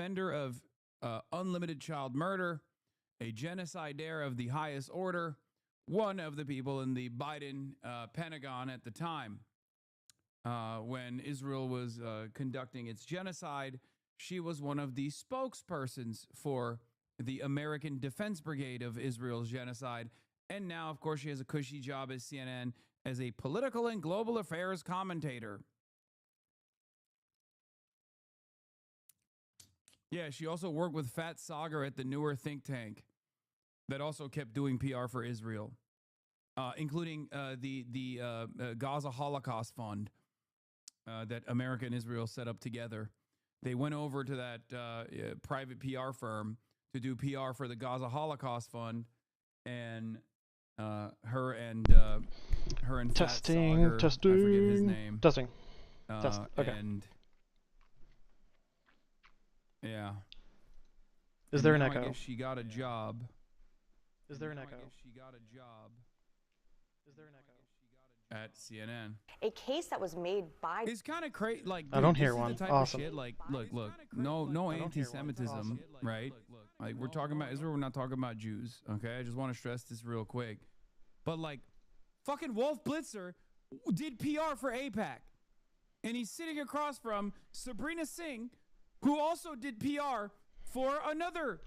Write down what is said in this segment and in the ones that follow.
defender of unlimited child murder, a genocidaire of the highest order, one of the people in the Biden Pentagon at the time. When Israel was conducting its genocide, she was one of the spokespersons for the American Defense Brigade of Israel's genocide. And now, of course, she has a cushy job at CNN as a political and global affairs commentator. Yeah, she also worked with Fat Sagar at the newer think tank that also kept doing PR for Israel, including the Gaza Holocaust Fund that America and Israel set up together. They went over to that private PR firm to do PR for the Gaza Holocaust Fund, and her and testing, Fat Sagar, testing, I forget his name. Testing. Okay. And yeah. Is there an now echo? I guess she got a job. Is there an echo? I guess she got a job. Is there an echo? At CNN. A case that was made by. It's kind of crazy. Like, I don't dude, hear this is one. the type Awesome. of shit. Like, look. No anti-Semitism, right? Like, we're talking about Israel. We're not talking about Jews. Okay, I just want to stress this real quick. But like, fucking Wolf Blitzer did PR for AIPAC, and he's sitting across from Sabrina Singh, who also did PR for another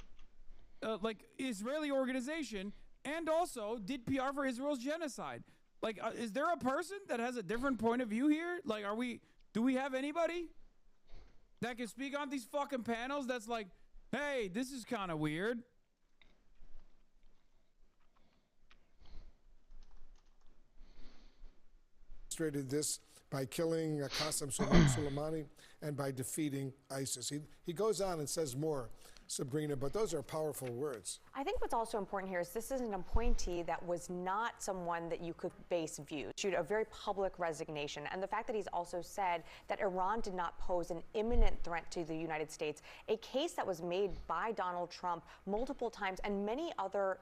like Israeli organization, and also did PR for Israel's genocide. Like, is there a person that has a different point of view here? Like, do we have anybody that can speak on these fucking panels that's like, hey, this is kind of weird? Demonstrated this by killing Qasem Soleimani and by defeating ISIS. He goes on and says more, Sabrina, but those are powerful words. I think what's also important here is this is an appointee that was not someone that you could base views. Issued a very public resignation, and the fact that he's also said that Iran did not pose an imminent threat to the United States, a case that was made by Donald Trump multiple times and many other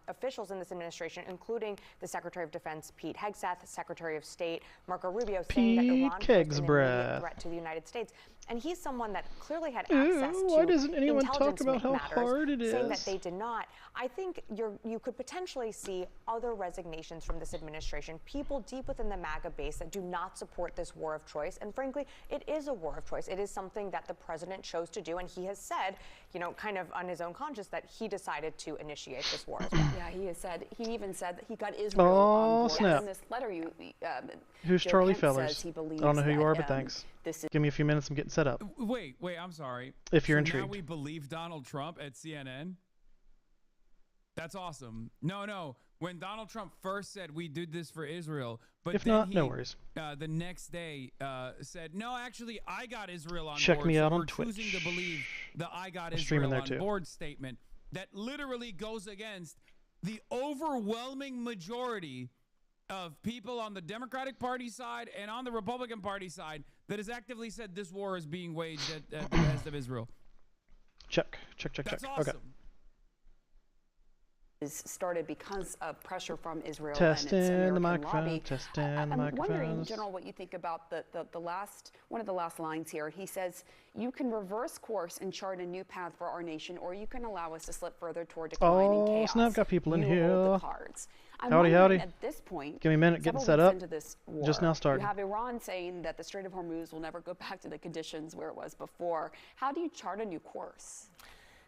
officials in this administration, including the Secretary of Defense, Pete Hegseth, Secretary of State, Marco Rubio, saying that Iran posed an immediate threat to the United States. And he's someone that clearly had access to why doesn't anyone talk intelligence about how matters, hard it saying is? that they did not. I think you could potentially see other resignations from this administration, people deep within the MAGA base that do not support this war of choice. And frankly, it is a war of choice. It is something that the president chose to do. And he has said, you know, kind of on his own conscience, that he decided to initiate this war as well. Yeah, he even said that he got Israel on board. Snap. In this letter, Who's Joe Charlie Pence Fellers? says he believes I don't know who you are, that, but thanks. This is Give me a few minutes. I'm getting set up. Wait, I'm sorry. If you're so intrigued. Now we believe Donald Trump at CNN? That's awesome. No. When Donald Trump first said we did this for Israel, but If then not, he, no worries. The next day said, no, actually, I got Israel on Check board. me out so on we're choosing Twitch. to believe the I got I'm streaming Israel there on too. board statement that literally goes against the overwhelming majority of people on the Democratic Party side and on the Republican Party side that has actively said this war is being waged at the behest of Israel. Check. That's awesome. Okay. is started because of pressure from Israel Testing and its American the microphone. lobby. Testing the I'm wondering, microphones. General, what you think about the last one of the last lines here. He says, "You can reverse course and chart a new path for our nation, or you can allow us to slip further toward decline and chaos. Snap, got people in You here. hold the cards." I'm Howdy. wondering at this point, Give me a minute, getting several set weeks up. into this war, Just now started. You have Iran saying that the Strait of Hormuz will never go back to the conditions where it was before. How do you chart a new course?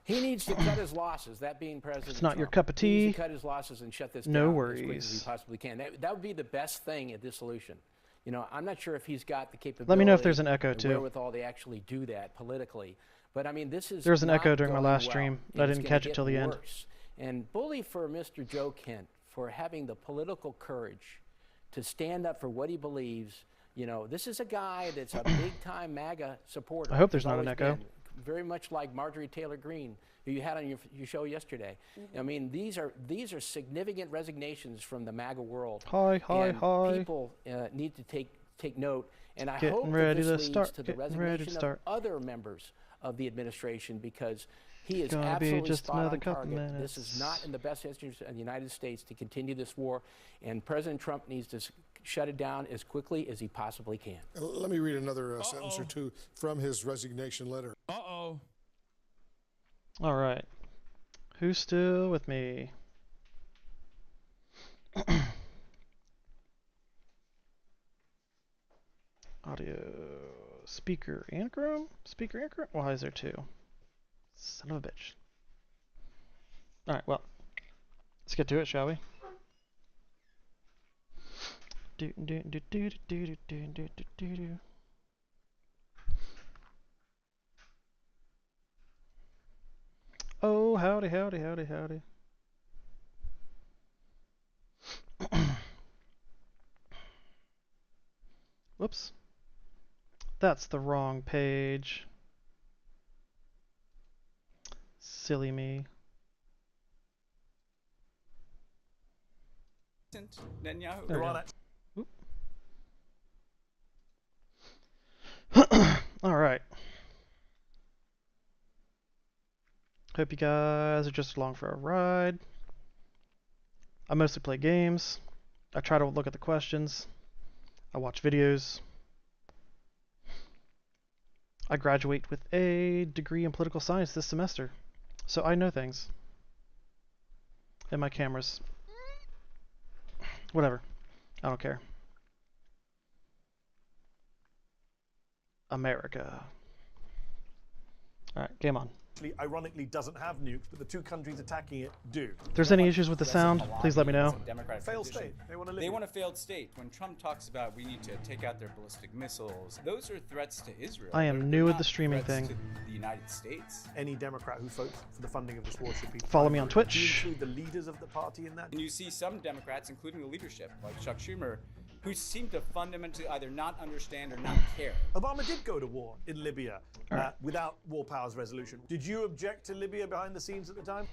He needs to cut his losses, that being President It's not Trump. your cup of He needs tea. to cut his losses and shut this No down as worries. quick as he possibly can. That would be the best thing at this solution. You know, I'm not sure if he's got the capability. Let me know if there's an echo, the too. wherewithal to actually do that politically. But I mean, this is There was an not echo during my going last well, stream. and I it's didn't gonna catch it get till the end. worse. And bully for Mr. Joe Kent for having the political courage to stand up for what he believes. You know, this is a guy that's a big-time MAGA supporter. I hope there's He's not an always echo. been, very much like Marjorie Taylor Greene, who you had on your show yesterday. I mean, these are significant resignations from the MAGA world. Hi. People need to take note, and I Getting hope that ready this to leads start, to the getting ready to resignation start. of other members of the administration, because he is Gonna be absolutely just spot another on couple target. minutes. This is not in the best interest of the United States to continue this war, and President Trump needs to shut it down as quickly as he possibly can. Let me read another sentence or two from his resignation letter. Uh-oh. All right. Who's still with me? Audio. Speaker Ankrum? Speaker Ankrum? Why is there two? Son of a bitch. Alright, well. Let's get to it, shall we? Oh, howdy, howdy, howdy, howdy. Whoops. That's the wrong page. Silly me. Netanyahu. There we go. All right. Hope you guys are just along for a ride. I mostly play games. I try to look at the questions. I watch videos. I graduate with a degree in political science this semester, so I know things. And my cameras. Whatever. I don't care. America. Alright, game on. Ironically doesn't have nukes, but the two countries attacking it do. If there's any issues with the sound, please let me know. Failed state. They want to live. They want a failed state. When Trump talks about we need to take out their ballistic missiles, those are threats to Israel. I am new at the streaming threats thing. To the United States. Any Democrat who votes for the funding of this war should be Follow me on Do you Twitch. include the leaders of the party in that? And you see some Democrats, including the leadership, like Chuck Schumer, who seem to fundamentally either not understand or not care. Obama did go to war in Libya without war powers resolution. Did you object to Libya behind the scenes at the time?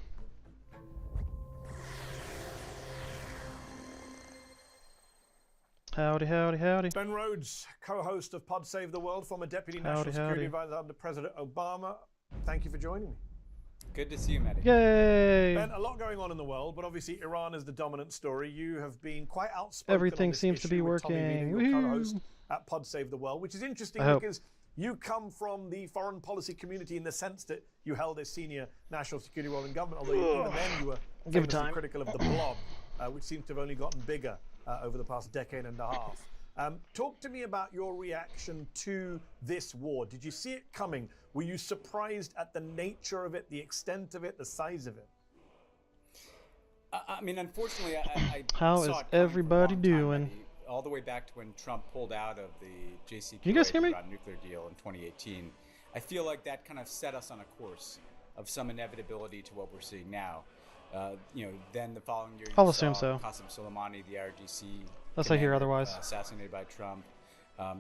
Howdy, howdy, howdy. Ben Rhodes, co-host of Pod Save the World, former Deputy National Security Advisor under President Obama. Thank you for joining me. Good to see you, Maddie. Yay! Ben, a lot going on in the world, but obviously Iran is the dominant story. You have been quite outspoken. Everything on this seems to be issue with Tommy working. Vietor, your Woohoo! co-host at Pod Save the World, which is interesting I hope. because you come from the foreign policy community in the sense that you held a senior national security role in government, although even then you were Give it famously time. critical of the blob, which seems to have only gotten bigger over the past decade and a half. Talk to me about your reaction to this war. Did you see it coming? Were you surprised at the nature of it, the extent of it, the size of it? I mean, unfortunately, I How saw is it coming everybody for a long time, doing? Maddie, all the way back to when Trump pulled out of the JCPOA Can you guys hear me? Iran nuclear deal in 2018. I feel like that kind of set us on a course of some inevitability to what we're seeing now. Then the following year, I'll you assume saw so. Qasem Soleimani, the IRGC, Unless I hear commander, otherwise. assassinated by Trump.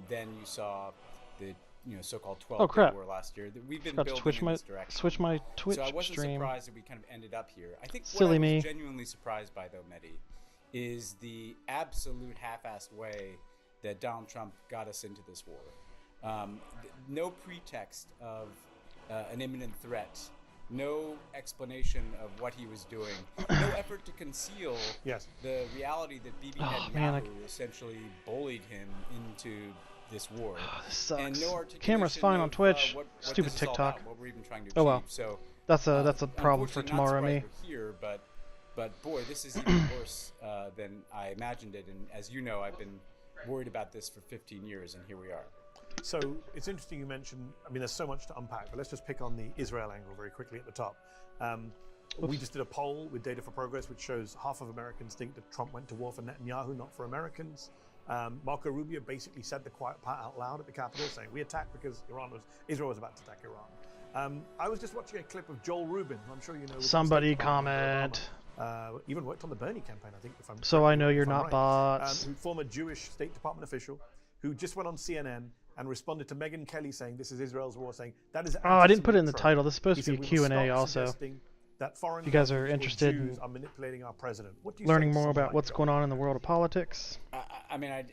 Then you saw the so-called 12-day Oh crap! war last year. We've been Got to building in switch this direction. my Twitch So I wasn't stream. surprised that we kind of ended up here. I think Silly what I me. was genuinely surprised by, though, Mehdi, is the absolute half-assed way that Donald Trump got us into this war. No pretext of an imminent threat. No explanation of what he was doing. No effort to conceal the reality that Bibi Netanyahu essentially bullied him into this war. This sucks. And no articulation Camera's fine on of, Twitch. what Stupid this is all TikTok. about, what we're even trying to Oh well. achieve. So That's a problem for unfortunately, tomorrow, not me. surprised we're here, but boy, this is even worse than I imagined it. And as you know, I've been worried about this for 15 years, and here we are. So it's interesting you mentioned, I mean, there's so much to unpack, but let's just pick on the Israel angle very quickly at the top. We just did a poll with Data for Progress, which shows half of Americans think that Trump went to war for Netanyahu, not for Americans. Marco Rubio basically said the quiet part out loud at the Capitol, saying we attacked because Israel was about to attack Iran. I was just watching a clip of Joel Rubin, who I'm sure you know. Somebody comment. Even worked on the Bernie campaign, I think. If I'm So I know you're if I'm not right. bots. Former Jewish State Department official who just went on CNN and responded to Megyn Kelly saying this is Israel's war, saying that is. Oh, I didn't put it in the anti-Semitic title. This is supposed He to be a said, "We will Q&A stop also. suggesting that foreign If you guys are governments or interested Jews in are manipulating our president." What do you learning say to more someone about like what's Joel? going on in the world of politics. I mean, I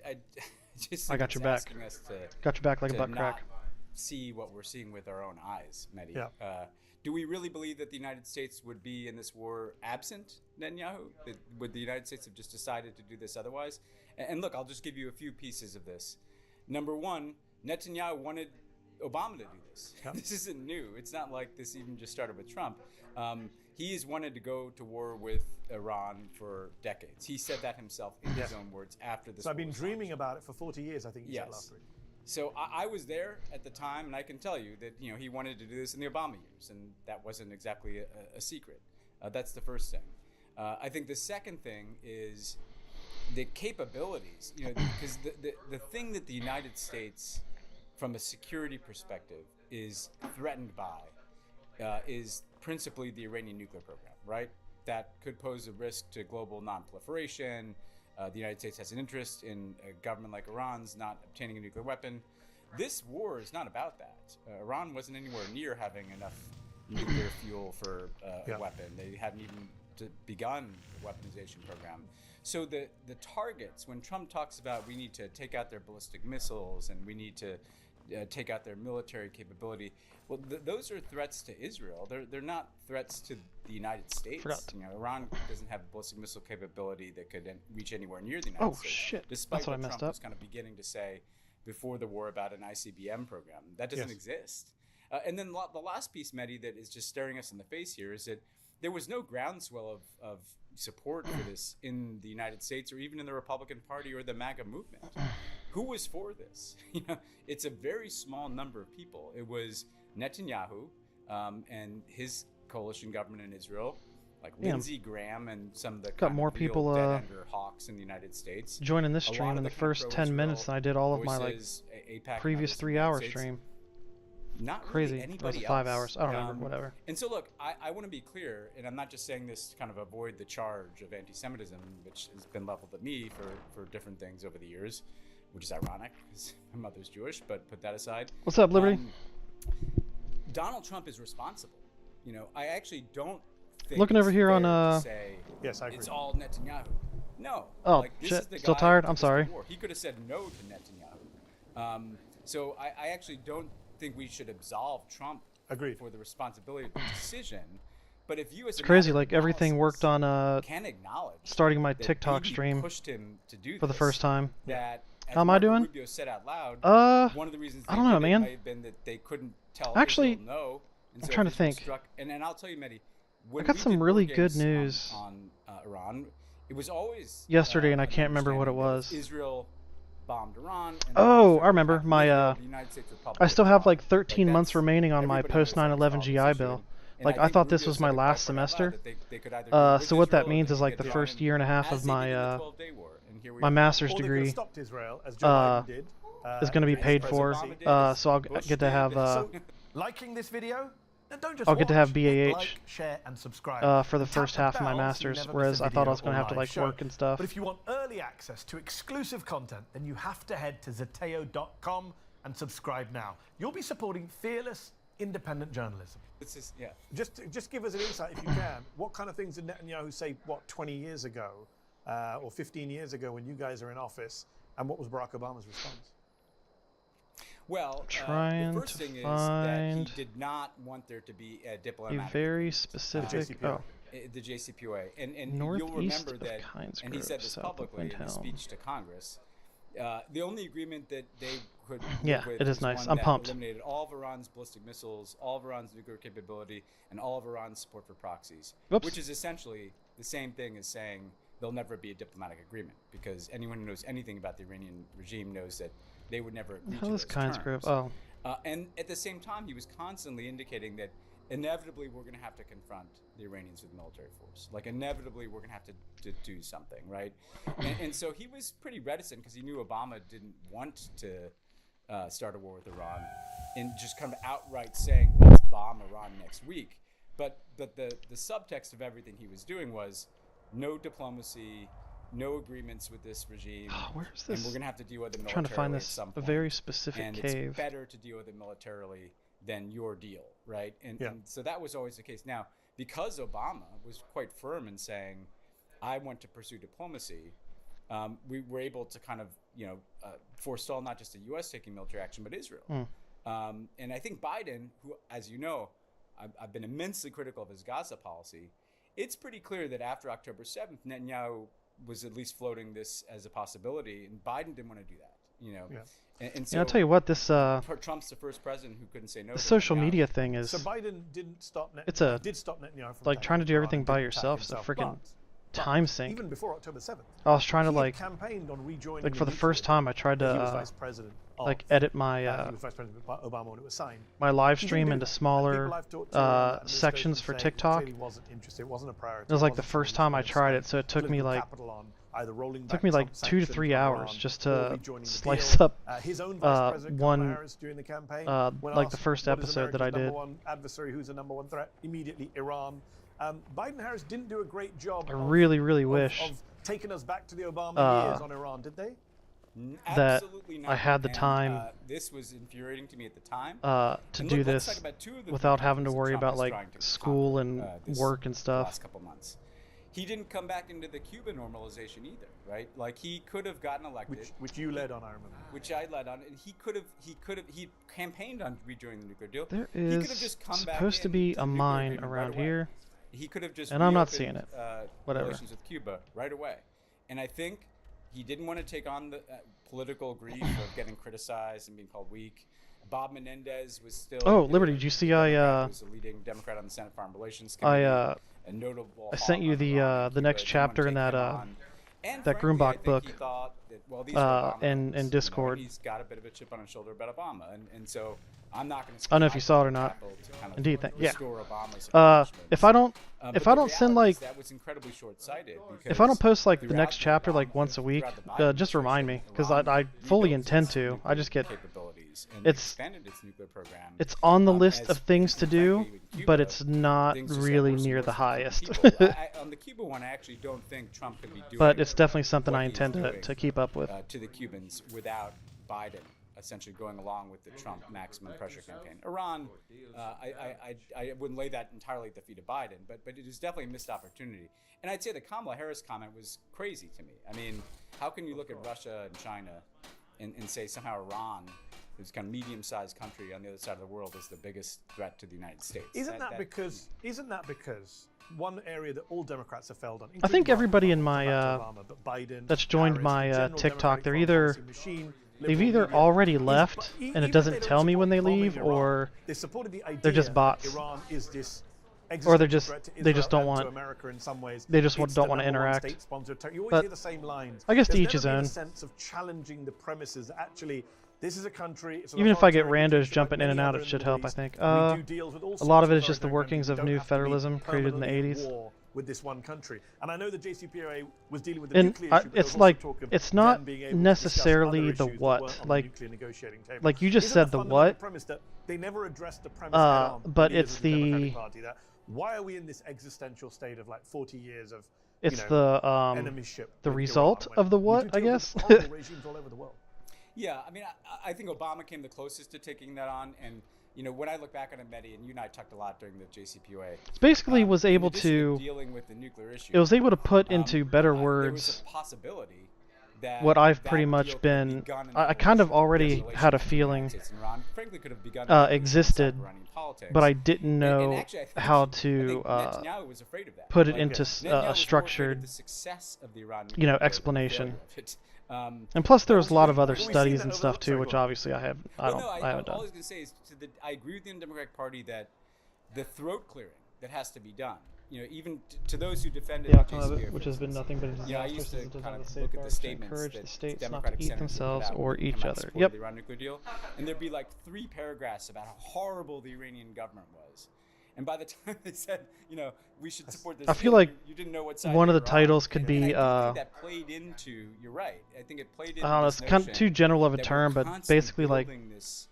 just I got think your it's back. asking us to Got your back like a to butt not crack. see what we're seeing with our own eyes, Mehdi. Yeah. Do we really believe that the United States would be in this war absent Netanyahu? Would the United States have just decided to do this otherwise? And look, I'll just give you a few pieces of this. Number one, Netanyahu wanted Obama to do this. This isn't new. It's not like this even just started with Trump. He's wanted to go to war with Iran for decades. He said that himself in his own words after this. So I've been dreaming about it for 40 years, I think you said last week. So I was there at the time, and I can tell you that he wanted to do this in the Obama years, and that wasn't exactly a secret. That's the first thing. I think the second thing is the capabilities. Because the thing that the United States, from a security perspective, is threatened by is principally the Iranian nuclear program, right? That could pose a risk to global non-proliferation. The United States has an interest in a government like Iran's not obtaining a nuclear weapon. This war is not about that. Iran wasn't anywhere near having enough nuclear fuel for a weapon. They hadn't even begun the weaponization program. So the targets, when Trump talks about we need to take out their ballistic missiles and we need to take out their military capability, well, those are threats to Israel. They're not threats to the United States. Iran doesn't have ballistic missile capability that could reach anywhere near the United States. Shit. Despite That's what I what messed Trump up. was kind of beginning to say before the war about an ICBM program. That doesn't exist. And then the last piece, Mehdi, that is just staring us in the face here is that there was no groundswell of support for this in the United States or even in the Republican Party or the MAGA movement. Who was for this? It's a very small number of people. It was Netanyahu and his coalition government in Israel, like Lindsey Graham and some of the got more people dead-ender hawks in the United States. Joining this stream in the first 10 minutes than I did all of my previous 3 hour stream. Not crazy. Really anybody it was 5 else. hours. I don't remember. Whatever. And so, look, I want to be clear, and I'm not just saying this to kind of avoid the charge of anti-Semitism, which has been leveled at me for different things over the years, which is ironic because my mother's Jewish. But put that aside. What's up, Liberty? Donald Trump is responsible. I actually don't think looking over here on say yes, I agree. It's all Netanyahu. No. Oh this shit! is the Still guy tired? who I'm took us to sorry. war. He could have said no to Netanyahu. So I actually don't think we should absolve Trump for the responsibility of the decision. But if you, as it's crazy, like everything worked on can acknowledge starting my that TikTok maybe stream pushed him to do for the first time. That, how am I doing? Rubio said out loud, one of the reasons I don't know, man. might have been that they couldn't tell Actually, Israel no. And I'm so trying to Israel think. And I'll tell you, Mehdi, I got some really good news on Iran. It was always yesterday, and I can't remember what it was. Israel bombed Iran. And oh, I remember my. I still have like 13 months remaining on my post 9/11 GI Bill. Like I thought this was my last semester. So what that means is like the first year and a half of my my master's degree is going to be paid for. So I'll get to have. Liking this video? Don't just I'll get to have BAH like, share, and subscribe. For the first half of my master's, whereas I thought I was going to have to like work and stuff. But if you want early access to exclusive content, then you have to head to Zeteo.com and subscribe now. You'll be supporting fearless, independent journalism. It's just, Just give us an insight, if you can. What kind of things did Netanyahu say, 20 years ago or 15 years ago when you guys are in office, and what was Barack Obama's response? Well, the first thing is that he did not want there to be a diplomatic very specific. The JCPOA, and Northeast you'll remember that, Keinsgrove, and he said this publicly in his speech to Congress. The only agreement that they could it with is nice. one I'm that pumped. eliminated all of Iran's ballistic missiles, all of Iran's nuclear capability, and all of Iran's support for proxies, which is essentially the same thing as saying there'll never be a diplomatic agreement, because anyone who knows anything about the Iranian regime knows that they would never agree to those terms. And at the same time, he was constantly indicating that inevitably we're going to have to confront the Iranians with military force. Like inevitably we're going to have to do something, right? And so he was pretty reticent because he knew Obama didn't want to start a war with Iran and just kind of outright saying, let's bomb Iran next week. But the subtext of everything he was doing was no diplomacy, no agreements with this regime. Where's this? And we're going to have to deal with it militarily. I'm trying to find at this some a point. very specific And cave. it's better to deal with it militarily than your deal, right? And so that was always the case. Now, because Obama was quite firm in saying, I want to pursue diplomacy, we were able to kind of, forestall not just the U.S. taking military action, but Israel. And I think Biden, who, as you know, I've been immensely critical of his Gaza policy. It's pretty clear that after October 7th, Netanyahu was at least floating this as a possibility, and Biden didn't want to do that. you know. Yeah. And so Yeah, I'll tell you what, this Trump's the first president who couldn't say no. the to social Netanyahu. media thing is So Biden didn't stop. did stop Netanyahu from like trying to do attacking everything Iran by and didn't attack yourself. It's a himself. freaking But time sink. even before October 7th, I was trying to he like campaigned on rejoining for the first nuclear time I tried that he was to vice president of. like edit he my was vice president of Obama when it was signed. my live He didn't stream do into that. And smaller people I've talked to around that sections administration for say it TikTok. clearly wasn't interested. It wasn't a priority. It was like the wasn't first something time I he tried wanted it, so it took me political like capital on, either rolling took back me like Trump's 2 to sanctions 3 on hours Iran just or to rejoining the slice deal. up His own vice president, Kamala one Harris, during the campaign, when like the asked, first what is episode that I America's did. number one adversary, who's the number one threat? Immediately Iran. Biden-Harris didn't do a great job. I really wish of taking us back to the Obama years on Iran, did they? that Absolutely not. I had the And, time this was infuriating to me at the time. to And do look, let's this talk about two of the without three having to countries that worry Trump about is like trying to school conquer, and this work and stuff. last couple months. He didn't come back into the Cuba normalization either, right? Like he could have gotten elected, Which you led on, I remember. which I led on, and he campaigned on rejoining the nuclear deal. There He could is have just come supposed back to be into a the nuclear mine agreement around right away. here, He could have just and I'm not reopened, seeing it. Whatever. relations with Cuba right away, and I think he didn't want to take on the political grief of getting criticized and being called weak. Bob Menendez was still. Oh, Liberty, did you see was a leading Democrat on the Senate Foreign Relations Committee. A notable. I sent you the next chapter in that that Grumbach book in Discord. He's got a bit of a chip on his shoulder about Obama, and so I'm not going to. I don't know if you saw it or not. Indeed, yeah. If I don't send like that was incredibly short-sighted. if I don't post like the next chapter like once a week, just remind me because I fully intend to. I just get it's on the list of things to do, but it's not really near the highest. On the Cuba one, I actually don't think Trump could be doing. But it's definitely something I intend to keep up with. To the Cubans without Biden essentially going along with the Trump maximum pressure campaign. Iran, I wouldn't lay that entirely at the feet of Biden, but it is definitely a missed opportunity. And I'd say the Kamala Harris comment was crazy to me. I mean, how can you look at Russia and China and say somehow Iran, this kind of medium-sized country on the other side of the world, is the biggest threat to the United States? Isn't that because one area that all Democrats have failed on? I think everybody in my Obama, but Biden, that's joined Harris, my general TikTok, Democratic they've liberal either media already is- left e- and even it doesn't if they tell don't me when they support bombing leave, Iran, or they supported the idea they're just that bots. Iran is this Or they're existential just threat to they just Israel don't and to want America in some ways. they just It's don't the want to number one interact. state-sponsored terror. You always But hear the same lines. I guess to There's each his never been own. a sense of challenging the premises that actually this is a country. It's an Even if I get authoritarian randos dictatorship jumping like in and many out, other it in should the help. I Middle think East. We do deals with all a lot of it sorts is just the authoritarian workings of countries. You new don't have to be federalism created in the permanently 80s. at war with this one country. And I know the JCPOA was dealing with the And nuclear issue, but there was it's also like talk of it's them not being able to discuss necessarily other the issues that what, weren't on the like nuclear negotiating table. like you just Isn't said the the fundamental what, premise that they never addressed the premise head-on, but leaders it's of the Democratic the Party, that why are we in this existential state of like 40 years of it's you know, the enemyship the with result Iran when of the we what, do I deal with guess. horrible regimes all over the world. Yeah, I mean, I think Obama came the closest to taking that on, and you know, when I look back on it, Mehdi, and you and I talked a lot during the JCPOA. It's basically was in able addition to dealing with the nuclear issue. it was able to put into better There was words a possibility that what I've that pretty deal much could have been begun in I the kind of relationship, already relations had a between the United feeling States and Iran. Frankly, could have begun existed, inside Iranian politics. but I didn't And know actually, I think how I to think Netanyahu was afraid of that. put it Like, into Netanyahu was a more afraid of structured, the success of the Iran you know, nuclear deal than the explanation. failure of it. And plus, there was a lot of other We've seen studies that and over stuff the- too, sorry, which go on. obviously I haven't All done. I was going to say is I agree with the Democratic Party that the throat clearing that has to be done. You know, even to those who defended Yeah, the JCPOA, which has been nothing but a disaster. Yeah, I used to since it does kind have of the look at the safeguards to statements encourage that the states not to Democratic eat senators would themselves put out or when they each come out other. supporting Yep. the Iran nuclear deal, and there'd be like 3 paragraphs about how horrible the Iranian government was. And by the time they said, you know, we should support this, I feel deal, like you didn't know what side one of you the were on. titles could And be I think that played into. You're right. I think it played into. I don't know, this it's kind of notion too general of a that we're term, but constantly basically like building this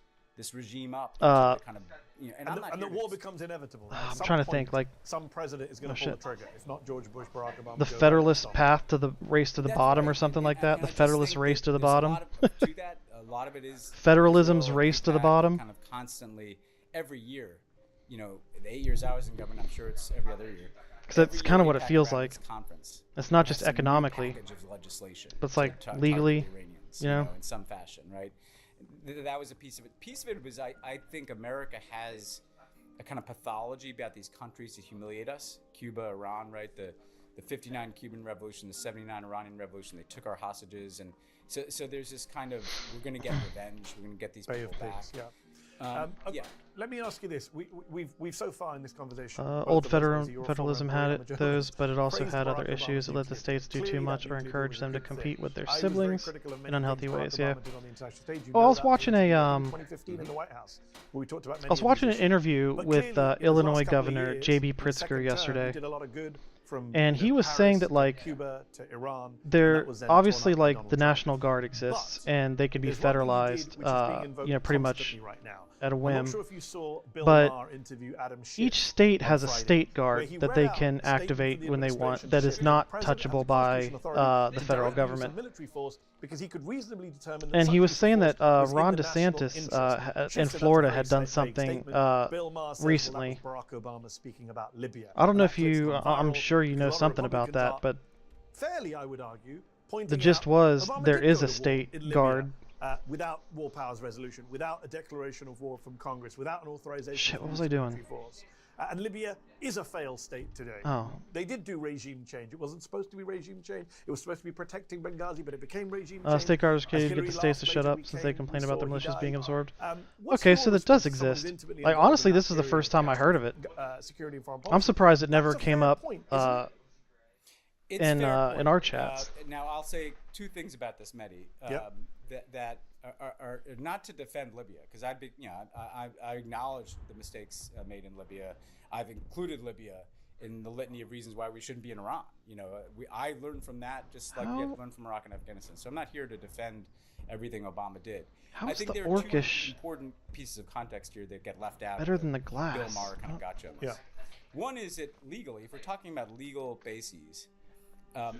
regime up. uh, to kind of, you know, And the war becomes inevitable. At I'm some trying to point, think, like, some president is going oh, to pull shit. the trigger. If not George Bush, Barack Obama, the Joe Biden, Federalist so on. path to the race to the That's bottom right. or something like And that. I The just Federalist think race that to the there's bottom. A lot to that. A lot of it is Federalism's Israel, race to the UPAC, bottom. Kind of constantly every year. You know, the 8 years I was in government, I'm sure it's every other year. Because that's Every kind of year what it AIPAC feels around like. its conference It's not has just some new economically, package of legislation but it's to like target legally, the Iranians, you know? in some fashion, right? That was a piece of it. Piece of it was I think America has a kind of pathology about these countries to humiliate us. Cuba, Iran, right? The the 59 Cuban Revolution, the 79 Iranian Revolution. They took our hostages, and so there's this kind of, we're going to get revenge. We're going to get these people back. Yeah. Let me ask you this: we've so far in this conversation, old federalism had those, but it also had other issues. It let the states do too much or encourage them to compete with their siblings in unhealthy ways. Yeah. Oh, I was watching a I was watching an interview with Illinois Governor J.B. Pritzker yesterday. And he was saying that, like, there obviously, like, the National Guard exists, and they can be federalized, you know, pretty much at a whim. But each state has a state guard that they can activate when they want, that is not touchable by the federal government. And he was saying that Ron DeSantis in Florida had done something recently. I don't know if you, I'm sure you know something about that, but the gist was there is a state guard. Without war powers resolution, without a declaration of war from Congress, without an authorization. Shit, what was I doing? And Libya is a failed state today. Oh. They did do regime change. It wasn't supposed to be regime change. It was supposed to be protecting Benghazi, but it became regime change. State guards can get the states to shut up since they complain about their militias being absorbed. Okay, so that does exist. Like, honestly, this is the first time I heard of it. I'm surprised it never came up in our chats. Now, I'll say two things about this, Mehdi. That are not to defend Libya, because I acknowledge the mistakes made in Libya. I've included Libya in the litany of reasons why we shouldn't be in Iran. You know, I learned from that just like we have to learn from Iraq and Afghanistan. So I'm not here to defend everything Obama did. I think there are two important pieces of context here that get left out. Better than the glass. Bill Maher kind of got you on this. One is that legally, if we're talking about legal bases,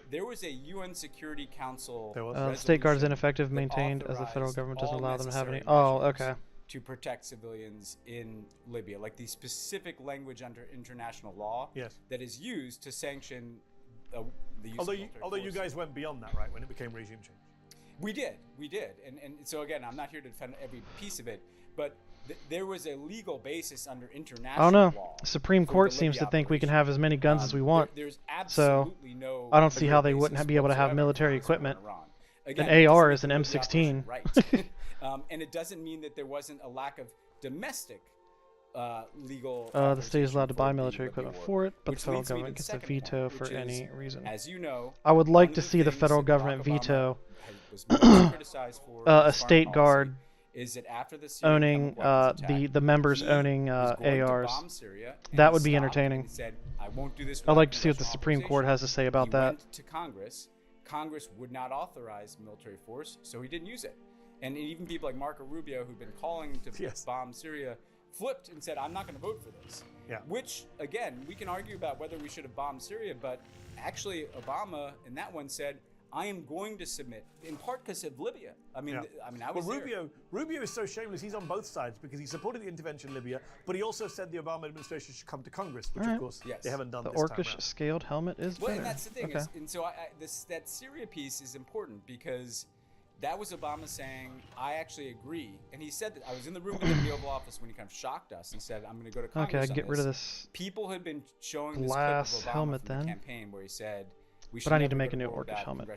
there was a UN Security Council state guard is ineffective, maintained as the federal government doesn't allow them to have any. Oh, okay. To protect civilians in Libya, like the specific language under international law that is used to sanction the use of military although you guys went beyond that, right, when it became regime change? We did, and so again, I'm not here to defend every piece of it, but there was a legal basis under international law. I don't know. The Supreme Court seems to think we can have as many guns as we want. There's absolutely so I don't see how they wouldn't be able to have military equipment. Again, an AR is an M16. Right. And it doesn't mean that there wasn't a lack of domestic legal. The state is allowed to buy military equipment for it, but the federal government gets a veto for any reason. As you know, I would like to see the federal government veto a state guard owning the members owning ARs. That would be entertaining. I'd like to see what the Supreme Court has to say about that. Went to Congress. Congress would not authorize military force, so he didn't use it. And even people like Marco Rubio, who've been calling to bomb Syria, flipped and said, I'm not going to vote for this. Which, again, we can argue about whether we should have bombed Syria, but actually Obama in that one said, I am going to submit, in part because of Libya. I mean, I was Rubio is so shameless. He's on both sides because he supported the intervention in Libya, but he also said the Obama administration should come to Congress, which of course they haven't done. The this orcish scaled helmet is better. And that's the thing. And so that Syria piece is important because that was Obama saying, I actually agree. And he said that I was in the room with him in the Oval Office when he kind of shocked us and said, I'm going to go to Congress. Okay, I'd get rid of this. People had been showing this glass clip of Obama helmet from then. The campaign where he said, but I need to make a new orcish helmet.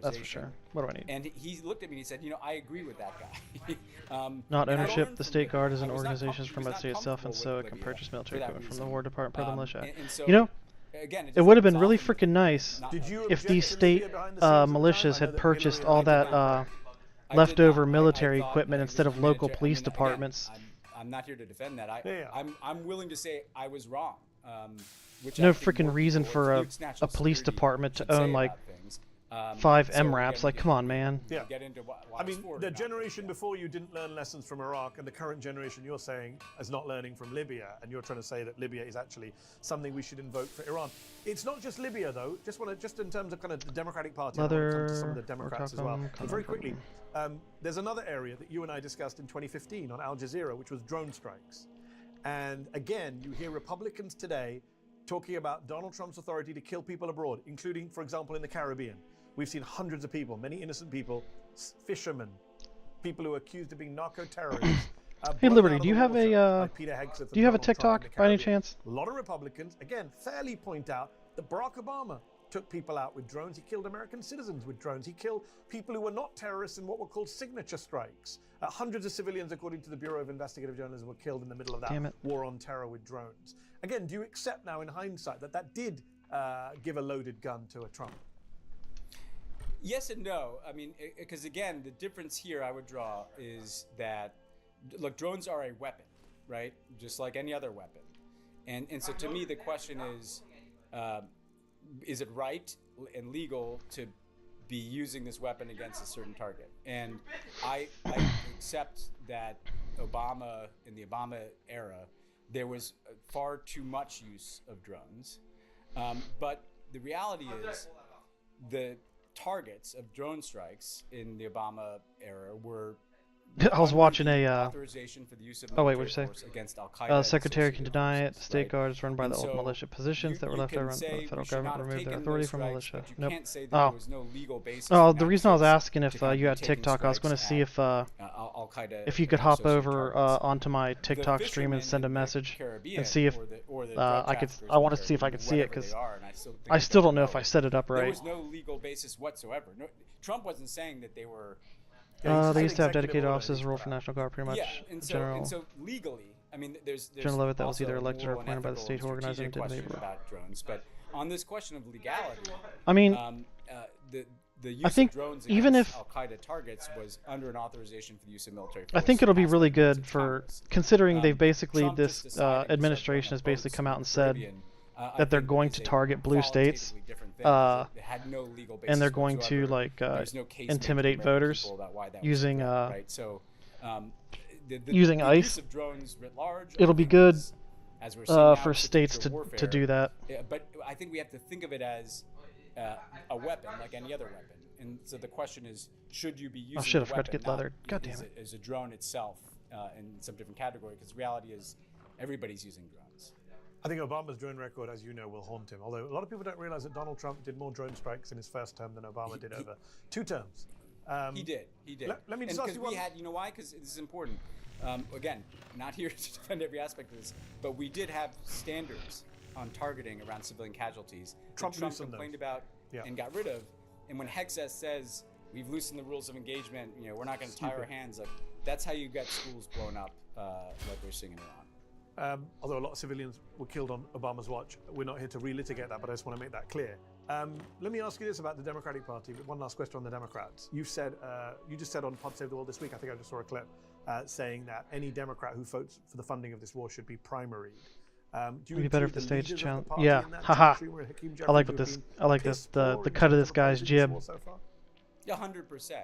That's for sure. What do I need? And he looked at me and he said, I agree with that guy. Not ownership. The state guard is an organization from the state itself, and so it can purchase military equipment from the War Department per the militia. You know, it would have been really freaking nice if these state militias had purchased all that leftover military equipment instead of local police departments. I'm not here to defend that. I'm willing to say I was wrong. No freaking reason for a police department to own like 5 MRAPs. Like, come on, man. Yeah. I mean, the generation before you didn't learn lessons from Iraq, and the current generation you're saying is not learning from Libya, and you're trying to say that Libya is actually something we should invoke for Iran. It's not just Libya, though. Just in terms of kind of the Democratic Party, and to some of the Democrats as well. But very quickly, there's another area that you and I discussed in 2015 on Al Jazeera, which was drone strikes. And again, you hear Republicans today talking about Donald Trump's authority to kill people abroad, including, for example, in the Caribbean. We've seen hundreds of people, many innocent people, fishermen, people who are accused of being narco-terrorists. Hey, Liberty, do you have a TikTok by any chance? A lot of Republicans, again, fairly point out that Barack Obama took people out with drones. He killed American citizens with drones. He killed people who were not terrorists in what were called signature strikes. Hundreds of civilians, according to the Bureau of Investigative Journalism, were killed in the middle of that war on terror with drones. Again, do you accept now in hindsight that that did give a loaded gun to a Trump? Yes and no. I mean, because again, the difference here I would draw is that, look, drones are a weapon, right? Just like any other weapon. And so to me, the question is it right and legal to be using this weapon against a certain target? And I accept that Obama, in the Obama era, there was far too much use of drones. But the reality is the targets of drone strikes in the Obama era were I was watching a authorization for the use of oh wait, what'd you say? Against Al-Qaeda Secretary can deny it. forces, State right? guards run by And the old so militia positions that were left over say by the federal we should not government have removed their taken authority those from strikes, militia. but you can't say that Oh. there was no legal basis Oh, in the the reason I was United asking States if to kind of you be had taking TikTok, I was going to strikes see if Al-Qaeda if you could and hop associated over targets. onto my The TikTok stream and fishermen send a in the message Caribbean and see if or the drug I could. traffickers I in want the to see if I Caribbean, could see it whatever they because are, and I still think I they still don't know know if I set it up There right. was no legal basis whatsoever. No, Trump wasn't saying that they were. They used to have executive dedicated order officers that rule for National Guard, pretty much. Yeah, and so legally, I mean, there's General Leavitt that was also either elected or moral and appointed by the ethical state who and organized it and strategic did the questions paperwork. about drones, but on this question of legality, I mean, the use I think of drones even against if Al-Qaeda targets was under an authorization for the use of military force. I think it'll be passed really by members good of for Congress. considering they've basically Trump this just deciding to administration start has blowing up basically boats come out in and the said Caribbean, I that they're think going is to a target blue states, qualitatively different thing. It had no legal basis and they're going to whatsoever. like There's no case made to intimidate the American voters people about why that was using correct, right? So, using the ICE. use of drones writ large, It'll be good as we're seeing now for with states future to warfare. do that. Yeah, but I think we have to think of it as a weapon, like any other weapon. And so the question is, should you be using Oh shit! I the forgot to weapon, get leathered. not God damn it! as a drone itself in some different category? Because the reality is, everybody's using drones. I think Obama's drone record, as you know, will haunt him. Although a lot of people don't realize that Donald Trump did more drone strikes in his first term than Obama did over 2 terms. He did. Let me just ask you we one. had, you know why? Because this is important. Again, not here to defend every aspect of this, but we did have standards on targeting around civilian casualties Trump that Trump loosened complained those. about Yeah. and got rid of. And when Hexas says we've loosened the rules of engagement, you know, we're not going to tie our hands. Like that's how you get schools blown up, like we're seeing in Iran. Although a lot of civilians were killed on Obama's watch, we're not here to relitigate that, but I just want to make that clear. Let me ask you this about the Democratic Party. One last question on the Democrats. You said, you just said on Pod Save the World this week, I think I just saw a clip, saying that any Democrat who votes for the funding of this war should be primaried. Do you It'd be better include if the leaders stage of the challenge. party Yeah, in that haha. territory where Hakeem I Jeffries like have what this. been I like piss the poor in cut of terms this guy's opposing jib. war so far? Yeah, 100%.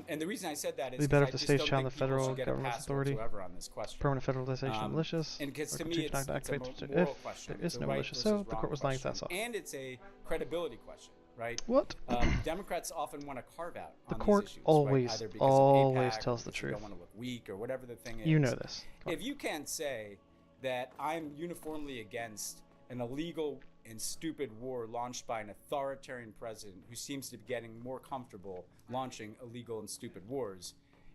And the reason I said that is It'd be better if I the just stage don't challenged think the people federal should get a government's pass authority, whatsoever on this question. permanent federalization of militias, And because or to me, constitution it's to activate a if moral question. there is It's a no right militia. versus So the wrong court was lying its ass question. off. And it's a credibility question, right? What? Democrats often want to carve out The on court these issues, always, right? Either because always of AIPAC, tells the or because they truth. don't want to look weak or whatever the thing is. You know this. If you can't say that I'm uniformly against an illegal and stupid war launched by an authoritarian president who seems to be getting more comfortable launching illegal and stupid wars,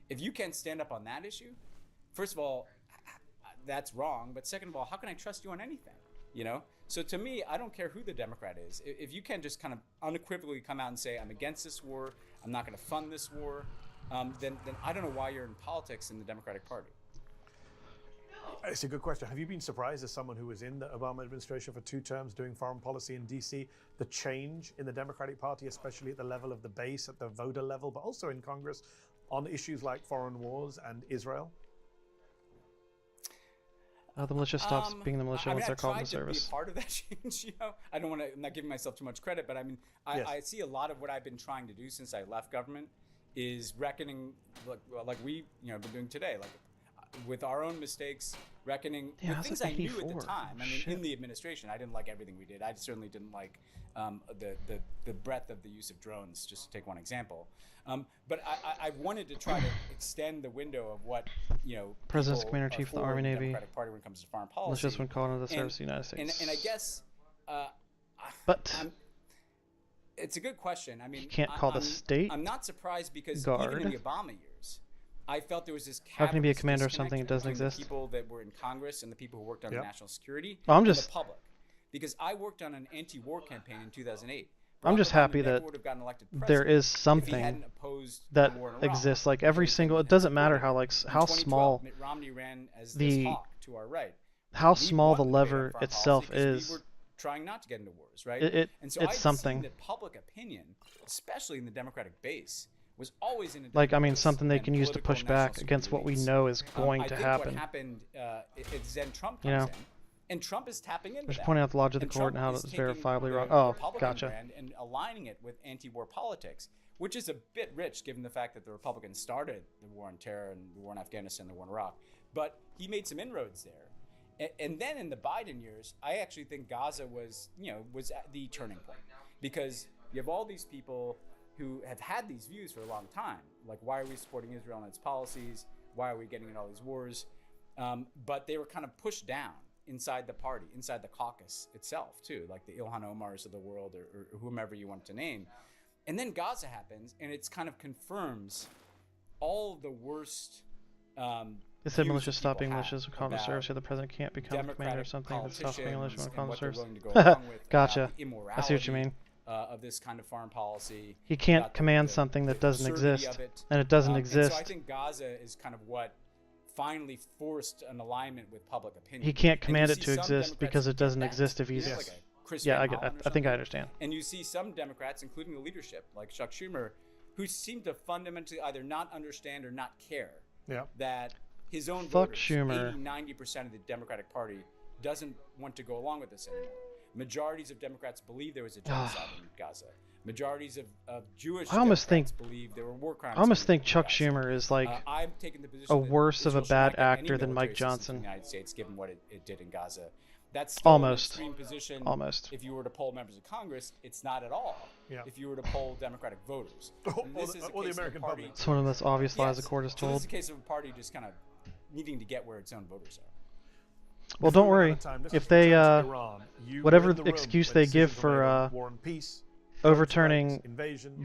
if you can't stand up on that issue, first of all, that's wrong. But second of all, how can I trust you on anything? You know? So to me, I don't care who the Democrat is. If you can't just kind of unequivocally come out and say, I'm against this war, I'm not going to fund this war, then I don't know why you're in politics in the Democratic Party. It's a good question. Have you been surprised as someone who was in the Obama administration for 2 terms doing foreign policy in DC, the change in the Democratic Party, especially at the level of the base, at the voter level, but also in Congress on issues like foreign wars and Israel? The militia stops being the militia once they're called into I tried to service. be a part of that change, you know. I'm not giving myself too much credit, but I mean, I see a lot of what I've been trying to do since I left government is reckoning, like we, you know, been doing today, like with our own mistakes, reckoning with things I knew at the time. I mean, in the administration, I didn't like everything we did. I certainly didn't like the breadth of the use of drones, just to take one example. But I wanted to try to extend the window of what, you know, President's Commander-in-Chief of the Army, Navy, Democratic Party when it comes to foreign policy. militias when called into the service of the United States. And I guess, but it's a good question. I mean, you can't call the state I'm not surprised because guard. even in the Obama years, I felt there was this. How can you be a cavernous commander of something that disconnect doesn't between exist? The people that were in Congress and the people who worked on national security. I'm and just the public. because I worked on an anti-war campaign in 2008. I'm just happy that there is something that exists. Like every single, it doesn't matter how how small Mitt Romney ran as the hawk to our right. how small the lever itself is. We were trying not to get into wars, right? And so it's something that public opinion, especially in the Democratic base, was always in a like, I mean, something they can use to push back against what we know is going to happen. What happened is then Trump comes in, and Trump is tapping into Just that. pointing out the logic of the court and how it's verifiably wrong. Oh, gotcha. And aligning it with anti-war politics, which is a bit rich given the fact that the Republicans started the war on terror and the war in Afghanistan, the war in Iraq. But he made some inroads there. And then in the Biden years, I actually think Gaza was at the turning point, because you have all these people who have had these views for a long time, like, why are we supporting Israel and its policies? Why are we getting in all these wars? But they were kind of pushed down inside the party, inside the caucus itself too, like the Ilhan Omars of the world, or whomever you want to name. And then Gaza happens, and it's kind of confirms all the worst. They said militias stopping militias with common service, so the president can't become commander or something. That stops being militia with common service. Gotcha. I see what you mean. Of this kind of foreign policy. He can't command something that doesn't exist, and it doesn't exist. And so I think Gaza is kind of what finally forced an alignment with public opinion. He can't command it to exist because it doesn't exist if he's... Yeah, I think I understand. And you see some Democrats, including the leadership, like Chuck Schumer, who seem to fundamentally either not understand or not care that his own voters, 80-90% of the Democratic Party, doesn't want to go along with this anymore. Majorities of Democrats believe there was a genocide in Gaza. Majorities of Jewish Democrats believe there were war crimes. I almost think Chuck Schumer is like I'm taking the position a worse of a bad actor than Mike Johnson. In the United States, given what it did in Gaza. That's still an extreme position. Almost. If you were to poll members of Congress, it's not at all. If you were to poll Democratic voters. Or the American public. It's one of the most obvious lies the court is told. This is a case of a party just kind of needing to get where its own voters are. Well, don't worry. If they, whatever excuse they give for overturning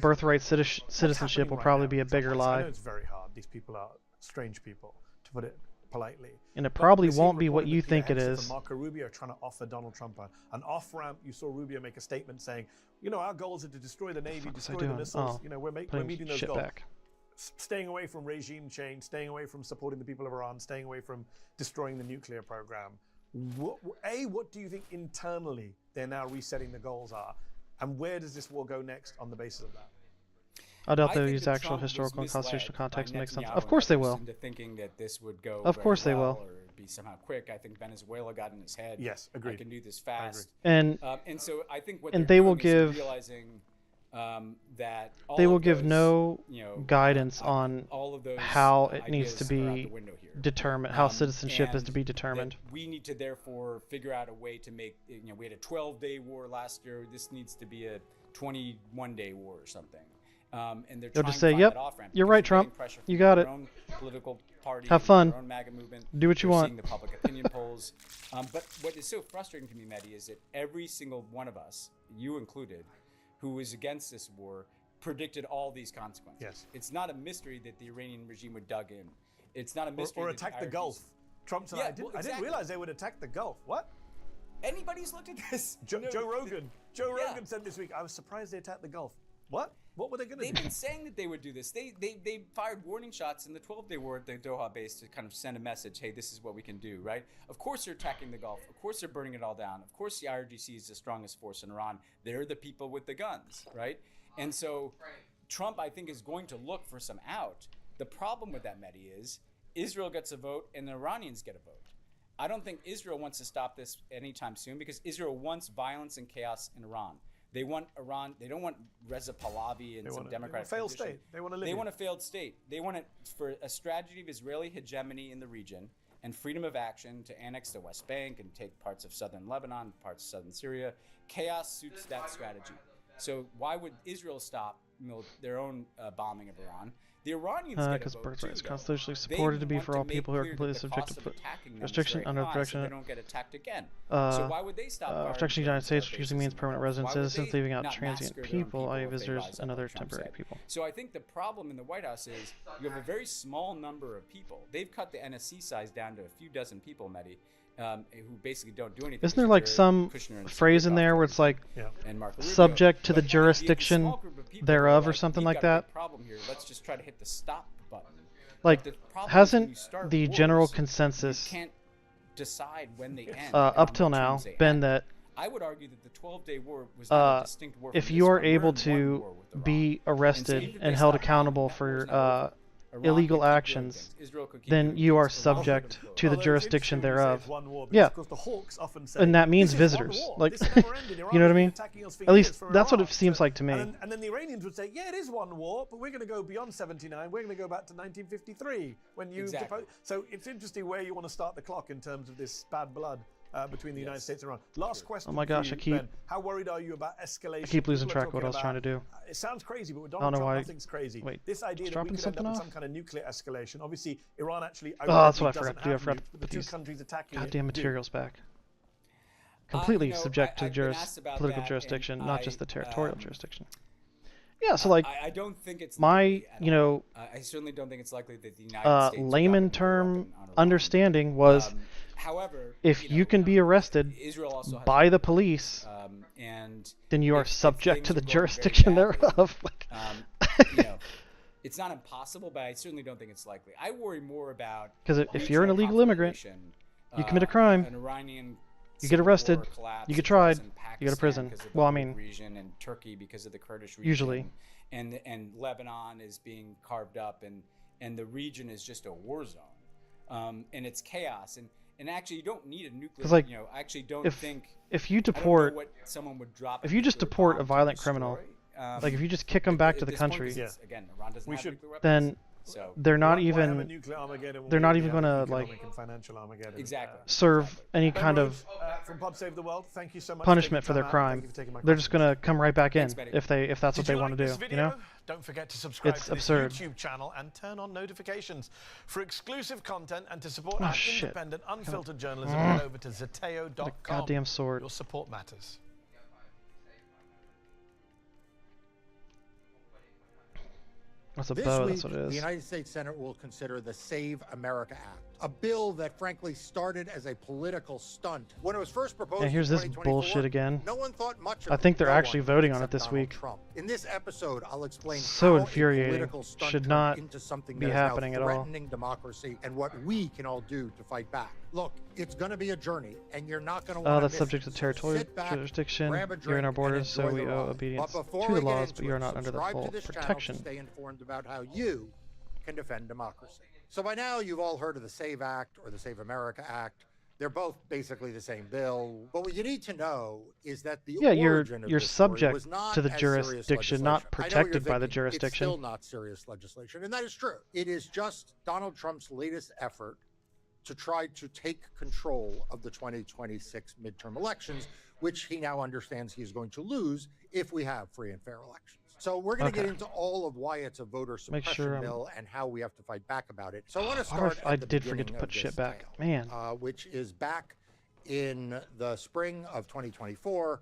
birthright citizenship will probably be a bigger lie. I know it's very hard. These people are strange people, to put it politely. And it probably won't be what you think it is. Marco Rubio trying to offer Donald Trump an off-ramp. You saw Rubio make a statement saying, our goals are to destroy the Navy, destroy the missiles. We're meeting those goals. Staying away from regime change, staying away from supporting the people of Iran, staying away from destroying the nuclear program. What do you think internally they're now resetting the goals are? And where does this war go next on the basis of that? I doubt they'll use actual historical and constitutional context to make sense. Of course they will. Into thinking that this would go of course they will. Or be somehow quick. I think Venezuela got in his head. Yes, agreed. I can do this fast. And so I think what they will give realizing that they will give no guidance on all of those how it needs to be determined, how citizenship is to be determined. We need to therefore figure out a way to make, we had a 12-day war last year. This needs to be a 21-day war or something. And they're They'll trying just say, to find "Yep, that off-ramp you're right, Trump. You got it. Own political party, have fun. Their own MAGA movement. Do what you want." Seeing the public opinion polls. But what is so frustrating to me, Mehdi, is that every single one of us, you included, who was against this war, predicted all these consequences. Yes. It's not a mystery that the Iranian regime would dug in. It's not a mystery. Or attack the Gulf. Trump said, I didn't realize they would attack the Gulf. What? Anybody's looked at this. Joe Rogan. Joe Rogan said this week, I was surprised they attacked the Gulf. What? What were they going to do? They've been saying that they would do this. They fired warning shots in the 12-day war at the Doha base to kind of send a message, hey, this is what we can do, right? Of course they're attacking the Gulf. Of course they're burning it all down. Of course the IRGC is the strongest force in Iran. They're the people with the guns, right? And so Trump, I think, is going to look for some out. The problem with that, Mehdi, is Israel gets a vote and the Iranians get a vote. I don't think Israel wants to stop this anytime soon because Israel wants violence and chaos in Iran. They want Iran. They don't want Reza Pahlavi and some Democratic failed state. They want to live. They want a failed state. They want it for a strategy of Israeli hegemony in the region and freedom of action to annex the West Bank and take parts of southern Lebanon, parts of southern Syria. Chaos suits that strategy. So why would Israel stop their own bombing of Iran? The Iranians get a because vote birthright is too, constitutionally supported to be for all people who are completely subject to restriction under the direction they don't get attacked again. So why would they stop restriction of the United States, which usually means permanent resident citizens, leaving out transient people, i.e. visitors and other temporary people. So I think the problem in the White House is you have a very small number of people. They've cut the NSC size down to a few dozen people, Mehdi, who basically don't do anything. Isn't there like some phrase in there where it's like subject to the jurisdiction thereof or something like that? Problem here. Let's just try to hit the stop button. Like, hasn't the general consensus can't decide when they end up till now been that I would argue that the 12-day war was not a distinct war. If you are able to be arrested and held accountable for illegal actions, then you are subject to the jurisdiction thereof. Yeah, and that means visitors. Like, you know what I mean? At least that's what it seems like to me. And then the Iranians would say, yeah, it is one war, but we're going to go beyond 79. We're going to go back to 1953 when you depose. So it's interesting where you want to start the clock in terms of this bad blood between the United States and Iran. Last question. Oh my gosh, Ben, how worried are you about escalation? I keep losing track of what I was trying to do. It sounds crazy, but with Donald Trump, nothing's crazy. Wait, this idea that we could end up with some kind of nuclear escalation. Obviously, Iran actually. That's what I forgot to do. I forgot to the put two these countries attacking goddamn materials back. Completely subject to political jurisdiction, not just the territorial jurisdiction. Yeah, so like, I don't think it's my, you know, I certainly don't think it's likely that the United States layman term understanding was, however, if you can be arrested by the police, then you are subject to the jurisdiction thereof. You know, it's not impossible, but I certainly don't think it's likely. I worry more about because if you're an illegal immigrant, you commit a crime, an Iranian you get arrested, you get tried, you go to prison. Well, I mean, region and Turkey because of the Kurdish region, usually, and Lebanon is being carved up, and the region is just a war zone, and it's chaos, and actually you don't need a nuclear. Like, you know, I actually don't think if you deport, what someone would drop if you just deport a violent criminal, like if you just kick them back to the country, again, Iran doesn't have nuclear weapons, then so they're not even going to like serve any kind of from Pod Save the World, thank you so much punishment for their crime. They're just going to come right back in if that's what they want to do. You know? Don't forget to subscribe it's to this absurd. YouTube channel and turn on notifications for exclusive content and to support our independent, unfiltered journalism. Head over to Zeteo.com. Goddamn sword. Your support matters. That's a this bow, week, that's what it is. The United States Senate will consider the Save America Act, a bill that frankly started as a political stunt. When it was first proposed and here's this bullshit again. No one thought much of I think they're no actually voting on it this Donald week. Trump. In this episode, I'll explain so how infuriating. a political stunt Should not into something be that happening is at now all. threatening democracy and what we can all do to fight back. Look, it's going to be a journey, and you're not going to want to that's subject to territorial jurisdiction. You're in our borders, so we owe obedience to the laws, but you're not under the full protection. Stay informed about how you can defend democracy. So by now, you've all heard of the SAVE Act or the Save America Act. They're both basically the same bill. But what you need to know is that the origin of you're this story subject was not to the as serious jurisdiction, not legislation. I know what you're protected by the thinking. jurisdiction. It's still not serious legislation, and that is true. It is just Donald Trump's latest effort to try to take control of the 2026 midterm elections, which he now understands he is going to lose if we have free and fair elections. So we're going to get into all of why it's a voter suppression bill and how we have to fight back about it. So I want to start I did forget to put shit back, man. Which is back in the spring of 2024.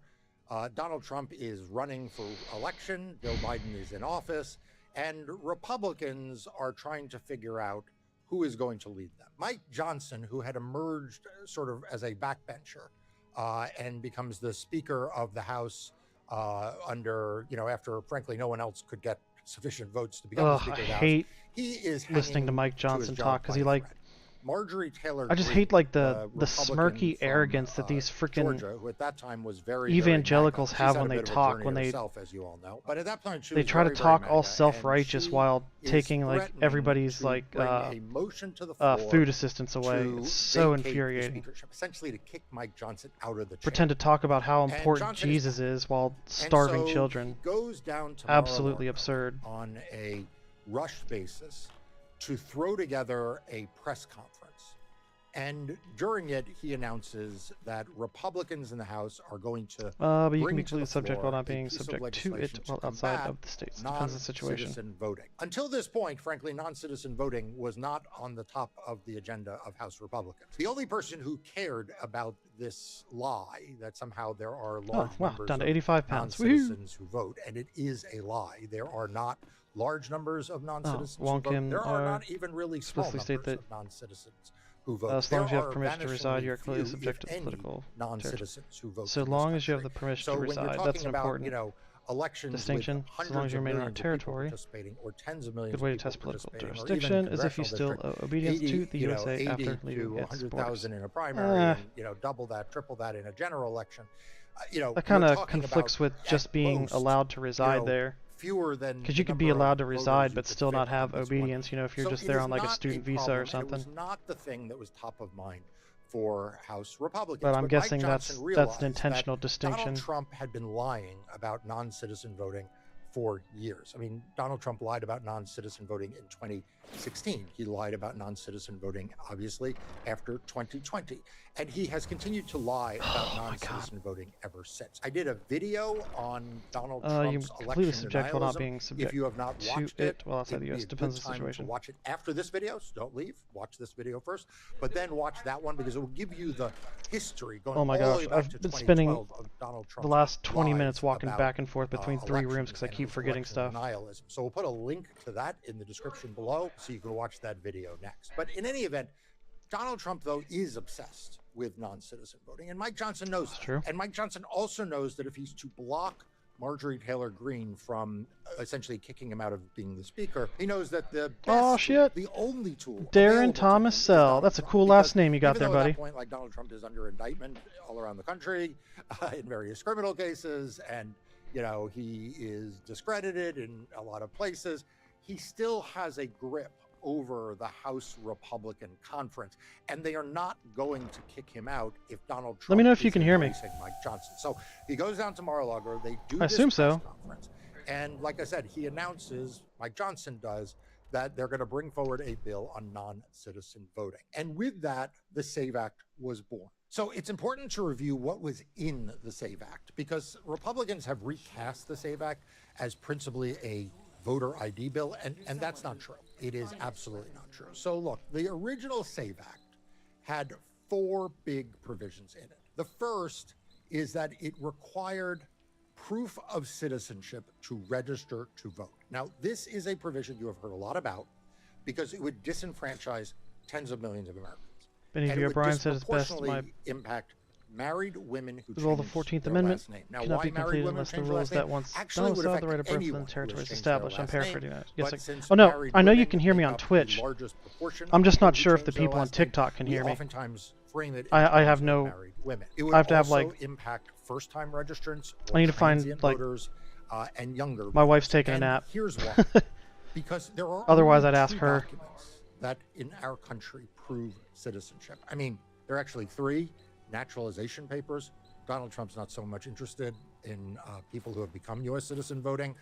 Donald Trump is running for election. Joe Biden is in office, and Republicans are trying to figure out who is going to lead them. Mike Johnson, who had emerged sort of as a backbencher and becomes the Speaker of the House under, after, frankly, no one else could get sufficient votes to become the Speaker of the House. I hate he is listening to Mike Johnson talk because he Marjorie Taylor I just Greene, hate like the Republican smirky from, arrogance that these freaking Georgia, who at that time was very evangelicals MAGA. have She's when had a they bit of a talk, journey when they herself, as you all know. But at that point, she they was try to very, talk very all MAGA, self-righteous and while she taking is like threatening everybody's to like bring a motion to the floor food assistance away. to It's so vacate the infuriating. speakership, essentially to kick Mike Johnson out of the chair. Pretend to talk about how And important Johnson Jesus is while starving so children. He goes down tomorrow Absolutely morning absurd. on a rushed basis to throw together a press conference. And during it, he announces that Republicans in the House are going to but you can bring be to completely the subject floor while not a being piece of subject to it legislation while to outside combat of the states. Depends on the situation. non-citizen voting. Until this point, frankly, non-citizen voting was not on the top of the agenda of House Republicans. The only person who cared about this lie that somehow there are large numbers down to of 85 pounds. non-citizens who vote, and it is a lie. There are not large numbers of non-citizens who vote. Wonkin There are not even really small explicitly numbers state of non-citizens who vote. As long as you have There are permission to reside, you're vanishingly clearly few, subject if to any, political non-citizens who vote. So in this long as you have country. the permission So to when you're reside, talking that's about, important. you know, elections distinction. with As long as hundreds you of remain on millions of people territory. participating, or tens of millions Good way of to people test political participating, or even jurisdiction is if you congressional still district, owe obedience 80, to the you know, USA 80 after to leaving its 100,000 borders. in a primary, and, you know, double that, triple that in a general election. You know, That kind you're of talking conflicts about with just at being most, allowed to reside you know, there. fewer than Because the you could be number of allowed to voters reside you but could still fit not on have this one. obedience, you know, if you're So just it there is on like a not student visa problem, or and something. it was not the thing that was top of mind for House Republicans. But I'm Mike guessing Johnson that's realized an intentional that distinction. Donald Trump had been lying about non-citizen voting for years. I mean, Donald Trump lied about non-citizen voting in 2016. He lied about non-citizen voting, obviously, after 2020. And he has continued to lie about non-citizen voting ever since. I did a video on Donald Trump's completely election subject while not denialism. being subject If you have not to watched it while outside it'd the be US. a Depends good on the time situation. to watch it after this video, so don't leave. Watch this video first, but then watch that one because it will give you the history going Oh my all the gosh, way back I've to been spending 2012 of Donald the Trump's last 20 lies minutes walking about, back and forth between 3 rooms elections because I and keep forgetting election stuff. denialism. So we'll put a link to that in the description below so you can watch that video next. But in any event, Donald Trump, though, is obsessed with non-citizen voting, and Mike Johnson knows that. True. And Mike Johnson also knows that if he's to block Marjorie Taylor Greene from essentially kicking him out of being the speaker, he knows that the best shit. the only tool Darren Thomas Sell. That's a cool last name you got there, even though buddy. At that point, like, Donald Trump is under indictment all around the country in various criminal cases, and you know, he is discredited in a lot of places. He still has a grip over the House Republican conference, and they are not going to kick him out if Donald Trump Let me know if you is can hear me. embracing Mike Johnson. So he goes down to Mar-a-Lago. They do I this assume so. press conference, and like I said, he announces, Mike Johnson does, that they're going to bring forward a bill on non-citizen voting. And with that, the SAVE Act was born. So it's important to review what was in the SAVE Act, because Republicans have recast the SAVE Act as principally a voter ID bill, and that's not true. It is absolutely not true. So look, the original SAVE Act had 4 big provisions in it. The first is that it required proof of citizenship to register to vote. Now, this is a provision you have heard a lot about because it would disenfranchise tens of millions of Americans. Benny And it V. would O'Brien said it's best disproportionately impact married women who The role of the change 14th their Amendment last name. Now, cannot why be married completed women unless the change their rules last name? that once Actually would domiciled the affect right of birth anyone within who has territories changed their established. I'm last name, paraphrasing that. Yes, but since oh no, married I know you women can hear me make on up the Twitch. largest proportion I'm just of people not who sure if the change their people on last name, TikTok can we hear me. oftentimes frame it in I have terms of no. married women. It would I have to have also like. impact first-time registrants, I need to find transient like. voters, and younger. My wife's voters. taking And a nap. Here's why: because there are Otherwise, only I'd ask 2 her. documents that in our country prove citizenship. I mean, there are actually 3 naturalization papers. Donald Trump's not so much interested in people who have become U.S. citizen voting,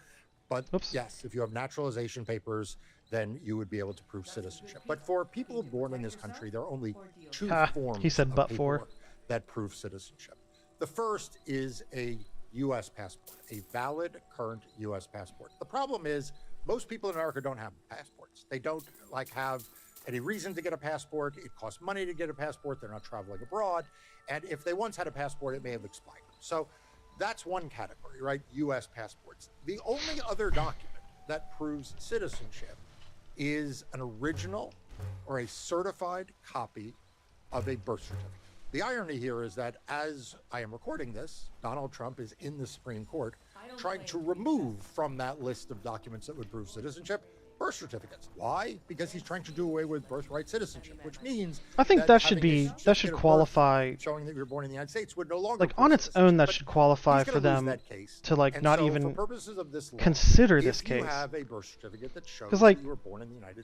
but yes, if you have naturalization papers, then you would be able to prove citizenship. But for people born in this country, there are only 2 forms he said of but for. paperwork that prove citizenship. The first is a U.S. passport, a valid current U.S. passport. The problem is most people in America don't have passports. They don't have any reason to get a passport. It costs money to get a passport. They're not traveling abroad. And if they once had a passport, it may have expired. So that's one category, right? U.S. passports. The only other document that proves citizenship is an original or a certified copy of a birth certificate. The irony here is that as I am recording this, Donald Trump is in the Supreme Court trying to remove from that list of documents that would prove citizenship birth certificates. Why? Because he's trying to do away with birthright citizenship, which means I think that should be qualify. Showing that you're born in the United States would no longer Like on its own, that should qualify for them to like not even consider this case. Because like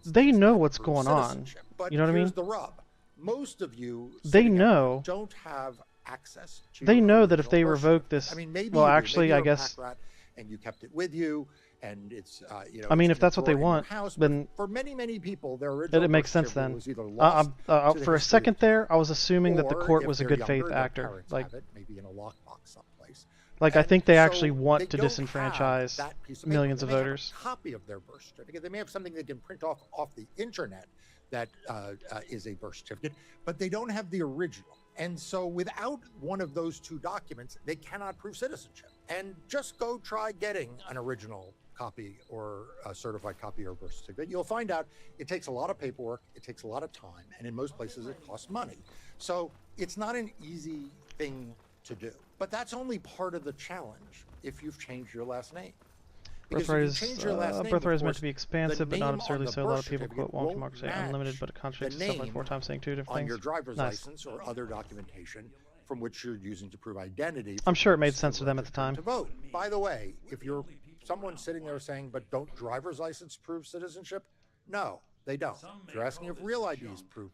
they know what's going on. You know what I mean? The rub. Most of you they know don't have access to they know that if they revoke this, I mean, maybe well, actually, I guess. And you kept it with you, and it's you know. I mean, if that's what they want, then for many people, their it makes sense then. For a second there, I was assuming that the court was a good faith actor, like maybe in a lockbox someplace. Like I think they actually want to disenfranchise millions of voters. A copy of their birth certificate. They may have something they can print off the internet that is a birth certificate, but they don't have the original. And so without one of those 2 documents, they cannot prove citizenship. And just go try getting an original copy or a certified copy or birth certificate, you'll find out it takes a lot of paperwork, it takes a lot of time, and in most places it costs money. So it's not an easy thing to do. But that's only part of the challenge if you've changed your last name. Birthright is meant to be expansive, but not absurdly so. A lot of people quote Wonk democracy unlimited, but it contradicts itself like 4 times, saying 2 different things. On your driver's license or other documentation from which you're using to prove identity. I'm sure it made sense to them at the time. To vote. By the way, if you're someone sitting there saying, but don't driver's license prove citizenship? No, they don't. If you're asking if real IDs prove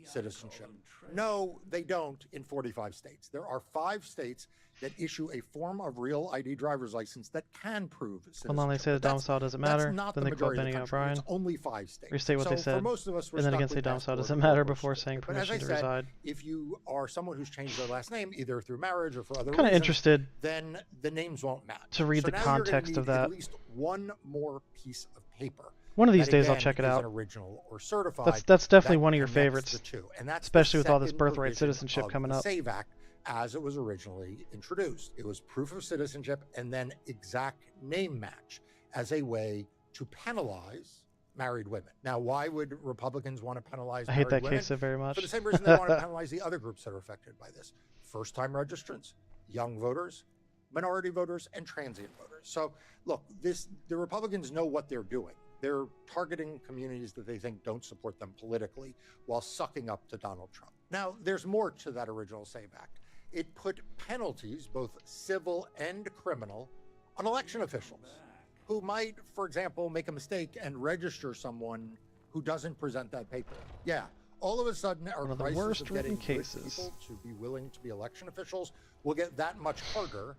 citizenship. No, they don't in 45 states. There are 5 states that issue a form of real ID driver's license that can prove citizenship. Well, then they say the domicile doesn't matter. Then they quote Benny O'Brien. It's only 5 states. Restate what they said. Most of us, and then again say domicile doesn't matter before saying permission to reside. If you are someone who's changed their last name, either through marriage or for other reasons, kind of interested then the names won't match. To read the context of that. At least one more piece of paper. One of these days I'll check it out. Original or certified. That's definitely one of your favorites. And that's especially with all this birthright citizenship coming up. The SAVE Act as it was originally introduced. It was proof of citizenship and then exact name match as a way to penalize married women. Now, why would Republicans want to penalize married women? I hate that case so very much. For the same reason they want to penalize the other groups that are affected by this. First-time registrants, young voters, minority voters, and transient voters. So, look, the Republicans know what they're doing. They're targeting communities that they think don't support them politically while sucking up to Donald Trump. Now, there's more to that original SAVE Act. It put penalties, both civil and criminal, on election officials who might, for example, make a mistake and register someone who doesn't present that paper. Yeah, all of a sudden our crisis of getting people to be willing to be election officials will get that much harder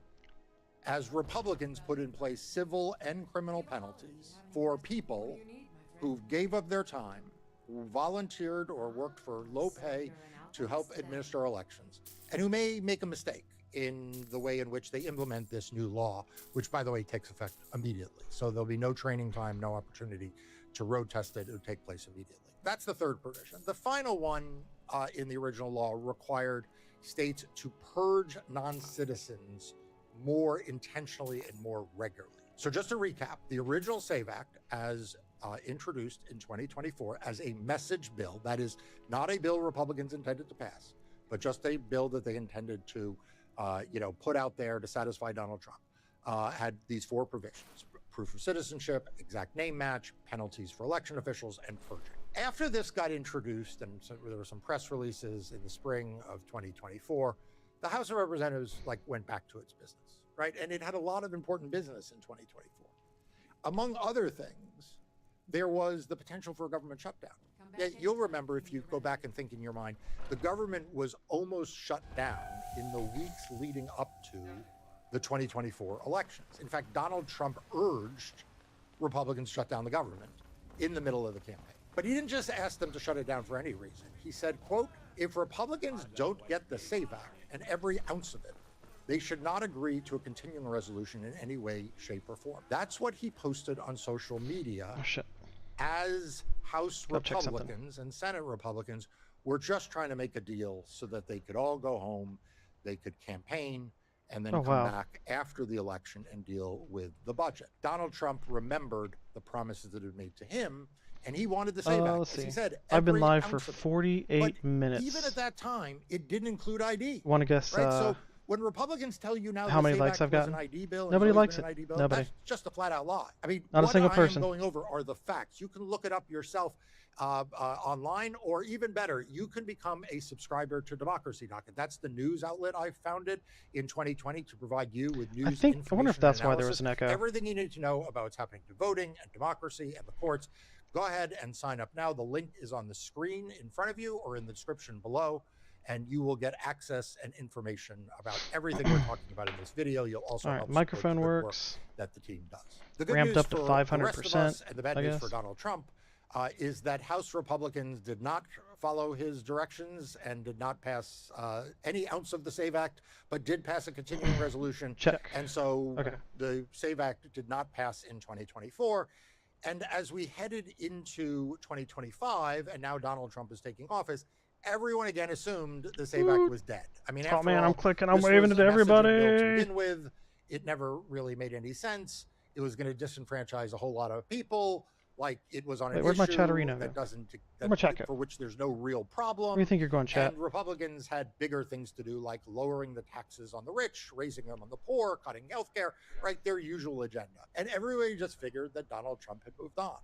as Republicans put in place civil and criminal penalties for people who gave up their time, who volunteered or worked for low pay to help administer elections, and who may make a mistake in the way in which they implement this new law, which, by the way, takes effect immediately. So there'll be no training time, no opportunity to road test it. It will take place immediately. That's the third provision. The final one in the original law required states to purge non-citizens more intentionally and more regularly. So just to recap, the original SAVE Act, as introduced in 2024 as a message bill, that is not a bill Republicans intended to pass, but just a bill that they intended to put out there to satisfy Donald Trump, had these 4 provisions: proof of citizenship, exact name match, penalties for election officials, and purging. After this got introduced, and so there were some press releases in the spring of 2024, the House of Representatives went back to its business, right? And it had a lot of important business in 2024. Among other things, there was the potential for a government shutdown. Yeah, you'll remember, if you go back and think in your mind, the government was almost shut down in the weeks leading up to the 2024 elections. In fact, Donald Trump urged Republicans to shut down the government in the middle of the campaign. But he didn't just ask them to shut it down for any reason. He said, quote, if Republicans don't get the SAVE Act and every ounce of it, they should not agree to a continuing resolution in any way, shape, or form. That's what he posted on social media as House Republicans and Senate Republicans were just trying to make a deal so that they could all go home, they could campaign, and then come back after the election and deal with the budget. Donald Trump remembered the promises that had been made to him, and he wanted the SAVE Act. Let's see. He said, I've been live for 48 minutes. Even at that time, it didn't include ID. Want to guess right? So when Republicans tell you now how many likes I've gotten? An ID bill, nobody likes it. Nobody. That's just a flat-out lie. I mean, not a single person. What I am going over are the facts. You can look it up yourself online, or even better, you can become a subscriber to Democracy Docket. That's the news outlet I founded in 2020 to provide you with news. I wonder if that's why there was an echo. Everything you need to know about what's happening to voting and democracy and the courts. Go ahead and sign up now. The link is on the screen in front of you or in the description below, and you will get access and information about everything we're talking about in this video. You'll also help microphone works that the team does. The good ramped news up to 500%. For the rest of us, and the bad news for Donald Trump is that House Republicans did not follow his directions and did not pass any ounce of the SAVE Act, but did pass a continuing resolution. Check. And so the SAVE Act did not pass in 2024. And as we headed into 2025, and now Donald Trump is taking office, everyone again assumed the SAVE Act was dead. I mean, after I'm all, clicking, I'm waving it to everybody. To begin with, it never really made any sense. it was going to disenfranchise a whole lot of people. Like it was on an where'd my issue Chatterino that go? doesn't Chat for which there's no real problem. Where do you think you're going, chat? And Republicans had bigger things to do, like lowering the taxes on the rich, raising them on the poor, cutting healthcare, right? Their usual agenda. And everybody just figured that Donald Trump had moved on.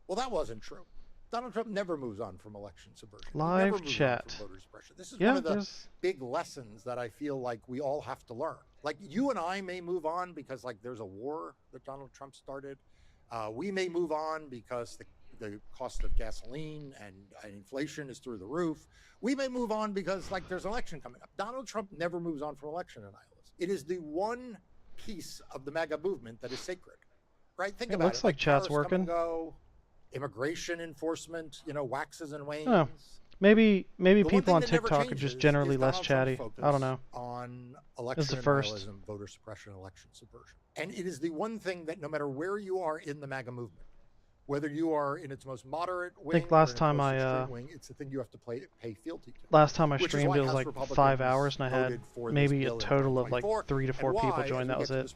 Well, that wasn't true. Donald Trump never moves on from election subversion. Live chat. Voter suppression. This is Yeah, one of the big lessons that I feel like we all have to learn. Like you and I may move on because like there's a war that Donald Trump started. We may move on because the cost of gasoline and inflation is through the roof. We may move on because like there's an election coming up. Donald Trump never moves on from election annihilation. It is the one piece of the MAGA movement that is sacred, right? Think about it. Looks like chat's working. Go, immigration enforcement, waxes and wanes. Oh, maybe people on TikTok are just generally less chatty. I don't know. On election annihilation, voter suppression, election subversion. And it is the one thing that no matter where you are in the MAGA movement, whether you are in its most moderate wing, I think last time it's the thing you have to pay fealty to. Last time I streamed, it was like 5 hours, and I had maybe a total of like 3 to 4 people join. That was it.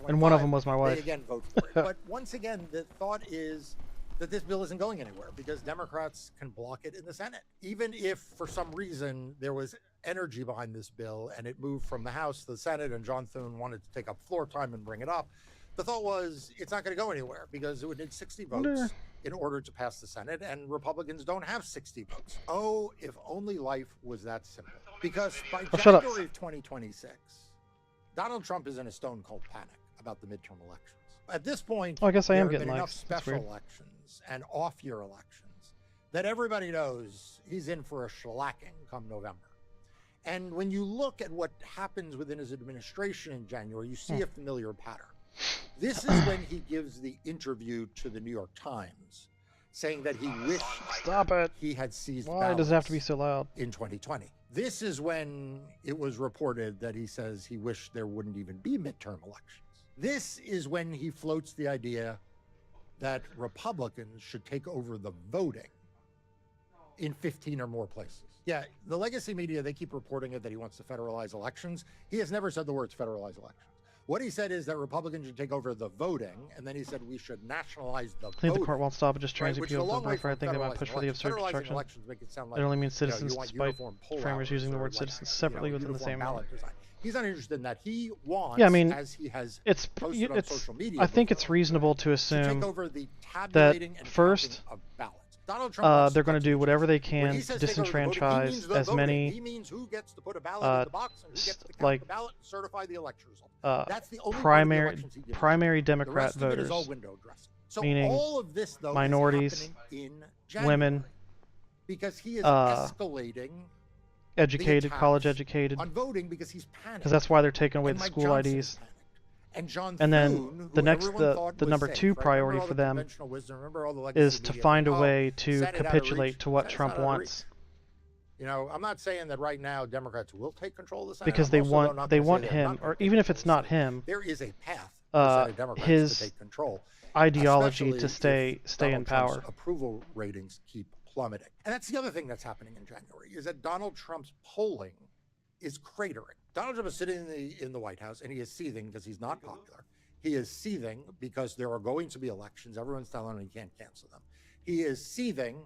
And one of them was my wife. They again vote for it. But once again, the thought is that this bill isn't going anywhere because Democrats can block it in the Senate. Even if for some reason there was energy behind this bill and it moved from the House to the Senate and John Thune wanted to take up floor time and bring it up, the thought was it's not going to go anywhere because it would need 60 votes in order to pass the Senate, and Republicans don't have 60 votes. Oh, if only life was that simple. Because by January of 2026, Donald Trump is in a stone cold panic about the midterm elections. At this point, I guess I am there have getting been enough likes. special elections and off-year elections that everybody knows he's in for a shellacking come November. And when you look at what happens within his administration in January, you see a familiar pattern. This is when he gives the interview to the New York Times, saying that he wished he had seized Why does it have to be so loud? in 2020. This is when it was reported that he says he wished there wouldn't even be midterm elections. This is when he floats the idea that Republicans should take over the voting in 15 or more places. Yeah, the legacy media, they keep reporting it that he wants to federalize elections. He has never said the words federalize elections. What he said is that Republicans should take over the voting, and then he said we should nationalize the voting. I think the court won't stop. It just right, transit people to I think they might push for the absurd construction. It only means citizens, despite framers using the word citizens separately within the same ballot design. He's not interested in that. He wants, yeah, I mean, as he has it's on social media, I think it's reasonable to to assume take over the that tabulating and first, of ballots. Donald Trump they're going to do whatever they can to disenfranchise as many he means who gets to put a ballot in the box and who gets to count like the ballot and certify the election result. That's the only primary Democrat the rest voters, of it is all window dressing. So meaning all of this, though, minorities, is happening in January women, because he is escalating educated, college educated, on voting because he's panicked. Because that's why they're taking away And the Mike school Johnson IDs. And John And then Thune, the who next, everyone thought the was number safe, 2 right? priority Remember all for the them conventional wisdom, remember all the legacy is to media, find a oh, way to set it out of capitulate reach. to what Set it Trump out of wants. reach. I'm not saying that right now Democrats will take control of the Senate. Because I'm they also want not they gonna say want they're him, not gonna or take even if control it's of the not Senate. him, There is a path for Senate Democrats his to take control, ideology to especially stay if in Donald Trump's power. approval ratings keep plummeting. And that's the other thing that's happening in January is that Donald Trump's polling is cratering. Donald Trump is sitting in the White House and he is seething because he's not popular. He is seething because there are going to be elections. Everyone's telling him he can't cancel them. He is seething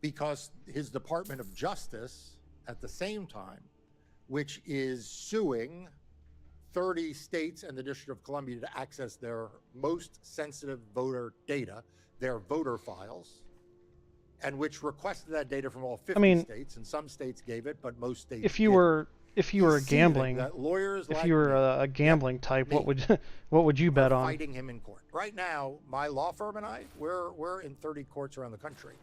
because his Department of Justice, at the same time, which is suing 30 states and the District of Columbia to access their most sensitive voter data, their voter files, and which requested that data from all 50 states, and some states gave it, but most states if you didn't. were a gambling, Lawyers if like you were me, a gambling type, what would you bet on? Fighting him in court right now. My law firm and I, we're in 30 courts around the country,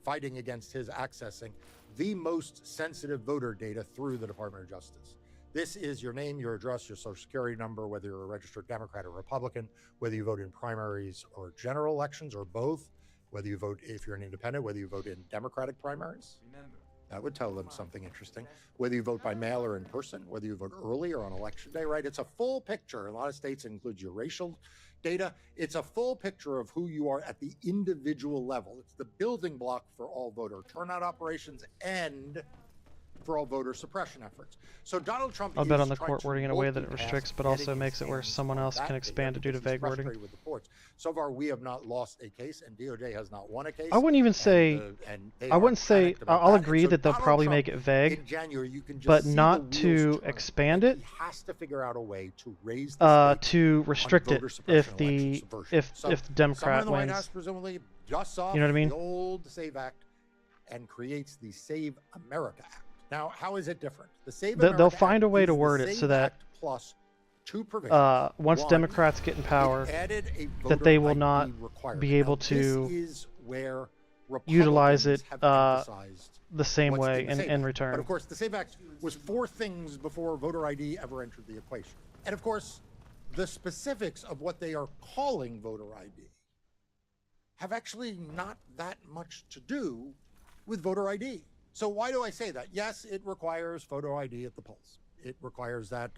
fighting against his accessing the most sensitive voter data through the Department of Justice. This is your name, your address, your social security number, whether you're a registered Democrat or Republican, whether you vote in primaries or general elections or both, whether you vote if you're an independent, whether you vote in Democratic primaries. That would tell them something interesting. Whether you vote by mail or in person, whether you vote early or on election day, right? It's a full picture. In a lot of states, it includes your racial data. It's a full picture of who you are at the individual level. It's the building block for all voter turnout operations and for all voter suppression efforts. So Donald Trump I'll bet is on the trying court to wording in a way that it multitask restricts, but getting also makes it where exams someone on else that can data expand it due to because he's vague wording. frustrated with the courts. So far, we have not lost a case, and DOJ has not won a case. I wouldn't even say. I wouldn't say. I'll agree that they'll probably make it vague, in January, you can just but see not the to wheels turn. expand it. He has to figure out a way to raise the stakes To restrict on it voter suppression if election the subversion. if So the Democrat someone in the White wins. House presumably dusts off You know what I mean? the old SAVE Act and creates the Save America Act. Now, how is it different? The Save America They'll Act find a way is to the word it SAVE so that Act plus two provisions. Once One, Democrats get in power, it added a that they will voter not ID requirement. be able Now, to this is where utilize it Republicans have emphasized the same what's way in the SAVE in Act. return. But of course, the SAVE Act was 4 things before voter ID ever entered the equation. And of course, the specifics of what they are calling voter ID have actually not that much to do with voter ID. So why do I say that? Yes, it requires photo ID at the polls. It requires that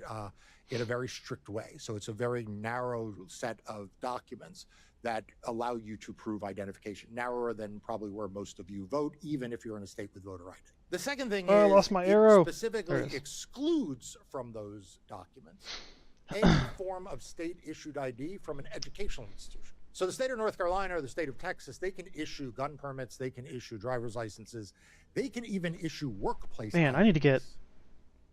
in a very strict way. So it's a very narrow set of documents that allow you to prove identification, narrower than probably where most of you vote, even if you're in a state with voter ID. The second thing Oh, I is lost my it arrow. specifically There it is. excludes from those documents any form of state-issued ID from an educational institution. So the state of North Carolina or the state of Texas, they can issue gun permits, they can issue driver's licenses, they can even issue workplace Man, I need to get. IDs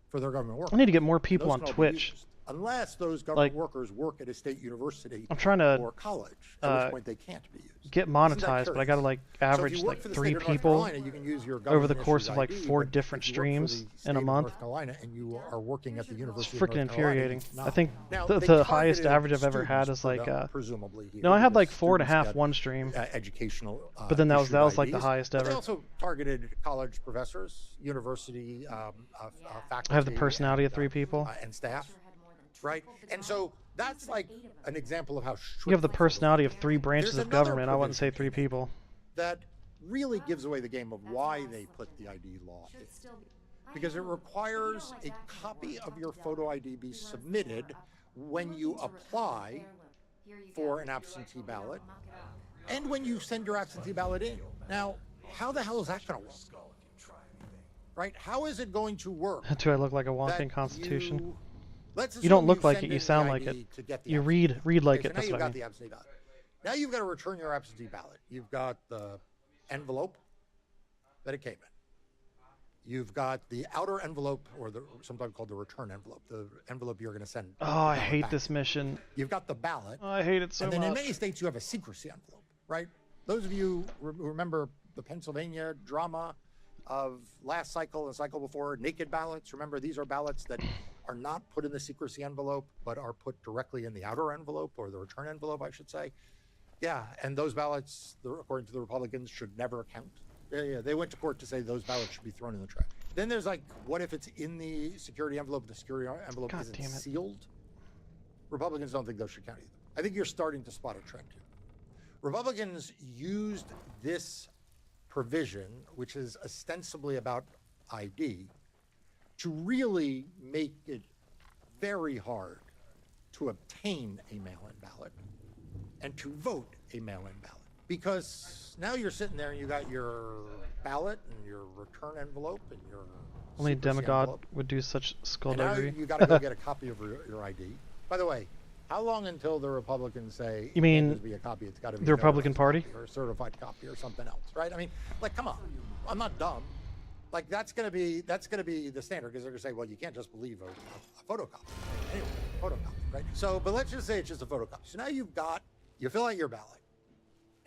for their government workers. I need to get more people Those on can all be Twitch. used, unless those government Like, workers work at a state university I'm trying to, or college, at which point they can't be used. get monetized, but I gotta like average So if you work like for the 3 state of North people Carolina, you can use your over the government course issued of like ID, 4 but different if you work for streams the in a state of month. North Carolina and you are working at the It's University of freaking North Carolina, infuriating. no. I think Now, the they highest targeted average I've ever had students is like presumably here, no, I had because like students 4.5 get, one stream, educational but then that was issued like the IDs. highest But they ever. also targeted college professors, university faculty. I have the personality of 3 people. And staff, right? And so that's like an example of how strict You have the personality of 3 branches There's of another government. I wouldn't say provision 3 people. that really gives away the game of why they put the ID law in. Because it requires a copy of your photo ID be submitted when you apply for an absentee ballot and when you send your absentee ballot in. Now, how the hell is that going to work? Right? How is it going to work? Do I look like a that walking constitution? let's You don't assume look like send it. You in the sound like ID it. to get the You absentee read like Okay, it. so now That's you've what I got mean. the absentee ballot. Now you've got to return your absentee ballot. You've got the envelope that it came in. You've got the outer envelope, or sometimes called the return envelope, the envelope you're going to send. Oh, I hate this mission. You've got the ballot. Oh, I hate it so and then in much. many states you have a secrecy envelope, right? Those of you who remember the Pennsylvania drama of last cycle and the cycle before, naked ballots. Remember, these are ballots that are not put in the secrecy envelope, but are put directly in the outer envelope, or the return envelope, I should say. Yeah, and those ballots, according to the Republicans, should never count. Yeah, they went to court to say those ballots should be thrown in the trash. Then there's like, what if it's in the security envelope, the security envelope God isn't damn it. sealed? Republicans don't think those should count either. I think you're starting to spot a trend here. Republicans used this provision, which is ostensibly about ID, to really make it very hard to obtain a mail-in ballot and to vote a mail-in ballot. Because now you're sitting there and you got your ballot and your return envelope and your Only a secrecy demigod envelope. would do such And now skullduggery. you got to go get a copy of your ID. By the way, how long until the Republicans say You it mean can't just be a copy? It's got to be the a Republican notarized Party? copy or a certified copy or something else, right? I mean, like, come on, I'm not dumb. Like that's gonna be the standard, because they're gonna say, well, you can't just believe a photocopy. Anyway, photocopy, right? So, but let's just say it's just a photocopy. So now you fill out your ballot,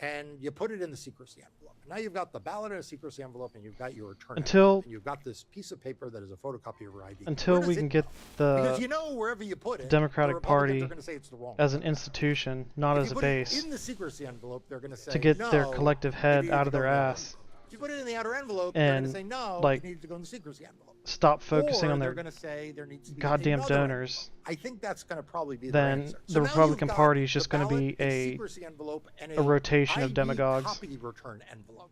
and you put it in the secrecy envelope. Now you've got the ballot in a secrecy envelope, and you've got your return envelope, and you've got this piece of paper that is a photocopy of your ID. Until we can get Because the you know wherever you put it, Democratic the Republicans Party are gonna say it's the wrong as an institution, not If as you a put it base, in the secrecy envelope, they're gonna say to get their no, collective it head needs out to of their go in the ass If you put it in the outer envelope, they're and gonna say no, like it needs to go in the secrecy envelope. stop focusing Or on they're their gonna say there needs to be goddamn another donors. envelope. I think that's gonna probably be Then their answer. the So now Republican you've got Party is just the going to be ballot, a secrecy envelope, and a rotation of ID demagogues. copy return envelope.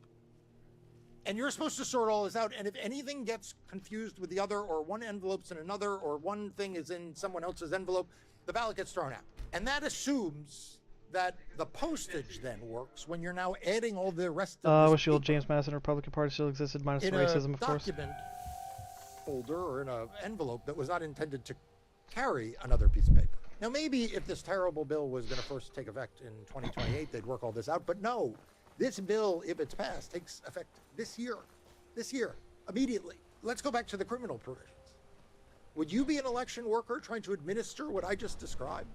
And you're supposed to sort all this out, and if anything gets confused with the other, or one envelope's in another, or one thing is in someone else's envelope, the ballot gets thrown out. And that assumes that the postage then works when you're now adding all the rest of I this wish the old paper James Madison Republican Party still existed, minus in racism, a of course. document folder or in an envelope that was not intended to carry another piece of paper. Now, maybe if this terrible bill was going to first take effect in 2028, they'd work all this out. But no, this bill, if it's passed, takes effect this year, immediately. Let's go back to the criminal provisions. Would you be an election worker trying to administer what I just described?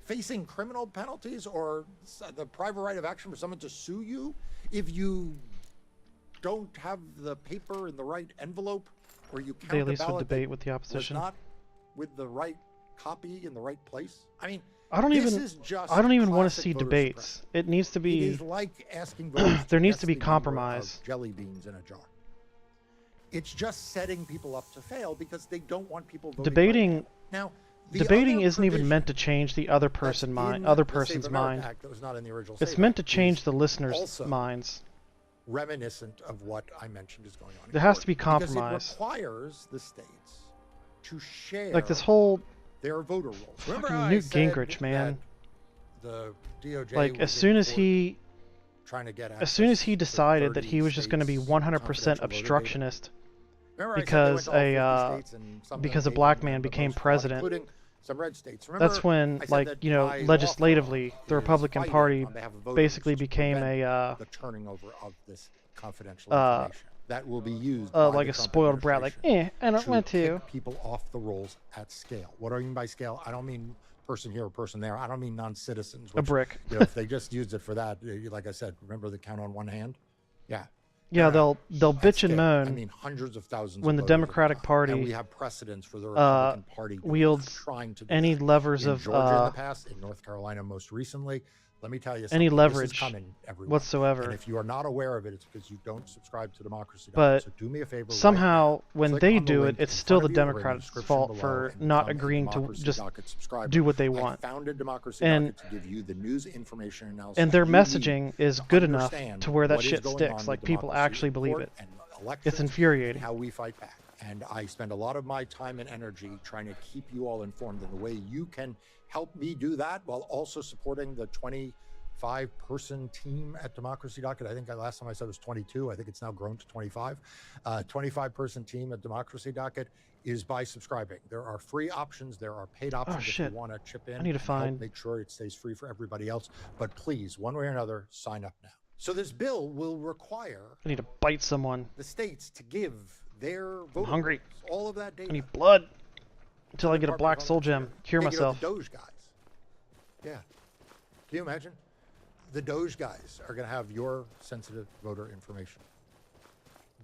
Facing criminal penalties or the private right of action for someone to sue you if you don't have the paper in the right envelope, or you count they at least the would ballot debate with the opposition. not with the right copy in the right place. I mean, I don't even want to see debates. It needs to be. It is like asking voters there to needs guess to be the number compromise. of jelly beans in a jar. It's just setting people up to fail because they don't want people voting. Debating. Right now, debating isn't even meant to change the other person's mind. Act that was not in the original it's Save meant Act to change is the listeners' also minds. Reminiscent of what I mentioned is going on. There has to be compromise. Because it requires the states to share Like this whole their voter rolls. fucking Newt Gingrich, man. The DOJ like was as soon as he he decided that he was just going to be 100% obstructionist because a black man became president. Some red states. That's when, like, you know, legislatively, the Republican Party basically became a the turning over of this confidential information that will be used like a spoiled brat, like, I don't want to. Kick people off the rolls at scale. What do I mean by scale? I don't mean person here or person there. I don't mean non-citizens. A brick. You know, if they just used it for that, like I said, remember the count on one hand? Yeah. Yeah, they'll bitch and moan. I mean, hundreds of thousands when the Democratic Party and we have precedents for the Republican Party wields trying to any levers in of Georgia in the past, in North Carolina most recently. Let me tell you something. Any leverage this is coming, everyone. whatsoever. And if you are not aware of it, it's because you don't subscribe to Democracy. But so do me a favor. somehow, right when click they on the do it, link it's in still front the of you or in Democrats' description fault below for and not become a agreeing to Democracy just Docket subscriber. do what they I want. founded Democracy And- Docket to give you the news, information, analysis. And their you need messaging is to good enough understand to where that what is shit going sticks. on Like, with people democracy actually believe report it. and It's elections infuriating. and how we fight back. And I spend a lot of my time and energy trying to keep you all informed in the way you can help me do that while also supporting the 25-person team at Democracy Docket. I think last time I said it was 22. I think it's now grown to 25. 25-person team at Democracy Docket is by subscribing. There are free options. There are paid options if shit. you want to chip in. I need to and help find- make sure it stays free for everybody else. But please, one way or another, sign up now. So this bill will require I need to bite someone. the states to give their voters hungry. all of that data. I need blood until I get a Department black of soul Homeland gem. Cure Security. Hey, myself. You know, the Doge guys. Yeah. Can you imagine? The Doge guys are going to have your sensitive voter information.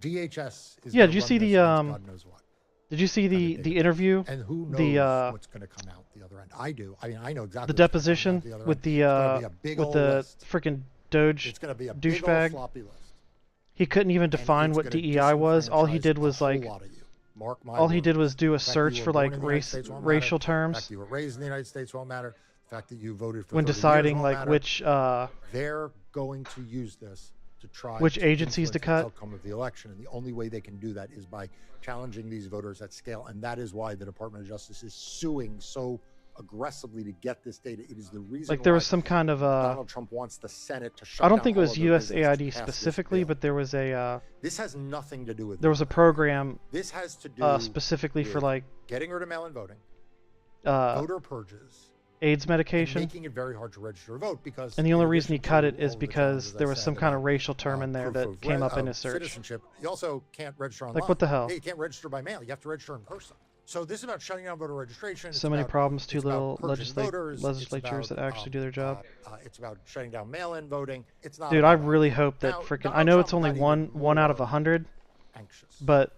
DHS is. Yeah, gonna did you run see this the against God knows what. Did you see the interview? And who knows the what's going to come out the other end? I do. I mean, I know exactly. the what's gonna come deposition out the other with end. It's gonna be the a big with old the list. freaking Doge It's going to be a big old douchebag. floppy list. He couldn't even And define it's what gonna DEI was. All he disenfranchise did was a whole like, lot of you. Mark my all he words. did was do a The fact that search you for were born like in the United States won't racial matter. The terms fact that you were raised in the United States won't matter. The fact that you voted for when 30 years deciding won't like matter. which They're going to use this to try which to agencies to influence cut. the outcome of the election, and the only way they can do that is by challenging these voters at scale, and that is why the Department of Justice is suing so aggressively to get this data. It is the reason Like there why was some kind of Donald Trump wants the Senate to shut I don't down think it all was of their business to USAID pass this specifically, bill. but there was a This has nothing to do with there was a program This has to do specifically for with like getting rid of mail-in voting, voter purges, AIDS and medication. making it very hard to register a vote because And the only reason he in addition cut to it is all of the because challenges I there was said some kind of about, racial term in there proof that of came up in his search. Citizenship. You also can't register online. Like what the hell? Hey, you can't register by mail. You have to register in person. So this is about shutting down voter registration. So It's many about- problems, too it's about little purging voters. legislatures It's that about, actually do their job. It's about shutting down mail-in voting. It's not. Dude, I about really hope that Now, freaking. Donald I know it's Trump only got even one out of more 100, anxious but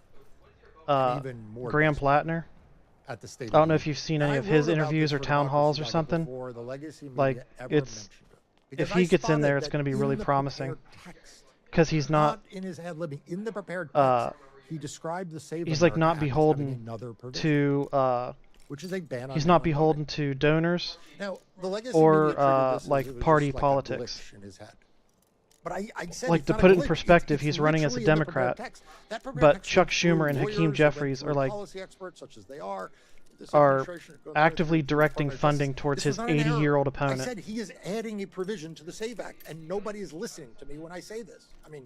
and even more Graham desperate Plattner. at the state. I don't know of if you've seen And any I of his wrote about interviews this or for town halls or Democracy Docket something. before the legacy media Like, ever it's mentioned it. Because if he I gets in spotted there, it's that going to be in really the promising prepared text, because he's not. in his ad libbing, in the prepared text, he described the Save He's like America not Act as having beholden another provision, to. which is a ban on He's not mail-in beholden to donors. voting. Now, the legacy or, media treated this as like, it was party just like a politics. glitch in his head. But I said Like, it's to not a put it in glitch. perspective, It's he's running as a literally in the prepared Democrat, text. That prepared but text Chuck went through Schumer and Hakeem lawyers, it went Jeffries through are like policy experts such as they are. This are administration is going through actively the directing Department of funding Justice. towards This his was not an error. 80-year-old I opponent. said he is adding a provision to the SAVE Act, and nobody is listening to me when I say this. I mean,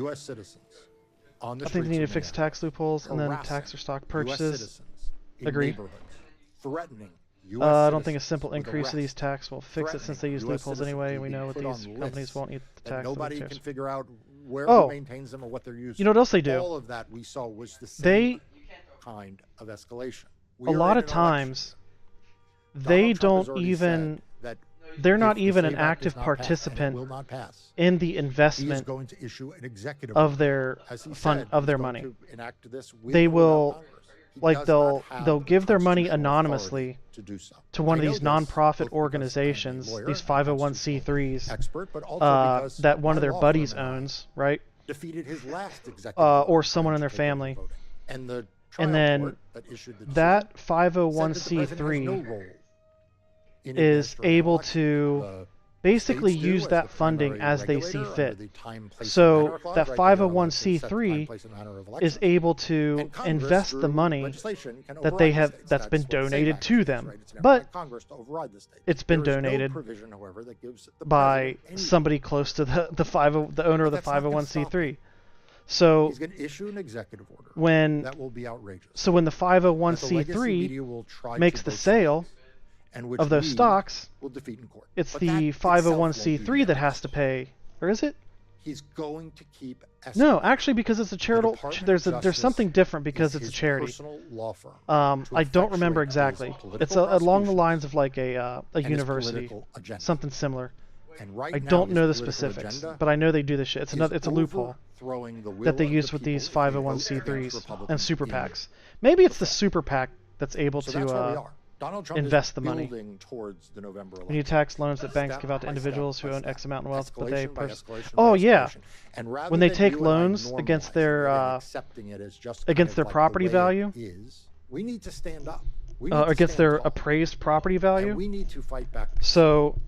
U.S. citizens on the I think they streets need of to fix Manhattan, tax loopholes and then harassing tax or stock US purchases. citizens in Agree. neighborhoods, threatening I don't think a simple increase of these tax will fix it since they use loopholes anyway, and we know what these companies won't eat the tax. Nobody can figure out where maintains them or what they're using. You know what else they do? All of that we saw was the same kind of escalation. A lot of times, they don't even. They're not even an active participant in the investment of their fund of their money. They will, like they'll give their money anonymously to one of these nonprofit organizations, these 501c3s that one of their buddies owns, right? Or someone in their family, and then that 501c3 is able to basically use that funding as they see fit. So that 501c3 is able to invest the money that they have that's been donated to them, but it's been donated by somebody close to the owner of the 501c3. So he's going to issue an executive order that will be outrageous. So when the 501c3 makes the sale of those stocks, it's the 501c3 that has to pay, or is it? He's going to keep. No, actually, because it's a charitable. There's something different because it's a charity. I don't remember exactly. It's along the lines of like a university, something similar. I don't know the specifics, but I know they do this shit. It's a loophole that they use with these 501c3s and super PACs. Maybe it's the super PAC that's able to invest the money. We need tax loans that banks give out to individuals who own X amount in wealth, but they oh yeah, when they take loans against their property value, we need to stand up. Against their appraised property value. We need to fight back. So,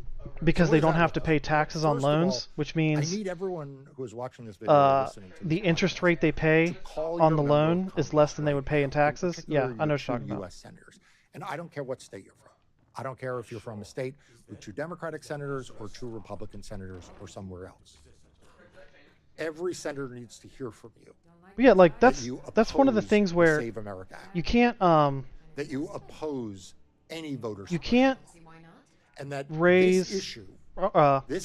because they don't have to pay taxes on loans, which means I need everyone who is watching this video the interest rate they pay on the loan is less than they would pay in taxes. Yeah, I know what you're talking about. US senators. And I don't care what state you're from. I don't care if you're from a state with 2 Democratic senators or 2 Republican senators or somewhere else. Every senator needs to hear from you. Yeah, like that's one of the things where Save America Act. You can't that you oppose any voter. You can't and that raise this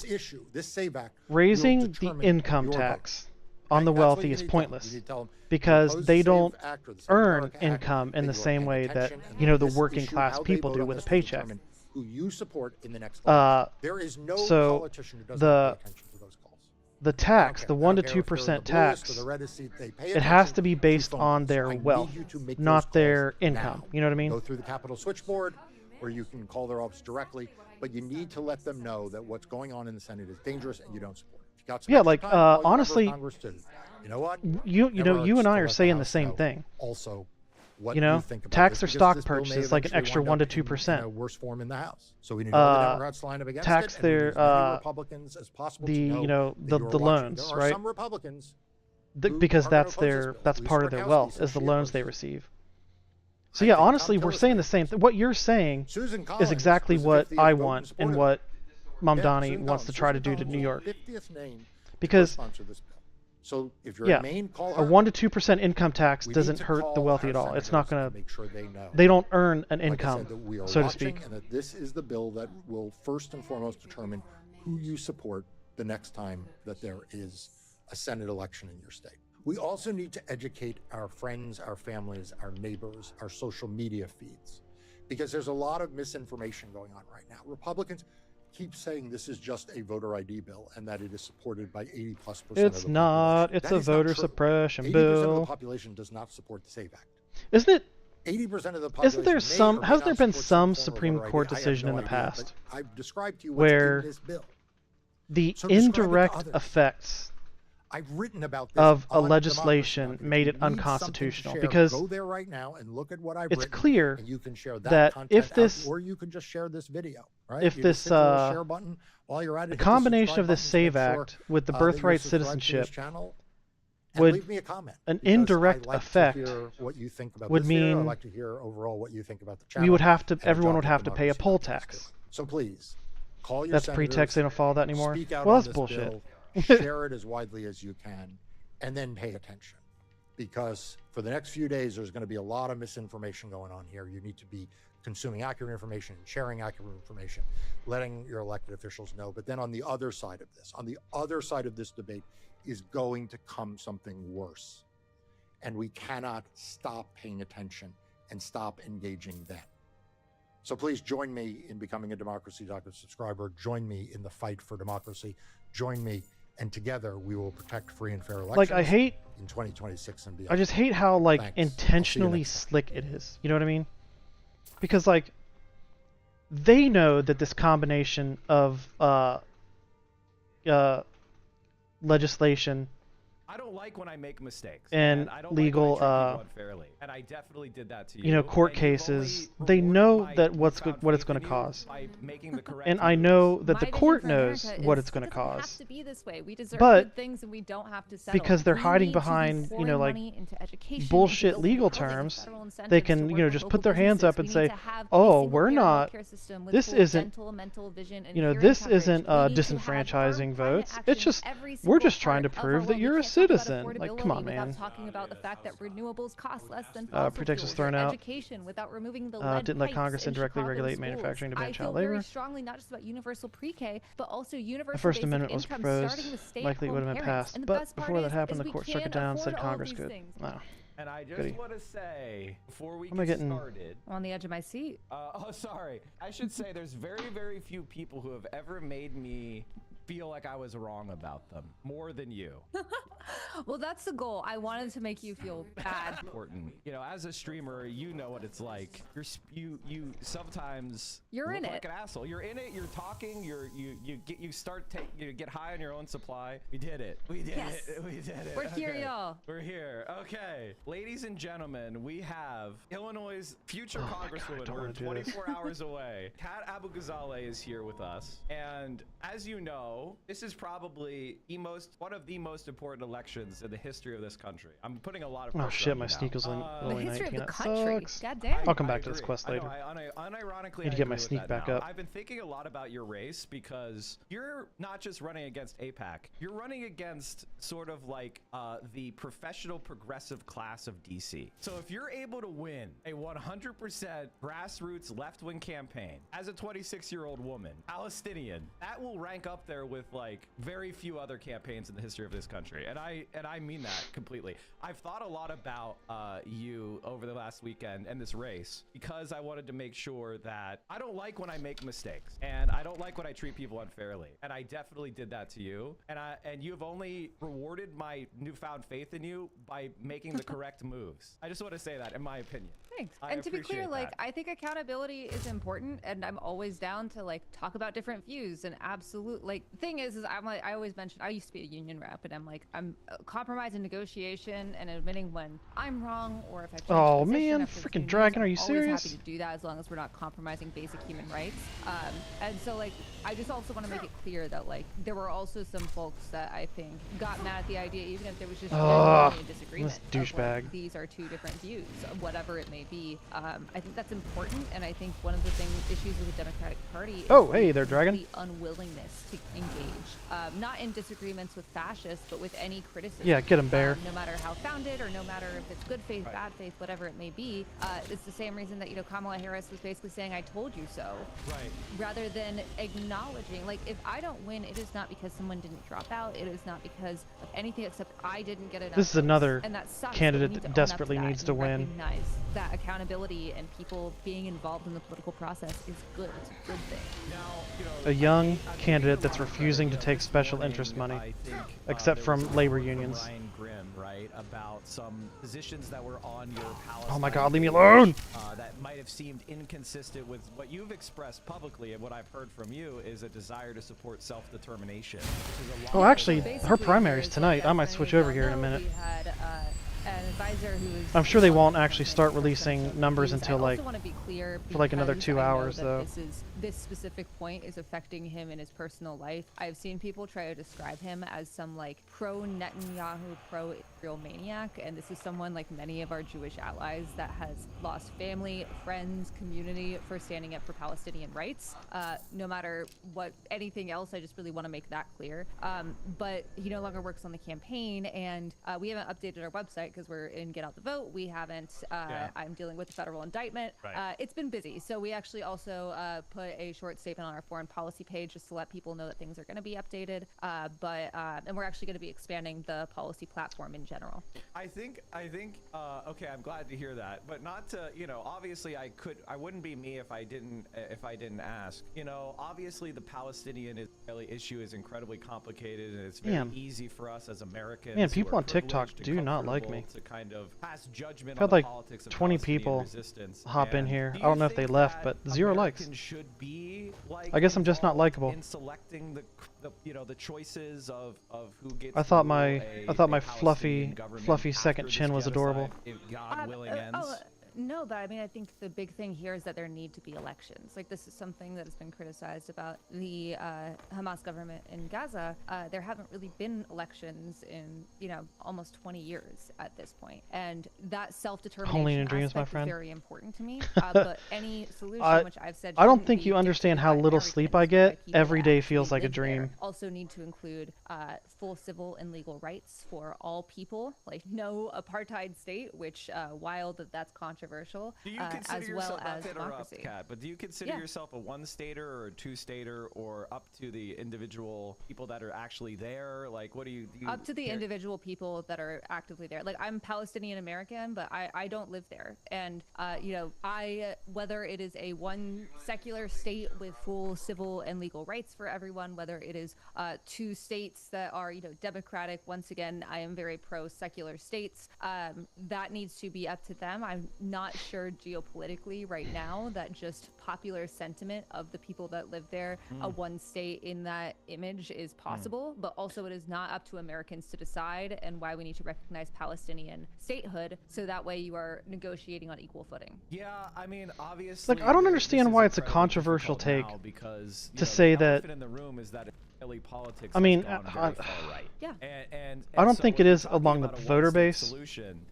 issue, this Save Act, raising the income tax on the wealthy is pointless because they don't earn income in the same way that the working class people do with a paycheck. Who you support in the next there is no politician who doesn't pay attention to those calls. The tax, the 1 to 2% tax, it has to be based on their wealth, not their income. You know what I mean? Go through the Capitol switchboard, or you can call their office directly, but you need to let them know that what's going on in the Senate is dangerous and you don't support it. Yeah, like honestly, you know what? You and I are saying the same thing. Also, what you think about tax their stock purchases like an extra 1 to 2%. Worst form in the House. So we need all the Democrats line up against tax it, their Republicans as possible the loans, right? Some Republicans because that's part of their wealth is the loans they receive. So yeah, honestly, we're saying the same thing. What you're saying is exactly what I want and what Mamdani wants to try to do to New York. Because so if you're a 1 to 2% income tax doesn't hurt the wealthy at all. It's not going to make sure they don't earn an income, so to speak. And that this is the bill that will first and foremost determine who you support the next time that there is a Senate election in your state. We also need to educate our friends, our families, our neighbors, our social media feeds, because there's a lot of misinformation going on right now. Republicans keep saying this is just a voter ID bill and that it is supported by 80+% of the It's not. It's a voter suppression bill. 80% of the population does not support the SAVE Act. Isn't it? 80% of the population. Has there been some Supreme Court decision in the past I've described to you where in this bill. The indirect effects I've written about this of a legislation made it unconstitutional because go there right now and look at what I've it's written, clear and you can share that if this or you can just share this video, right? If you this share button while you're at it, the combination of this SAVE Act with the birthright citizenship would leave me a comment, an indirect effect what you think about would this mean video. I'd like to hear overall what you think about the channel. we would have to everyone would have to pay a poll tax. So please call your That's senators, pretext they don't follow that anymore. Speak out well, on that's this bullshit. Bill, share it as widely as you can, and then pay attention, because for the next few days there's going to be a lot of misinformation going on here. You need to be consuming accurate information and sharing accurate information, letting your elected officials know. But then on the other side of this debate is going to come something worse. And we cannot stop paying attention and stop engaging then. So please join me in becoming a Democracy.gov subscriber. Join me in the fight for democracy. Join me, and together we will protect free and fair elections. Like, I hate in 2026 and beyond. I just hate how like Thanks. intentionally slick it is. You know what I mean? Because like they know that this combination of legislation I don't like when I make mistakes and I don't legal like when I treat people unfairly, and I definitely did that to you. You know, court cases, they know that what it's going to cause. And I know that the court knows what it's going to cause. Have to be this way. We deserve but good things and we don't have to settle. because they're We hiding need to be behind, you know, pouring like money into education, bullshit into legal building public and terms, federal incentives they to can, work you know, with just local put their hands up and businesses. say, We need to have a "Oh, single we're payer not. healthcare system with This full isn't, dental, mental, vision, and you know, hearing this coverage. isn't We need to have disenfranchising firm votes. climate It's action just every we're single just trying to part of our prove that world. you're We a can't talk about citizen. Like, affordability come on, without man. talking about the fact that renewables cost less than fossil Pretext was fuels, thrown or out. education without removing the lead Didn't let pipes Congress in indirectly Chicago regulate schools. manufacturing to ban I child feel very labor. strongly not just about universal pre-K, but also universal The First basic Amendment was income proposed. starting with Likely it would have been parents. passed. And the But best part before that is happened, the we court can struck it down and said afford all of Congress these could. things. Wow. And I just Goody. want to say, before we Am I get getting- started... I'm on the edge of my seat. Oh, sorry. I should say there's very, very few people who have ever made me feel like I was wrong about them. More than you. Well, that's the goal. I wanted to make you feel bad. Important. You know, as a streamer, you know what it's like. You sometimes You're in look it. like an asshole. You're in it. You're talking. You get high on your own supply. We did it. We did Yes. it. We did it. We're here, Okay. y'all. We're here. Okay, ladies and gentlemen, we have Illinois' future congresswoman. don't We're wanna do this. 24 hours away. Kat Abu-Ghazaleh is here with us, and as you know, this is probably one of the most important elections in the history of this country. I'm putting a lot of Oh pressure shit, on my you now. sneak was only The history 19. of the That country. sucks. God damn. I'll come back to this agree. quest I know, later. unironically, Need to I get my agree with sneak that back now. up. I've been thinking a lot about your race because you're not just running against AIPAC. You're running against sort of like the professional progressive class of DC. So if you're able to win a 100% grassroots left-wing campaign as a 26-year-old woman, Palestinian, that will rank up there with like very few other campaigns in the history of this country. And I mean that completely. I've thought a lot about you over the last weekend and this race because I wanted to make sure that I don't like when I make mistakes and I don't like when I treat people unfairly. And I definitely did that to you. And you've only rewarded my newfound faith in you by making the correct moves. I just want to say that, in my opinion. Thanks. I And to be clear, appreciate like, that. I think accountability is important, and I'm always down to like talk about different views and absolute. Like, the thing is I'm like, I always mention I used to be a union rep, and I'm compromise and negotiation and admitting when I'm wrong or if I change Oh, position man, after the freaking few years. Dragon, are I'm you always serious? happy to do that as long as we're not compromising basic human rights. And so like I just also want to make it clear that like there were also some folks that I think got mad at the idea, even if there was just genuinely a disagreement. this of, like, douchebag. these are two different views, whatever it may be. I think that's important, and I think one of the issues with the Democratic Party is Oh, hey there, Dragon. the unwillingness to engage, not in disagreements with fascists, but with any criticism. Yeah, get 'em, Bear. No matter how founded, or no matter if it's good faith, bad faith, whatever it may be. It's the same reason that Kamala Harris was basically saying "I told you so," Right. rather than acknowledging, like, if I don't win, it is not because someone didn't drop out. It is not because of anything except I didn't get enough. This is votes. another And that sucks, but we candidate need that to own up desperately to that needs and to win. Recognize that accountability and people being involved in the political process is good. It's a good thing. A young candidate that's refusing to take special interest money, except from labor unions. Ryan Grimm, right, about some positions that were on your Palestine. Oh my God, leave me alone! That might have seemed inconsistent with what you've expressed publicly, and what I've heard from you is a desire to support self-determination. Oh, actually, her Basically, primary's there's, tonight. I might as switch many over of you here in a know, minute. We had an advisor who was I'm sure they won't actually start releasing numbers I until also like want to be clear for like another because 2 I know hours that though. This specific point is affecting him in his personal life. I've seen people try to describe him as some like pro-Netanyahu, pro-Israel maniac, and this is someone like many of our Jewish allies that has lost family, friends, community for standing up for Palestinian rights. No matter what anything else, I just really want to make that clear. But he no longer works on the campaign, and we haven't updated our website because we're in Get Out the Vote. We haven't. I'm dealing with the federal indictment. Right. It's been busy. So we actually also put a short statement on our foreign policy page just to let people know that things are going to be updated. And we're actually going to be expanding the policy platform in general. I think, okay, I'm glad to hear that, but not to, obviously I wouldn't be me if I didn't ask. Obviously the Palestinian-Israeli issue is incredibly complicated, and it's very easy for us as Americans. Man, people on TikTok do not like me. To kind of pass judgment I've had on the like politics of 20 Palestinian people resistance. hop in And here. do I don't know you if they think left, that but 0 likes. Americans should be like I guess I'm just not involved likable. in selecting the choices of who gets. I thought to my rule a fluffy Palestinian second government chin was after this adorable. genocide, if God willing ends. No, but I mean, I think the big thing here is that there need to be elections. Like, this is something that has been criticized about the Hamas government in Gaza. There haven't really been elections in, almost 20 years at this point. And that self-determination aspect is very important to me. But any solution, which I've said, I don't think you understand how little sleep I get. Every day feels like a dream. Also need to include full civil and legal rights for all people, like no apartheid state, which while that's controversial, do you consider as yourself, well as not to interrupt, democracy. Kat, but do you consider yourself a one-stater or a two-stater, or up to the individual people that are actually there? Like, what do you up to the individual people that are actively there? Like, I'm Palestinian American, but I don't live there, and whether it is a one secular state with full civil and legal rights for everyone, whether it is 2 states that are democratic. Once again, I am very pro secular states. That needs to be up to them. I'm not sure geopolitically right now that just popular sentiment of the people that live there, a one state in that image is possible, but also it is not up to Americans to decide, and why we need to recognize Palestinian statehood so that way you are negotiating on equal footing. Yeah, I mean, obviously. Like, I don't understand why it's a controversial take to say that. In the room is that politics I mean, yeah. And I don't think it is among the voter base,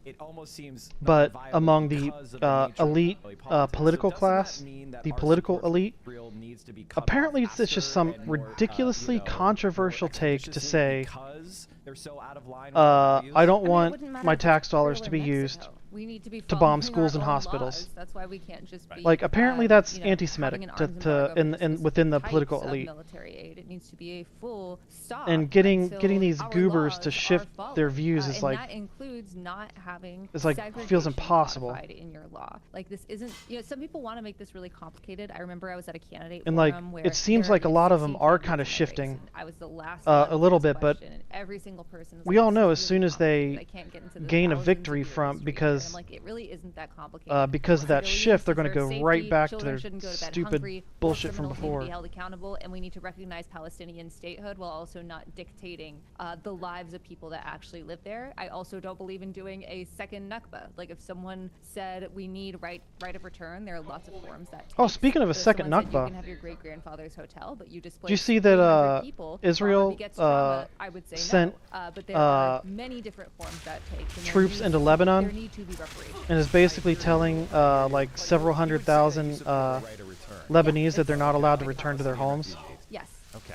it almost seems but among the elite political class, the political elite. Apparently, it's just some ridiculously controversial take to say, I don't want my tax dollars to be used to bomb schools and hospitals. That's why we can't just be, like, apparently that's anti-Semitic within the political elite. Military aid. It needs to be a full stop. And getting these goobers to shift their views is like, that includes not having it's like feels impossible in your law. Like, this isn't, some people want to make this really complicated. I remember I was at a candidate and forum like where it seems like a lot of them are kind of shifting. I was the last a little bit, but every single person we all know as soon as they gain a victory from because like, it really isn't that complicated. Because of that shift, they're going to go right back to their stupid bullshit from before. Need to be held accountable, and we need to recognize Palestinian statehood while also not dictating the lives of people that actually live there. I also don't believe in doing a second Nakba. Like, if someone said we need right of return, there are lots of forms that. Oh, speaking of a second Nakba, you can have your great grandfather's hotel, but you displaced. Did you see that Israel I would say sent but there are many different forms that take troops into Lebanon, and is basically telling like several 100,000 Lebanese that they're not allowed to return to their homes. Yes. Okay.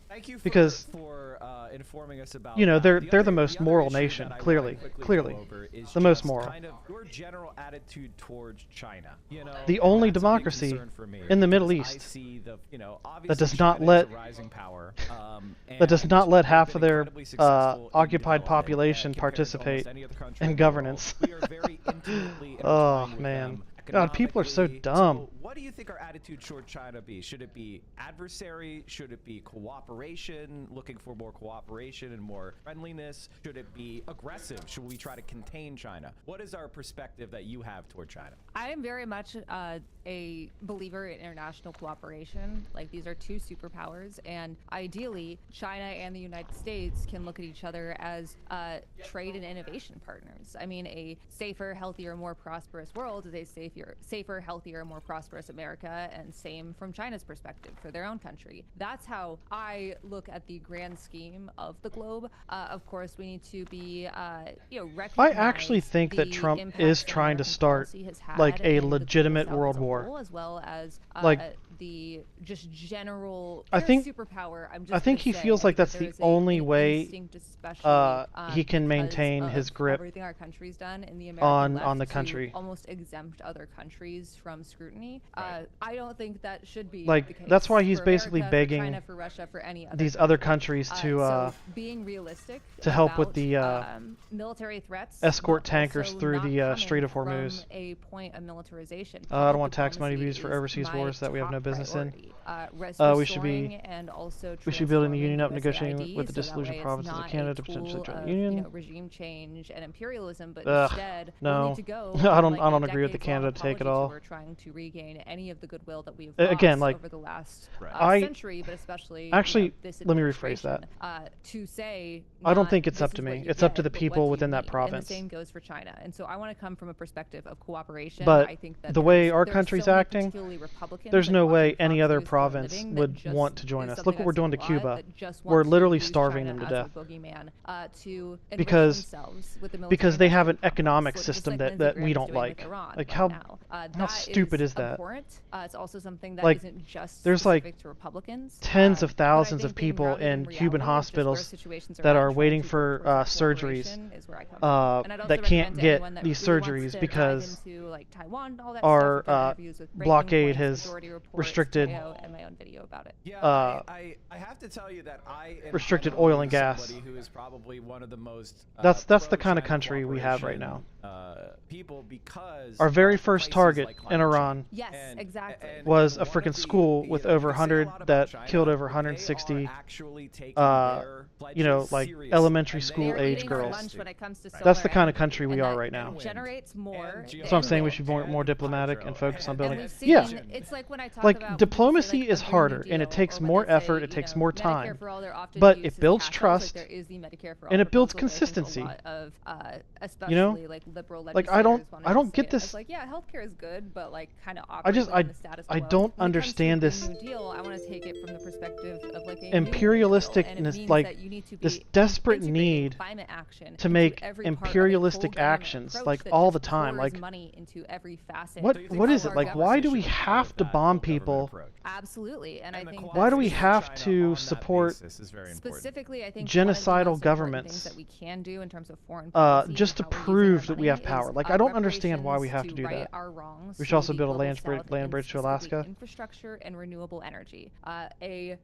Thank you for informing us about. They're the most moral nation. Clearly, the most moral. Kind of your general attitude towards China. The only democracy in the Middle East that does not let half of their occupied population participate in governance. Oh man. God, people are so dumb. What do you think our attitude toward China be? Should it be adversary? Should it be cooperation, looking for more cooperation and more friendliness? Should it be aggressive? Should we try to contain China? What is our perspective that you have toward China? I am very much a believer in international cooperation. Like, these are 2 superpowers, and ideally, China and the United States can look at each other as trade and innovation partners. I mean, a safer, healthier, more prosperous world is a safer, healthier, more prosperous America, and same from China's perspective for their own country. That's how I look at the grand scheme of the globe. Of course, we need to be, I actually think that Trump is trying to start like a legitimate world war. As well as like the just general I think superpower. I think he feels like that's the only way he can maintain his grip everything our country's done in the American on the left country. to almost exempt other countries from scrutiny. I don't think that should be like the case that's why he's for basically America, begging for China, for Russia, for any other these country. other countries to so being realistic to help with about, the military threats, escort but tankers also through not the coming Strait of Hormuz. from a point of militarization. I don't Public want tax money to be used diplomacy for overseas is my wars that we have no top business in. priority. We should be And also we should be building the union up, transforming negotiating USAID, with the so that dissolution way it's provinces of not Canada a to potentially tool join the of, union. regime change and imperialism, but Ugh, instead no. we'll need to go I don't like, agree with the Canada take it all. We're trying to regain any of the goodwill that we've Again, lost like over the last I century, but especially actually this let me rephrase that. To say I don't not, think it's this up to is what me. you It's up to get, the but people what do within you that need? province. And the same goes for China. And so I want to come from a perspective of cooperation. But I think that the way our there's country's so many acting, particularly Republicans there's like no way Washington any Fox other News for a province living would that just want to join is us. something Look what we're I've doing to seen a lot, Cuba. that just We're want to literally use starving China them to as death. a boogeyman, to enrich because themselves with the because they have an military economic just system like that, Lindsey that Graham we is don't doing with like. Iran Like right how now. how That stupid is that? Abhorrent. It's also something that Like isn't just there's like specific to Republicans. tens of But I thousands think of being people grounded in reality Cuban of just where hospitals situations that at, are trying waiting to for work towards surgeries cooperation is where I come from. And I'd also that can't recommend to get anyone that these really wants surgeries to dive because into, like, Taiwan, all that our stuff, I've done interviews with Breaking blockade Points, has Majority Report, restricted and my own video about it. Yeah, I have to tell you that I restricted oil and gas. Somebody who is probably one of the most That's the kind of country we have right now. People, because our very first target like in Iran yes, exactly. was a freaking school with over 100 that killed over 160 you know, like elementary school age girls. That's the kind of country we are right now. Generates more. So I'm saying we should be more diplomatic and focus on building. Seen, Yeah, it's like when I talk like about diplomacy like is a Green harder New and it Deal, takes or when more they say, effort, it takes more time, Medicare for all, they're often but used it as builds tackles, trust like there is the Medicare for all and it builds proposal, but I think a consistency. lot of, especially You know, like liberal like I don't legislators get wanted to say it this. as like, yeah, healthcare is good, but like kind of I don't understand this New Deal, I want to take it from the perspective of like a imperialistic New Deal, and it means like that you need to this be desperate integrating need climate action to into make every part of a full imperialistic government actions approach like that all just the time. pours Like money into every facet what is of it? Like our why do government. we have to bomb people? Absolutely, and I think Why do we that's have to support specifically, I think genocidal governments governments that we can do in terms of foreign policy just to and how we're using prove our that we have money power? is, Like I don't understand why we have to reparations do right that. our wrongs We should to also the build a global land south bridge to specifically Alaska. infrastructure and renewable energy.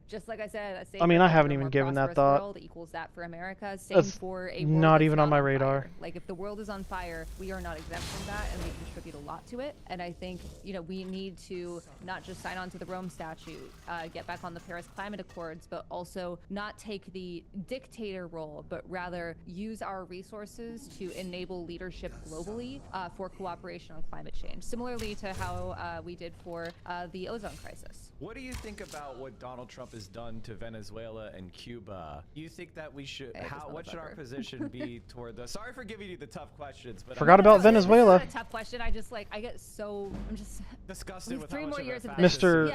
Just like I said, a safer, I mean, I haven't better, even more given that prosperous thought. world equals that for America. Same That's for a world not that's even on my fire. radar. Like if the world is on fire, we are not exempt from that, and we contribute a lot to it. And I think we need to not just sign on to the Rome Statute, get back on the Paris Climate Accords, but also not take the dictator role, but rather use our resources to enable leadership globally for cooperation on climate change, similarly to how we did for the ozone crisis. What do you think about what Donald Trump has done to Venezuela and Cuba? You think that we should? What should our position be toward the? Sorry for giving you the tough questions, but Forgot about Venezuela. It's not a tough question. I just I get so I'm just disgusted with 3 more years of Mr.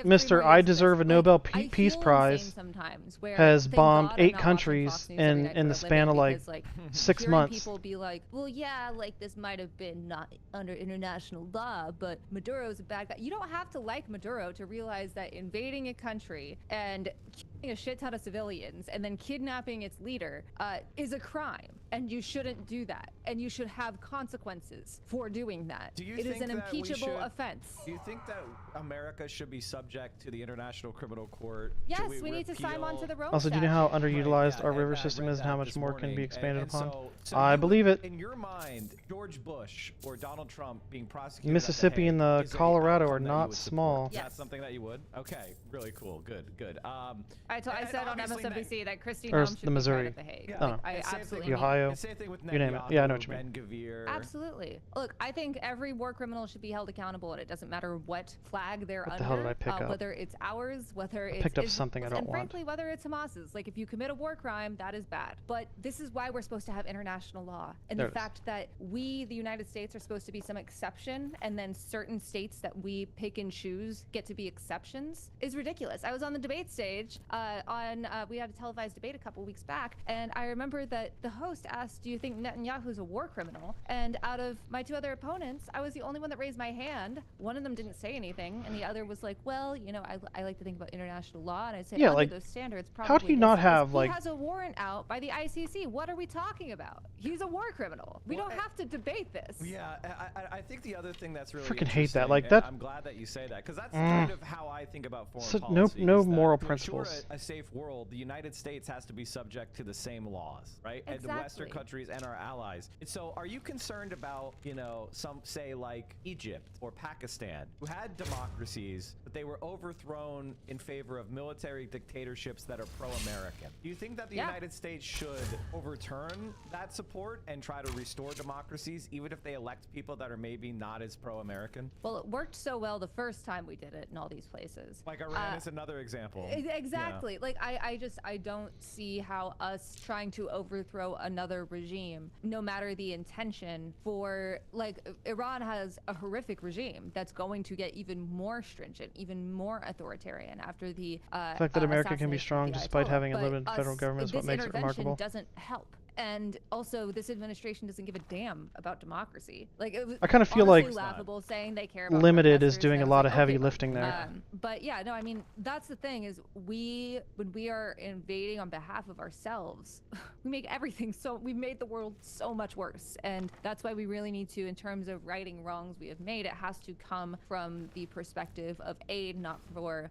Mr. I deserve a Nobel Peace Prize has bombed 8 countries in the span of like 6 months. People be like, well, yeah, like this might have been not under international law, but Maduro's a bad guy. You don't have to like Maduro to realize that invading a country and killing a shit ton of civilians and then kidnapping its leader is a crime, and you shouldn't do that, and you should have consequences for doing that. It is an impeachable offense. Do you think that America should be subject to the International Criminal Court? Yes, we need to sign on to the Rome Also, do you know how Statute. underutilized our river system is and how much more can be expanded upon? I believe it. In your mind, George Bush or Donald Trump being prosecuted Mississippi and the Colorado are not small. Is that something that you would? Okay, really cool. Good. I said on MSNBC that Kristi Or Noem should the Missouri. be tried at the Hague. Oh. Like, I absolutely Ohio. You name it. Yeah, I know what you mean. Absolutely. Look, I think every war criminal should be held accountable, and it doesn't matter what flag they're What under. the hell did I pick up? Whether it's ours, whether it's picked up something I don't and want. frankly, whether it's Hamas's. Like, if you commit a war crime, that is bad. But this is why we're supposed to have international law, and There the it is. fact that we, the United States, are supposed to be some exception, and then certain states that we pick and choose get to be exceptions is ridiculous. I was on the debate stage we had a televised debate a couple weeks back, and I remember that the host asked, "Do you think Netanyahu's a war criminal?" And out of my two other opponents, I was the only one that raised my hand. One of them didn't say anything, and the other was like, "Well, you know, I like to think about international law," and I said, Yeah, under like, those standards, probably how do you not have, he like... has a warrant out by the ICC. What are we talking about? He's a war criminal. We don't have to debate this. Yeah, I think the other thing that's really Freaking hate that. Like, and that... I'm glad that you say that, because that's kind of how I think about foreign So, policy. no is that moral to principles. ensure a safe world, the United States has to be subject to the same laws, right? And the Western countries and our allies. And so, are you concerned about, you know, some say like Egypt or Pakistan, who had democracies, but they were overthrown in favor of military dictatorships that are pro-American? Do you think that the United States should overturn that support and try to restore democracies, even if they elect people that are maybe not as pro-American? Well, it worked so well the first time we did it in all these places. Like Iran is another example. Exactly. Yeah. Like, I don't see how us trying to overthrow another regime, no matter the intention, for, like, Iran has a horrific regime that's going to get even more stringent, even more authoritarian after the fact that America can be strong despite having a limited federal government is what makes it remarkable. Doesn't help. And also, this administration doesn't give a damn about democracy. Like, it was I kind of feel like laughable saying they care about Limited is doing a lot of heavy lifting there. But yeah, no, I mean, that's the thing is when we are invading on behalf of ourselves, we make everything we've made the world so much worse. And that's why we really need to, in terms of righting wrongs we have made, it has to come from the perspective of aid, not for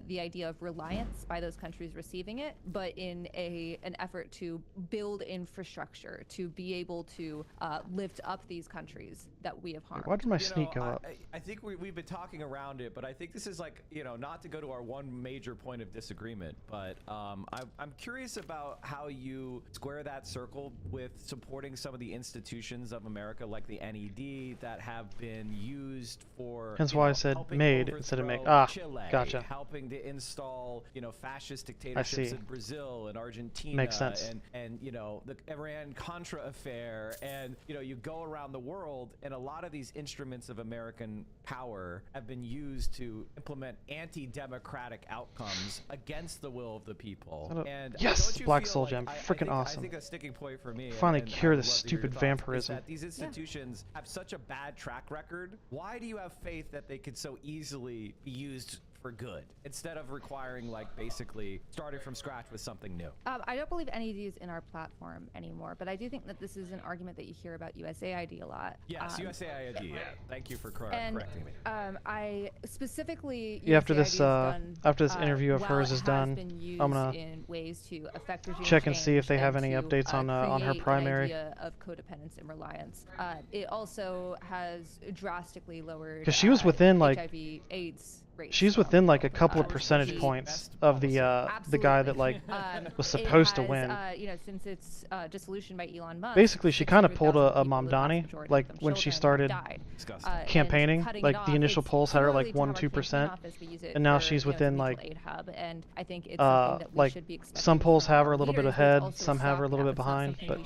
the idea of reliance by those countries receiving it, but in an effort to build infrastructure to be able to lift up these countries that we have harmed. Why did my sneak go up? I think we've been talking around it, but I think this is like, you know, not to go to our one major point of disagreement, but I'm curious about how you square that circle with supporting some of the institutions of America, like the NED, that have been used for. Hence why I said made instead of make. Chile, Gotcha. Helping to install, you know, fascist dictatorships in Brazil and Argentina. Makes sense. And you know, the Iran-Contra affair, and you know, you go around the world, and a lot of these instruments of American power have been used to implement anti-democratic outcomes against the will of the people. And yes, Black Soul like, Gem, freaking awesome. I think a sticking point for me, finally cure this stupid vampirism. That these institutions have such a bad track record. Why do you have faith that they could so easily be used for good instead of requiring, like, basically starting from scratch with something new? I don't believe NED is in our platform anymore, but I do think that this is an argument that you hear about USAID a lot. Yes, USAID. Yeah. Thank you for correcting me. I specifically after this interview of hers is done, I'm gonna in ways to affect regime check and see if they change have any to, updates on her create primary. An idea of codependence and reliance. It also has drastically lowered Because she was within like HIV/AIDS. She's within like a couple of percentage points of the guy that like was supposed to win. You know, since its dissolution by Elon Musk. Basically, she kind of pulled a Mamdani, like when she started campaigning. Like the initial polls had her like 1-2%, and now she's within like some polls have her a little bit ahead, some have her a little bit behind. But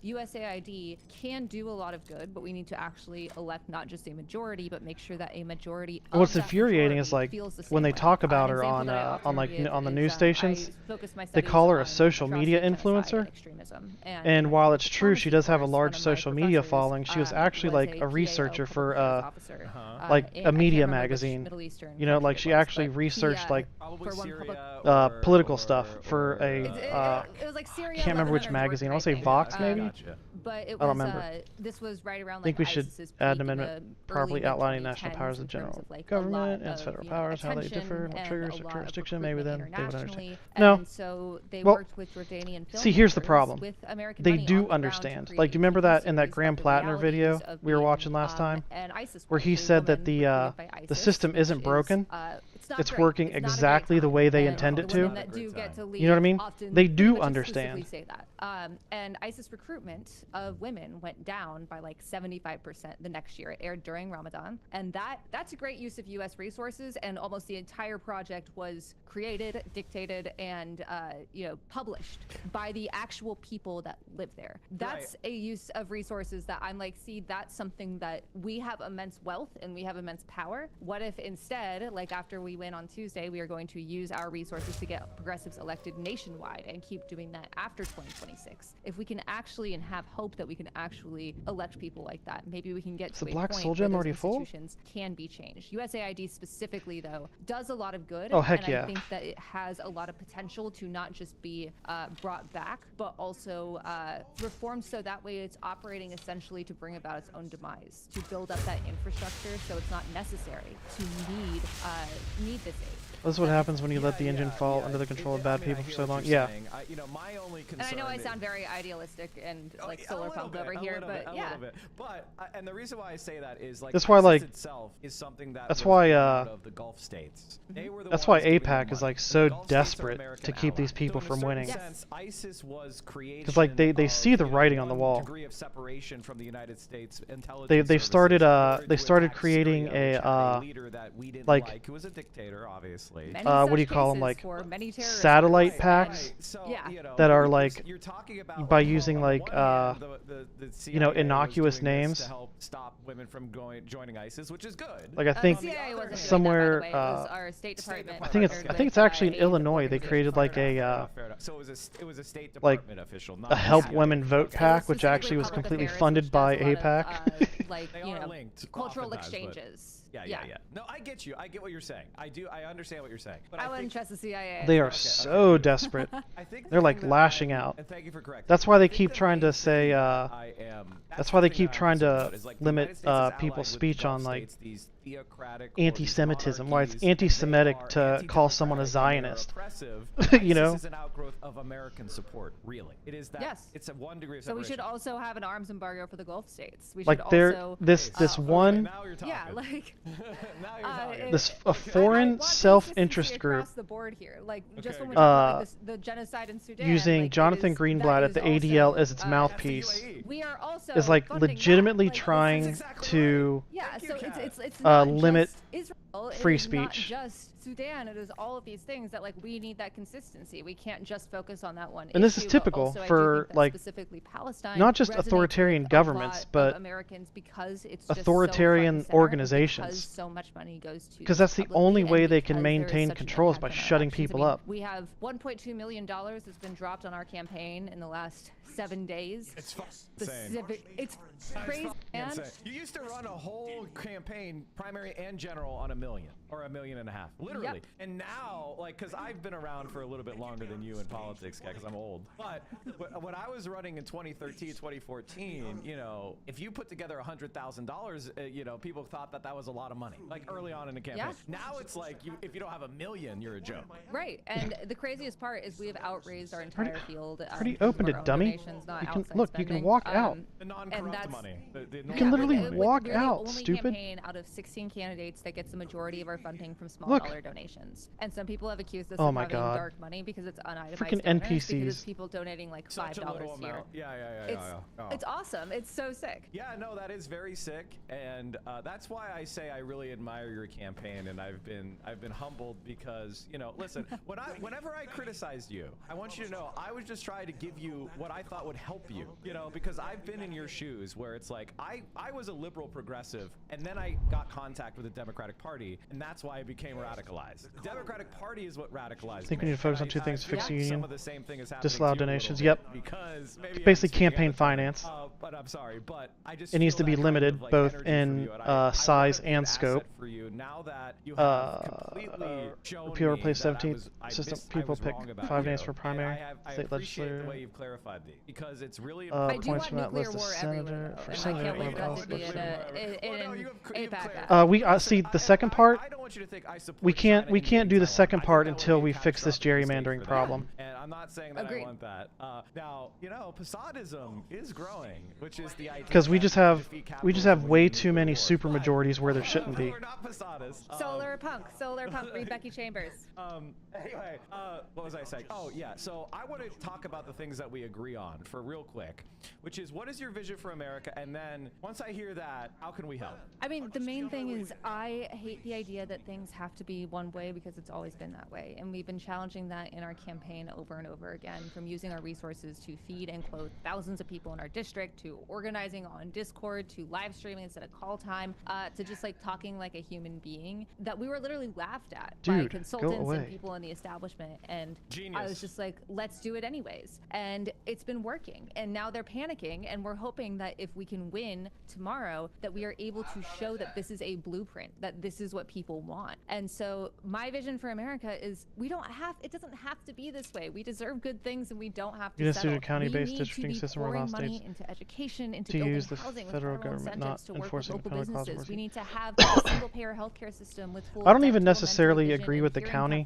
USAID can do a lot of good, but we need to actually elect not just a majority, but make sure that a majority. What's infuriating is like when they talk about her on the news stations, they call her a social media influencer. And while it's true she does have a large social media following, she was actually like a researcher for like a media magazine. You know, like she actually researched like political stuff for a can't remember which magazine. I want to say Vox maybe. But it I don't remember. This was right around. I think we should add an amendment properly outlining national powers of the general government and its federal powers, how they differ, what triggers or jurisdiction. Maybe then they would understand. No. So they well, worked with Jordanian see, here's the problem. They money do understand. Like, do you remember that in that Graham Plattner video we were watching last time, where he said that the system isn't broken? It's working exactly the way they intend it to. You know what I mean? They do understand. Say that. And ISIS recruitment of women went down by like 75% the next year. It aired during Ramadan, and that's a great use of U.S. resources. And almost the entire project was created, dictated, and published by the actual people that live there. That's a use of resources that I'm like, see, that's something that we have immense wealth and we have immense power. What if instead, like after we win on Tuesday, we are going to use our resources to get progressives elected nationwide and keep doing that after 2026. If we can actually and have hope that we can actually elect people like that, maybe we can get to a Black point Soul where Gem those already full? institutions can be changed. USAID specifically, though, does a lot of good. Oh, heck and yeah. I think that it has a lot of potential to not just be brought back, but also reformed so that way it's operating essentially to bring about its own demise, to build up that infrastructure so it's not necessary to need this aid. This is what happens when you let the engine fall under the control of bad people for so long. Yeah. You know, my only concern. And I know I sound very idealistic and like solar pumped over here, but yeah. But and the reason why I say that is like that's why like itself is something that that's why of the Gulf states. That's why AIPAC is like so desperate to keep these people from winning. Sense, ISIS was created because like they see the writing on the wall. Degree of separation from the United States they've started creating a leader that we didn't like who was a dictator, obviously. What do you call them, like satellite packs that are like by using like you know, innocuous names to help stop women from joining ISIS, which is good. Like I think somewhere our State Department. I think it's actually in Illinois. They created like a so it was a State like Department official, not a Help Women Vote pack, which actually was completely funded by AIPAC. Like, you know, cultural exchanges. Yeah. No, I get you. I get what you're saying. I understand what you're saying. But I wouldn't trust the CIA. They are so desperate. They're like lashing out. And thank you for correcting. That's why they keep trying to say. That's why they keep trying to limit people's speech on like anti-Semitism. Why it's anti-Semitic to call someone a Zionist. You know. This is an outgrowth of American support. Really, it is that. Yes. It's a 1 degree of separation. So we should also have an arms embargo for the Gulf states. We should like also, this one. Now you're talking. Yeah, like this a foreign self-interest group. Across the board here, like just when we talk about the genocide in Sudan, using like, Jonathan Greenblatt at the ADL as its mouthpiece, we are also is like legitimately trying to limit Israel, free it is speech. Not just Sudan, it is all of these things that like we need that consistency. We can't just focus on that one. And this issue, is typical also, for like specifically Palestine, not just authoritarian governments, but Americans because it's authoritarian just organizations. Because so much money goes to because that's the only way they can maintain control is by shutting people up. We have $1.2 million that's been dropped on our campaign in the last 7 days. It's specific. It's crazy, man. You used to run a whole campaign, primary and general, on $1 million or $1.5 million, literally. Yep. And now, like, because I've been around for a little bit longer than you in politics, because I'm old. But when I was running in 2013, 2014, you know, if you put together $100,000, you know, people thought that was a lot of money, like early on in the campaign. Yeah. Now it's like if you don't have $1 million, you're a joke. Right. And the craziest part is we have outraised our entire field. Pretty open to dummy. You can look. You can walk out. The non-corrupt money. You can literally walk out. We're the only stupid. campaign out of 16 candidates that gets the majority of our funding from small dollar donations. And some people have accused us of having dark money because it's unitemized. Freaking donors, NPCs. because it's people donating like $5 here. It's awesome. It's so sick. Yeah, no, that is very sick, and that's why I say I really admire your campaign, and I've been humbled because, you know, listen, whenever I criticized you, I want you to know I was just trying to give you what I thought would help you, you know, because I've been in your shoes where it's like I was a liberal progressive, and then I got contact with the Democratic Party, and that's why I became radicalized. The Democratic Party is what radicalized I think me. we need to focus on two things: fix the union, some of the same thing is happening disallow to you a donations. little Yep. bit because maybe It's basically I'm campaign finance. But I'm sorry, but I just it needs to feel be that limited kind of, like, both energy in from you, and I size wanna be an and asset scope. for you now that you have completely shown People me replace that 17th I people was pick wrong about 5 you. names for primary. I State appreciate legislator. the way you've clarified these because it's really Points from that list of senator for senator. I can't wait for that to be in AIPAC. We see the second part. We can't do the second part until we fix this gerrymandering problem. And I'm not saying that I want that. Now, you know, Possadism is growing, which is the idea. Because we just have way too many super majorities where there shouldn't be. We're not Possadists. Solar punk, read Becky Chambers. Anyway, what was I saying? Oh yeah, so I want to talk about the things that we agree on for real quick, which is what is your vision for America, and then once I hear that, how can we help? I mean, the main thing is I hate the idea that things have to be one way because it's always been that way, and we've been challenging that in our campaign over and over again, from using our resources to feed and clothe thousands of people in our district, to organizing on Discord, to live streaming instead of call time, to just like talking like a human being, that we were literally laughed at by consultants and people in the establishment. And I was just like, let's do it anyways. And it's been working. And now they're panicking, and we're hoping that if we can win tomorrow, that we are able to show that this is a blueprint, that this is what people want. And so my vision for America is it doesn't have to be this way. We deserve good things, and we don't have to settle. A county-based districting system where money into education, into building housing, with federal government not to work with local businesses. We need to have a single-payer healthcare system with full I don't even necessarily agree with the county.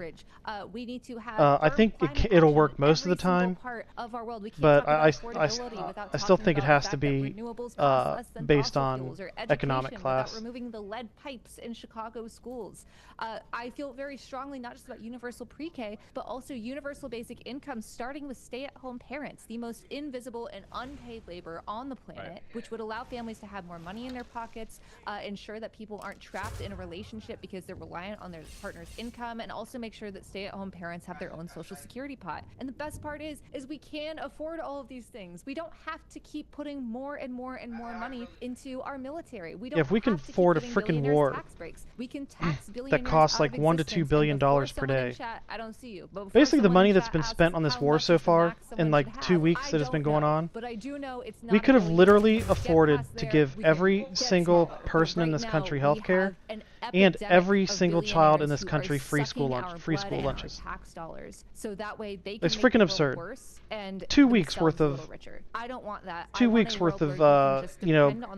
We need to have I think it'll work most of the time, but I still think it has to be based on economic class. Removing the lead pipes in Chicago schools. I feel very strongly not just about universal pre-K, but also universal basic income, starting with stay-at-home parents, the most invisible and unpaid labor on the planet, which would allow families to have more money in their pockets, ensure that people aren't trapped in a relationship because they're reliant on their partner's income, and also make sure that stay-at-home parents have their own social security pot. And the best part is we can afford all of these things. We don't have to keep putting more and more and more money into our military. We don't if we can afford a freaking war we can tax that costs like $1 to $2 billion per day. I don't see you. Basically, the money that's been spent on this war so far in like 2 weeks that has been going on, we could have literally afforded to give every single person in this country healthcare and every single child in this country free school lunches. So that way they it's freaking absurd. 2 weeks worth of I don't want that. 2 weeks worth of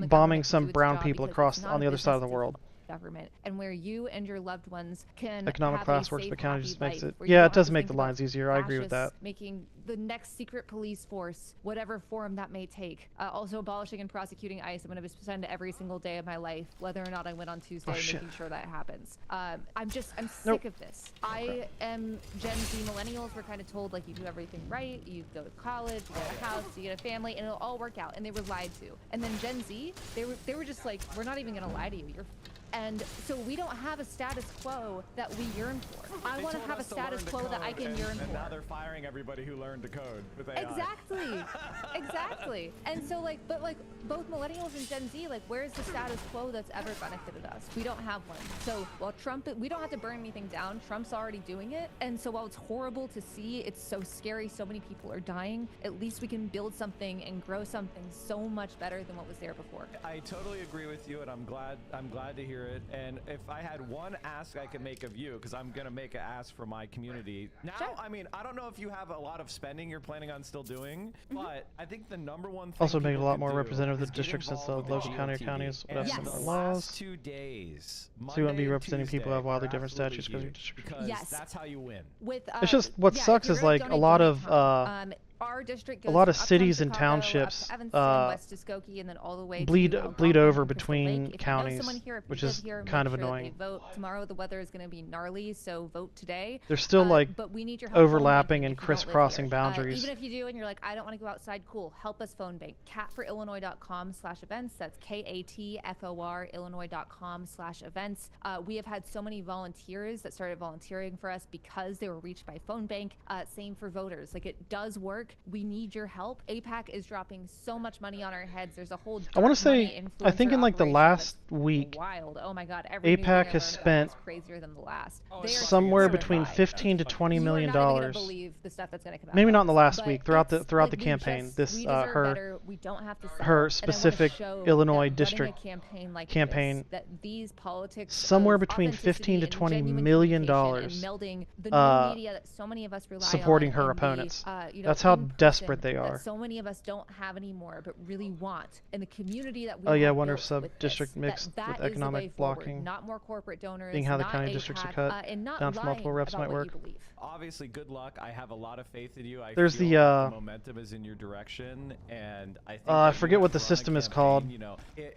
bombing some brown people across on the other side of the world. Government, and where you and your loved ones can economic have class a works, safe, but county just makes it. Yeah, it does make the lines easier. I agree with that. Making the next secret police force, whatever form that may take. Also abolishing and prosecuting ICE. I'm going to spend every single day of my life, whether or not I win on Tuesday, making sure that happens. I'm sick of this. I am Gen Z millennials. We're kind of told like you do everything right, you go to college, you get a house, you get a family, and it'll all work out. And they were lied to. And then Gen Z, they were just like, we're not even going to lie to you. And so we don't have a status quo that we yearn for. I want to have a status quo that I can yearn for. And now they're firing everybody who learned to code with AI. Exactly. And so but both millennials and Gen Z, where's the status quo that's ever benefited us? We don't have one. So while Trump, we don't have to burn anything down. Trump's already doing it. And so while it's horrible to see, it's so scary, so many people are dying, at least we can build something and grow something so much better than what was there before. I totally agree with you, and I'm glad to hear it. And if I had one ask I could make of you, because I'm gonna make an ask for my community now. I mean, I don't know if you have a lot of spending you're planning on still doing, but I think the number one thing also make it a lot more representative of the district, since the local counties would have similar laws. 2 days, so you won't be representing people who have wildly different statutes because that's how you win. It's just what sucks is like a lot of our district goes a lot of up cities from and Chicago, townships West Muskogee, and then all the way bleed to over Crystal between Lake. counties, which is kind of annoying. Vote tomorrow. The weather is going to be gnarly, so vote today. There's still but we need your help overlapping and crisscrossing boundaries. Even if you do and you're like, I don't want to go outside, cool. Help us phone bank. catforillinois.com/events. That's KATFOR Illinois.com/events. We have had so many volunteers that started volunteering for us because they were reached by phone bank. Same for voters. It does work. We need your help. AIPAC is dropping so much money on our heads. There's a whole I want to say, I think in the last week, wild. Oh my God, every AIPAC has spent crazier than the last. Somewhere between $15 to $20 million. The stuff that's going to come out. Maybe not in the last week. Throughout the campaign, this her specific Illinois district campaign. That these politics somewhere between $15 to $20 million. Melding the new media that so many of us rely supporting on her opponents. That's how desperate they are. So many of us don't have anymore, but really want. And the community that we wonder if sub-district mixed with economic blocking, not more corporate donors, being how the county districts are cut down to multiple reps might work. Obviously, good luck. I have a lot of faith in you. There's the momentum is in your direction, and I think I forget what the system is called,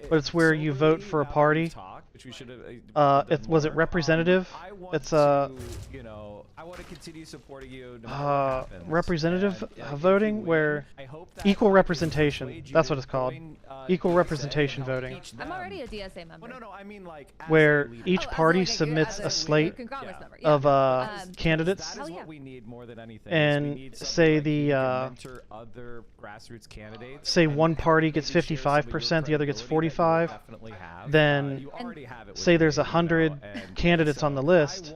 but it's where you vote for a party, which we should have. Was it representative? It's you know, I want to continue supporting you. No matter what happens. Representative voting, where equal representation. That's what it's called. Equal representation voting. I'm already a DSA member. Well, no, I mean like where each party submits a slate of candidates, that is what we need more than anything. and say the other grassroots candidates. Say one party gets 55%, the other gets 45. Then say there's 100 candidates on the list.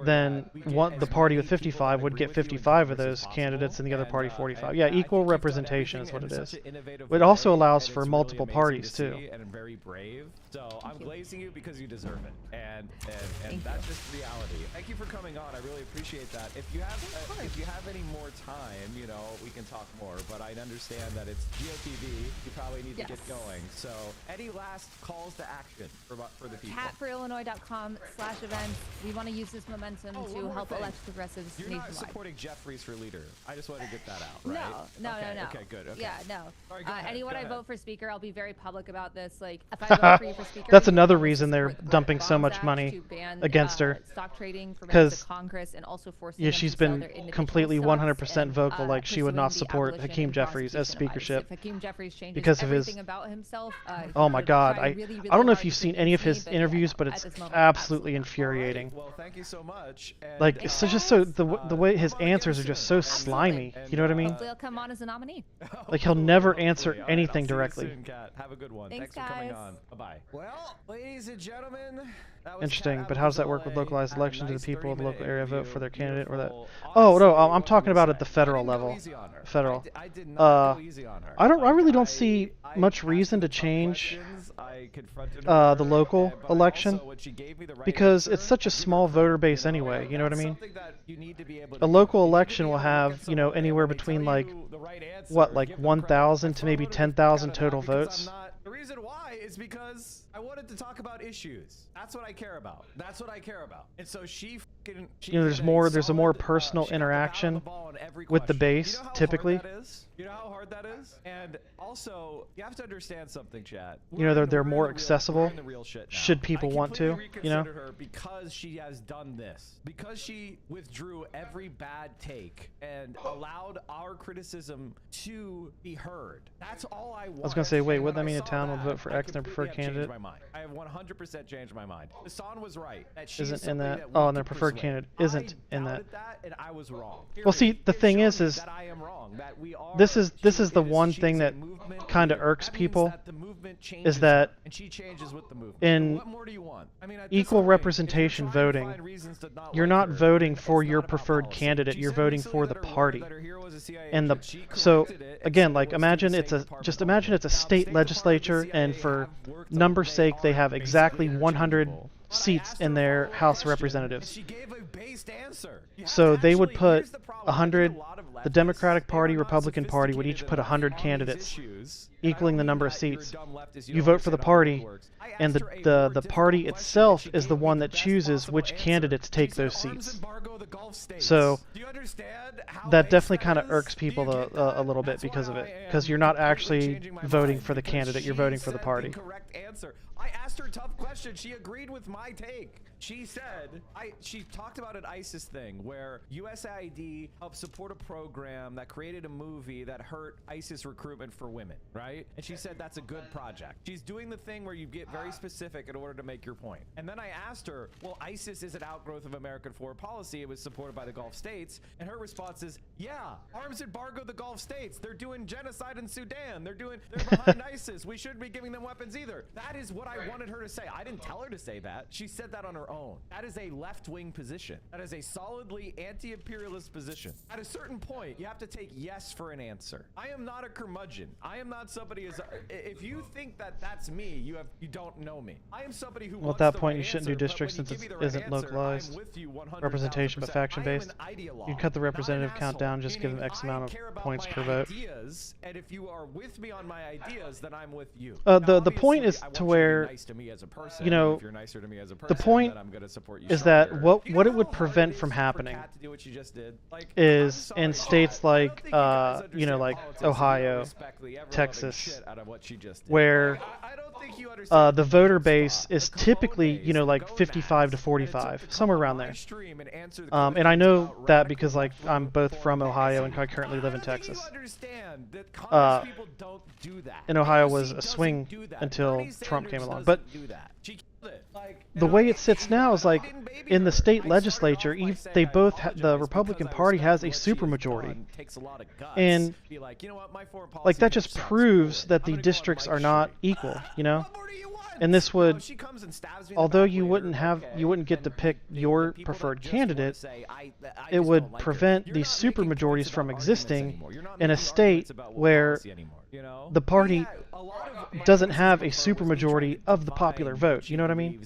Then the party with 55 would get 55 of those candidates, and the other party 45. Yeah, equal representation is what it is. It also allows for multiple parties too. And very brave. So I'm glazing you because you deserve it, and that's just reality. Thank you for coming on. I really appreciate that. If you have any more time, you know, we can talk more. But I understand that it's GOTV. You probably need to get going. So any last calls to action for the people? ChatForIllinois.com/events. We want to use this momentum to help elect progressives You're nationwide. not supporting Jeffries for leader. I just want to get that out, right? No. Okay, good. Okay. Yeah, no. All right, go ahead, Anyone go I ahead. vote for speaker, I'll be very public about this. Like, if I vote for you for speaker, That's another reason they're dumping so much money against her. Stock trading for Because Congress and also forcing yeah, them she's to sell been their individual completely stocks 100% and, vocal, like she would not pursuing the support abolition Hakeem and Jeffries as prosecution of ICE. speakership If Hakeem Jeffries changes because of his. everything about himself, Oh my God! try I really, really I don't know if hard you've to seen any of convince his me, but interviews, yeah, but at it's this moment, absolutely infuriating. Well, thank you so much. Like it's just so the way his answers are just so slimy. You know what I mean? Hopefully, I'll come on as a nominee. Like he'll never answer All right, anything I'll see you directly. soon, Kat. Have a good one. Thanks, for coming guys. on. Bye-bye. Well, ladies and gentlemen, that was Interesting, Kat but how does that Adams work with LA. localized Had a elections? Do nice the people of the 30-minute local area vote interview. for their candidate or that? Beautiful. Oh no, Honestly, I'm what talking can we about say? at the federal I didn't go level. easy on her. Federal. I did not go easy on her. I really don't Like, see much reason to change I confronted her, the local but election also when she gave me the right because answer, it's such a small voter base anyway. You know what I mean? something that you need to be able A to local do. You need to election be will able to look have, at you know, someone and anywhere when they between tell like you the right answer, what, like give them credit. 1,000 to I maybe voted 10,000 out of total that because votes. the reason why is because I wanted to talk about issues. That's what I care about. That's what I care about. And so she You know, there's a more personal interaction with the base typically. You know how hard that is? And also, you have to understand something, Chad. You know, they're more accessible in the real shit now. should people want to, you know? Her because she has done this. Because she withdrew every bad take and allowed our criticism to be heard. That's all I want. I was gonna say, wait, wouldn't that mean a town would vote for X and their preferred candidate? I have 100% changed my mind. Hassan was right. That she Isn't is in that. somebody Oh, we and their can preferred persuade. candidate isn't in that. Doubted that, and I was wrong. Well, see, the It thing showed is me that I am wrong. That we are this is the one thing that kind of irks people is that and she changes with the movement. in What more do you want? I mean, at this equal point, representation if you're trying to voting, find reasons to not you're like not her, voting for it's your not about preferred policy. candidate. She You're said voting recently for the that her party. that her hero was a CIA And the agent. She so corrected it and again, said like it was to imagine the it's State a Department just only. imagine it's a Now, the state State Department legislature, and the CIA and for have worked on numbers they sake, they are have exactly basically 100 interchangeable. seats in their House of Representatives. She gave a based answer. So they would put 100. The Democratic Party, Republican Party would each put 100 candidates, equaling the number of seats. You vote for the party, and the party itself is the one that chooses which candidates take those seats. So that definitely kind of irks people a little bit because of it, because you're not actually voting for the candidate, you're voting for the party. I asked her tough questions. She agreed with my take. She said, she talked about an ISIS thing where USAID helped support a program that created a movie that hurt ISIS recruitment for women, right? And she said that's a good project. She's doing the thing where you get very specific in order to make your point. And then I asked her, well, ISIS is an outgrowth of American foreign policy. It was supported by the Gulf states. And her response is, yeah, arms embargo the Gulf states. They're doing genocide in Sudan. They're behind ISIS. We shouldn't be giving them weapons either. That is what I wanted her to say. I didn't tell her to say that. She said that on her own. That is a left-wing position. That is a solidly anti-imperialist position. At a certain point, you have to take yes for an answer. I am not a curmudgeon. I am not somebody if you think that that's me, you don't know me. I am somebody who Well, at that point, you shouldn't do districts since it isn't localized representation but faction-based. You cut the representative count down, just give them X amount of points per vote. And if you are with me on my ideas, then I'm with you. The point is to where, you know, the point is that what it would prevent from happening is in states like, you know, like Ohio, Texas, where the voter base is typically, you know, like 55 to 45, somewhere around there. And I know that because, like, I'm both from Ohio and I currently live in Texas. And Ohio was a swing until Trump came along. But the way it sits now is like in the state legislature, they both the Republican Party has a supermajority, and like that just proves that the districts are not equal, you know. And this would, although you wouldn't get to pick your preferred candidate, it would prevent these supermajorities from existing in a state where the party doesn't have a supermajority of the popular vote. You know what I mean?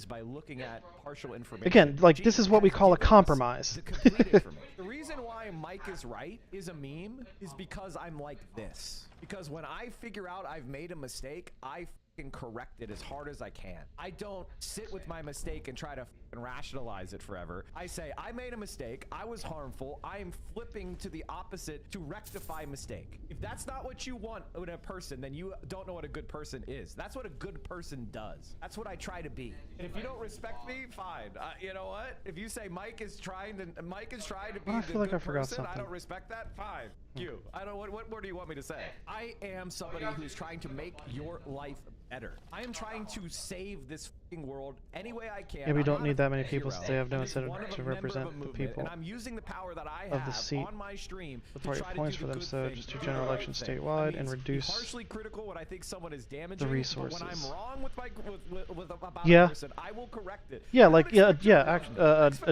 Again, like, this is what we call a compromise. The reason why Mike is right is a meme is because I'm like this. Because when I figure out I've made a mistake, I fucking correct it as hard as I can. I don't sit with my mistake and try to fucking rationalize it forever. I say, I made a mistake, I was harmful, I am flipping to the opposite to rectify mistake. If that's not what you want in a person, then you don't know what a good person is. That's what a good person does. That's what I try to be. And if you don't respect me, fine. You know what? If you say Mike is trying to be the good person, I don't respect that, fine. You. I don't. What more do you want me to say? I am somebody who's trying to make your life better. I am trying to save this fucking world any way I can. Yeah, we don't need that many people since they have no incentive to represent the people and I'm using the power that I of the seat. On my stream the party points for them, so just do general elections statewide and reduce the resources. When I'm wrong with about yeah. a person, I will correct it. Yeah, like a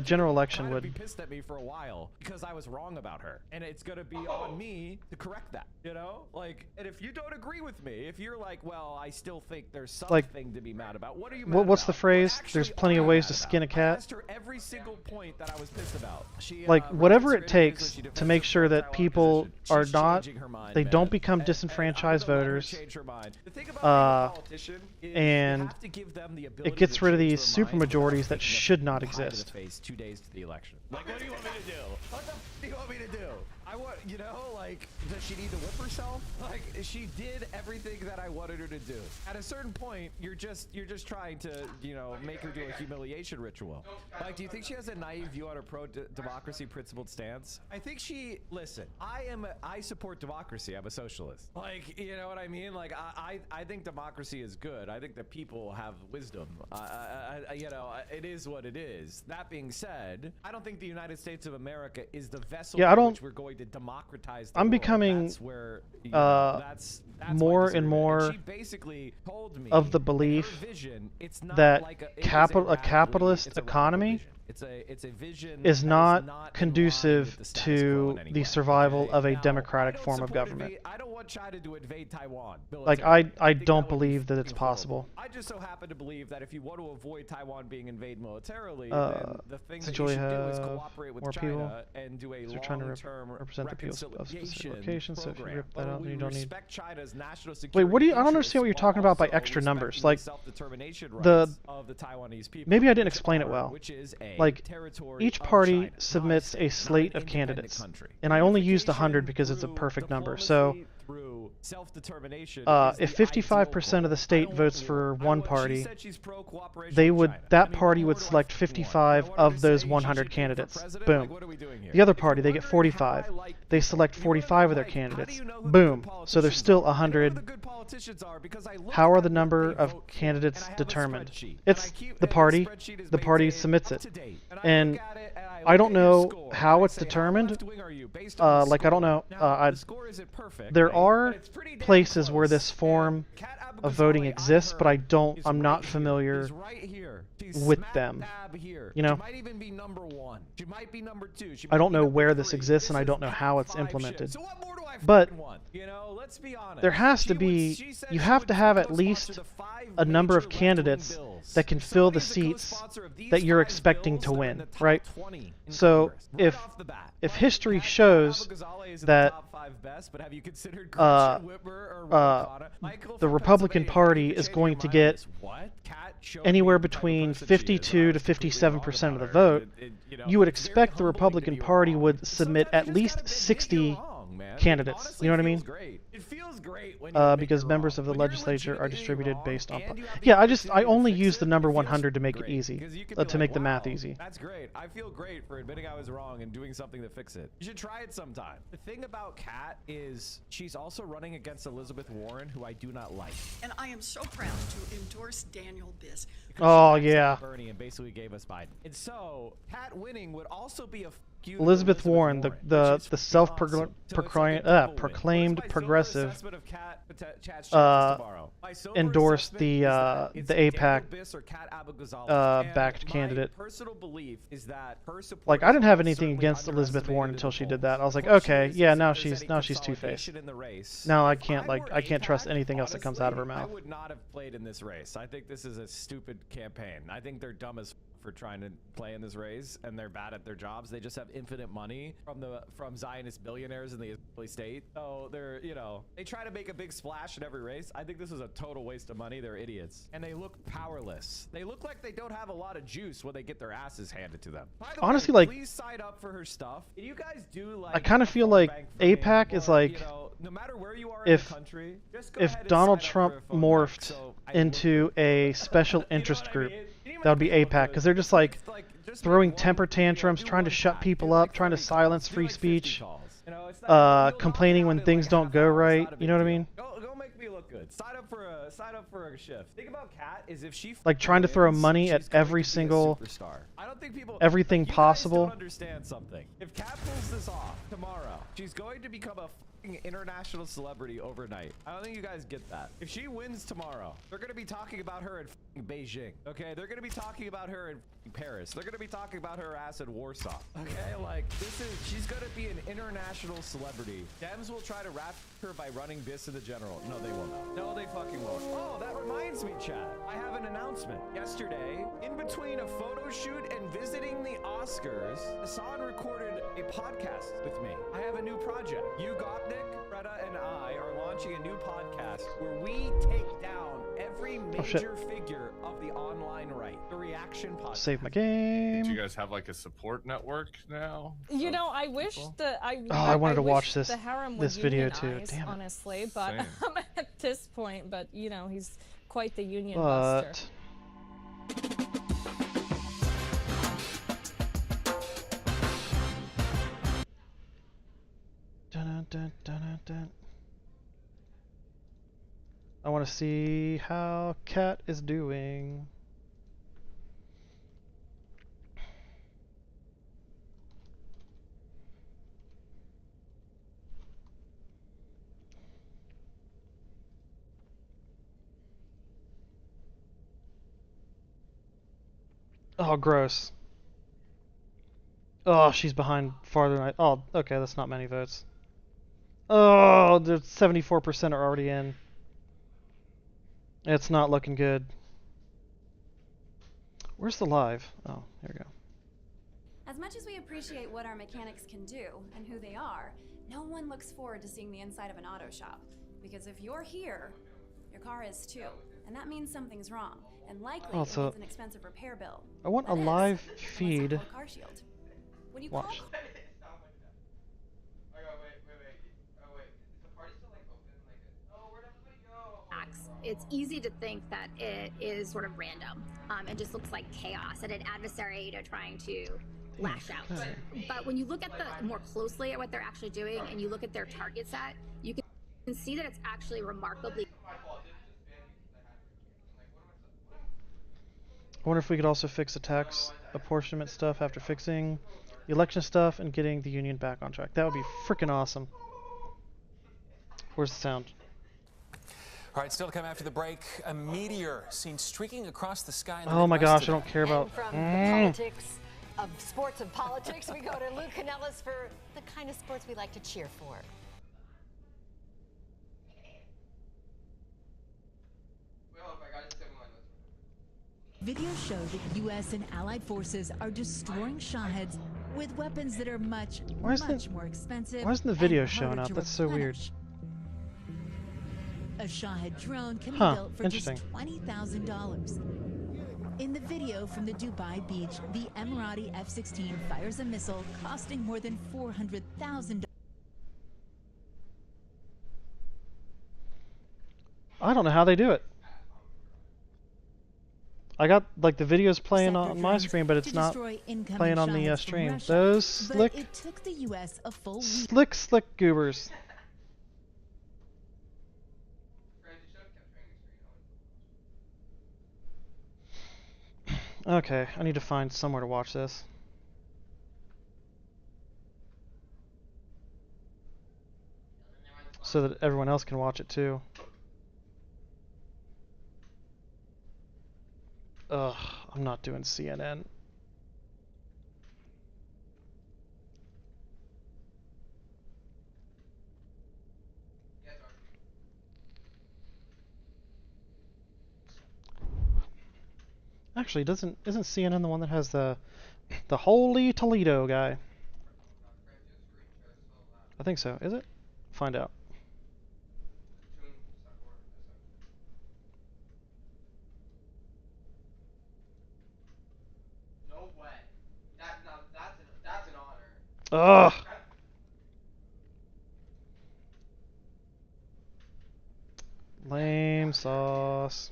general election would be pissed at me for a while because I was wrong about her, and it's gonna be on me to correct that. You know, like, and if you don't agree with me, if you're like, well, I still think there's something to be mad about. What are you mad what's about? the phrase? There's plenty of ways to skin a cat. I asked her every single point that I was pissed about. Like, whatever it takes to make sure that people are not, they don't become disenfranchised voters, and it gets rid of these supermajorities that should not exist. 2 days to the election. Like, what do you want me to do? What the f do you want me to do? I want, you know, like, does she need to whip herself? Like, she did everything that I wanted her to do. At a certain point, you're just trying to, you know, make her do a humiliation ritual. Like, do you think she has a naive view on her pro-democracy principled stance? I think she, listen, I support democracy. I'm a socialist. Like, you know what I mean? Like, I think democracy is good. I think that people have wisdom. You know, it is what it is. That being said, I don't think the United States of America is the vessel in which we're going to democratize the I'm world. Becoming that's where, you know, that's more and more and she basically told me of the belief vision, it's not that like a capitalist economy it's a vision is not conducive to the survival of a democratic form of government. I don't want China to invade Taiwan. Like, I don't believe that it's possible. I just so happen to believe that if you want to avoid Taiwan being invaded militarily, then the thing that you should do is cooperate with China and do a long-term reconciliation So if you rip that out, we you don't need. respect China's national security. Wait, what do you? I don't understand what you're talking about by extra numbers. Like the Taiwanese people. Maybe I didn't explain it well. Which is like each party submits a slate of candidates, and I only used 100 because it's a perfect number. So if 55% of the state votes for one party, that party would select 55 of those 100 candidates. Boom. The other party, they get 45. They select 45 of their candidates. Boom. So there's still 100. How are the number of candidates determined? It's the party. The party submits it. And I don't know how it's determined. Like, I don't know. There are places where this form of voting exists, but I'm not familiar with them. You know? I don't know where this exists, and I don't know how it's implemented. But there has to be, you have to have at least a number of candidates that can fill the seats that you're expecting to win, right? So if history shows that the Republican Party is going to get anywhere between 52 to 57% of the vote, you would expect the Republican Party would submit at least 60 candidates. Honestly, you know what I mean? Great. It feels great when because members of the legislature are distributed based on. Yeah, I only use the number 100 to make it easy, to make the math easy. That's great. I feel great for admitting I was wrong and doing something to fix it. You should try it sometime. The thing about Kat is she's also running against Elizabeth Warren, who I do not like. And I am so proud to endorse Daniel Biss. Oh yeah. Bernie and basically gave us Biden. And so Kat winning would also be a Elizabeth Warren, the self-proclaimed progressive, endorsed the AIPAC backed candidate. Like, I didn't have anything against Elizabeth Warren until she did that. I was like, okay, yeah, now she's two-faced. Now I can't trust anything else that comes out of her mouth. I would not have played in this race. I think this is a stupid campaign. I think they're dumb as for trying to play in this race, and they're bad at their jobs. They just have infinite money from Zionist billionaires in the Israeli state. So they're, they try to make a big splash in every race. I think this is a total waste of money. They're idiots. And they look powerless. They look like they don't have a lot of juice when they get their asses handed to them. By the honestly, way, like, please sign up for her stuff. If you guys do like, I kind of feel like AIPAC is like, no matter where you are in the country, if Donald Trump morphed into a special interest group, that would be AIPAC, because they're just like throwing temper tantrums, trying to shut people up, trying to silence free speech, complaining when things don't go right. You know what I mean? Go make me look good. Sign up for a shift. Think about Kat is if she like trying to throw money at every single I don't think people everything possible. Don't understand something. If Kat pulls this off tomorrow, she's going to become a international celebrity overnight. I don't think you guys get that. If she wins tomorrow, they're going to be talking about her in Beijing. Okay, they're going to be talking about her in Paris. They're going to be talking about her ass in Warsaw. Okay, like she's going to be an international celebrity. Dems will try to rap her by running Biss in the general. No, they won't. No, they fucking won't. Oh, that reminds me, chat. I have an announcement. Yesterday, in between a photo shoot and visiting the Oscars, Hassan recorded a podcast with me. I have a new project. You got Nick, Greta, and I are launching a new podcast where we take down every major figure of the online right. The Reaction Podcast. Save my game. Do you guys have like a support network now? I wish that I wanted to watch this video too. Damn it. Honestly, but at this point, but he's quite the union buster. I want to see how Kat is doing. Oh, gross. Oh, she's behind farther than oh, okay, that's not many votes. Oh, the 74% are already in. It's not looking good. Where's the live? Oh, here we go. As much as we appreciate what our mechanics can do and who they are, no one looks forward to seeing the inside of an auto shop. Because if you're here, your car is too. And that means something's wrong. And likely it means an expensive repair bill. I want a live feed. When you watch. It's easy to think that it is sort of random and just looks like chaos and an adversary, trying to lash out. But when you look at more closely at what they're actually doing and you look at their target set, you can see that it's actually remarkably. I wonder if we could also fix the tax apportionment stuff after fixing the election stuff and getting the union back on track. That would be freaking awesome. Where's the sound? All right, still to come after the break, a meteor seen streaking across the sky. Oh my gosh, I don't care about. From the politics of sports and politics, we go to Luke Canellis for the kind of sports we like to cheer for. Videos show that U.S. and allied forces are destroying Shaheds with weapons that are much more expensive. Why isn't the video showing up? That's so weird. A Shahed drone can be built for just $20,000. In the video from the Dubai beach, the Emirati F-16 fires a missile costing more than $400,000. I don't know how they do it. I got like the videos playing on my screen, but it's not playing on the stream. Russia, Those slick, but it took the US a full slick goobers. Okay, I need to find somewhere to watch this. So that everyone else can watch it too. Ugh, I'm not doing CNN. Actually, isn't CNN the one that has the Holy Toledo guy? I think so. Is it? Find out. No way. That's an honor. Ugh. Lame sauce.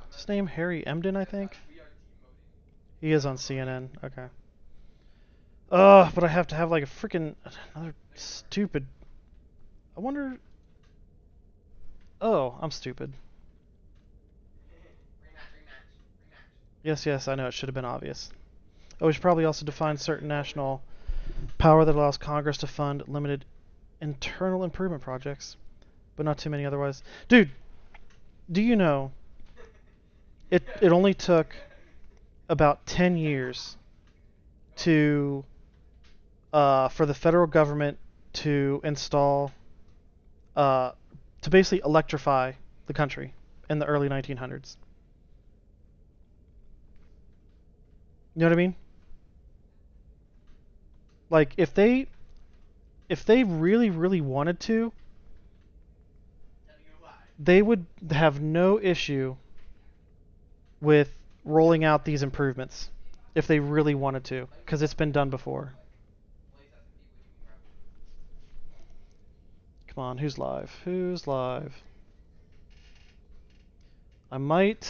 Is his name Harry Emden, I think? He is on CNN. Okay. Ugh, but I have to have like a freaking another stupid. I wonder. Oh, I'm stupid. Yes, I know it should have been obvious. Oh, we should probably also define certain national power that allows Congress to fund limited internal improvement projects, but not too many otherwise. Dude, do you know it only took about 10 years to for the federal government to install to basically electrify the country in the early 1900s. You know what I mean? Like if they really wanted to, they would have no issue with rolling out these improvements if they really wanted to, because it's been done before. Come on, who's live? Who's live? I might.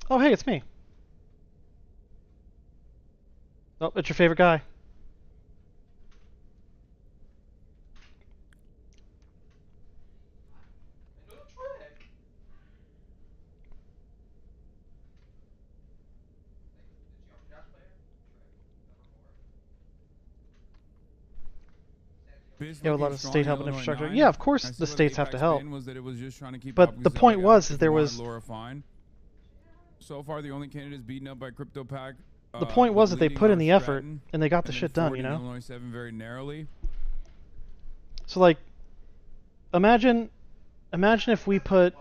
Oh, hey, it's me. Oh, it's your favorite guy. Yeah, a lot of state help and infrastructure. Yeah, of course the states have to help. But the point was that there was. So far, the only candidates beaten up by CryptoPac. The point was that they put in the effort and they got the shit done, you know? Illinois 7 very narrowly. So like, imagine if we put,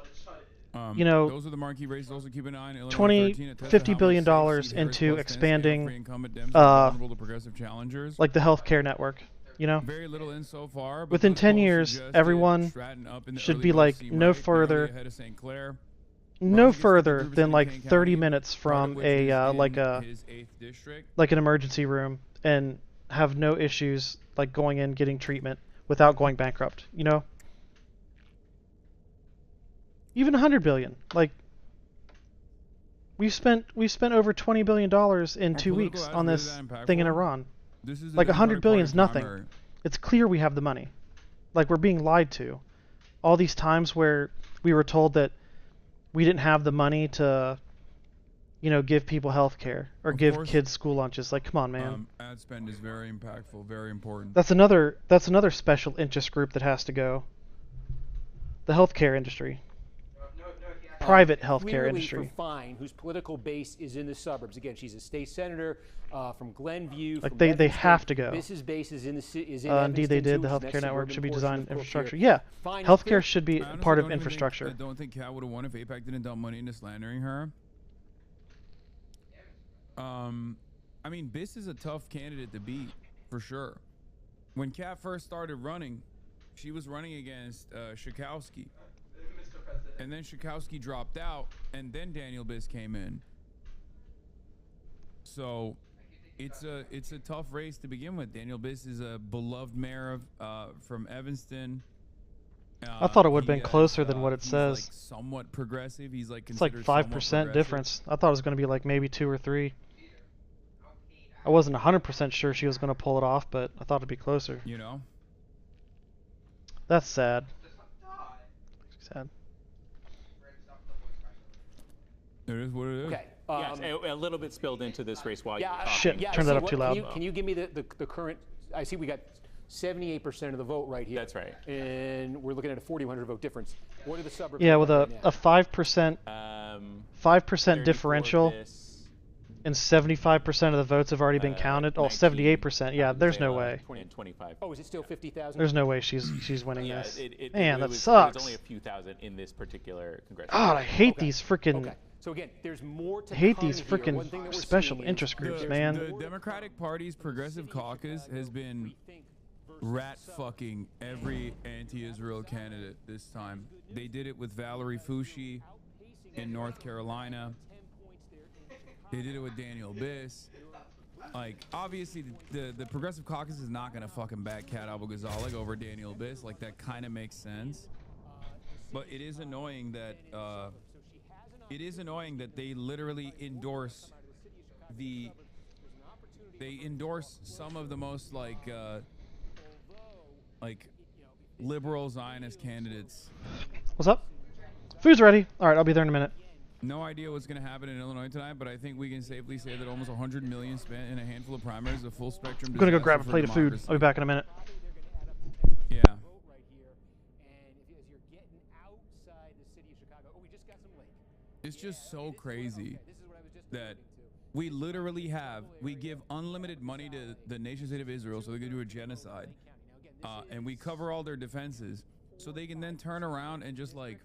you know, those are the marquee races. Also keep an eye on Illinois 50 billion dollars into expanding, like the healthcare network. You know, very little in so far. Within 10 years, everyone should be like no further than like 30 minutes from a like an emergency room and have no issues like going in getting treatment without going bankrupt. You know, even 100 billion. Like we spent over $20 billion in 2 weeks on this thing in Iran. Like 100 billion is nothing. It's clear we have the money. Like we're being lied to. All these times where we were told that we didn't have the money to, you know, give people health care or give kids school lunches. Like, come on, man. Ad spend is very impactful, very important. That's another special interest group that has to go. The healthcare industry. Private healthcare industry. For Fine, whose political base is in the suburbs. Again, she's a state senator from Glenview. Like they have to go. Mrs. Base is in indeed, they did. The healthcare network should be designed infrastructure. Yeah, healthcare should be part of infrastructure. I don't think Kat would have won if AIPAC didn't dump money into slandering her. I mean, Biss is a tough candidate to beat for sure. When Kat first started running, she was running against Schakowsky. Mr. President. and then Schakowsky dropped out, and then Daniel Biss came in. So it's a tough race to begin with. Daniel Biss is a beloved mayor of from Evanston. I thought it would have been closer than what it says. Like somewhat progressive. He's like it's like 5% difference. I thought it was going to be like maybe 2 or 3. I wasn't 100% sure she was going to pull it off, but I thought it'd be closer. You know? That's sad. Sad. It is what it is. Okay. Yes, a little bit spilled into this race while you're talking. Shit, turn that up too loud. Can you give me the current? I see we got 78% of the vote right here. That's right. And we're looking at a 4,100 vote difference. What are the suburbs? Yeah, with a 5% 5% differential, and 75% of the votes have already been counted. Oh, 78%. Yeah, there's no way. 20 and 25. Oh, is it still 50,000? There's no way she's winning this. Man, that was, sucks. It was only a few thousand in this particular congressional. God, I hate these freaking. Okay. So again, there's more to I hate come these here. freaking One thing that we're special seeing interest groups, man. The Democratic Party's Progressive Caucus has been rat fucking every anti-Israel candidate this time. They did it with Valerie Foushee in North Carolina. They did it with Daniel Biss. Like, obviously, the Progressive Caucus is not going to fucking back Kat Abou-Ghazaleh over Daniel Biss. Like, that kind of makes sense. But it is annoying that they literally endorse some of the most like liberal Zionist candidates. What's up? Food's ready. All right, I'll be there in a minute. No idea what's going to happen in Illinois tonight, but I think we can safely say that almost $100 million spent in a handful of primaries, a full spectrum. I'm gonna go grab a plate of food. I'll be back in a minute. Yeah. It's just so crazy that we literally give unlimited money to the nation state of Israel so they can do a genocide, and we cover all their defenses so they can then turn around and just like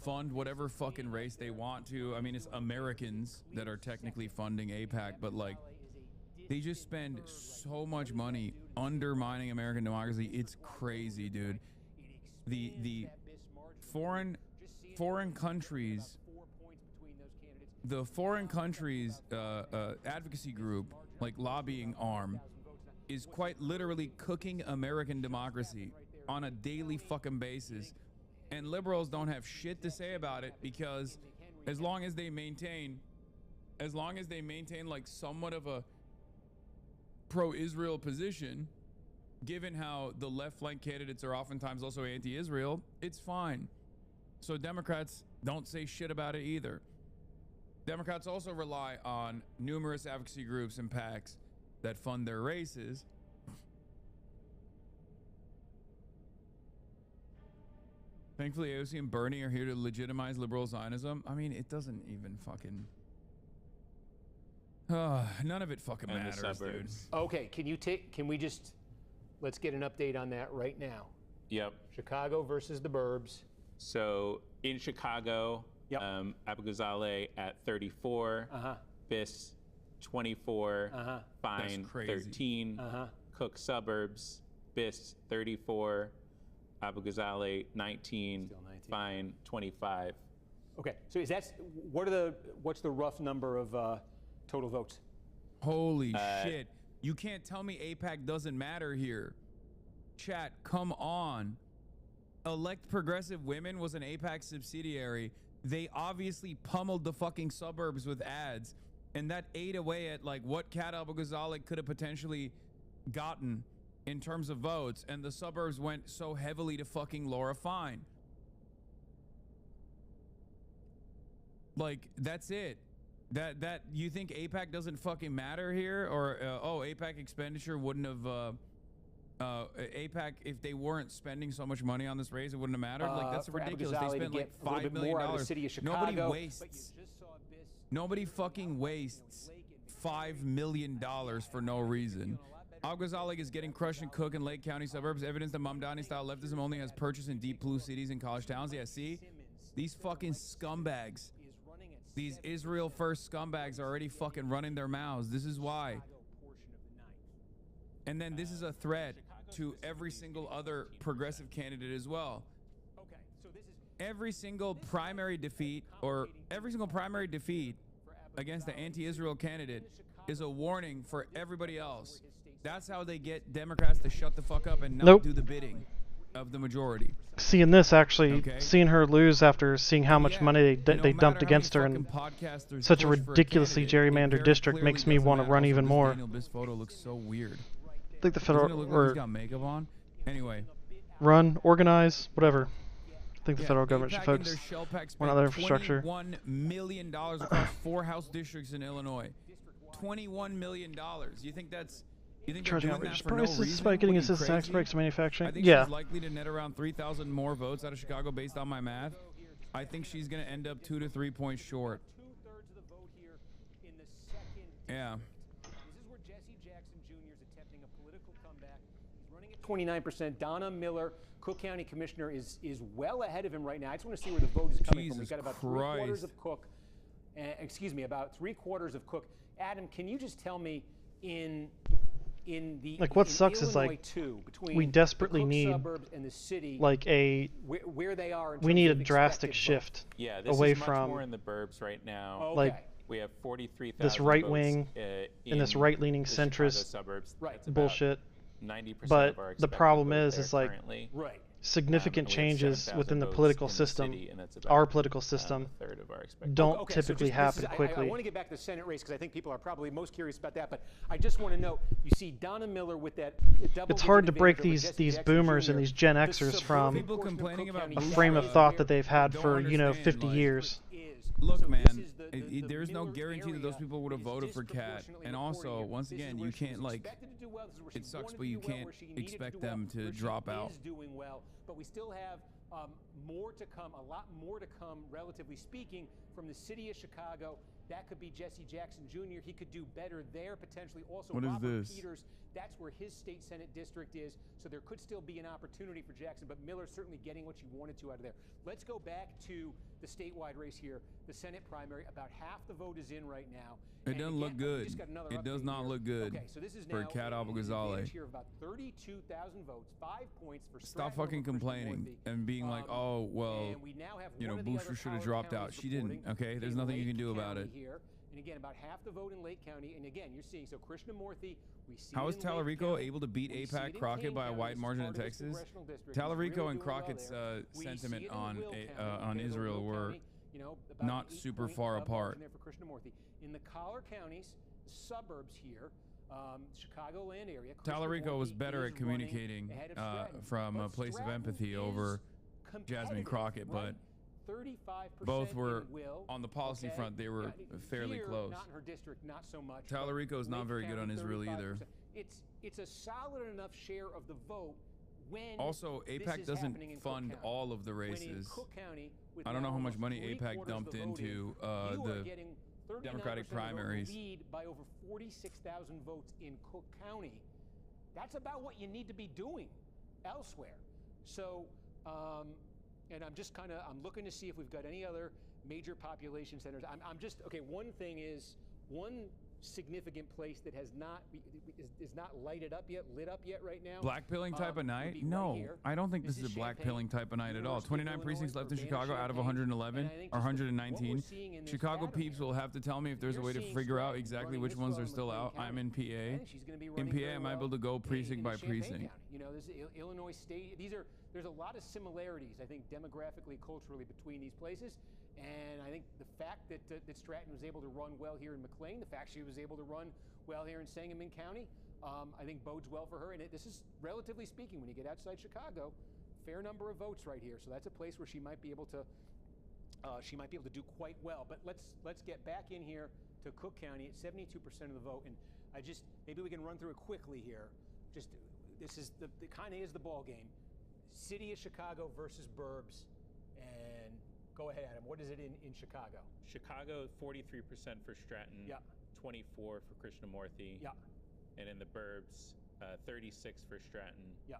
fund whatever fucking race they want to. I mean, it's Americans that are technically funding AIPAC, but like they just spend so much money undermining American democracy. It's crazy, dude. The foreign countries. The foreign countries advocacy group, like lobbying arm, is quite literally cooking American democracy on a daily fucking basis. And liberals don't have shit to say about it because as long as they maintain like somewhat of a pro-Israel position, given how the left flank candidates are oftentimes also anti-Israel, it's fine. So Democrats don't say shit about it either. Democrats also rely on numerous advocacy groups and PACs that fund their races. Thankfully, AOC and Bernie are here to legitimize liberal Zionism. I mean, it doesn't even fucking... none of it fucking matters, dude. Okay, let's get an update on that right now. Yep. Chicago versus the burbs. So in Chicago, Abou-Ghazaleh at 34, Biss 24, Fine 13, Cook suburbs, Biss 34, Abou-Ghazaleh 19, Fine 25. Okay, so what's the rough number of total votes? Holy shit! You can't tell me AIPAC doesn't matter here. Chat, come on. Elect Progressive Women was an AIPAC subsidiary. They obviously pummeled the fucking suburbs with ads, and that ate away at like what Kat Abou-Ghazaleh could have potentially gotten in terms of votes, and the suburbs went so heavily to fucking Laura Fine. Like, that's it. That you think AIPAC doesn't fucking matter here, or AIPAC expenditure wouldn't have AIPAC, if they weren't spending so much money on this race, it wouldn't have mattered. Like, that's ridiculous. They spent like $5 million. Nobody fucking wastes $5 million for no reason. Abou-Ghazaleh is getting crushed in Cook and Lake County suburbs. Evidence that Mamdani-style leftism only has purchase in deep blue cities and college towns. Yeah, see? These fucking scumbags. These Israel first scumbags are already fucking running their mouths. This is why. And then this is a threat to every single other progressive candidate as well. every single primary defeat against the anti-Israel candidate is a warning for everybody else. That's how they get Democrats to shut the fuck up and not do the bidding of the majority. Seeing this, actually, seeing her lose after seeing how much money they dumped against her in such a ridiculously gerrymandered district makes me want to run even more. This photo looks so weird. I think the federal he's got makeup on. Anyway, run, organize, whatever. I think the federal government should focus on other infrastructure. $21 million across 4 House districts in Illinois. $21 million. You think that's? You think Charging they're doing outrageous that for no prices reason? despite getting What are you, assistance tax crazy? breaks to manufacturing. I think Yeah. she's likely to net around 3,000 more votes out of Chicago based on my math. I think she's going to end up 2 to 3 points short. Yeah. 29%. Donna Miller, Cook County Commissioner, is well ahead of him right now. I just want to see where the vote is coming from. We've got about three-quarters of Cook. About three-quarters of Cook. Adam, can you just tell me in the like what sucks is like we desperately need and the city, like where they are. We need a drastic shift away is much from more in the burbs right now. Oh, like we have 43,000 this right votes, wing and this right leaning centrist suburbs. bullshit. 90% But of our the problem is like currently. significant we have changes 7,000 within the votes political in the system, city, and that's about, our political system, a third of our expected don't votes. typically happen quickly. I want to get back to the Senate race because I think people are probably most curious about that. But I just want to know, you see Donna Miller with that double. It's hard to break these boomers and these Gen Xers from a frame of thought that they've had for 50 years. Look, man, there's no guarantee that those people would have voted for Kat. And also, once again, you can't it sucks, but you can't expect them to drop out. Doing well, but we still have more to come, a lot more to come, relatively speaking, from the city of Chicago. That could be Jesse Jackson Jr. He could do better there, potentially. Also, what is Robert this? Peters, that's where his state Senate district is, so there could still be an opportunity for Jackson, but Miller's certainly getting what you wanted to out of there. Let's go back to the statewide race here, the Senate primary. About half the vote is in right now. It doesn't look good. It does not look good for Kat Abou-Ghazaleh. Here of about 32,000 votes, 5 points for Stop fucking complaining and being like, oh, well, Booster should have dropped out. She didn't, okay? There's nothing you can do about it. And again, about half the vote in Lake County. And again, you're seeing, so Krishnamurthy, we see How is Tallarico able to beat AIPAC Crockett by a wide margin in Texas? Tallarico and Crockett's sentiment on Israel were not super far apart. In the collar counties, the suburbs here, Chicagoland area. Tallarico was better at communicating from a place of empathy over Jasmine Crockett, but both were on the policy front. They were fairly close. Not in her district, not so much. Tallarico is not very good on Israel either. It's a solid enough share of the vote. Also, AIPAC doesn't fund all of the races. I don't know how much money AIPAC dumped into the Democratic primaries. Lead by over 46,000 votes in Cook County. That's about what you need to be doing elsewhere. So, and I'm looking to see if we've got any other major population centers. One significant place that is not lit up yet right now. Blackpilling type of night? No, I don't think this is a blackpilling type of night at all. 29 precincts left in Chicago out of 111 or 119. Chicago peeps will have to tell me if there's a way to figure out exactly which ones are still out. I'm in PA. In PA, I'm able to go precinct by precinct. This is Illinois State. There's a lot of similarities, I think, demographically, culturally, between these places. And I think the fact that Stratton was able to run well here in McLean, the fact she was able to run well here in Sangamon County, I think bodes well for her. And this is, relatively speaking, when you get outside Chicago, fair number of votes right here. So that's a place where she might be able to do quite well. But let's get back in here to Cook County at 72% of the vote. And maybe we can run through it quickly here. This is the kind of is the ball game. City of Chicago versus burbs. And go ahead, Adam. What is it in Chicago? Chicago, 43% for Stratton. Yeah. 24 for Krishnamurthy. Yeah. And in the burbs, 36 for Stratton. Yeah.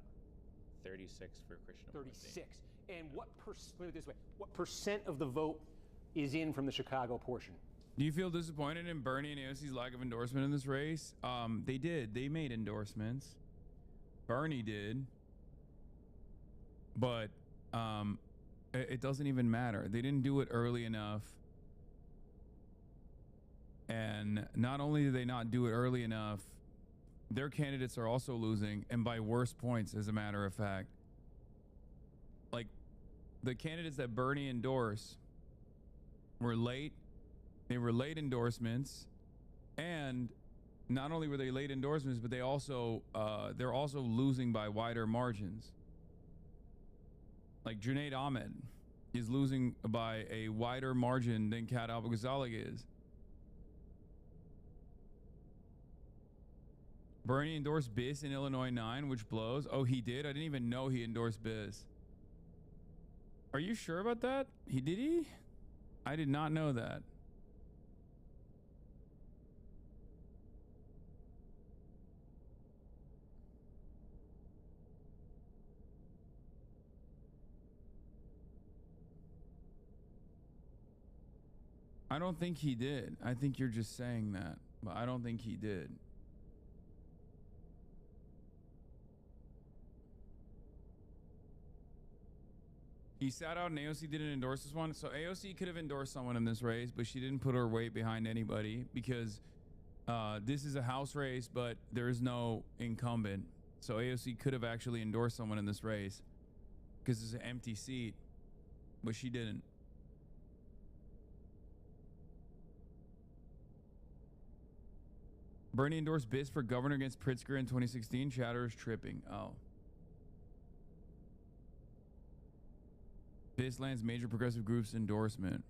36 for Krishnamurthy. 36. And let me put it this way: what percent of the vote is in from the Chicago portion? Do you feel disappointed in Bernie and AOC's lack of endorsement in this race? They did. They made endorsements. Bernie did. But It doesn't even matter. They didn't do it early enough. And not only did they not do it early enough, their candidates are also losing, and by worse points, as a matter of fact. Like, the candidates that Bernie endorsed were late. They were late endorsements, and not only were they late endorsements, but they're also losing by wider margins. Like Junaid Ahmed is losing by a wider margin than Kat Albaghazali is. Bernie endorsed Biss in Illinois 9, which blows. Oh, he did? I didn't even know he endorsed Biss. Are you sure about that? Did he? I did not know that. I don't think he did. I think you're just saying that, but I don't think he did. He sat out and AOC didn't endorse this one. So AOC could have endorsed someone in this race, but she didn't put her weight behind anybody because this is a House race, but there is no incumbent. So AOC could have actually endorsed someone in this race because it's an empty seat, but she didn't. Bernie endorsed Biss for governor against Pritzker in 2016. Chatter is tripping. Oh. Biss lands major progressive groups endorsement.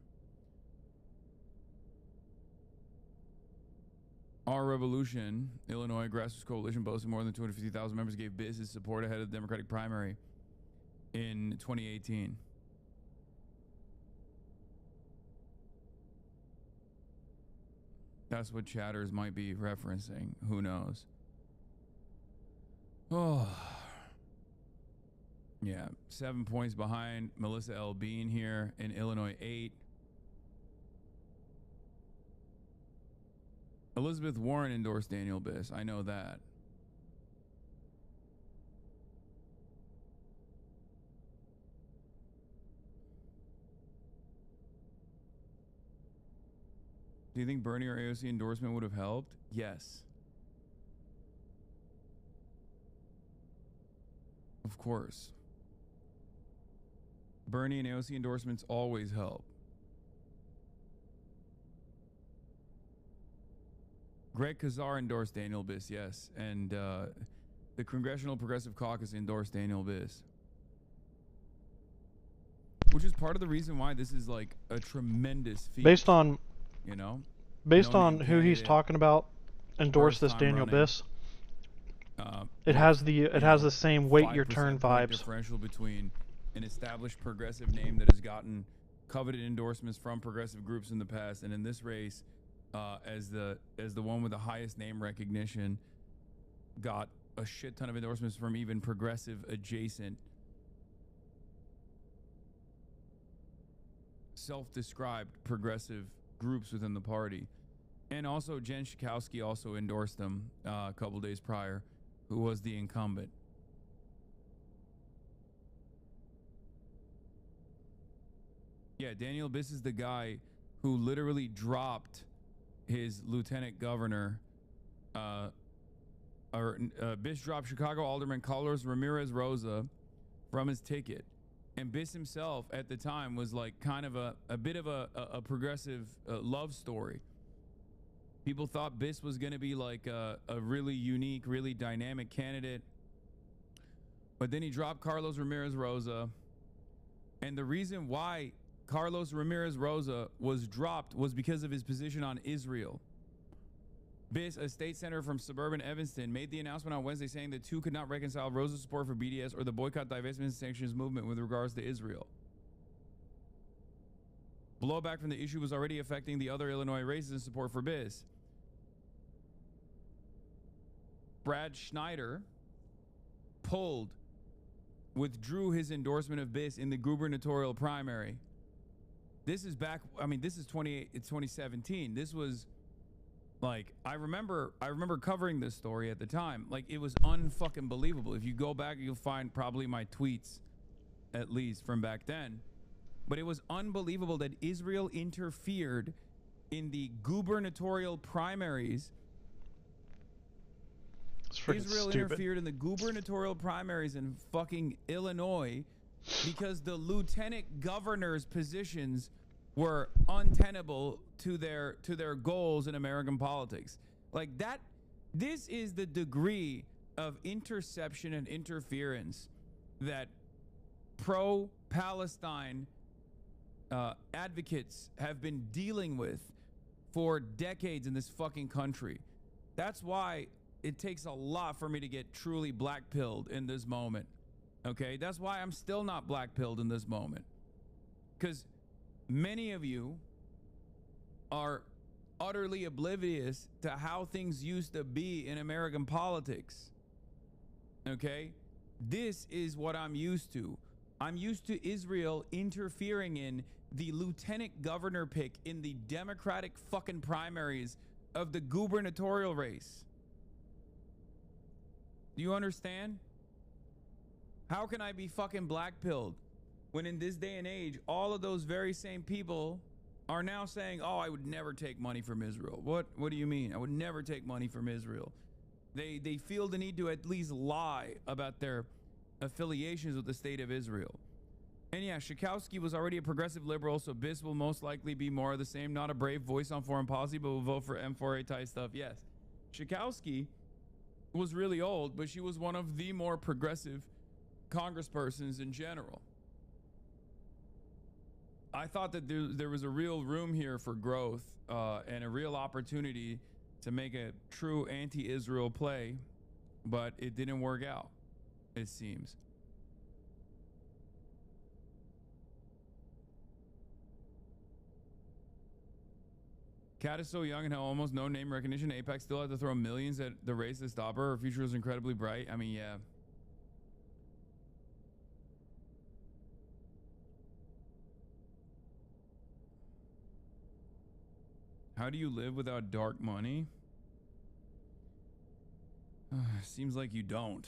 Our Revolution, Illinois Grassroots Coalition, boasting more than 250,000 members, gave Biss his support ahead of the Democratic primary in 2018. That's what Chatters might be referencing. Who knows? Oh. Yeah, 7 points behind Melissa L. Bean here in Illinois 8. Elizabeth Warren endorsed Daniel Biss. I know that. Do you think Bernie or AOC endorsement would have helped? Yes. Of course. Bernie and AOC endorsements always help. Greg Kazar endorsed Daniel Biss, yes. And the Congressional Progressive Caucus endorsed Daniel Biss. Which is part of the reason why this is like a tremendous feat. Based on, you know, based on who he's talking about, endorsed this Daniel Biss. It has the same wait your turn vibes. Differential between an established progressive name that has gotten coveted endorsements from progressive groups in the past, and in this race, as the one with the highest name recognition, got a shit ton of endorsements from even progressive adjacent, self-described progressive groups within the party. And also Jen Schakowsky also endorsed them a couple days prior, who was the incumbent. Yeah, Daniel Biss is the guy who literally dropped his lieutenant governor, Biss dropped Chicago Alderman Carlos Ramirez Rosa from his ticket. And Biss himself at the time was like kind of a bit of a progressive love story. People thought Biss was going to be like a really unique, really dynamic candidate. But then he dropped Carlos Ramirez Rosa. And the reason why Carlos Ramirez Rosa was dropped was because of his position on Israel. Biss, a state senator from suburban Evanston, made the announcement on Wednesday saying the two could not reconcile Rosa's support for BDS or the boycott, divestment, and sanctions movement with regards to Israel. Blowback from the issue was already affecting the other Illinois races in support for Biss. Brad Schneider withdrew his endorsement of Biss in the gubernatorial primary. This is back, I mean, this is 2017. This was like, I remember covering this story at the time. Like, it was unfucking believable. If you go back, you'll find probably my tweets, at least from back then. but it was unbelievable that Israel interfered in the gubernatorial primaries. Israel interfered in the gubernatorial primaries in fucking Illinois because the lieutenant governor's positions were untenable to their goals in American politics. Like that, this is the degree of interception and interference that pro-Palestine advocates have been dealing with for decades in this fucking country. That's why it takes a lot for me to get truly black-pilled in this moment. Okay? That's why I'm still not black-pilled in this moment. Because many of you are utterly oblivious to how things used to be in American politics. Okay? This is what I'm used to. I'm used to Israel interfering in the lieutenant governor pick in the Democratic fucking primaries of the gubernatorial race. Do you understand? How can I be fucking black-pilled when in this day and age, all of those very same people are now saying, oh, I would never take money from Israel. What do you mean? I would never take money from Israel. They feel the need to at least lie about their affiliations with the state of Israel. And yeah, Schakowsky was already a progressive liberal, so Biss will most likely be more of the same. Not a brave voice on foreign policy, but will vote for M4A type stuff. Yes. Schakowsky was really old, but she was one of the more progressive congresspersons in general. I thought that there was a real room here for growth and a real opportunity to make a true anti-Israel play, but it didn't work out, it seems. Kat is so young and had almost no name recognition. AIPAC still had to throw millions at the race to stop her. Her future was incredibly bright. I mean, yeah. How do you live without dark money? Seems like you don't.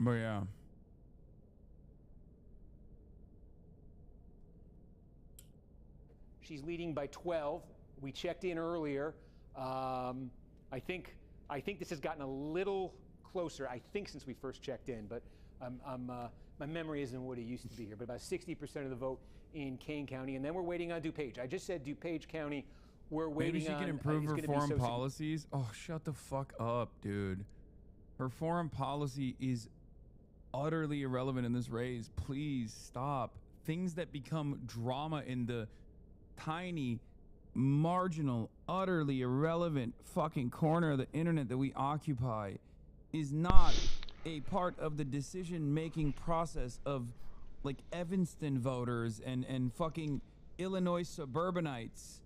But yeah. She's leading by 12. We checked in earlier. I think this has gotten a little closer. I think since we first checked in, but my memory isn't what it used to be here. But about 60% of the vote in Kane County, and then we're waiting on DuPage. I just said DuPage County. We're waiting on. Maybe she can improve her foreign policies. Oh, shut the fuck up, dude. Her foreign policy is utterly irrelevant in this race. Please stop. Things that become drama in the tiny, marginal, utterly irrelevant fucking corner of the internet that we occupy is not a part of the decision-making process of like Evanston voters and fucking Illinois suburbanites.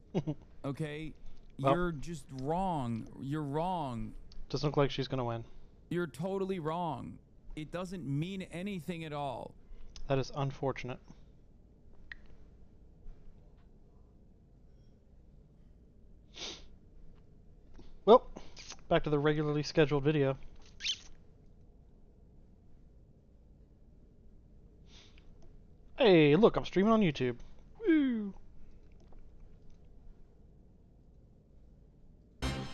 Okay? Well, you're just wrong. You're wrong. Doesn't look like she's gonna win. You're totally wrong. It doesn't mean anything at all. That is unfortunate. Well, back to the regularly scheduled video. Hey, look, I'm streaming on YouTube. Woo!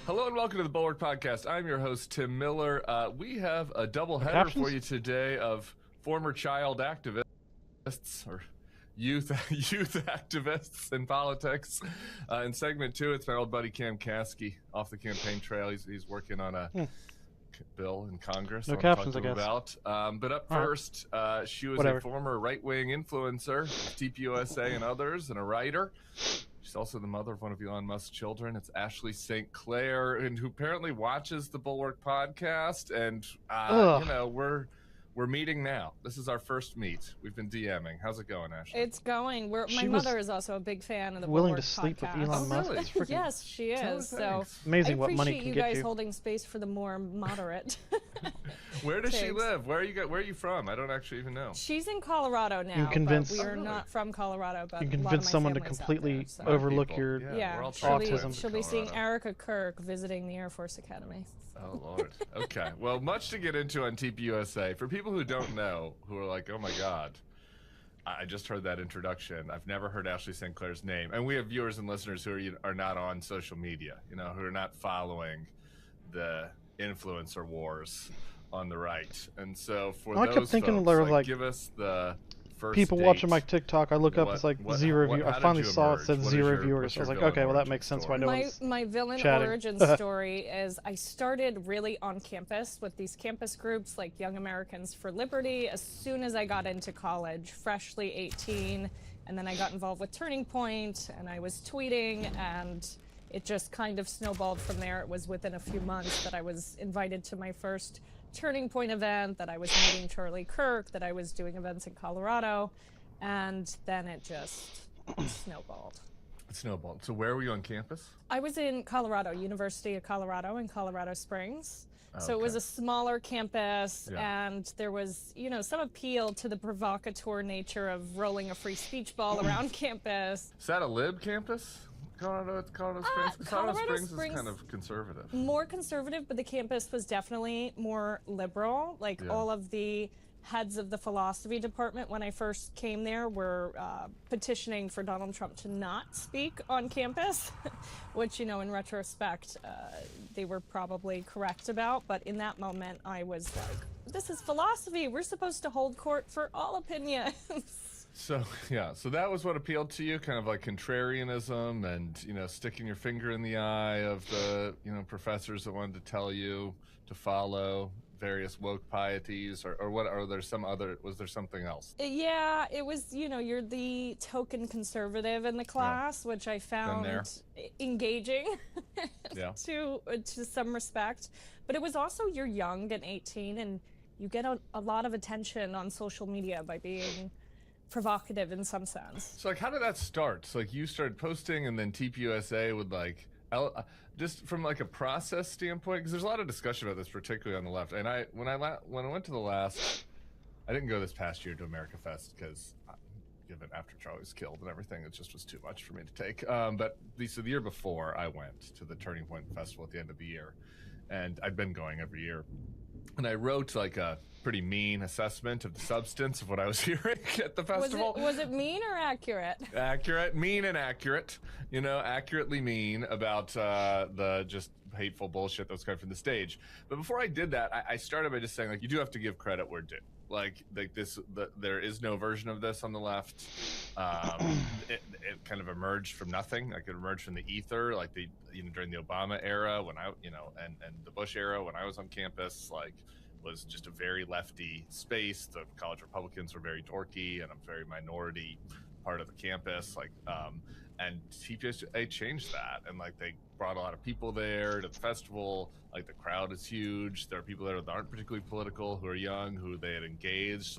Hello and welcome to the Bulwark Podcast. I'm your host, Tim Miller. We have a double header for you today of former child activists, or youth activists in politics. In segment 2, it's my old buddy Cam Caskey off the campaign trail. He's working on a bill in Congress. No captions, I guess. But up first, she was a former right-wing influencer, TPUSA and others, and a writer. She's also the mother of one of Elon Musk's children. It's Ashley St. Clair, and who apparently watches the Bulwark Podcast. And you know, we're meeting now. This is our first meet. We've been DMing. How's it going, Ashley? It's going. My mother is also a big fan of the willing Bulwark to sleep podcast. with Elon Musk. Really? Freaking Yes, she is. So amazing I what money appreciate can you get guys you. holding space for the more moderate. Where does she live? Where are you from? I don't actually even know. She's in Colorado now. You can convince, but we are not from Colorado, but you can convince someone to completely overlook your autism. She'll be seeing Erica Kirk visiting the Air Force Academy. Oh, Lord. Okay. Well, much to get into on TPUSA. For people who don't know, who are like, oh, my God, I just heard that introduction. I've never heard Ashley St. Clair's name. And we have viewers and listeners who are not on social media, who are not following the influencer wars on the right. And so for those I kept thinking folks, like, give us the first people date. watching my TikTok. I look up, it's like 0 views. I finally saw it said 0 viewers. I was like, okay, well that makes sense why no one's My villain chatting. origin story is I started really on campus with these campus groups like Young Americans for Liberty as soon as I got into college, freshly 18, and then I got involved with Turning Point and I was tweeting and it just kind of snowballed from there. It was within a few months that I was invited to my first Turning Point event, that I was meeting Charlie Kirk, that I was doing events in Colorado, and then it just snowballed. It snowballed. So where were you on campus? I was in Colorado, University of Colorado in Colorado Springs. So it was a smaller campus, and there was, some appeal to the provocateur nature of rolling a free speech ball around campus. Is that a lib campus? Colorado Springs? Colorado Springs is kind of conservative. More conservative, but the campus was definitely more liberal. Like all of the heads of the philosophy department when I first came there were petitioning for Donald Trump to not speak on campus, which, in retrospect, they were probably correct about. But in that moment, I was like, this is philosophy. We're supposed to hold court for all opinions. So that was what appealed to you, kind of like contrarianism and, sticking your finger in the eye of the, professors that wanted to tell you to follow various woke pieties or what, or was there something else? Yeah, it was, you're the token conservative in the class, which I found engaging to some respect. But it was also, you're young and 18 and you get a lot of attention on social media by being provocative in some sense. So how did that start? So you started posting and then TPUSA would just from a process standpoint, because there's a lot of discussion about this, particularly on the left. And when I went to the last, I didn't go this past year to America Fest because given after Charlie was killed and everything, it just was too much for me to take. But the year before I went to the Turning Point Festival at the end of the year, and I'd been going every year. And I wrote a pretty mean assessment of the substance of what I was hearing at the festival. Was it mean or accurate? Accurate, mean and accurate. Accurately mean about the just hateful bullshit that was coming from the stage. But before I did that, I started by just saying, you do have to give credit where due. There is no version of this on the left. It kind of emerged from nothing. It emerged from the ether, during the Obama era when and the Bush era when I was on campus, was just a very lefty space. The college Republicans were very dorky and a very minority part of the campus. And TPUSA changed that, and they brought a lot of people there to the festival. The crowd is huge. There are people there that aren't particularly political, who are young, who they had engaged.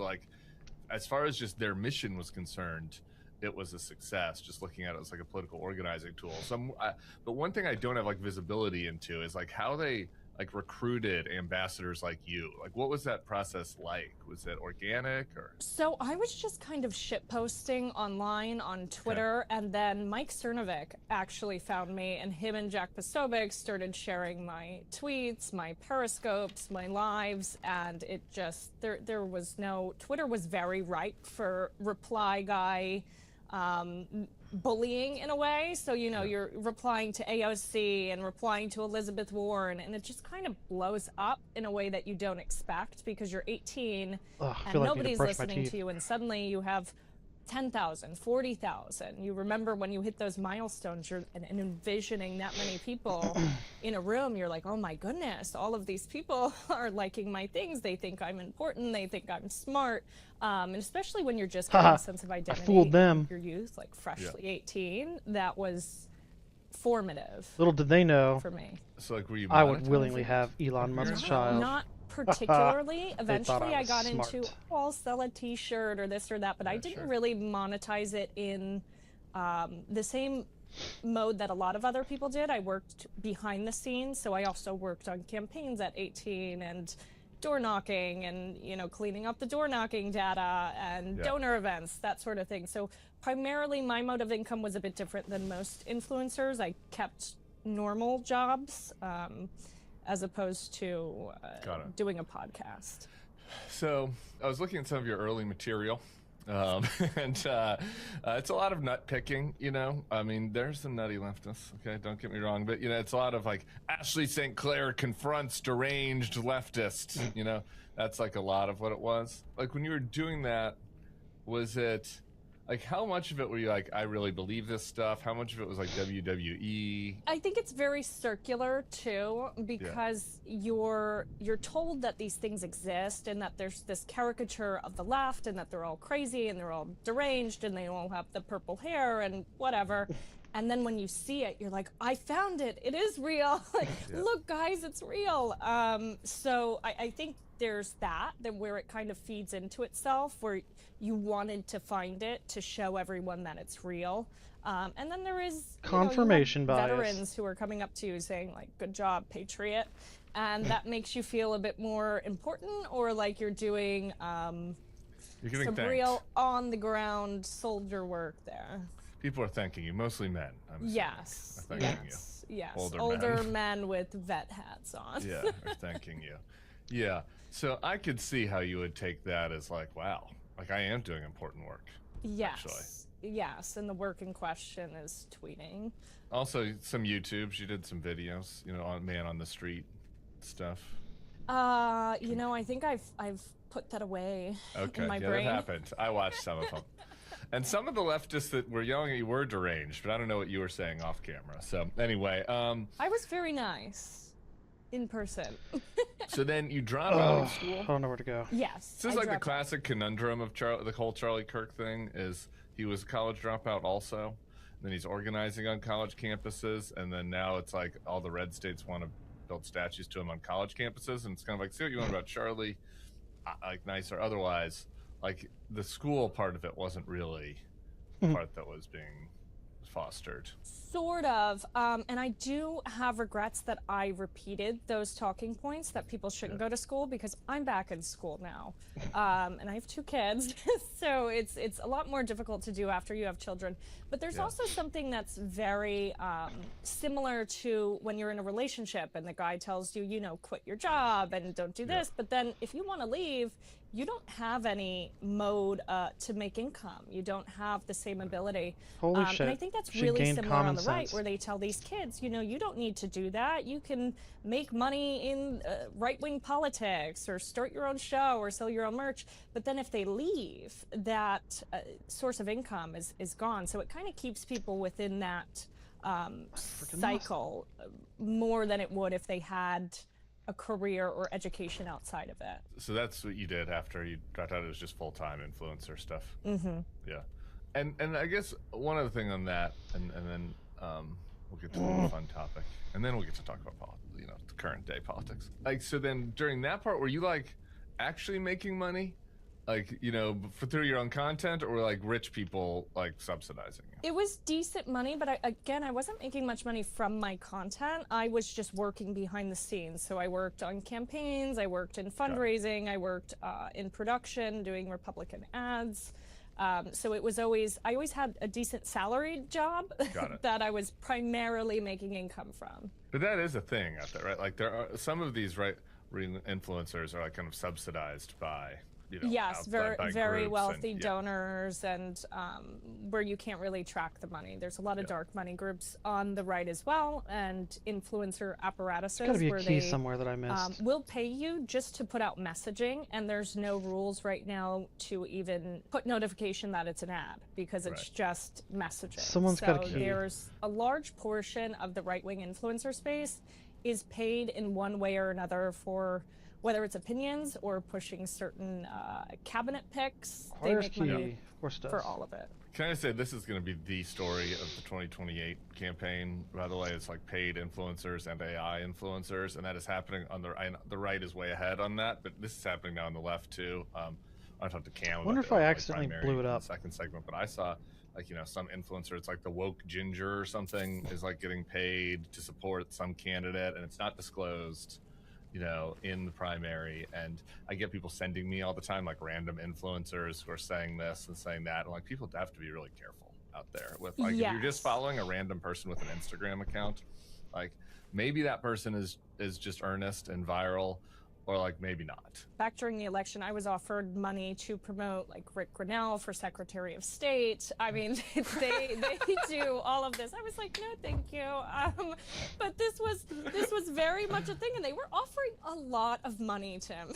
As far as just their mission was concerned, it was a success. Just looking at it as a political organizing tool. But one thing I don't have visibility into is how they recruited ambassadors like you. What was that process like? Was it organic or? So I was just kind of shit posting online on Twitter, and then Mike Cernovic actually found me, and him and Jack Posobiec started sharing my tweets, my periscopes, my lives, and it just, there was no, Twitter was very ripe for reply guy bullying in a way. So, you're replying to AOC and replying to Elizabeth Warren, and it just kind of blows up in a way that you don't expect because you're 18 and nobody's listening to you, and suddenly you have 10,000, 40,000. You remember when you hit those milestones, and envisioning that many people in a room, you're like, oh my goodness, all of these people are liking my things. They think I'm important. They think I'm smart. And especially when you're just getting a sense of identity. I fooled them. Your youth, freshly 18, that was formative. Little did they know. For me. So were you I would willingly have Elon Musk's child. Not particularly. Eventually I got into, I'll sell a t-shirt or this or that, but I didn't really monetize it in the same mode that a lot of other people did. I worked behind the scenes, so I also worked on campaigns at 18 and door knocking and, you know, cleaning up the door knocking data and donor events, that sort of thing. So primarily my mode of income was a bit different than most influencers. I kept normal jobs as opposed to doing a podcast. So I was looking at some of your early material. And it's a lot of nut picking, you know. I mean, there's some nutty leftists, okay, don't get me wrong, but you know, it's a lot of like Ashley St. Clair confronts deranged leftists, you know. That's like a lot of what it was. Like when you were doing that, was it like how much of it were you like, I really believe this stuff? How much of it was like WWE? I think it's very circular too, because you're told that these things exist and that there's this caricature of the left and that they're all crazy and they're all deranged and they all have the purple hair and whatever. And then when you see it, you're like, I found it. It is real. Like, look, guys, it's real. So I think there's that where it kind of feeds into itself, where you wanted to find it to show everyone that it's real. And then there is confirmation bias. Veterans who are coming up to you saying like, good job, patriot. And that makes you feel a bit more important, or like you're doing some real on the ground soldier work there. People are thanking you, mostly men. I'm yes. Are thanking you. Yes. Older men with vet hats on. Yeah, are thanking you. Yeah. So I could see how you would take that as like, wow, like I am doing important work. Yes. Actually. Yes, and the work in question is tweeting. Also, some YouTubes. You did some videos, you know, on Man on the Street stuff. You know, I think I've put that away in my brain. That happened. I watched some of them. And some of the leftists that were yelling at you were deranged, but I don't know what you were saying off camera. So anyway, I was very nice in person. So then you drop out of school. I don't know where to go. Yes. This is like the classic conundrum of the whole Charlie Kirk thing. Is he was a college dropout also, and then he's organizing on college campuses, and then now it's like all the red states want to build statues to him on college campuses, and it's kind of like, see what you want about Charlie, like nice or otherwise. Like the school part of it wasn't really the part that was being fostered. Sort of. And I do have regrets that I repeated those talking points that people shouldn't go to school, because I'm back in school now. And I have 2 kids. So it's a lot more difficult to do after you have children. But there's also something that's very similar to when you're in a relationship and the guy tells you, you know, quit your job and don't do this. But then if you want to leave, you don't have any mode to make income. You don't have the same ability. Holy shit. And I think that's really similar on the right, where they tell these kids, you know, you don't need to do that. You can make money in right-wing politics or start your own show or sell your own merch. But then if they leave, that source of income is gone. So it kind of keeps people within that cycle more than it would if they had a career or education outside of it. So that's what you did after you dropped out. It was just full-time influencer stuff. Yeah. And I guess one other thing on that, and then we'll get to the fun topic, and then we'll get to talk about the current day politics. Like, so then during that part, were you like actually making money, like, you know, through your own content, or were like rich people like subsidizing you? It was decent money, but I wasn't making much money from my content. I was just working behind the scenes. So I worked on campaigns, I worked in fundraising, I worked in production, doing Republican ads. So it was I always had a decent salaried job that I was primarily making income from. But that is a thing out there, right? Like there are some of these influencers are like kind of subsidized by, you know, yes, very wealthy and, donors, and where you can't really track the money. There's a lot of dark money groups on the right as well, and influencer apparatuses. There's gotta be a key somewhere that I missed. Will pay you just to put out messaging, and there's no rules right now to even put notification that it's an ad, because it's just messaging. Someone's got a key. There's a large portion of the right-wing influencer space is paid in one way or another for whether it's opinions or pushing certain cabinet picks. They make money for all of it. Can I say this is going to be the story of the 2028 campaign? By the way, it's like paid influencers and AI influencers, and that is happening on the right is way ahead on that, but this is happening now on the left too. I talked to Cam. I wonder if I accidentally blew it up. In the second segment, but I saw like, you know, some influencer, it's like the woke ginger or something, is like getting paid to support some candidate, and it's not disclosed. you know, in the primary. And I get people sending me all the time, like random influencers who are saying this and saying that. And like, people have to be really careful out there with like, if you're just following a random person with an Instagram account, like maybe that person is just earnest and viral, or like maybe not. Back during the election, I was offered money to promote like Rick Grinnell for Secretary of State. I mean, they do all of this. I was like, no, thank you. But this was very much a thing, and they were offering a lot of money, Tim.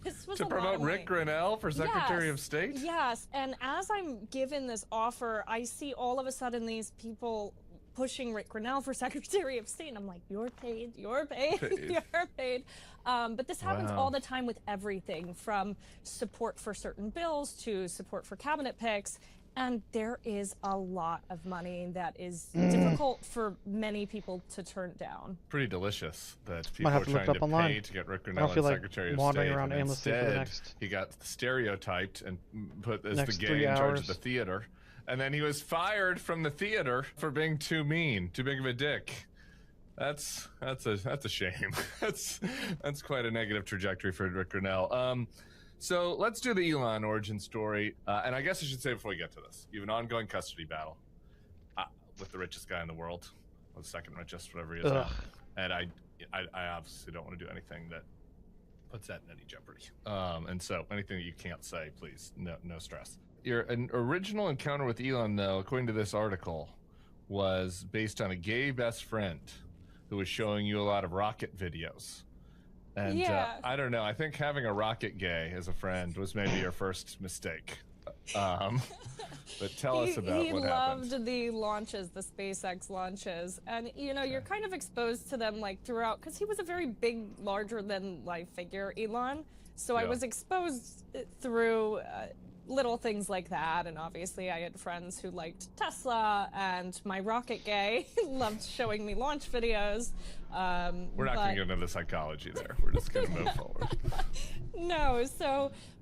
This was to promote Rick Grinnell for Secretary of State? Yes, and as I'm given this offer, I see all of a sudden these people pushing Rick Grinnell for Secretary of State, and I'm like, you're paid, you're paid. You're paid. But this happens all the time with everything, from support for certain bills to support for cabinet picks, and there is a lot of money that is difficult for many people to turn down. Pretty delicious that people are trying to pay to get Rick Grinnell as Secretary of State, around and instead he got stereotyped and put as the gay in charge of the theater. And then he was fired from the theater for being too mean, too big of a dick. That's a shame. that's quite a negative trajectory for Rick Grinnell. So let's do the Elon origin story. And I guess I should say before we get to this, you have an ongoing custody battle with the richest guy in the world, or the second richest, whatever he is now. And I obviously don't want to do anything that puts that in any jeopardy. And so anything that you can't say, please, no stress. Your original encounter with Elon, though, according to this article, was based on a gay best friend who was showing you a lot of rocket videos. And I don't know, I think having a rocket gay as a friend was maybe your first mistake. But tell us about what happened. He loved the launches, the SpaceX launches. And, you know, you're kind of exposed to them, like, throughout, because he was a very big, larger-than-life figure, Elon. So I was exposed through little things like that, and obviously I had friends who liked Tesla, and my rocket gay loved showing me launch videos. We're not going to get into the psychology there. We're just going to move forward. No,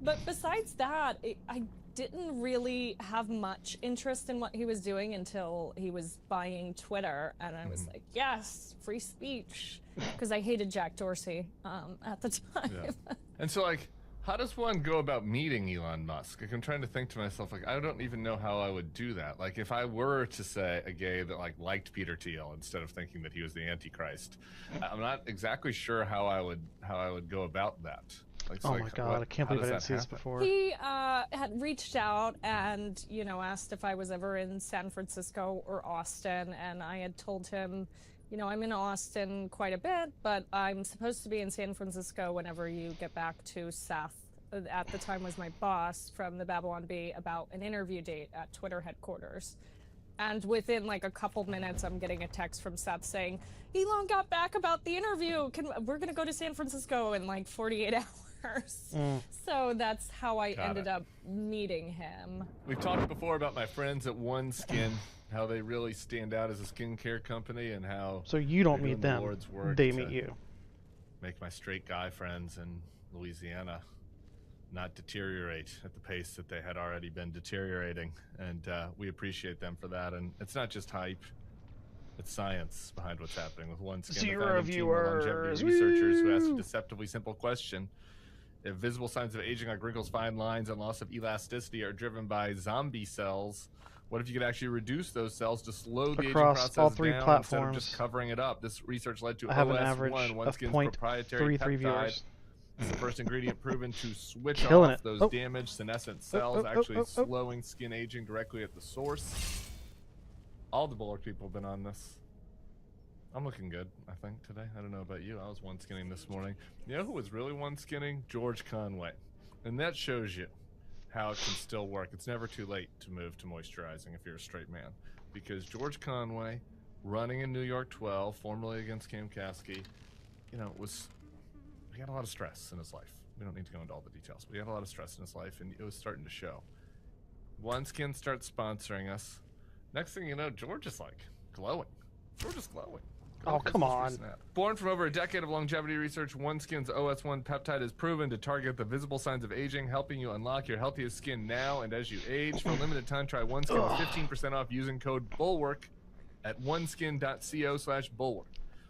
but besides that, I didn't really have much interest in what he was doing until he was buying Twitter, and I was like, yes, free speech, because I hated Jack Dorsey at the time. Yeah. And so, like, how does one go about meeting Elon Musk? Like, I'm trying to think to myself, like, I don't even know how I would do that. Like, if I were to say a gay that like liked Peter Thiel instead of thinking that he was the Antichrist, I'm not exactly sure how I would go about that. Like, oh my God, I can't believe I didn't see this before. He had reached out and, you know, asked if I was ever in San Francisco or Austin, and I had told him, you know, I'm in Austin quite a bit, but I'm supposed to be in San Francisco whenever you get back to Seth. At the time was my boss from the Babylon Bee, about an interview date at Twitter headquarters. And within like a couple minutes, I'm getting a text from Seth saying, Elon got back about the interview. We're going to go to San Francisco in like 48 hours. So that's how I ended up meeting him. We've talked before about my friends at OneSkin, how they really stand out as a skincare company, and how so you don't meet them, they meet you. Make my straight guy friends in Louisiana not deteriorate at the pace that they had already been deteriorating, and we appreciate them for that. And it's not just hype, it's science behind what's happening with OneSkin. Zero viewers. Longevity researchers who asked a deceptively simple question: if visible signs of aging like wrinkles, fine lines, and loss of elasticity are driven by zombie cells, what if you could actually reduce those cells to slow the aging process all three down platforms. instead of just covering it up? This research led to I have an average of OneSkin's proprietary 0.33 viewers. It's the first ingredient proven to switch Killing off it. those damaged senescent cells, actually slowing skin aging directly at the source. All the Bulwark people have been on this. I'm looking good, I think, today. I don't know about you. I was one-skinning this morning. You know who was really one-skinning? George Conway. And that shows you how it can still work. It's never too late to move to moisturizing if you're a straight man. Because George Conway, running in New York 12, formerly against Cam Caskey, you know, he had a lot of stress in his life. We don't need to go into all the details, but he had a lot of stress in his life, and it was starting to show. OneSkin starts sponsoring us. Next thing you know, George is like glowing. George is glowing. Oh, come on. Born from over a decade of longevity research, OneSkin's OS1 peptide is proven to target the visible signs of aging, helping you unlock your healthiest skin now and as you age. For a limited time, try OneSkin with 15% off using code BULWARK at oneskin.co/bulwark.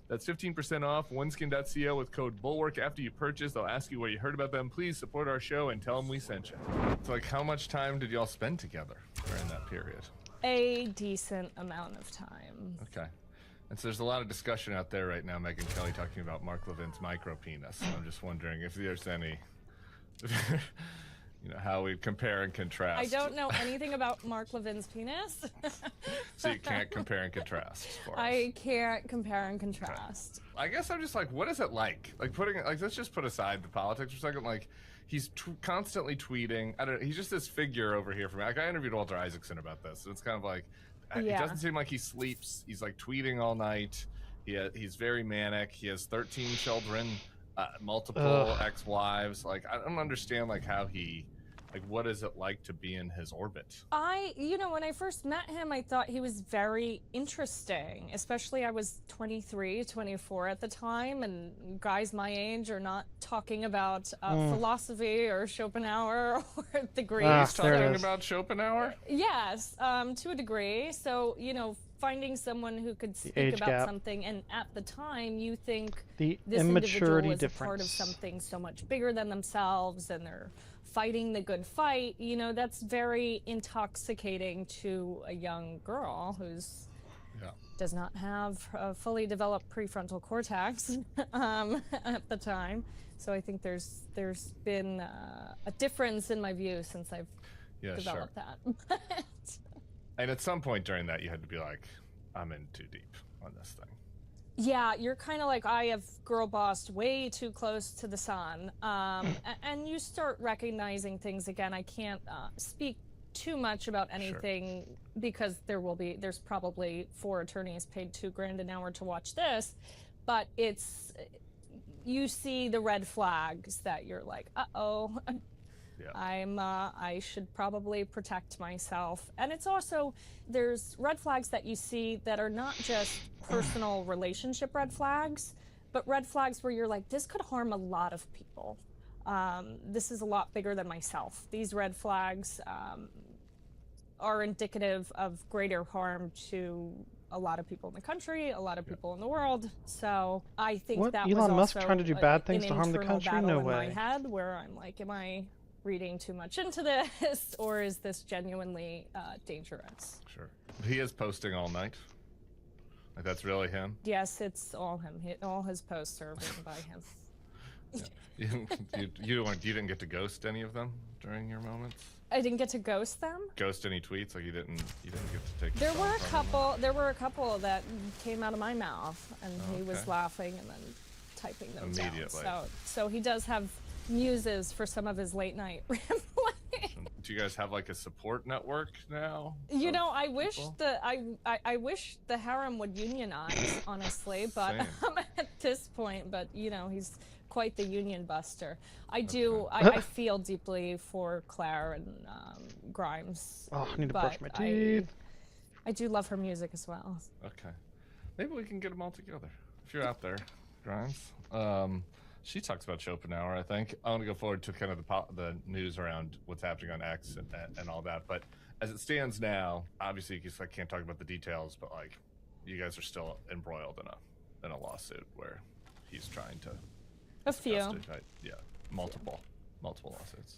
That's 15% off oneskin.co with code Bulwark. After you purchase, they'll ask you where you heard about them. Please support our show and tell them we sent you. So, like, how much time did y'all spend together during that period? A decent amount of time. Okay. And so there's a lot of discussion out there right now, Megyn Kelly talking about Mark Levin's micro penis. I'm just wondering if there's any, how we compare and contrast. I don't know anything about Mark Levin's penis. So you can't compare and contrast for us. I can't compare and contrast. I guess I'm just like, what is it like? Like let's just put aside the politics for a second. Like, he's constantly tweeting. He's just this figure over here for me. Like, I interviewed Walter Isaacson about this, and it's kind of like, it doesn't seem like he sleeps. He's like tweeting all night. He's very manic. He has 13 children, multiple ex-wives. Like, I don't understand how he, what is it like to be in his orbit? When I first met him, I thought he was very interesting, especially I was 23, 24 at the time, and guys my age are not talking about philosophy or Schopenhauer or the Greeks. He's talking about Schopenhauer? Yes, to a degree. So, finding someone who could speak about something, and at the time you think this individual is a part of something so much bigger than themselves, and they're fighting the good fight, that's very intoxicating to a young girl who's does not have a fully developed prefrontal cortex at the time. So I think there's been a difference in my view since I've developed that. And at some point during that, you had to be like, I'm in too deep on this thing. Yeah, you're kind of like, I have girl bossed way too close to the sun. And you start recognizing things again. I can't speak too much about anything because there's probably 4 attorneys paid $2,000 an hour to watch this. But you see the red flags that you're like, uh-oh. I should probably protect myself. And it's also, there's red flags that you see that are not just personal relationship red flags, but red flags where you're like, this could harm a lot of people. This is a lot bigger than myself. These red flags are indicative of greater harm to a lot of people in the country, a lot of people in the world. So I think that was Elon Musk also trying to do bad things to harm the internal country? battle No in way. my head where I'm like, am I reading too much into this, or is this genuinely dangerous? Sure. He is posting all night. Like, that's really him? Yes, it's all him. All his posts are written by him. You didn't get to ghost any of them during your moments? I didn't get to ghost them. Ghost any tweets? Like, you didn't get to take. There were a couple that came out of my mouth, and he was laughing and then typing them immediately down. So he does have muses for some of his late night rambling. Do you guys have like a support network now? I wish I wish the harem would unionize, honestly, but at this point, but he's quite the union buster. I feel deeply for Claire and Grimes. Oh, I need to brush my teeth. I do love her music as well. Okay, maybe we can get them all together. If you're out there, Grimes. She talks about Schopenhauer, I think. I want to go forward to kind of the news around what's happening on X and all that. But as it stands now, obviously, I can't talk about the details, but like, you guys are still embroiled in a lawsuit where he's trying to. A few. Multiple lawsuits.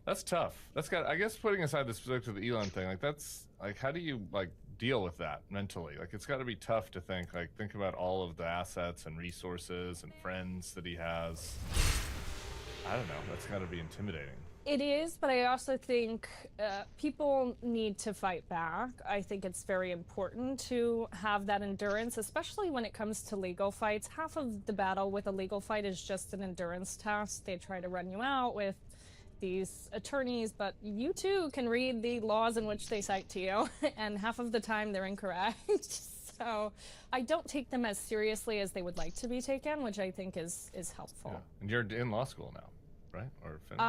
That's tough. I guess putting aside the specifics of the Elon thing, like that's like, how do you like deal with that mentally? Like, it's got to be tough to think about all of the assets and resources and friends that he has. I don't know. That's got to be intimidating. It is, but I also think people need to fight back. I think it's very important to have that endurance, especially when it comes to legal fights. Half of the battle with a legal fight is just an endurance test. They try to run you out with these attorneys, but you too can read the laws in which they cite to you, and half of the time they're incorrect. So I don't take them as seriously as they would like to be taken, which I think is helpful. Yeah. And you're in law school now, right? Or finished?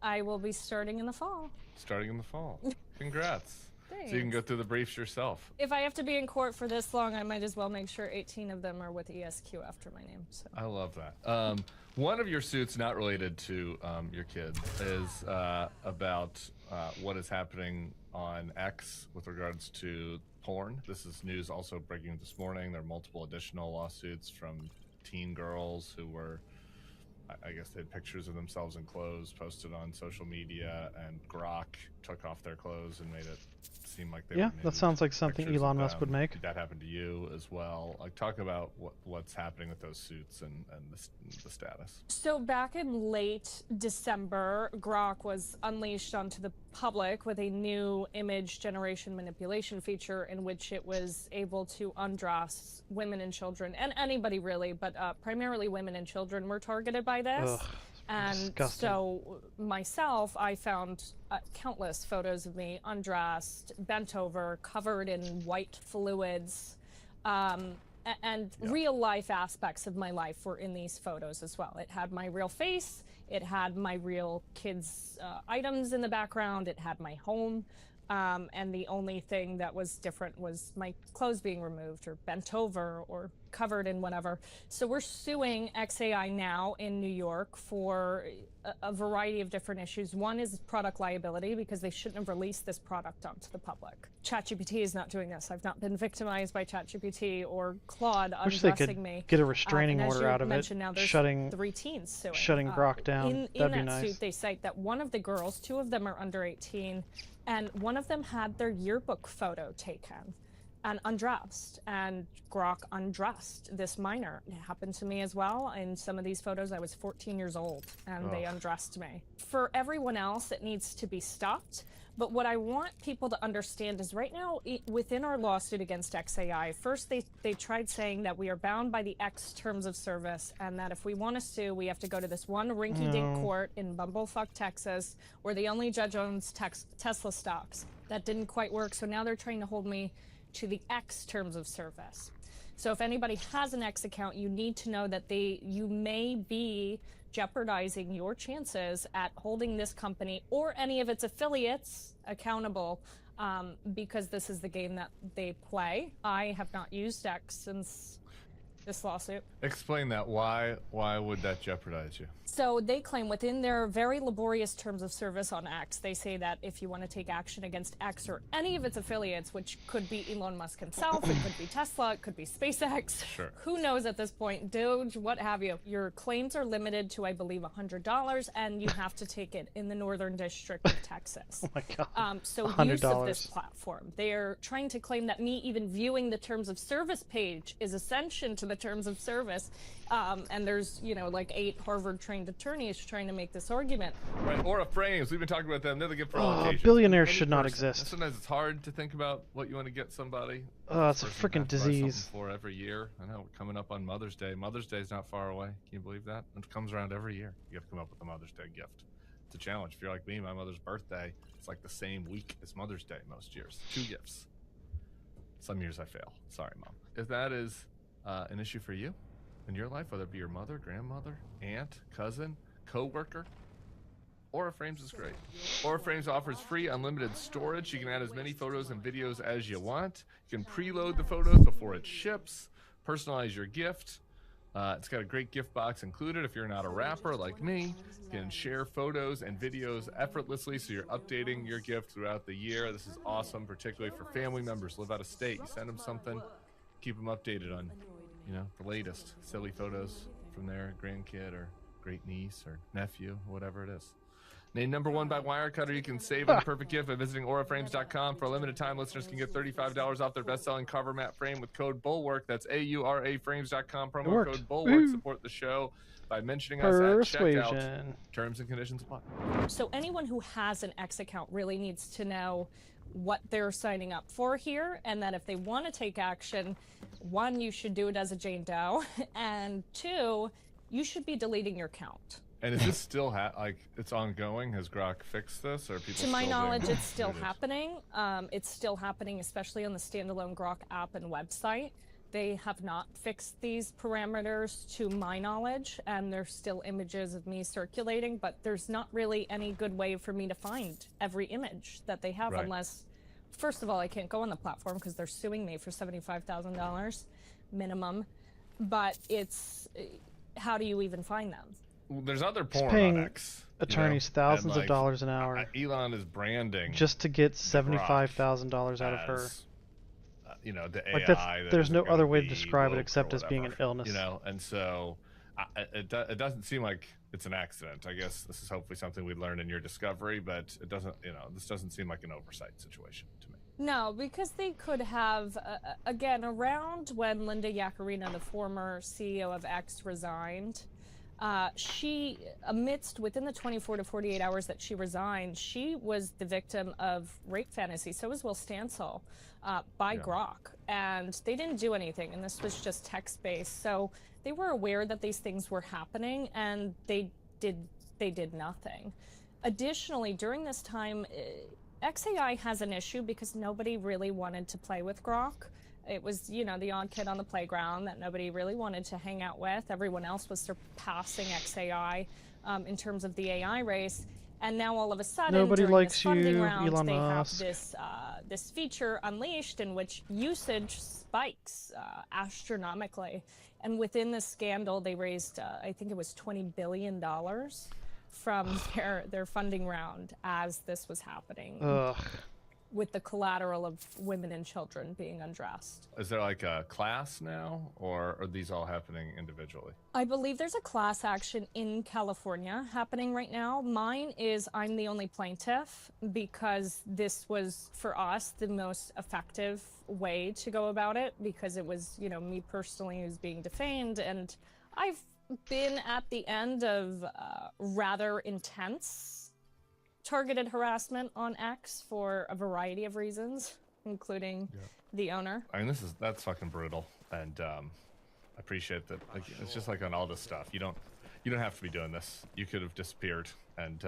I will be starting in the fall. Starting in the fall. Congrats. Thanks. So you can go through the briefs yourself. If I have to be in court for this long, I might as well make sure 18 of them are with ESQ after my name. So. I love that. One of your suits, not related to your kid, is about what is happening on X with regards to porn. This is news also breaking this morning. There are multiple additional lawsuits from teen girls who were, I guess they had pictures of themselves in clothes posted on social media, and Grok took off their clothes and made it seem like they were nude. That sounds like something Pictures Elon of Musk would them. make. Did that happen to you as well? Like, talk about what's happening with those suits and the status. So back in late December, Grok was unleashed onto the public with a new image generation manipulation feature in which it was able to undress women and children, and anybody really, but primarily women and children were targeted by this. Ugh. And Disgusting. So myself, I found countless photos of me undressed, bent over, covered in white fluids, and real life aspects of my life were in these photos as well. It had my real face, it had my real kids' items in the background, it had my home, and the only thing that was different was my clothes being removed or bent over or covered in whatever. So we're suing XAI now in New York for a variety of different issues. One is product liability, because they shouldn't have released this product onto the public. ChatGPT is not doing this. I've not been victimized by ChatGPT or Claude undressing me. Get a restraining order out of it, now, there's shutting 3 teens suing. shutting Grok down. In That'd be that nice. suit, they cite that one of the girls, 2 of them are under 18, and one of them had their yearbook photo taken and undressed, and Grok undressed this minor. It happened to me as well. In some of these photos, I was 14 years old, and they undressed me. For everyone else, it needs to be stopped. But what I want people to understand is right now, within our lawsuit against XAI, first they tried saying that we are bound by the X terms of service, and that if we want to sue, we have to go to this one rinky-dink court in Bumblefuck, Texas, where the only judge owns Tesla stocks. That didn't quite work, so now they're trying to hold me to the X terms of service. So if anybody has an X account, you need to know that you may be jeopardizing your chances at holding this company or any of its affiliates accountable, because this is the game that they play. I have not used X since this lawsuit. Explain that. Why would that jeopardize you? So they claim within their very laborious terms of service on X, they say that if you want to take action against X or any of its affiliates, which could be Elon Musk himself, it could be Tesla, it could be SpaceX, Sure. Who knows at this point, Doge, what have you. Your claims are limited to, I believe, $100, and you have to take it in the Northern District of Texas. Oh my God. So $100. use of this platform. They're trying to claim that me even viewing the terms of service page is ascension to the terms of service. And there's, like 8 Harvard-trained attorneys trying to make this argument. Right, Aura Frames, we've been talking about them. They're the gift for all occasions. Billionaires Any should not person. exist. Sometimes it's hard to think about what you want to get somebody. It's a Person freaking has to buy something disease. For every year. I know, we're coming up on Mother's Day. Mother's Day is not far away. Can you believe that? It comes around every year. You have to come up with a Mother's Day gift. It's a challenge. If you're like me, my mother's birthday, it's like the same week as Mother's Day most years. 2 gifts. Some years I fail. Sorry, Mom. If that is an issue for you in your life, whether it be your mother, grandmother, aunt, cousin, co-worker, Aura Frames is great. Aura Frames offers free unlimited storage. You can add as many photos and videos as you want. You can preload the photos before it ships, personalize your gift. It's got a great gift box included. If you're not a rapper like me, you can share photos and videos effortlessly, so you're updating your gift throughout the year. This is awesome, particularly for family members who live out of state. You send them something, keep them updated on, the latest silly photos from their grandkid or great niece or nephew, whatever it is. Named #1 by Wirecutter, you can save on the perfect gift by visiting auraframes.com. For a limited time, listeners can get $35 off their best-selling cover mat frame with code BULWARK. That's AURAFrames.com. Promo code BULWARK. Support the show by mentioning us at checkout. Terms and conditions apply. So anyone who has an X account really needs to know what they're signing up for here, and that if they want to take action, 1, you should do it as a Jane Doe, and 2, you should be deleting your account. And is this still it's ongoing? Has Grok fixed this, or people? To my knowledge, it's still happening. It's still happening, especially on the standalone Grok app and website. They have not fixed these parameters to my knowledge, and there's still images of me circulating, but there's not really any good way for me to find every image that they have, unless, first of all, I can't go on the platform because they're suing me for $75,000 minimum, but it's, how do you even find them? There's other porn paying on X. attorneys thousands of dollars an hour Elon is branding just to get $75,000 out of her. the like AI. There's no other way to describe it except as being an illness. And so it doesn't seem like it's an accident. I guess this is hopefully something we learn in your discovery, but it doesn't. This doesn't seem like an oversight situation to me. No, because they could have, again, around when Linda Yaccarino, the former CEO of X, resigned, she, within the 24 to 48 hours that she resigned, she was the victim of rape fantasy. So was Will Stansel by Grok. And they didn't do anything, and this was just text-based. So they were aware that these things were happening, and they did nothing. Additionally, during this time, XAI has an issue because nobody really wanted to play with Grok. It was, the odd kid on the playground that nobody really wanted to hang out with. Everyone else was surpassing XAI in terms of the AI race. And now all of a sudden, nobody during likes this funding you, round, Elon they Musk. have this feature unleashed in which usage spikes astronomically. And within this scandal, they raised, I think it was $20 billion from their funding round as this was happening. Ugh. With the collateral of women and children being undressed. Is there like a class now, or are these all happening individually? I believe there's a class action in California happening right now. Mine is I'm the only plaintiff because this was, for us, the most effective way to go about it, because it was, me personally who's being defamed, and I've been at the end of rather intense targeted harassment on X for a variety of reasons, including the owner. I mean, that's fucking brutal, and I appreciate that. Like, it's just like on all this stuff, you don't have to be doing this. You could have disappeared and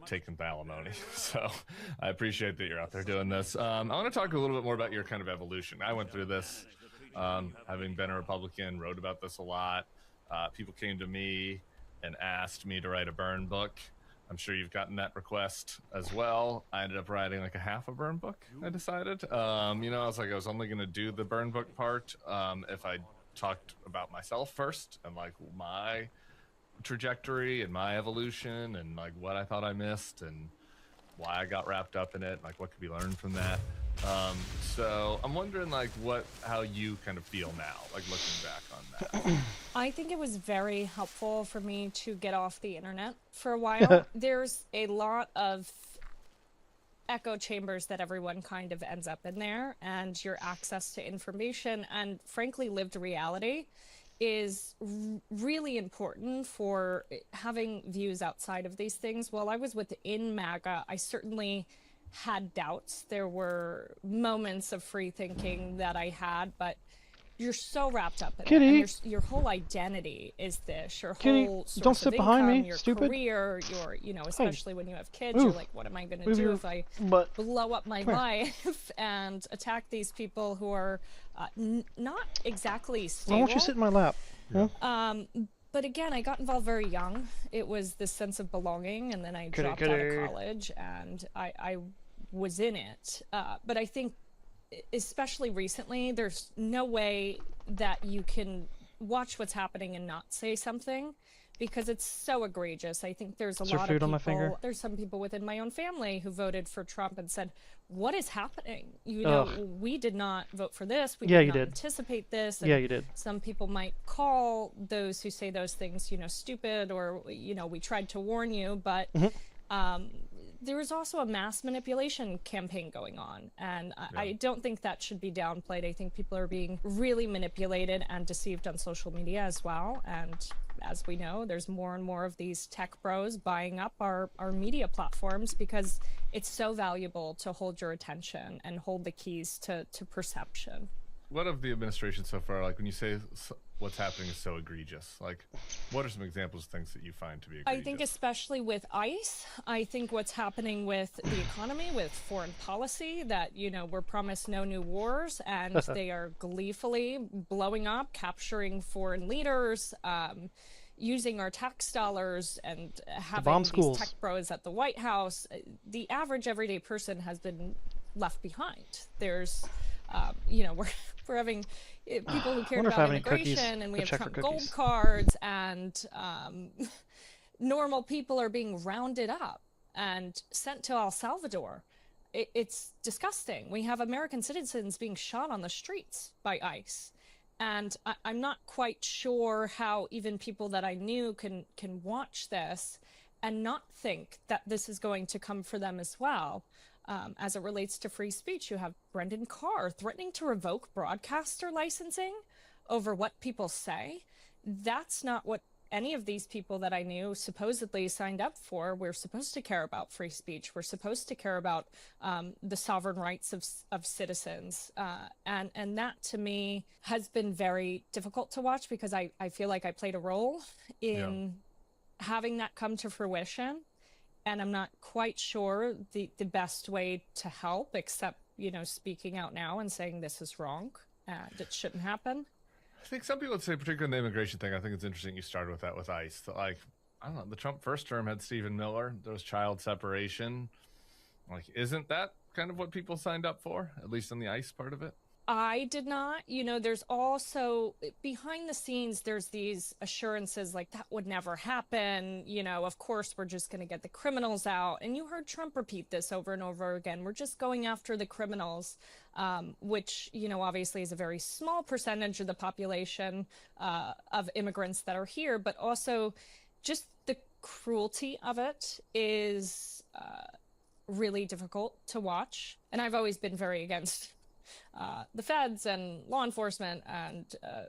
taken the alimony. So I appreciate that you're out there doing this. I want to talk a little bit more about your kind of evolution. I went through this, having been a Republican, wrote about this a lot. People came to me and asked me to write a burn book. I'm sure you've gotten that request as well. I ended up writing like a half a burn book, I decided. I was only going to do the burn book part if I talked about myself first and like my trajectory and my evolution and like what I thought I missed and why I got wrapped up in it, like what could be learned from that. So I'm wondering like how you kind of feel now, like looking back on that. I think it was very helpful for me to get off the internet for a while. There's a lot of echo chambers that everyone kind of ends up in there, and your access to information and frankly lived reality is really important for having views outside of these things. While I was within MAGA, I certainly had doubts. There were moments of free thinking that I had, but you're so wrapped up in it. And your whole identity is this. Your whole source don't sit of behind income, me, your stupid. career, especially when you have kids, Ooh. you're like, what am I going to do if I blow up my Come here. life and attack these people who are not exactly stable? Why won't you sit in my lap? Huh? But again, I got involved very young. It was this sense of belonging, and then I dropped out of college, and I was in it. But I think, especially recently, there's no way that you can watch what's happening and not say something, because it's so egregious. I think there's a lot of people, there's some people within my own family who voted for Trump and said, what is happening? We did not vote for this. We did not anticipate this. And you did. Some people might call those who say those things, stupid, or, we tried to warn you, but there is also a mass manipulation campaign going on, and I don't think that should be downplayed. I think people are being really manipulated and deceived on social media as well, and as we know, there's more and more of these tech bros buying up our media platforms because it's so valuable to hold your attention and hold the keys to perception. What of the administration so far, like when you say what's happening is so egregious, like what are some examples of things that you find to be egregious? I think especially with ICE, I think what's happening with the economy, with foreign policy, that, we're promised no new wars, and they are gleefully blowing up, capturing foreign leaders, using our tax dollars, and having these tech bros at the White House. The average everyday person has been left behind. There's, we're having people who cared about immigration, and we have Trump gold cards, and normal people are being rounded up and sent to El Salvador. it's disgusting. We have American citizens being shot on the streets by ICE. And I'm not quite sure how even people that I knew can watch this and not think that this is going to come for them as well. As it relates to free speech, you have Brendan Carr threatening to revoke broadcaster licensing over what people say. That's not what any of these people that I knew supposedly signed up for. We're supposed to care about free speech. We're supposed to care about the sovereign rights of citizens. And that, to me, has been very difficult to watch because I feel like I played a role in having that come to fruition. And I'm not quite sure the best way to help, except, you know, speaking out now and saying this is wrong, that shouldn't happen. I think some people would say, particularly in the immigration thing, I think it's interesting you started with that with ICE. That, like, I don't know, the Trump first term had Stephen Miller. There was child separation. Like, isn't that kind of what people signed up for, at least on the ICE part of it? I did not. You know, there's also behind the scenes, there's these assurances like that would never happen. You know, of course, we're just going to get the criminals out. And you heard Trump repeat this over and over again. We're just going after the criminals, which, you know, obviously is a very small percentage of the population of immigrants that are here. But also just the cruelty of it is really difficult to watch. And I've always been very against the feds and law enforcement and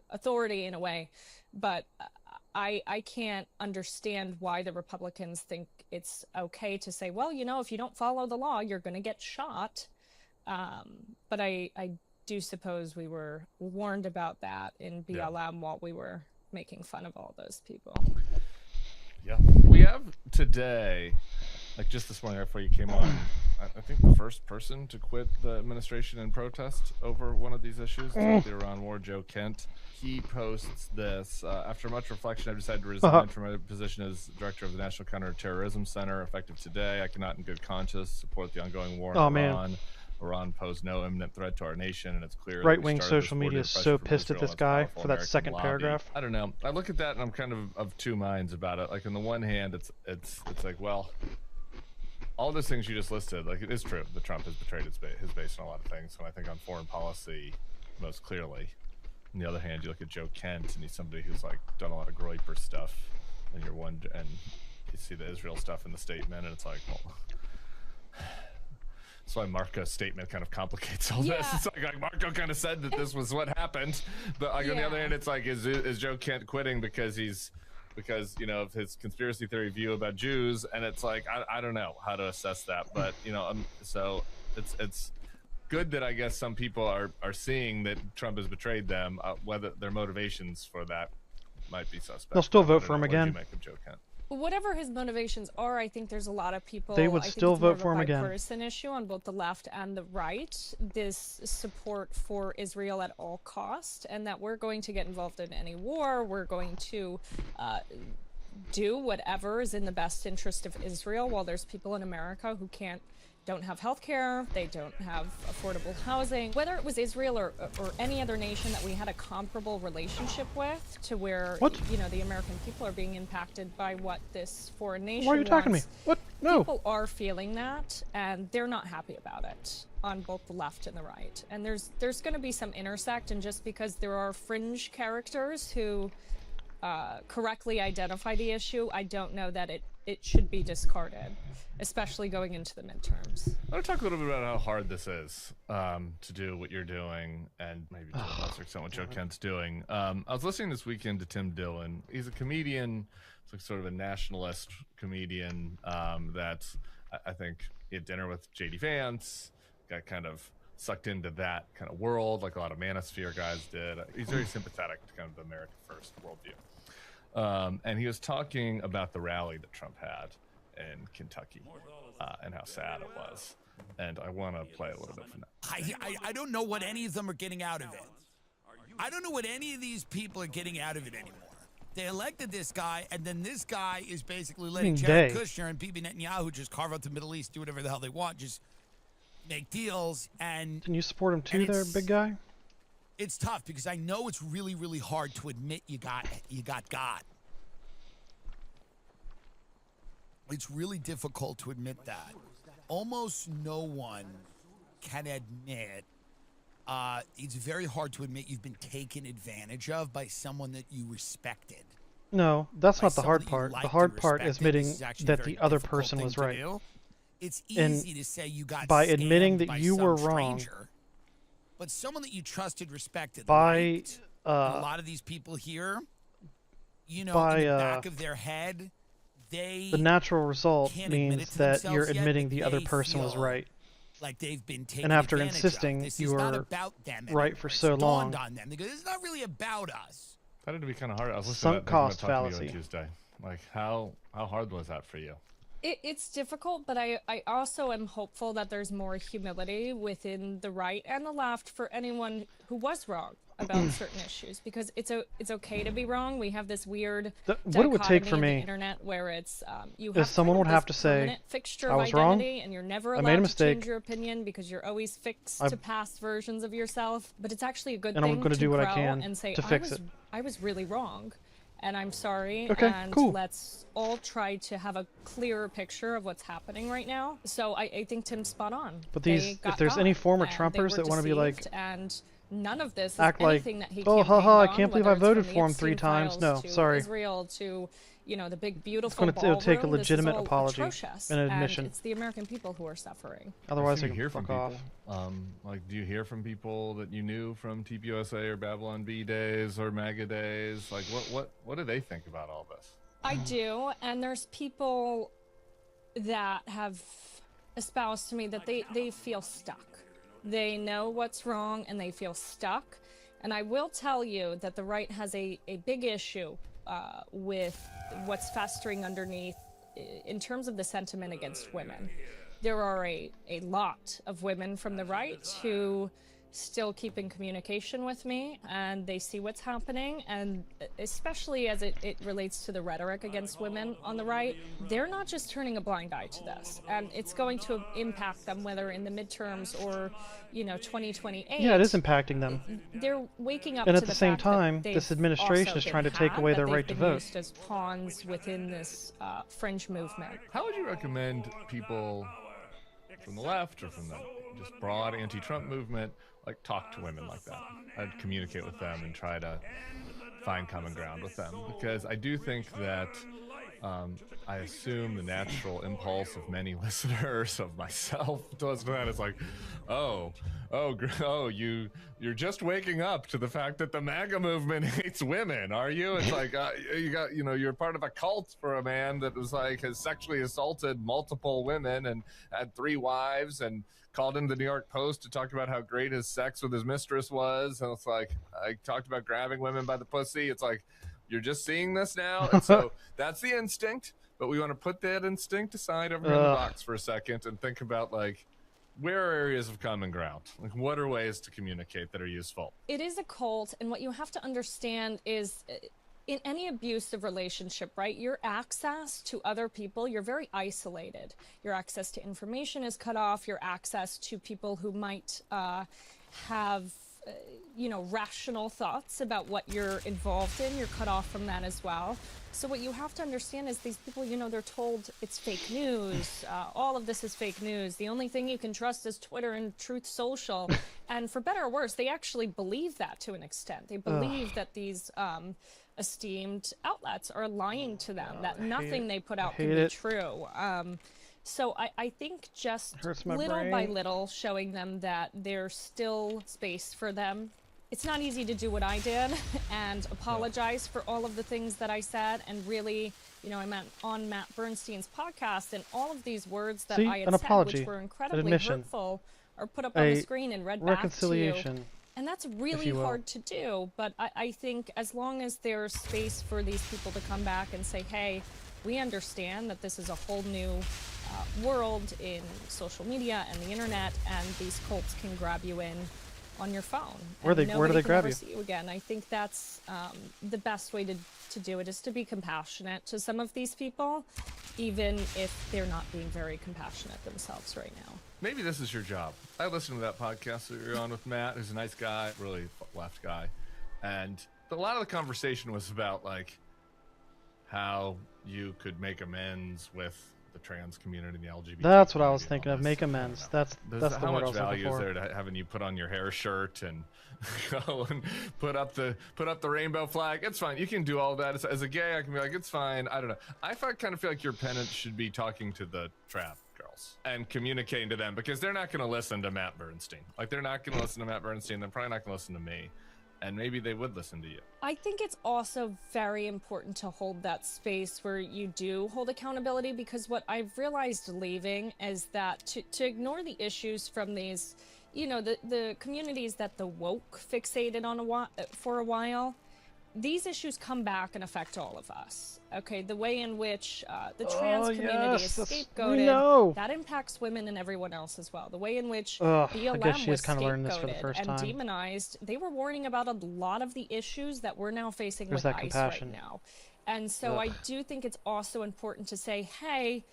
authority in a way, but I can't understand why the Republicans think it's okay to say, well, you know, if you don't follow the law, you're going to get shot. But I do suppose we were warned about that in BLM while we were making fun of all those people. Yeah. We have today, like just this morning before you came on, I think the first person to quit the administration in protest over one of these issues, the Iran war, Joe Kent. He posts this, after much reflection, I've decided to resign from my position as director of the National Counterterrorism Center, effective today. I cannot in good conscience support the ongoing war in Iran. Iran posed no imminent threat to our nation, and it's clear right-wing social media is so pissed at this guy for that second paragraph. I don't know. I look at that and I'm kind of two minds about it. Like, on the one hand, it's like, well, all those things you just listed, like, it is true that Trump has betrayed his base on a lot of things, and I think on foreign policy most clearly. On the other hand, you look at Joe Kent, and he's somebody who's like done a lot of Groyper stuff, and and you see the Israel stuff in the statement, and it's like, well, that's why Marco's statement kind of complicates all this. It's like Marco kind of said that this was what happened, but like on the other hand, it's like, is Joe Kent quitting because you know, of his conspiracy theory view about Jews? And it's like, I don't know how to assess that, but you know, so it's good that I guess some people are seeing that Trump has betrayed them. Whether their motivations for that might be suspect. They'll still vote for him again. What do you make of Joe Kent? Whatever his motivations are, I think there's a lot of people. They would still vote for him again. It's a bipartisan issue on both the left and the right. This support for Israel at all cost, and that we're going to get involved in any war. We're going to do whatever is in the best interest of Israel. While there's people in America who don't have health care, they don't have affordable housing. Whether it was Israel or any other nation that we had a comparable relationship with, to where you know, the American people are being impacted by what this foreign nation Why are you talking to me? What? No. People are feeling that, and they're not happy about it on both the left and the right. And there's going to be some intersect, and just because there are fringe characters who correctly identify the issue, I don't know that it should be discarded, especially going into the midterms. I want to talk a little bit about how hard this is to do what you're doing, and maybe to a lesser extent what Joe Kent's doing. I was listening this weekend to Tim Dillon. He's a comedian. It's like sort of a nationalist comedian that I think he had dinner with J.D. Vance, got kind of sucked into that kind of world, like a lot of Manosphere guys did. He's very sympathetic to kind of the America First worldview. And he was talking about the rally that Trump had in Kentucky and how sad it was. And I want to play a little bit from that. I don't know what any of them are getting out of it. I don't know what any of these people are getting out of it anymore. They elected this guy, and then this guy is basically letting Jared Kushner and Bibi Netanyahu just carve out the Middle East, do whatever the hell they want, just make deals. And can you support him too, there, big guy? It's tough because I know it's really, really hard to admit you got God. It's really difficult to admit that. almost no one can admit, it's very hard to admit you've been taken advantage of by someone that you respected. No, that's not the hard part. The hard part is admitting that the other person was right. It's easy to say you got by admitting that by you some were wrong. stranger, but someone that you trusted, respected, By liked, and a lot of these people here, you know, by, in the back of their head, the natural result means that you're admitting the other person was right. Like they've been taken And after advantage insisting of. This you is not were about them right for so It's long. dawned on them because it's not really about us. That had to be kind of hard. I was Sunk listening to cost that talk to you fallacy. on Tuesday. Like, how hard was that for you? It's difficult, but I also am hopeful that there's more humility within the right and the left for anyone who was wrong about certain issues, because it's okay to be wrong. We have this weird what it would take for dichotomy in me the internet where it's you is have someone kind of would have this to say, permanent fixture "I of was wrong. identity, and you're never I allowed made a to mistake. change your opinion because you're always fixed I- to past versions of yourself." But it's actually a good And I'm thing gonna to do what I grow can and say, to fix it. I was really wrong. And I'm sorry, Okay, and cool. let's all try to have a clearer picture of what's happening right now. So I think Tim's spot on. But They these, got if there's any caught, former and they Trumpers were that want to be like, deceived, and none of this is act like, anything that he oh, campaigned haha, I on, can't believe whether I it's voted from for him the 3 Epstein times. files No, to sorry. Israel to, you know, the big beautiful It's gonna take a ballroom. This is legitimate all apology atrocious, and admission. it's the American people who are suffering. Otherwise, do I you can hear from fuck people? off. Like, do you hear from people that you knew from TPUSA or Babylon Bee days or MAGA days? Like, what do they think about all this? I do, and there's people that have espoused to me that they feel stuck. They know what's wrong and they feel stuck. And I will tell you that the right has a big issue with what's festering underneath in terms of the sentiment against women. There are a lot of women from the right who still keep in communication with me, and they see what's happening, and especially as it relates to the rhetoric against women on the right, they're not just turning a blind eye to this, and it's going to impact them whether in the midterms or, you know, 2028. Yeah, it is impacting them. They're waking up And to at the same fact that time, they've this administration also is been trying to take had, away that their they've right to been vote. used as pawns within this fringe movement. How would you recommend people from the left or from the just broad anti-Trump movement like talk to women like that? I'd communicate with them and try to find common ground with them, because I do think that I assume the natural impulse of many listeners, of myself, towards that is like, you're just waking up to the fact that the MAGA movement hates women, are you? It's like you're part of a cult for a man that was like has sexually assaulted multiple women and had 3 wives and called into the New York Post to talk about how great his sex with his mistress was, and it's like I talked about grabbing women by the pussy. It's like, you're just seeing this now, and so that's the instinct. But we want to put that instinct aside over in the box for a second and think about, like, where are areas of common ground? Like, what are ways to communicate that are useful? It is a cult, and what you have to understand is in any abusive relationship, right, your access to other people, you're very isolated. Your access to information is cut off. Your access to people who might have rational thoughts about what you're involved in, you're cut off from that as well. So what you have to understand is these people, they're told it's fake news. All of this is fake news. The only thing you can trust is Twitter and Truth Social. And for better or worse, they actually believe that to an extent. They believe that these esteemed outlets are lying to them, that nothing they put out can be true. So I think just little by little showing them that there's still space for them. It's not easy to do what I did and apologize for all of the things that I said, and really, I'm on Matt Bernstein's podcast, and all of these words that I had said, which were incredibly hurtful, are put up on the screen and read back to you. And that's really hard to do, but I think as long as there's space for these people to come back and say, hey, we understand that this is a whole new world in social media and the internet, and these cults can grab you in on your phone. Where do they grab you? See you again. I think that's the best way to do it, is to be compassionate to some of these people, even if they're not being very compassionate themselves right now. Maybe this is your job. I listened to that podcast that you're on with Matt, who's a nice guy, really left guy. And a lot of the conversation was about, like, how you could make amends with the trans community and the LGBT. That's what I was thinking of. Make amends. That's the word I was looking for. How much value is there to having you put on your hair shirt and go and put up the rainbow flag? It's fine. You can do all that. As a gay, I can be like, it's fine. I don't know. I kind of feel like your penance should be talking to the trap girls and communicating to them, because they're not going to listen to Matt Bernstein. Like, they're not going to listen to Matt Bernstein. They're probably not going to listen to me. And maybe they would listen to you. I think it's also very important to hold that space where you do hold accountability, because what I've realized leaving is that to ignore the issues from these, you know, the communities that the woke fixated on for a while, these issues come back and affect all of us. Okay, the way in which the trans community is scapegoated, that impacts women and everyone else as well. The way in which BLM was scapegoated and demonized, they were warning about a lot of the issues that we're now facing with ICE right now. And so I do think it's also important to say, hey,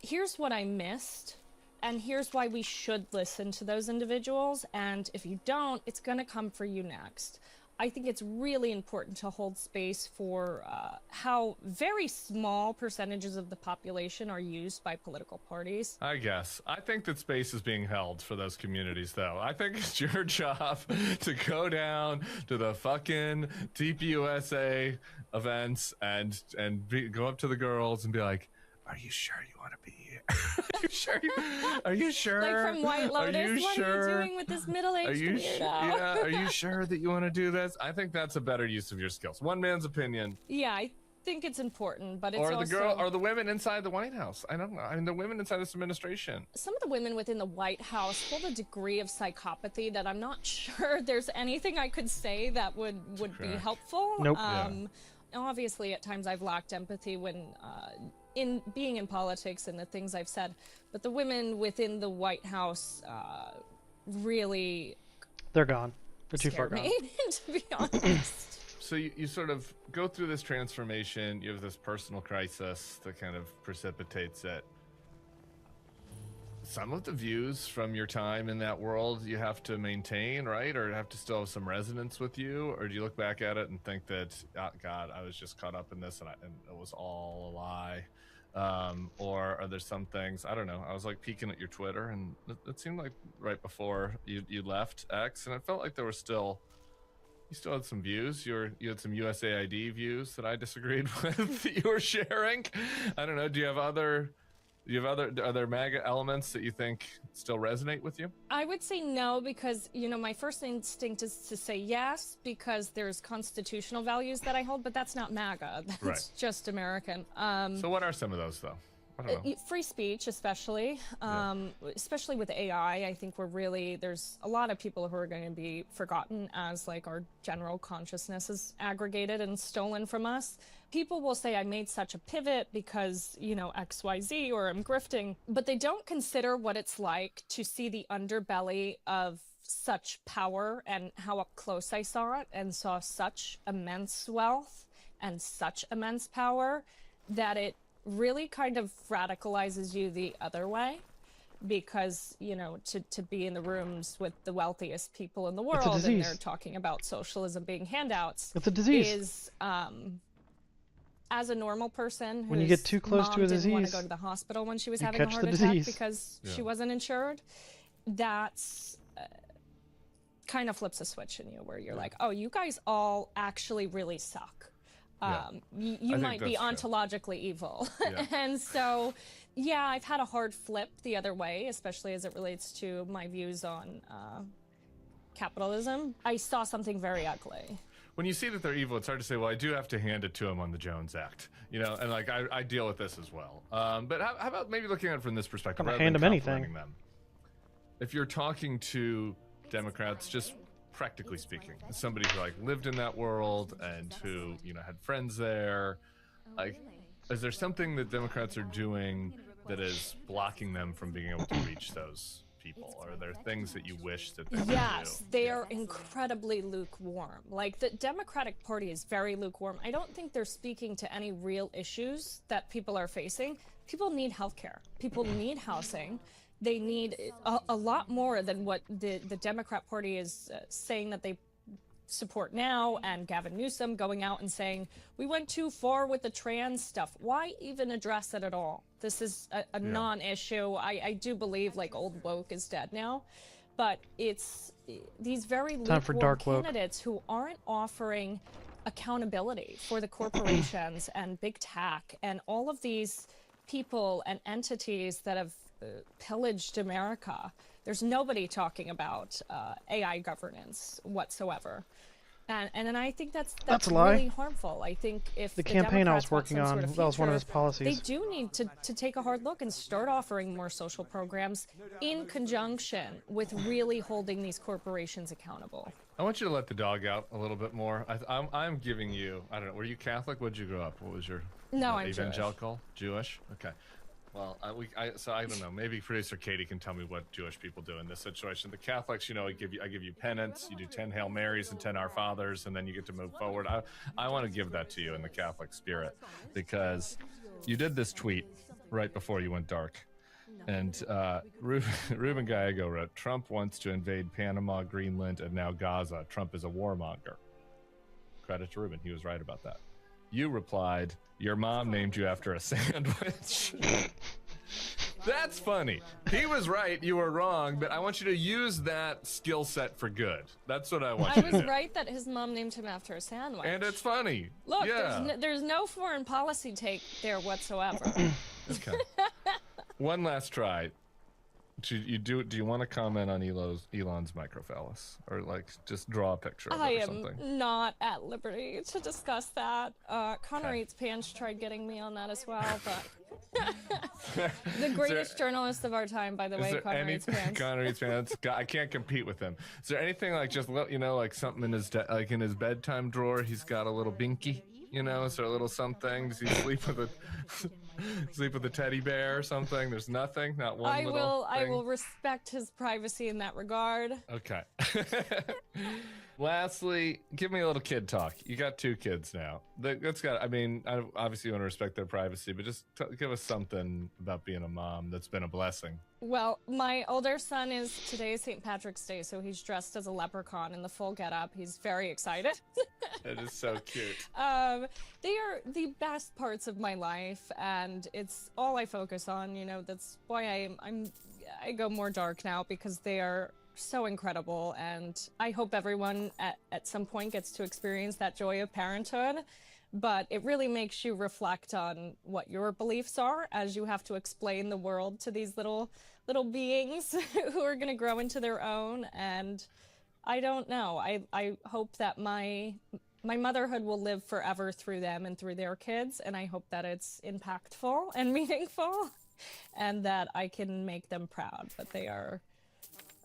here's what I missed, and here's why we should listen to those individuals, and if you don't, it's going to come for you next. I think it's really important to hold space for how very small percentages of the population are used by political parties. I guess. I think that space is being held for those communities, though. I think it's your job to go down to the fucking TPUSA events and go up to the girls and be like, are you sure you want to be here? Are you sure? Are you sure? Like from White Lotus, what are you doing with this middle-aged weirdo? Yeah, are you sure that you want to do this? I think that's a better use of your skills. One man's opinion. Yeah, I think it's important, but it's or the also... girl or the women inside the White House. I don't know. I mean, the women inside this administration. Some of the women within the White House hold a degree of psychopathy that I'm not sure there's anything I could say that would be helpful. Nope. Obviously, at times I've lacked empathy when in being in politics and the things I've said, but the women within the White House really... They're gone. They're too far gone. To be honest. So you sort of go through this transformation. You have this personal crisis that kind of precipitates it. Some of the views from your time in that world you have to maintain, right? Or have to still have some resonance with you? Or do you look back at it and think that, oh, God, I was just caught up in this and it was all a lie? Or are there some things, I don't know, I was like peeking at your Twitter and it seemed like right before you left X, and it felt like there were still, you still had some views. You had some USAID views that I disagreed with that you were sharing. I don't know, are there MAGA elements that you think still resonate with you? I would say no, because, you know, my first instinct is to say yes, because there's constitutional values that I hold, but that's not MAGA. That's just American. So what are some of those, though? I don't know. Free speech, especially. Especially with AI, I think there's a lot of people who are going to be forgotten as, like, our general consciousness is aggregated and stolen from us. People will say I made such a pivot because, you know, XYZ, or I'm grifting, but they don't consider what it's like to see the underbelly of such power and how up close I saw it and saw such immense wealth and such immense power that it really kind of radicalizes you the other way. Because, you know, to be in the rooms with the wealthiest people in the world and they're talking about socialism being handouts. It's a disease. Is, as a normal person, when you get too close to a disease, didn't want to go to the hospital when she was having a heart attack because she wasn't insured. That's kind of flips a switch in you, where you're like, oh, you guys all actually really suck. You might be ontologically evil. And so, yeah, I've had a hard flip the other way, especially as it relates to my views on capitalism. I saw something very ugly. When you see that they're evil, it's hard to say, well, I do have to hand it to them on the Jones Act, you know, and like I deal with this as well. But how about maybe looking at it from this perspective? I'm hand them anything. Them. If you're talking to Democrats, just practically speaking, somebody who like lived in that world and who, you know, had friends there, like, is there something that Democrats are doing that is blocking them from being able to reach those people? Or are there things that you wish that they would do? Yes, they are incredibly lukewarm. Like, the Democratic Party is very lukewarm. I don't think they're speaking to any real issues that people are facing. People need healthcare. People need housing. They need a lot more than what the Democrat Party is saying that they support now and Gavin Newsom going out and saying, we went too far with the trans stuff. Why even address it at all? This is a non-issue. I do believe like old woke is dead now, but it's these very lukewarm candidates who aren't offering accountability for the corporations and big tech and all of these people and entities that have pillaged America. There's nobody talking about AI governance whatsoever. And then I think that's really harmful. I think if the campaign I was working on, that was one of his policies. They do need to take a hard look and start offering more social programs in conjunction with really holding these corporations accountable. I want you to let the dog out a little bit more. I'm giving you, I don't know, were you Catholic? What'd you grow up? What was your I'm evangelical? Jewish? Okay. Well, so I don't know. Maybe producer Katie can tell me what Jewish people do in this situation. The Catholics, I give you penance. You do 10 Hail Marys and 10 Our Fathers, and then you get to move forward. I want to give that to you in the Catholic spirit, because you did this tweet right before you went dark. And Ruben Gallego wrote, Trump wants to invade Panama, Greenland, and now Gaza. Trump is a warmonger. Credit to Ruben. He was right about that. You replied, your mom named you after a sandwich. That's funny. He was right, you were wrong, but I want you to use that skill set for good. That's what I want you to do. I was right that his mom named him after a sandwich. And it's funny. Look, there's no foreign policy take there whatsoever. Okay. One last try. Do you want to comment on Elon's microphallus, or like just draw a picture of it or something? I am not at liberty to discuss that. Connor Eats Pants tried getting me on that as well, but the greatest journalist of our time, by the way, Connor Eats Pants. Connor Eats Pants. I can't compete with him. Is there anything like just like something in his in his bedtime drawer? He's got a little binky. Is there a little something? Does he sleep with a teddy bear or something? There's nothing, not one little thing? I will respect his privacy in that regard. Okay. Lastly, give me a little kid talk. You got 2 kids now. Obviously you want to respect their privacy, but just give us something about being a mom that's been a blessing. Well, my older son today is St. Patrick's Day, so he's dressed as a leprechaun in the full getup. He's very excited. It is so cute. They are the best parts of my life, and it's all I focus on. That's why I go more dark now, because they are so incredible, and I hope everyone at some point gets to experience that joy of parenthood. But it really makes you reflect on what your beliefs are as you have to explain the world to these little beings who are going to grow into their own. And I don't know. I hope that my motherhood will live forever through them and through their kids, and I hope that it's impactful and meaningful, and that I can make them proud. But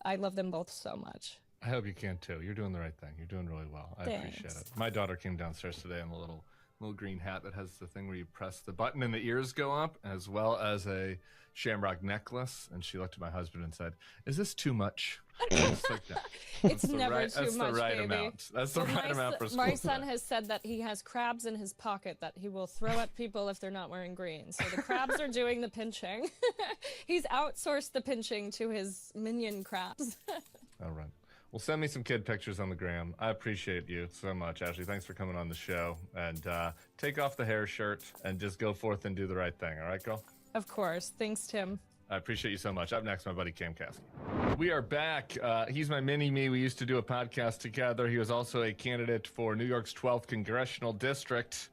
I love them both so much. I hope you can too. You're doing the right thing. You're doing really well. I appreciate it. My daughter came downstairs today in a little green hat that has the thing where you press the button and the ears go up, as well as a shamrock necklace. And she looked at my husband and said, "Is this too much?" It's like that. It's never too much, That's the right baby. amount. That's the right amount for school. My son has said that he has crabs in his pocket that he will throw at people if they're not wearing green. So the crabs are doing the pinching. He's outsourced the pinching to his minion crabs. All right. Well, send me some kid pictures on the gram. I appreciate you so much, Ashley. Thanks for coming on the show. And take off the hair shirt and just go forth and do the right thing. All right, girl? Of course. Thanks, Tim. I appreciate you so much. Up next, my buddy Cam Caskey. We are back. He's my mini-me. We used to do a podcast together. He was also a candidate for New York's 12th Congressional District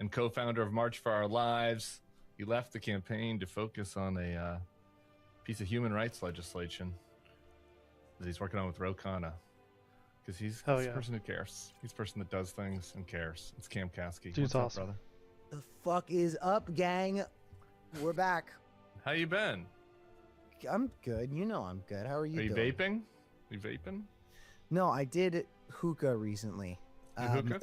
and co-founder of March for Our Lives. He left the campaign to focus on a piece of human rights legislation that he's working on with Ro Khanna, because he's the person who cares. He's the person that does things and cares. It's Cam Caskey. Dude's What's awesome. up, brother? The fuck is up, gang? We're back. How you been? I'm good. I'm good. How are you doing? Vaping? You vaping? No, I did hookah recently. Hookah?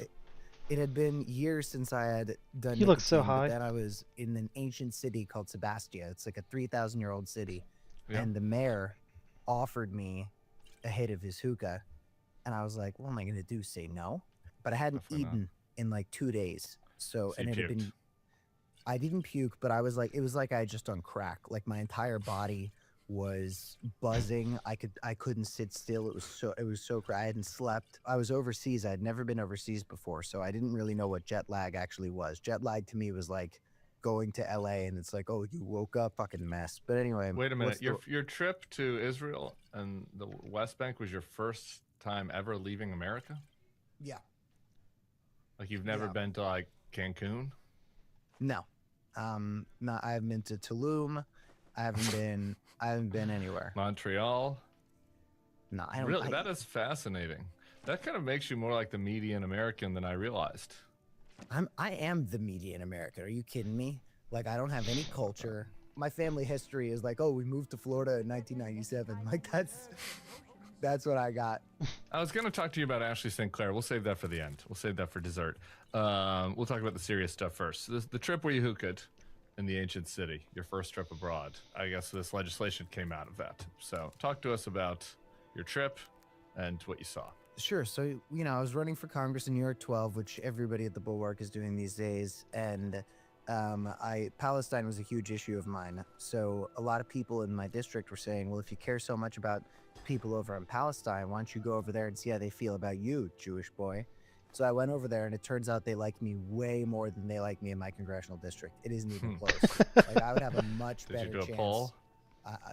It had been years since I had done. He looks so nicotine, high. But then I was in an ancient city called Sebastia. It's like a 3,000-year-old city, Yeah. and the mayor offered me a hit of his hookah, and I was like, "What am I gonna do? Say no?" But I hadn't eaten in like 2 days, so and it had been. I didn't puke, but I was like, it was like I had just done crack. Like my entire body was buzzing. I couldn't sit still. It was so crazy. I hadn't slept. I was overseas. I had never been overseas before, so I didn't really know what jet lag actually was. Jet lag to me was like going to LA and it's like, oh, you woke up, fucking mess. But anyway, wait a minute. Your trip to Israel and the West Bank was your first time ever leaving America? Yeah. Like you've never been to like Cancun? No. No, I haven't been to Tulum. I haven't been anywhere. Montreal? No, I don't. Really, that is fascinating. That kind of makes you more like the median American than I realized. I am the median American. Are you kidding me? Like, I don't have any culture. My family history is like, oh, we moved to Florida in 1997. Like, that's what I got. I was going to talk to you about Ashley St. Clair. We'll save that for the end. We'll save that for dessert. We'll talk about the serious stuff first. The trip where you hooked in the ancient city, your first trip abroad. I guess this legislation came out of that. So talk to us about your trip and what you saw. Sure. So, I was running for Congress in New York 12, which everybody at the Bulwark is doing these days. And Palestine was a huge issue of mine. So a lot of people in my district were saying, well, if you care so much about people over in Palestine, why don't you go over there and see how they feel about you, Jewish boy? So I went over there, and it turns out they like me way more than they like me in my congressional district. It isn't even close. Like, I would have a much better chance. Did you do a poll?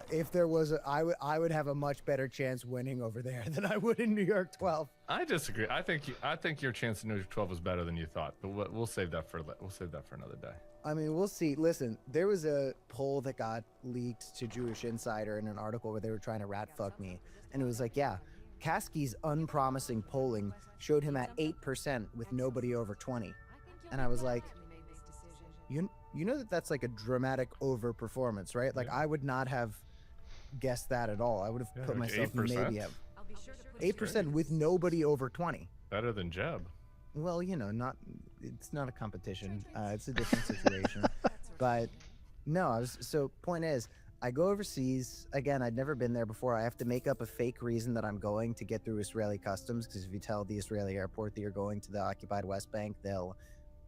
If there was, I would have a much better chance winning over there than I would in New York 12. I disagree. I think your chance in New York 12 was better than you thought. But we'll save that for another day. I mean, we'll see. Listen, there was a poll that got leaked to Jewish Insider in an article where they were trying to rat fuck me, and it was like, yeah, Kasky's unpromising polling showed him at 8% with nobody over 20, and I was like, you know that's like a dramatic overperformance, right? Like, I would not have guessed that at all. I would have put myself 8%? Maybe at 8% with nobody over 20. Better than Jeb. Well, it's not a competition. It's a different situation. But no, point is, I go overseas. Again, I'd never been there before. I have to make up a fake reason that I'm going to get through Israeli customs, because if you tell the Israeli airport that you're going to the occupied West Bank, they'll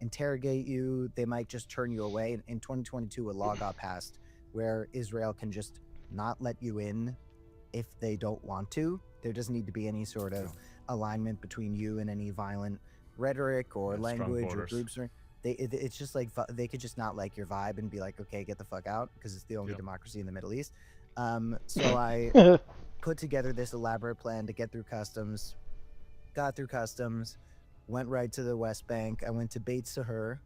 interrogate you. They might just turn you away. In 2022, a law got passed where Israel can just not let you in if they don't want to. There doesn't need to be any sort of alignment between you and any violent rhetoric or language or groups. It's just like they could just not like your vibe and be like, okay, get the fuck out, because it's the only democracy in the Middle East. So I put together this elaborate plan to get through customs, got through customs, went right to the West Bank. I went to Beit Sahur,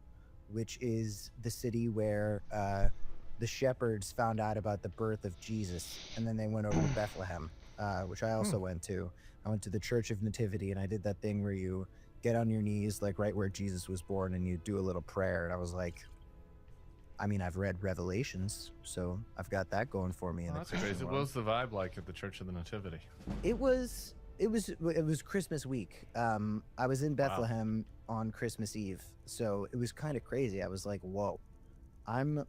which is the city where the shepherds found out about the birth of Jesus, and then they went over to Bethlehem, which I also went to. I went to the Church of Nativity, and I did that thing where you get on your knees, like right where Jesus was born, and you do a little prayer. And I was like, I mean, I've read Revelations, so I've got that going for me. That's crazy. What was the vibe like at the Church of the Nativity? It was Christmas week. I was in Bethlehem on Christmas Eve, so it was kind of crazy. I was like, whoa, I'm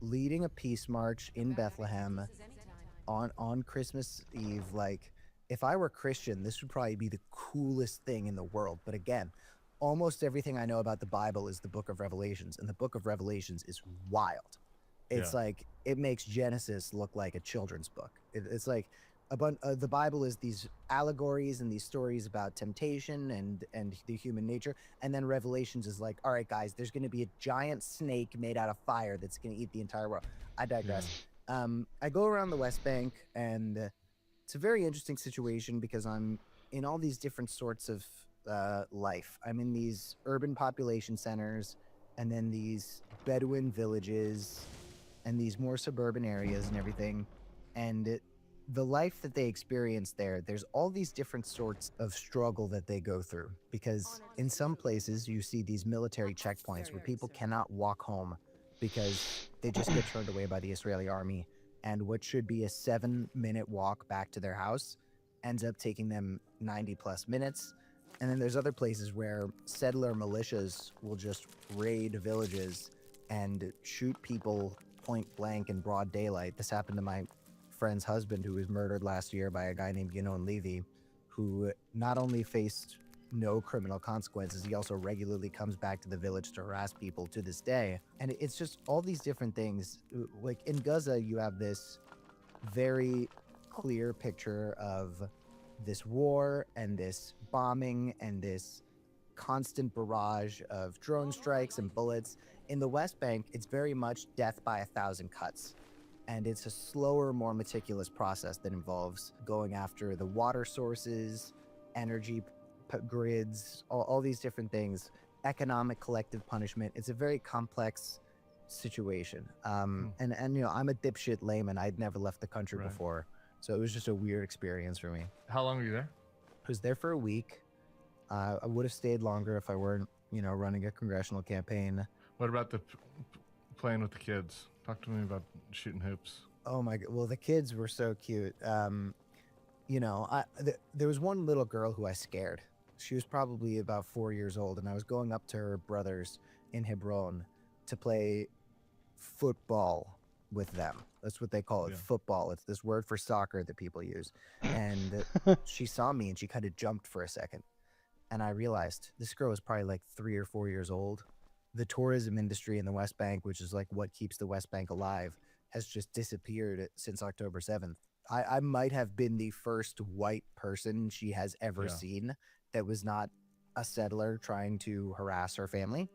leading a peace march in Bethlehem on Christmas Eve. Like, if I were Christian, this would probably be the coolest thing in the world. But again, almost everything I know about the Bible is the book of Revelations, and the book of Revelations is wild. It's like, it makes Genesis look like a children's book. It's like the Bible is these allegories and these stories about temptation and the human nature, and then Revelations is like, all right, guys, there's going to be a giant snake made out of fire that's going to eat the entire world. I digress. I go around the West Bank, and it's a very interesting situation because I'm in all these different sorts of life. I'm in these urban population centers, and then these Bedouin villages, and these more suburban areas and everything. And the life that they experience there's all these different sorts of struggle that they go through, because in some places you see these military checkpoints where people cannot walk home because they just get turned away by the Israeli army, and what should be a 7-minute walk back to their house ends up taking them 90+ minutes. And then there's other places where settler militias will just raid villages and shoot people point blank in broad daylight. This happened to my friend's husband, who was murdered last year by a guy named Yinon Levy, who not only faced no criminal consequences, he also regularly comes back to the village to harass people to this day. And it's just all these different things. Like in Gaza, you have this very clear picture of this war and this bombing and this constant barrage of drone strikes and bullets. In the West Bank, it's very much death by 1,000 cuts. And it's a slower, more meticulous process that involves going after the water sources, energy grids, all these different things, economic collective punishment. It's a very complex situation. And you know, I'm a dipshit layman. I'd never left the country before. So it was just a weird experience for me. How long were you there? I was there for a week. I would have stayed longer if I weren't, you know, running a congressional campaign. What about the playing with the kids? Talk to me about shooting hoops. Oh my God. Well, the kids were so cute. You know, there was one little girl who I scared. She was probably about 4 years old, and I was going up to her brothers in Hebron to play football with them. That's what they call it, football. It's this word for soccer that people use. And she saw me, and she kind of jumped for a second. And I realized this girl was probably like 3 or 4 years old. The tourism industry in the West Bank, which is like what keeps the West Bank alive, has just disappeared since October 7th. I might have been the first white person she has ever seen that was not a settler trying to harass her family.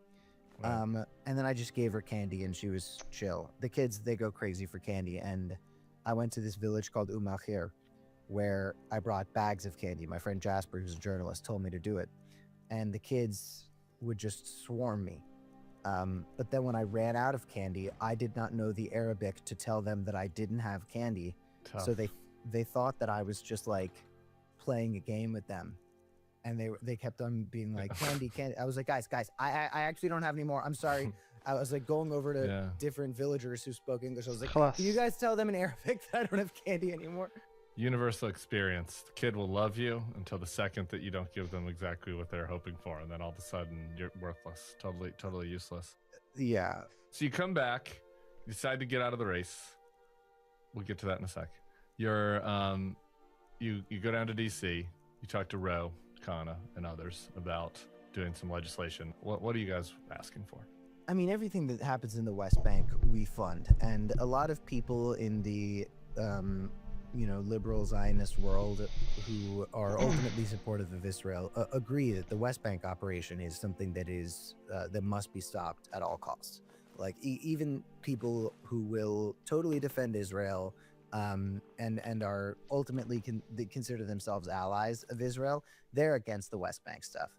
And then I just gave her candy and she was chill. The kids, they go crazy for candy. And I went to this village called Umachir, where I brought bags of candy. My friend Jasper, who's a journalist, told me to do it. And the kids would just swarm me. But then when I ran out of candy, I did not know the Arabic to tell them that I didn't have candy. Tough. So they thought that I was just like playing a game with them. And they kept on being like, candy. I was like, guys, I actually don't have any more. I'm sorry. I was like going over to different villagers who spoke English. I was like, can you guys tell them in Arabic that I don't have candy anymore? Universal experience. The kid will love you until the second that you don't give them exactly what they're hoping for, and then all of a sudden you're worthless, totally useless. Yeah. So you come back, you decide to get out of the race. We'll get to that in a sec. You're you go down to DC. You talk to Ro Khanna and others about doing some legislation. What are you guys asking for? I mean, everything that happens in the West Bank, we fund, and a lot of people in the you know, liberal Zionist world who are ultimately supportive of Israel agree that the West Bank operation is something that is that must be stopped at all costs. Like even people who will totally defend Israel and are ultimately consider themselves allies of Israel, they're against the West Bank stuff.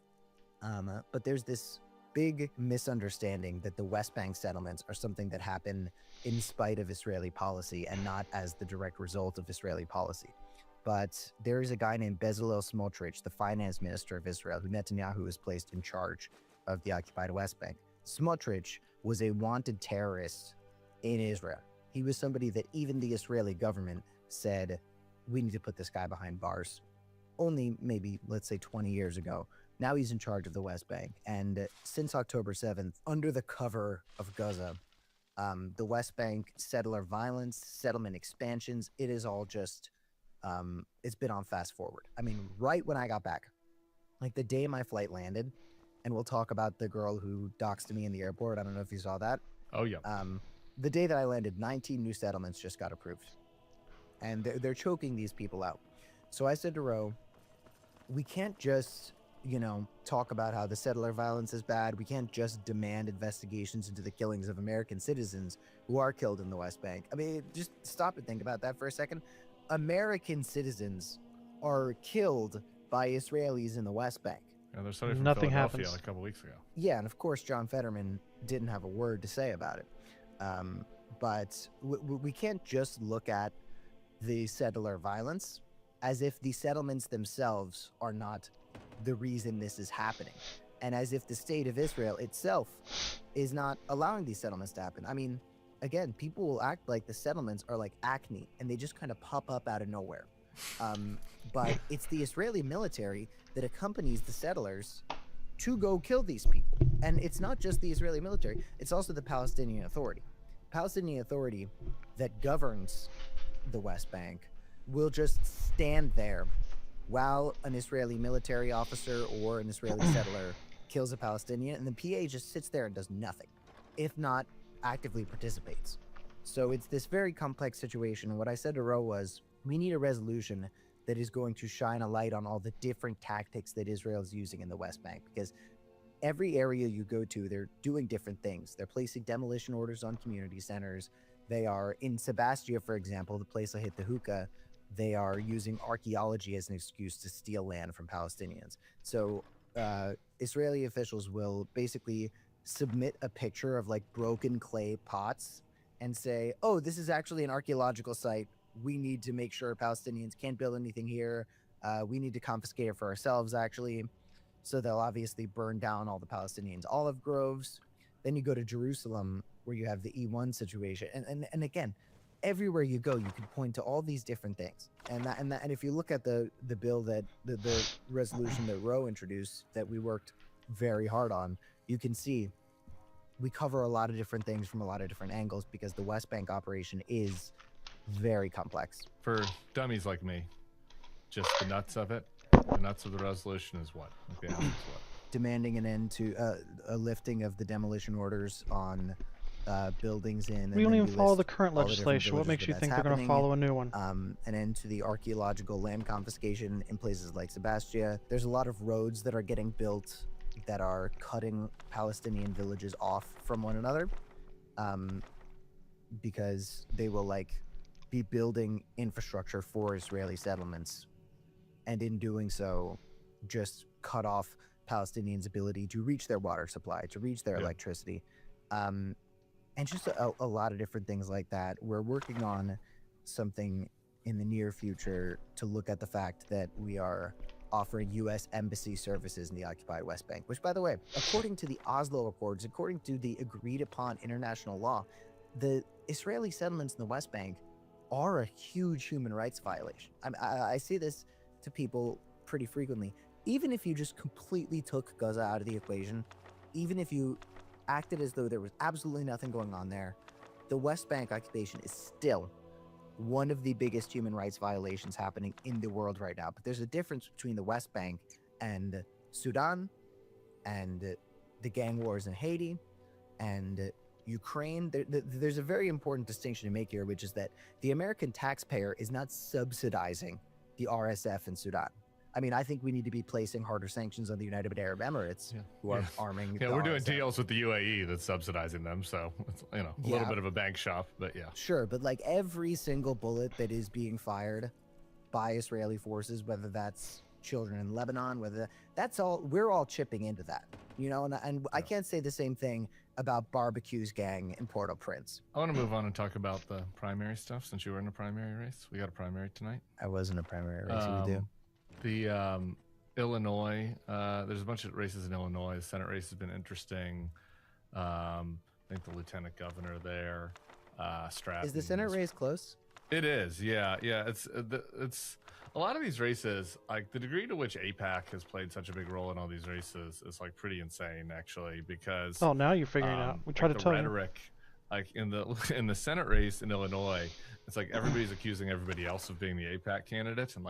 But there's this big misunderstanding that the West Bank settlements are something that happen in spite of Israeli policy and not as the direct result of Israeli policy. But there is a guy named Bezalel Smotrich, the finance minister of Israel, who Netanyahu has placed in charge of the occupied West Bank. Smotrich was a wanted terrorist in Israel. He was somebody that even the Israeli government said, we need to put this guy behind bars. Only maybe, let's say 20 years ago. Now he's in charge of the West Bank. And since October 7th, under the cover of Gaza, the West Bank settler violence, settlement expansions, it is all just, it's been on fast forward. I mean, right when I got back, like the day my flight landed, and we'll talk about the girl who doxed me in the airport. I don't know if you saw that. Oh, yeah. The day that I landed, 19 new settlements just got approved. And they're choking these people out. So I said to Ro, we can't just, you know, talk about how the settler violence is bad. We can't just demand investigations into the killings of American citizens who are killed in the West Bank. I mean, just stop and think about that for a second. American citizens are killed by Israelis in the West Bank. Yeah, there's somebody from Nothing Philadelphia happens. a couple weeks ago. Yeah, and of course, John Fetterman didn't have a word to say about it. But we can't just look at the settler violence as if the settlements themselves are not the reason this is happening, and as if the state of Israel itself is not allowing these settlements to happen. I mean, again, people will act like the settlements are like acne and they just kind of pop up out of nowhere. But it's the Israeli military that accompanies the settlers to go kill these people. And it's not just the Israeli military, it's also the Palestinian Authority. Palestinian Authority that governs the West Bank will just stand there while an Israeli military officer or an Israeli settler kills a Palestinian, and the PA just sits there and does nothing, if not actively participates. So it's this very complex situation. And what I said to Ro was, we need a resolution that is going to shine a light on all the different tactics that Israel is using in the West Bank, because every area you go to, they're doing different things. They're placing demolition orders on community centers. They are in Sebastia, for example, the place I hit the hookah. They are using archaeology as an excuse to steal land from Palestinians. So Israeli officials will basically submit a picture of like broken clay pots and say, oh, this is actually an archaeological site. We need to make sure Palestinians can't build anything here. We need to confiscate it for ourselves, actually. So they'll obviously burn down all the Palestinians' olive groves. Then you go to Jerusalem, where you have the E1 situation. And again, everywhere you go, you can point to all these different things. And if you look at the bill that the resolution that Ro introduced, that we worked very hard on, you can see we cover a lot of different things from a lot of different angles, because the West Bank operation is very complex. For dummies like me, just the nuts of it. The nuts of the resolution is what? Okay, what? Demanding an end to a lifting of the demolition orders on buildings in. We don't even follow the current legislation. What makes you think they're going to follow a new one? An end to the archaeological land confiscation in places like Sebastia. There's a lot of roads that are getting built that are cutting Palestinian villages off from one another, because they will be building infrastructure for Israeli settlements, and in doing so, just cut off Palestinians' ability to reach their water supply, to reach their electricity, and just a lot of different things like that. We're working on something in the near future to look at the fact that we are offering U.S. embassy services in the occupied West Bank, which, by the way, according to the Oslo Accords, according to the agreed upon international law, the Israeli settlements in the West Bank are a huge human rights violation. I say this to people pretty frequently. Even if you just completely took Gaza out of the equation, even if you acted as though there was absolutely nothing going on there, the West Bank occupation is still one of the biggest human rights violations happening in the world right now. But there's a difference between the West Bank and Sudan, and the gang wars in Haiti, and Ukraine. There's a very important distinction to make here, which is that the American taxpayer is not subsidizing the RSF in Sudan. I mean, I think we need to be placing harder sanctions on the United Arab Emirates, who are arming. Yeah, we're doing deals with the UAE that's subsidizing them, so it's, a little bit of a bank shop, but yeah. Sure, but every single bullet that is being fired by Israeli forces, whether that's children in Lebanon, that's all, we're all chipping into that, and I can't say the same thing about Barbecue's gang in Port-au-Prince. I want to move on and talk about the primary stuff, since you were in a primary race. We got a primary tonight. I was in a primary race. We do. The Illinois, there's a bunch of races in Illinois. The Senate race has been interesting. I think the lieutenant governor there, Stratton. Is the Senate race close? It is, yeah. It's a lot of these races, the degree to which AIPAC has played such a big role in all these races is pretty insane, actually, because now you're figuring it out. We try to tell rhetoric, in the Senate race in Illinois, it's everybody's accusing everybody else of being the AIPAC candidate, and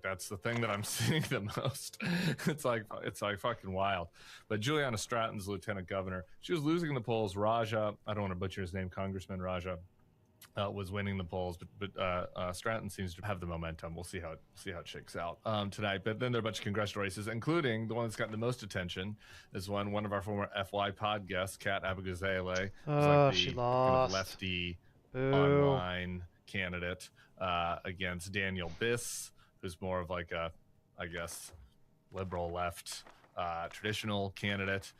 that's the thing that I'm seeing the most. It's fucking wild. But Juliana Stratton's lieutenant governor, she was losing the polls. Raja, I don't want to butcher his name, Congressman Raja, was winning the polls, but Stratton seems to have the momentum. We'll see how it shakes out tonight. But then there are a bunch of congressional races, including the one that's gotten the most attention is one of our former FY pod guests, Kat Abou-Gazaleh, she lost. Kind of lefty online candidate against Daniel Biss, who's more of a, I guess, liberal left traditional candidate,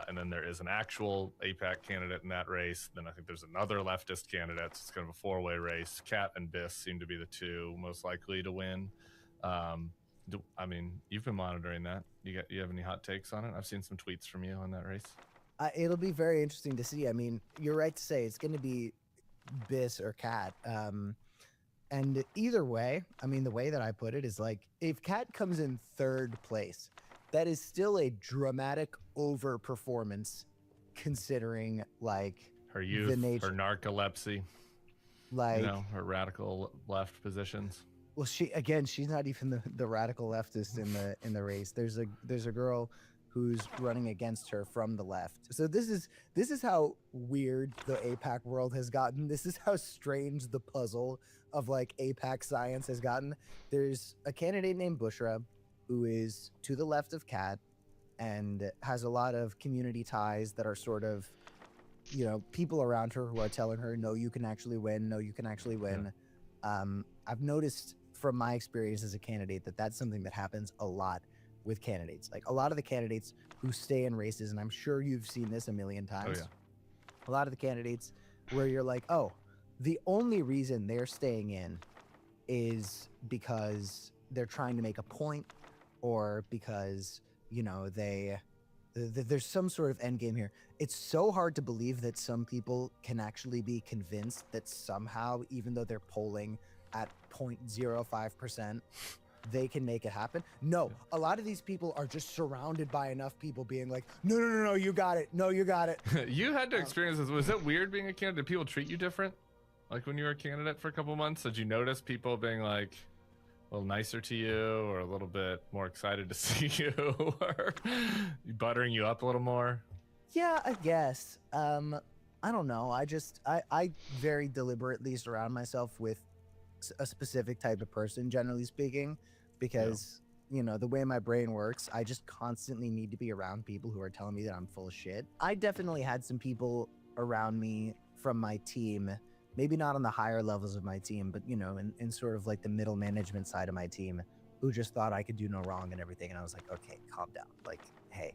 and then there is an actual AIPAC candidate in that race. Then I think there's another leftist candidate. It's kind of a four-way race. Kat and Biss seem to be the two most likely to win. You've been monitoring that. You have any hot takes on it? I've seen some tweets from you on that race. It'll be very interesting to see. I mean, you're right to say it's going to be Biss or Kat. And either way, the way that I put it is if Kat comes in third place, that is still a dramatic overperformance, considering her youth, her narcolepsy, her radical left positions. Well, she's not even the radical leftist in the race. There's a girl who's running against her from the left. So this is how weird the AIPAC world has gotten. This is how strange the puzzle of like AIPAC science has gotten. There's a candidate named Bushra who is to the left of Kat and has a lot of community ties that are sort of, you know, people around her who are telling her, no, you can actually win. No, you can actually win. Yeah. I've noticed from my experience as a candidate that that's something that happens a lot with candidates. Like a lot of the candidates who stay in races, and I'm sure you've seen this a million times. Oh, yeah. A lot of the candidates where you're like, oh, the only reason they're staying in is because they're trying to make a point, or because, you know, there's some sort of end game here. It's so hard to believe that some people can actually be convinced that somehow, even though they're polling at 0.05%, they can make it happen. No, a lot of these people are just surrounded by enough people being like, no, you got it. No, you got it. You had to experience this. Was it weird being a candidate? Did people treat you different? Like when you were a candidate for a couple months, did you notice people being like a little nicer to you, or a little bit more excited to see you, or buttering you up a little more? Yeah, I guess. I don't know. I very deliberately surround myself with a specific type of person, generally speaking, because you know, the way my brain works, I just constantly need to be around people who are telling me that I'm full of shit. I definitely had some people around me from my team, maybe not on the higher levels of my team, but you know, in sort of like the middle management side of my team, who just thought I could do no wrong and everything. And I was like, okay, calm down. Like, hey,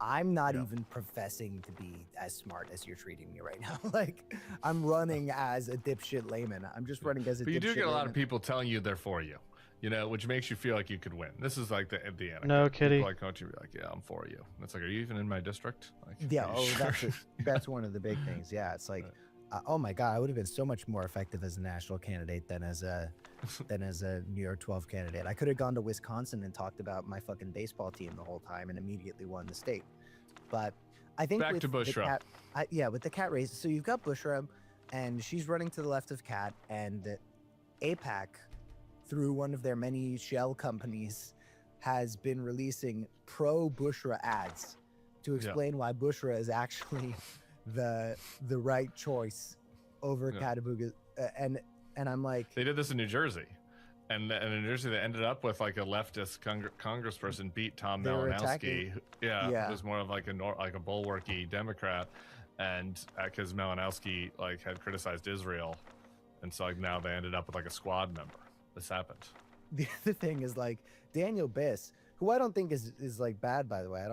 I'm not even professing to be as smart as you're treating me right now. Like, I'm running as a dipshit layman. I'm just running as a dipshit. But you do get a lot layman. of people telling you they're for you, you know, which makes you feel like you could win. This is like the anecdote. No, Kitty. People like coaching, be like, yeah, I'm for you. And it's like, are you even in my district? Like, yeah, sure? That's one of the big things. Yeah, it's like, oh my God, I would have been so much more effective as a national candidate than as a New York 12 candidate. I could have gone to Wisconsin and talked about my fucking baseball team the whole time and immediately won the state. But I think back to Bushra. With the Kat race, so you've got Bushra, and she's running to the left of Kat, and AIPAC, through one of their many shell companies, has been releasing pro-Bushra ads to explain why Bushra is actually the right choice over Katabuga. And I'm like, they did this in New Jersey. And in New Jersey, they ended up with like a leftist congressperson beat Tom Malinowski. Who was more of like a bulwarky Democrat, and because Malinowski like had criticized Israel, and so like now they ended up with like a squad member. This happened. The other thing is like Daniel Biss, who I don't think is like bad, by the way.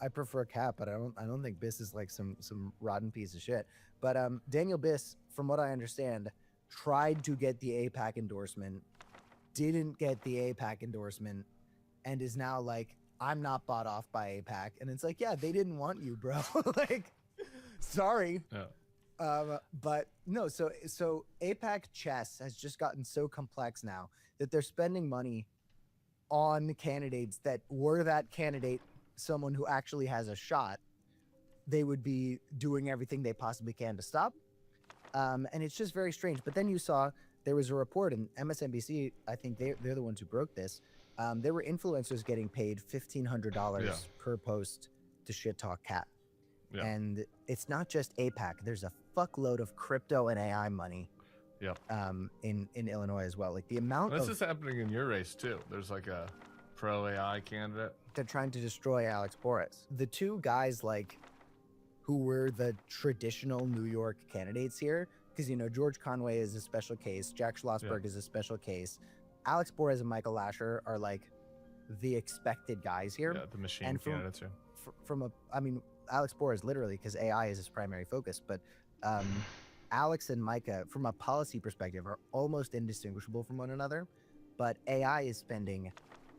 I prefer Kat, but I don't think Biss is like some rotten piece of shit. But Daniel Biss, from what I understand, tried to get the AIPAC endorsement, didn't get the AIPAC endorsement, and is now like, I'm not bought off by AIPAC. And it's like, yeah, they didn't want you, bro. Like, sorry. Yeah. But no, so AIPAC chess has just gotten so complex now that they're spending money on candidates that, were that candidate someone who actually has a shot, they would be doing everything they possibly can to stop. And it's just very strange. But then you saw there was a report in MSNBC, I think they're the ones who broke this. There were influencers getting paid $1,500 per post to shit talk Kat. Yeah. And it's not just AIPAC. There's a fuckload of crypto and AI money in Illinois as well. Like the amount this is happening in your race too. There's like a pro AI candidate. They're trying to destroy Alex Porras. The two guys like who were the traditional New York candidates here, because, you know, George Conway is a special case, Jack Schlossberg is a special case, Alex Porras and Michael Lasher are like the expected guys here. Yeah, the machine candidates. Alex Porras literally, because AI is his primary focus, but Alex and Micah, from a policy perspective, are almost indistinguishable from one another. But AI is spending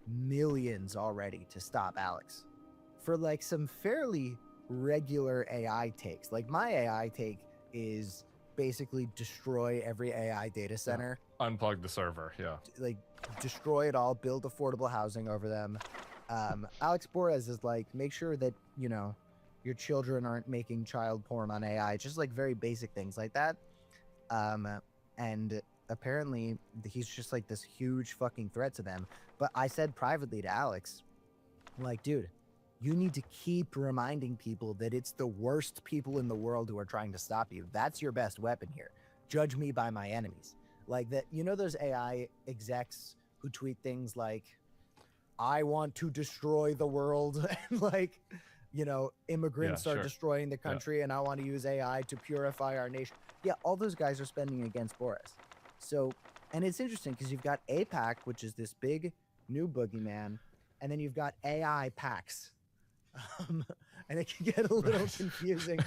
millions already to stop Alex for like some fairly regular AI takes. Like my AI take is basically destroy every AI data center. Unplug the server, like destroy it all, build affordable housing over them. Alex Porras is like, make sure that, you know, your children aren't making child porn on AI, just like very basic things like that. And apparently he's just like this huge fucking threat to them. But I said privately to Alex, like, dude, you need to keep reminding people that it's the worst people in the world who are trying to stop you. That's your best weapon here. Judge me by my enemies. Like that, you know, those AI execs who tweet things like, I want to destroy the world, and like, you know, immigrants are destroying the country, and I want to use AI to purify our nation. Yeah, all those guys are spending against Boris. So, and it's interesting because you've got AIPAC, which is this big new boogeyman, and then you've got AI PACs. And it can get a little confusing.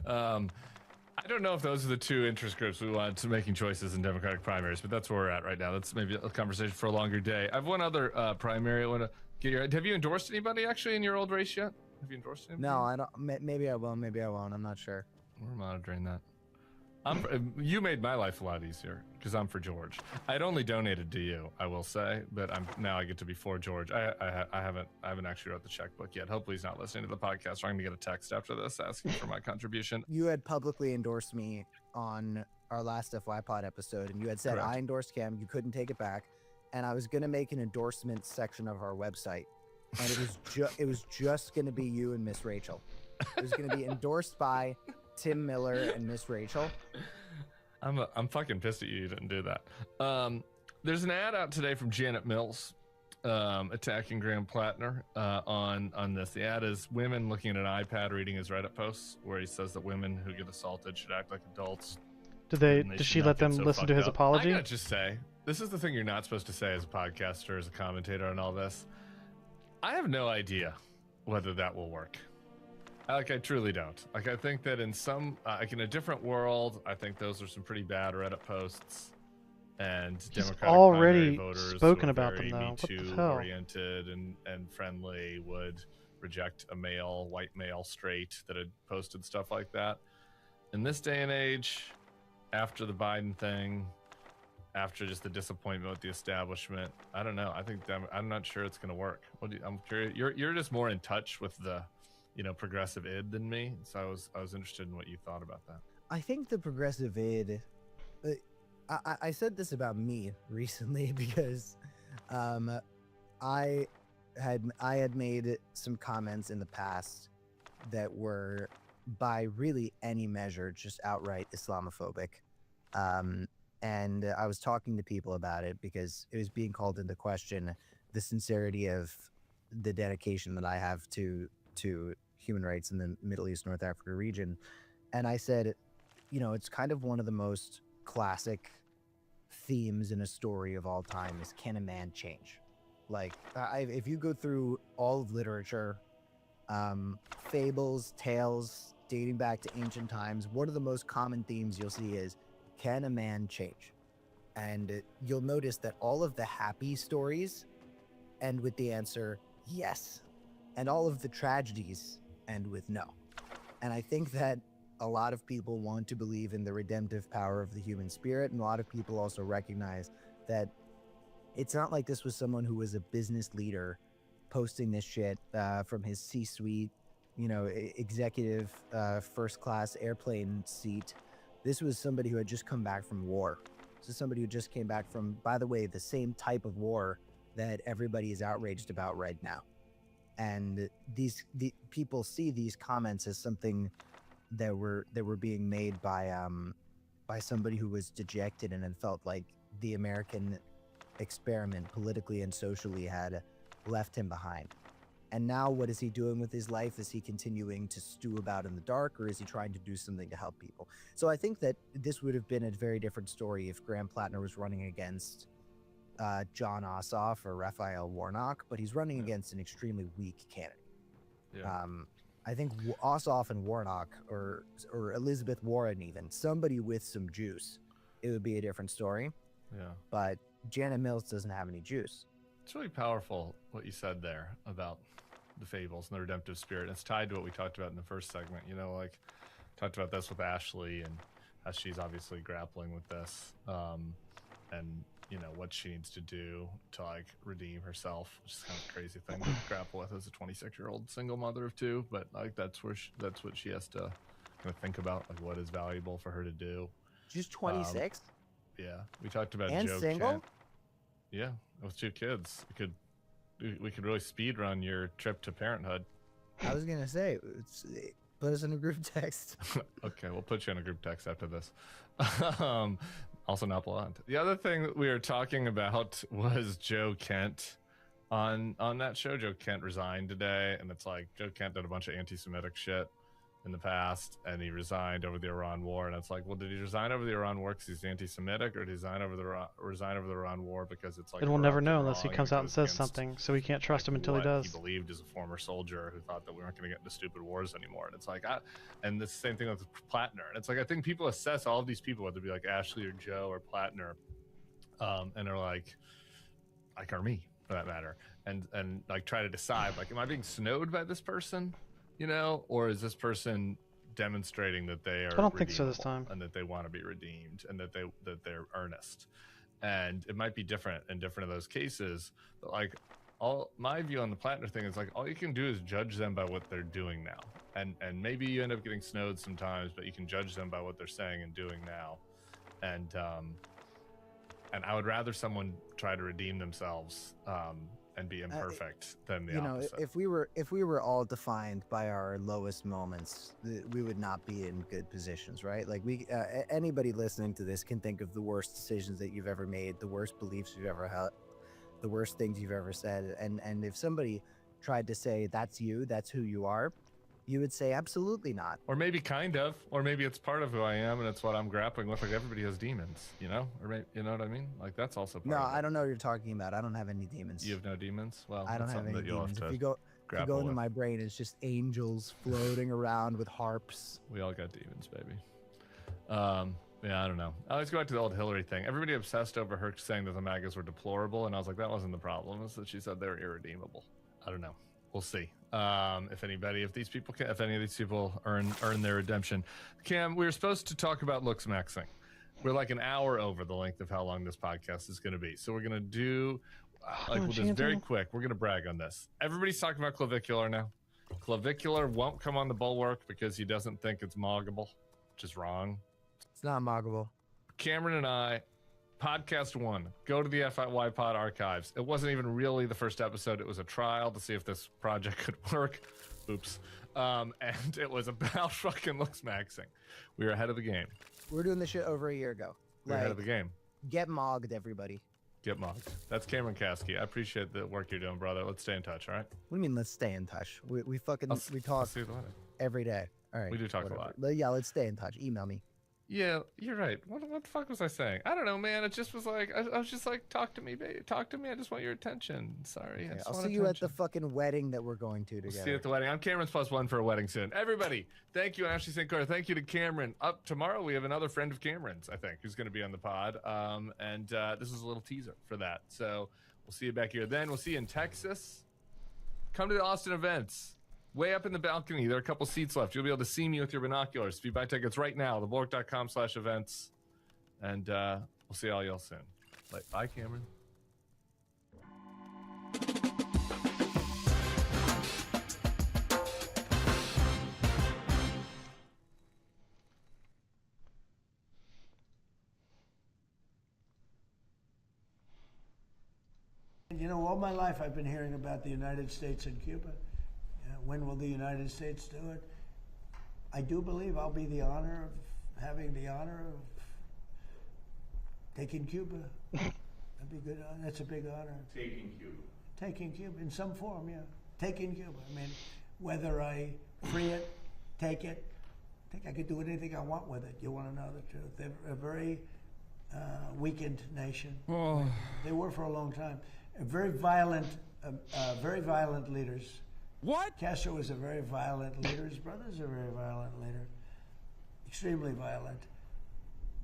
I don't know if those are the two interest groups we want to making choices in Democratic primaries, but that's where we're at right now. That's maybe a conversation for a longer day. I have one other primary I want to get your. Have you endorsed anybody actually in your old race yet? Have you endorsed anybody? No, I don't. Maybe I will. Maybe I won't. I'm not sure. We're monitoring that. You made my life a lot easier because I'm for George. I'd only donated to you, I will say, but now I get to be for George. I haven't actually wrote the checkbook yet. Hopefully he's not listening to the podcast. I'm gonna get a text after this asking for my contribution. You had publicly endorsed me on our last FYPod episode, and you had said Correct. I endorsed Cam. You couldn't take it back, and I was gonna make an endorsement section of our website, and it was just gonna be you and Miss Rachel. It was gonna be endorsed by Tim Miller and Miss Rachel. I'm fucking pissed at you didn't do that. There's an ad out today from Janet Mills attacking Graham Plattner on this. The ad is women looking at an iPad reading his Reddit posts where he says that women who get assaulted should act like adults. Did she let them listen to his apology? I gotta just say, this is the thing you're not supposed to say as a podcaster, as a commentator on all this. I have no idea whether that will work. I truly don't. Like, I think that in in a different world, I think those are some pretty bad Reddit posts. And Democratic already voters spoken about them, though. What the hell? Oriented and friendly would reject a white male, straight that had posted stuff like that. In this day and age, after the Biden thing, after just the disappointment with the establishment, I don't know. I'm not sure it's going to work. I'm curious. You're just more in touch with the progressive id than me, so I was interested in what you thought about that. I think the progressive id, I said this about me recently because I had made some comments in the past that were by really any measure just outright Islamophobic, and I was talking to people about it because it was being called into question the sincerity of the dedication that I have to human rights in the Middle East, North Africa region. And I said, it's kind of one of the most classic themes in a story of all time is, can a man change? Like, if you go through all of literature, fables, tales dating back to ancient times, one of the most common themes you'll see is, can a man change? And you'll notice that all of the happy stories end with the answer, yes. And all of the tragedies end with no. And I think that a lot of people want to believe in the redemptive power of the human spirit, and a lot of people also recognize that it's not like this was someone who was a business leader posting this shit from his C-suite, executive first-class airplane seat. This was somebody who had just come back from war. This is somebody who just came back from, by the way, the same type of war that everybody is outraged about right now. And the people see these comments as something that were being made by somebody who was dejected and had felt like the American experiment politically and socially had left him behind. And now what is he doing with his life? Is he continuing to stew about in the dark, or is he trying to do something to help people? So I think that this would have been a very different story if Graham Plattner was running against Jon Ossoff or Raphael Warnock, but he's running against an extremely weak candidate. Yeah. I think Ossoff and Warnock, or Elizabeth Warren even, somebody with some juice, it would be a different story. Yeah. But Janet Mills doesn't have any juice. It's really powerful what you said there about the fables and the redemptive spirit. It's tied to what we talked about in the first segment. Talked about this with Ashley and how she's obviously grappling with this. And what she needs to do to redeem herself, which is kind of a crazy thing to grapple with as a 26-year-old single mother of two, but that's what she has to kind of think about, what is valuable for her to do. She's 26. Yeah, we talked about and Joe single. Kent. Yeah, with 2 kids, it could we could really speed run your trip to parenthood. I was gonna say, put us in a group text. Okay, we'll put you in a group text after this. Also not blonde. The other thing that we were talking about was Joe Kent. On that show, Joe Kent resigned today, and it's like Joe Kent did a bunch of anti-Semitic shit in the past, and he resigned over the Iran war. And it's like, well, did he resign over the Iran war because he's anti-Semitic, or did he resign over the Iran war because it's like? And we'll never know unless he comes out and says something, so we can't trust him until he does. He believed as a former soldier who thought that we weren't going to get into stupid wars anymore. And it's like, and the same thing with Plattner. And it's like, I think people assess all of these people, whether it be like Ashley or Joe or Plattner, and are like or me for that matter, and like try to decide, like, am I being snowed by this person? You know, or is this person demonstrating that they are? I don't think so this time, and that they want to be redeemed, and that they're earnest. And it might be different in different of those cases. But like, my view on the Plattner thing is like, all you can do is judge them by what they're doing now, and maybe you end up getting snowed sometimes, but you can judge them by what they're saying and doing now. And I would rather someone try to redeem themselves and be imperfect than the opposite. If we were all defined by our lowest moments, we would not be in good positions, right? Like anybody listening to this can think of the worst decisions that you've ever made, the worst beliefs you've ever had, the worst things you've ever said, and if somebody tried to say that's you, that's who you are, you would say absolutely not. Or maybe kind of, or maybe it's part of who I am and it's what I'm grappling with. Like everybody has demons, you know, or maybe, you know what I mean? Like that's also part No, of it. I don't know what you're talking about. I don't have any demons. You have no demons? Well, I don't have any demons. If you go into with. my brain, it's just angels floating around with harps. We all got demons, baby. Yeah, I don't know. I always go back to the old Hillary thing. Everybody obsessed over her saying that the MAGAs were deplorable, and I was like, that wasn't the problem. It's that she said they were irredeemable. I don't know. We'll see. If any of these people earn their redemption. Cam, we were supposed to talk about looks maxing. We're like an hour over the length of how long this podcast is going to be. So we're going to do, we'll just very quick. We're going to brag on this. Everybody's talking about clavicular now. Clavicular won't come on the bulwark because he doesn't think it's moggable, which is wrong. It's not moggable. Cameron and I, podcast 1, go to the FIY Pod archives. It wasn't even really the first episode. It was a trial to see if this project could work. Oops. And it was about fucking looks maxing. We were ahead of the game. We're doing this shit over a year ago. We're ahead of the game. Get mogged, everybody. Get mogged. That's Cameron Kasky. I appreciate the work you're doing, brother. Let's stay in touch, all right? What do you mean, let's stay in touch? We talk every day. All right. We do talk a lot. Yeah, let's stay in touch. Email me. Yeah, you're right. What the fuck was I saying? I don't know, man. It just was like, I was just like, talk to me, baby. Talk to me. I just want your attention. Sorry. Okay, I'll see you at the fucking wedding that we're going to together. We'll see you at the wedding. I'm Cameron's +1 for a wedding soon. Everybody, thank you, Ashley St. Clair. Thank you to Cameron. Up tomorrow, we have another friend of Cameron's, I think, who's going to be on the pod. And this is a little teaser for that. So we'll see you back here then. We'll see you in Texas. Come to the Austin events. Way up in the balcony, there are a couple seats left. You'll be able to see me with your binoculars. If you buy tickets right now, thebulwark.com/events. And we'll see all y'all soon. Bye, Cameron. You know, all my life I've been hearing about the United States and Cuba. When will the United States do it? I do believe I'll be having the honor of taking Cuba. That'd be good. That's a big honor. Taking Cuba. Taking Cuba in some form, yeah. Taking Cuba. I mean, whether I free it, take it, I think I could do anything I want with it. You want to know the truth? They're a very weakened nation. Oh. They were for a long time. Very violent leaders. What? Castro was a very violent leader. His brother's a very violent leader. Extremely violent.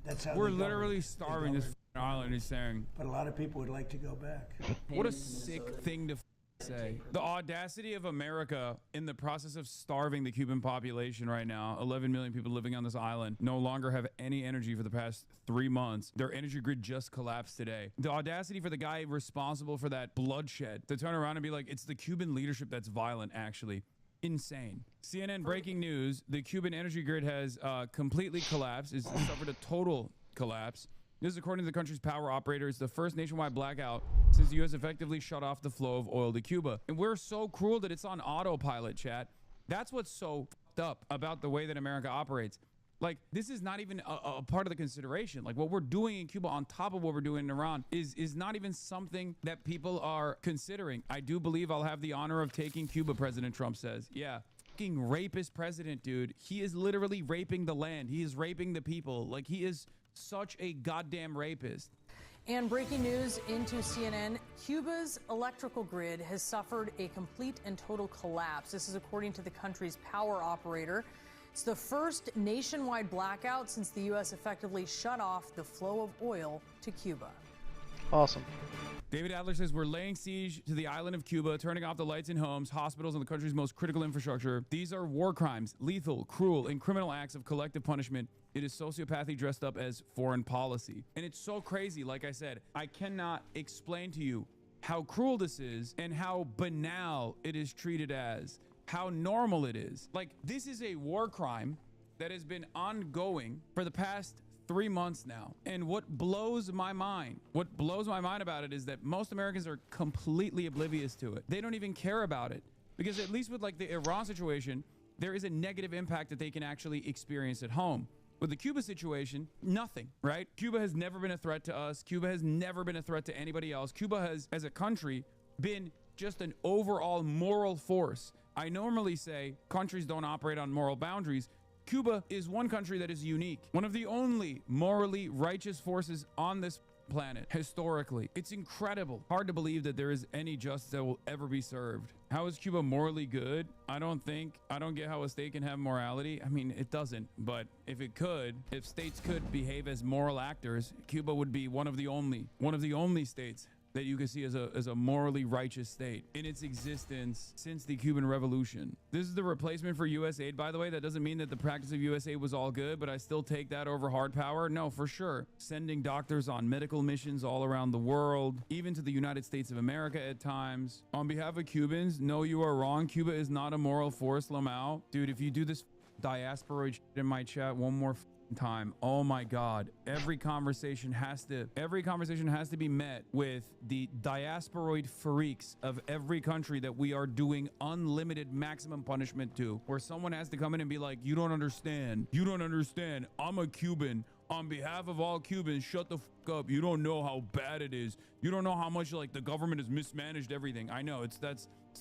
That's how we're literally starving this island, he's saying. But a lot of people would like to go back. What a sick thing to say. The audacity of America in the process of starving the Cuban population right now. 11 million people living on this island no longer have any energy for the past 3 months. Their energy grid just collapsed today. The audacity for the guy responsible for that bloodshed to turn around and be like, it's the Cuban leadership that's violent, actually. Insane. CNN breaking news. The Cuban energy grid has completely collapsed. It's suffered a total collapse. This is according to the country's power operator. It's the first nationwide blackout since the U.S. effectively shut off the flow of oil to Cuba. And we're so cruel that it's on autopilot, chat. That's what's so fucked up about the way that America operates. Like, this is not even a part of the consideration. Like, what we're doing in Cuba on top of what we're doing in Iran is not even something that people are considering. I do believe I'll have the honor of taking Cuba, President Trump says. Yeah. Fucking rapist president, dude. He is literally raping the land. He is raping the people. Like, he is such a goddamn rapist. And breaking news into CNN, Cuba's electrical grid has suffered a complete and total collapse. This is according to the country's power operator. It's the first nationwide blackout since the U.S. effectively shut off the flow of oil to Cuba. Awesome. David Adler says, we're laying siege to the island of Cuba, turning off the lights in homes, hospitals, and the country's most critical infrastructure. These are war crimes, lethal, cruel, and criminal acts of collective punishment. It is sociopathy dressed up as foreign policy. And it's so crazy. Like I said, I cannot explain to you how cruel this is and how banal it is treated as. How normal it is. Like, this is a war crime that has been ongoing for the past 3 months now. And what blows my mind about it is that most Americans are completely oblivious to it. They don't even care about it, because at least with like the Iran situation, there is a negative impact that they can actually experience at home. With the Cuba situation, nothing, right? Cuba has never been a threat to us. Cuba has never been a threat to anybody else. Cuba has, as a country, been just an overall moral force. I normally say countries don't operate on moral boundaries. Cuba is one country that is unique. One of the only morally righteous forces on this planet, historically. It's incredible. Hard to believe that there is any justice that will ever be served. How is Cuba morally good? I don't get how a state can have morality. I mean, it doesn't. But if it could, if states could behave as moral actors, Cuba would be one of the only states that you can see as a morally righteous state in its existence since the Cuban Revolution. This is the replacement for U.S. aid, by the way. That doesn't mean that the practice of U.S. aid was all good, but I still take that over hard power. No, for sure. Sending doctors on medical missions all around the world, even to the United States of America at times. On behalf of Cubans, no, you are wrong. Cuba is not a moral force, Lamau. Dude, if you do this diasporoid shit in my chat one more time, oh my god, every conversation has to be met with the diasporoid freaks of every country that we are doing unlimited maximum punishment to, where someone has to come in and be like, you don't understand, I'm a Cuban, on behalf of all Cubans, shut the fuck up, you don't know how bad it is, you don't know how much like the government has mismanaged everything. I know it's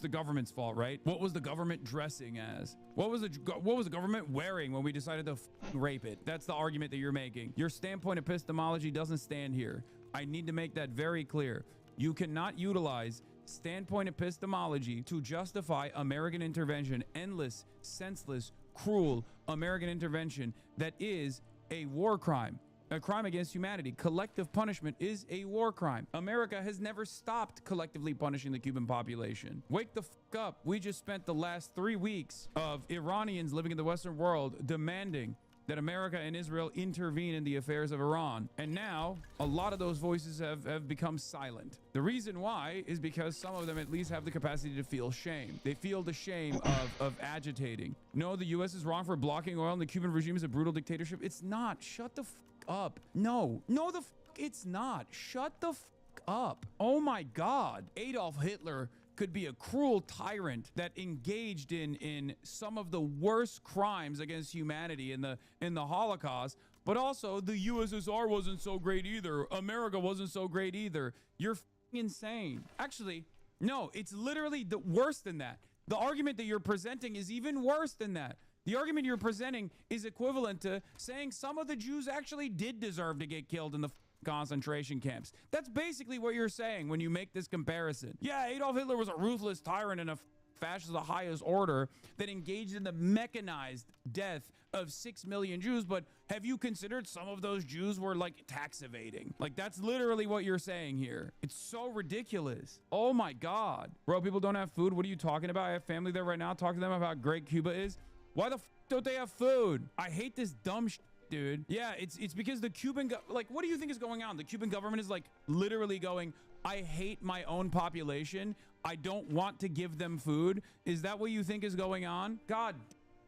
the government's fault, right? What was the government dressing as? What was the government wearing when we decided to rape it? That's the argument that you're making. Your standpoint epistemology doesn't stand here. I need to make that very clear. You cannot utilize standpoint epistemology to justify American intervention, endless, senseless, cruel American intervention that is a war crime. A crime against humanity. Collective punishment is a war crime. America has never stopped collectively punishing the Cuban population. Wake the fuck up. We just spent the last 3 weeks of Iranians living in the Western world demanding that America and Israel intervene in the affairs of Iran. And now, a lot of those voices have become silent. The reason why is because some of them at least have the capacity to feel shame. They feel the shame of agitating. No, the U.S. is wrong for blocking oil and the Cuban regime is a brutal dictatorship. It's not. Shut the fuck up. No, the fuck it's not. Shut the fuck up. Oh my God. Adolf Hitler could be a cruel tyrant that engaged in some of the worst crimes against humanity in the Holocaust, but also the USSR wasn't so great either. America wasn't so great either. You're insane. Actually, no, it's literally worse than that. The argument that you're presenting is even worse than that. The argument you're presenting is equivalent to saying some of the Jews actually did deserve to get killed in the concentration camps. That's basically what you're saying when you make this comparison. Yeah, Adolf Hitler was a ruthless tyrant and a fascist of the highest order that engaged in the mechanized death of 6 million Jews, but have you considered some of those Jews were like tax evading? Like, that's literally what you're saying here. It's so ridiculous. Oh my God. Bro, people don't have food. What are you talking about? I have family there right now. Talk to them about how great Cuba is. Why the f don't they have food? I hate this dumb shit, dude. Yeah, it's because the Cuban, like, what do you think is going on? The Cuban government is like literally going, I hate my own population. I don't want to give them food. Is that what you think is going on? God,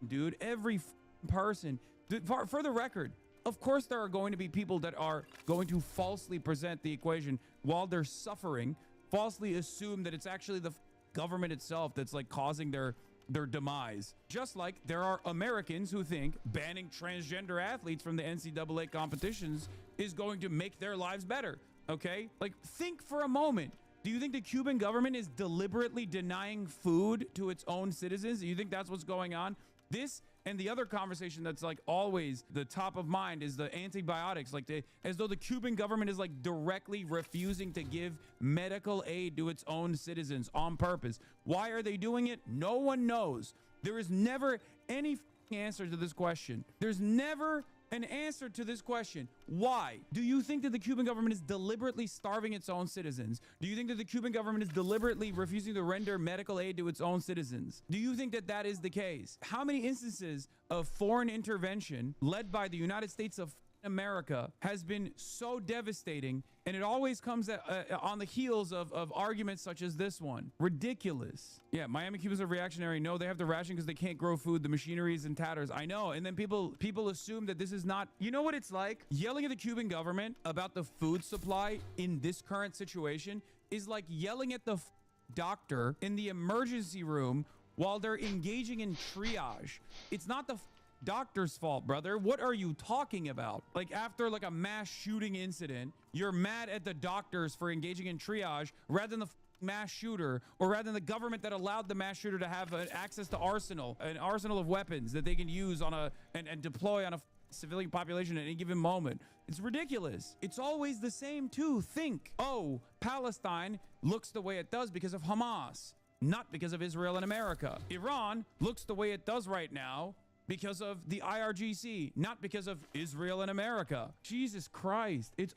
dude, every person, for the record, Of course, there are going to be people that are going to falsely present the equation while they're suffering, falsely assume that it's actually the government itself that's like causing their demise. Just like there are Americans who think banning transgender athletes from the NCAA competitions is going to make their lives better. Okay? Like, think for a moment. Do you think the Cuban government is deliberately denying food to its own citizens? Do you think that's what's going on? This and the other conversation that's like always the top of mind is the antibiotics, like as though the Cuban government is like directly refusing to give medical aid to its own citizens on purpose. Why are they doing it? No one knows. There is never any answer to this question. There's never an answer to this question. Why? Do you think that the Cuban government is deliberately starving its own citizens? Do you think that the Cuban government is deliberately refusing to render medical aid to its own citizens? Do you think that that is the case? How many instances of foreign intervention led by the United States of America has been so devastating, and it always comes on the heels of arguments such as this one? Ridiculous. Yeah, Miami Cubans are reactionary. No, they have to ration because they can't grow food. The machinery is in tatters. I know. And then people assume that this is not, you know what it's like? Yelling at the Cuban government about the food supply in this current situation is like yelling at the doctor in the emergency room while they're engaging in triage. It's not the doctor's fault, brother. What are you talking about? Like, after like a mass shooting incident, you're mad at the doctors for engaging in triage rather than the mass shooter, or rather than the government that allowed the mass shooter to have access to an arsenal of weapons that they can use on and deploy on a civilian population at any given moment. It's ridiculous. It's always the same too. Think, oh, Palestine looks the way it does because of Hamas, not because of Israel and America. Iran looks the way it does right now because of the IRGC, not because of Israel and America. Jesus Christ. It's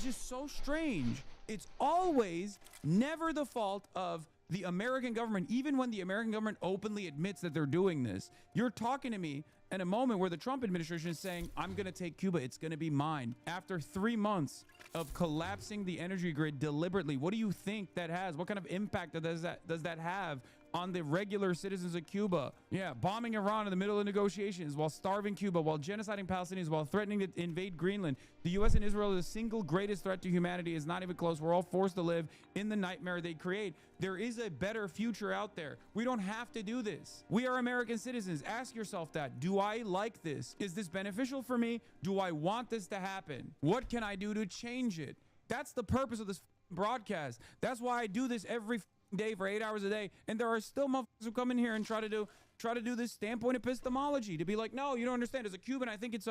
just so strange. It's always never the fault of the American government, even when the American government openly admits that they're doing this. You're talking to me in a moment where the Trump administration is saying, I'm going to take Cuba. It's going to be mine. After 3 months of collapsing the energy grid deliberately, what do you think that has? What kind of impact does that have on the regular citizens of Cuba? Yeah, bombing Iran in the middle of negotiations, while starving Cuba, while genociding Palestinians, while threatening to invade Greenland. The U.S. and Israel are the single greatest threat to humanity. Is not even close. We're all forced to live in the nightmare they create. There is a better future out there. We don't have to do this. We are American citizens. Ask yourself that. Do I like this? Is this beneficial for me? Do I want this to happen? What can I do to change it? That's the purpose of this broadcast. That's why I do this every day for 8 hours a day. And there are still motherfuckers who come in here and try to do this standpoint epistemology, to be like, no, you don't understand. As a Cuban, I think it's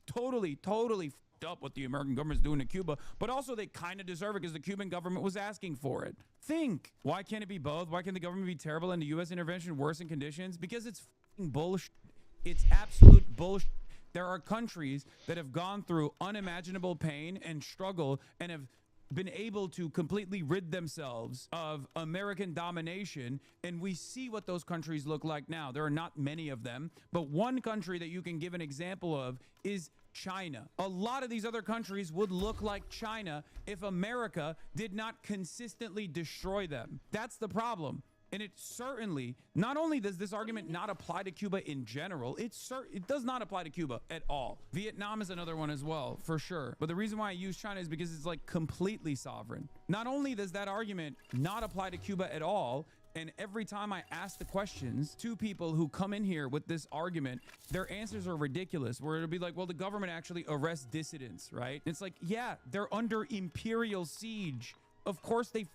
totally up what the American government's doing to Cuba, but also they kind of deserve it because the Cuban government was asking for it. Think, why can't it be both? Why can the government be terrible and the U.S. intervention worsen conditions? Because it's bullshit. It's absolute bullshit. There are countries that have gone through unimaginable pain and struggle and have been able to completely rid themselves of American domination, and we see what those countries look like now. There are not many of them, but one country that you can give an example of is China. A lot of these other countries would look like China if America did not consistently destroy them. That's the problem. And it certainly, not only does this argument not apply to Cuba in general, it does not apply to Cuba at all. Vietnam is another one as well, for sure. But the reason why I use China is because it's like completely sovereign. Not only does that argument not apply to Cuba at all, and every time I ask the questions to people who come in here with this argument, their answers are ridiculous, where it'll be like, well, the government actually arrests dissidents, right? It's like, yeah, they're under imperial siege. Of course they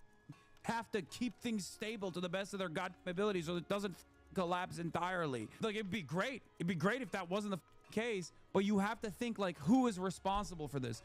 have to keep things stable to the best of their goddamn ability so it doesn't collapse entirely. Like, it'd be great if that wasn't the case, but you have to think, like, who is responsible for this?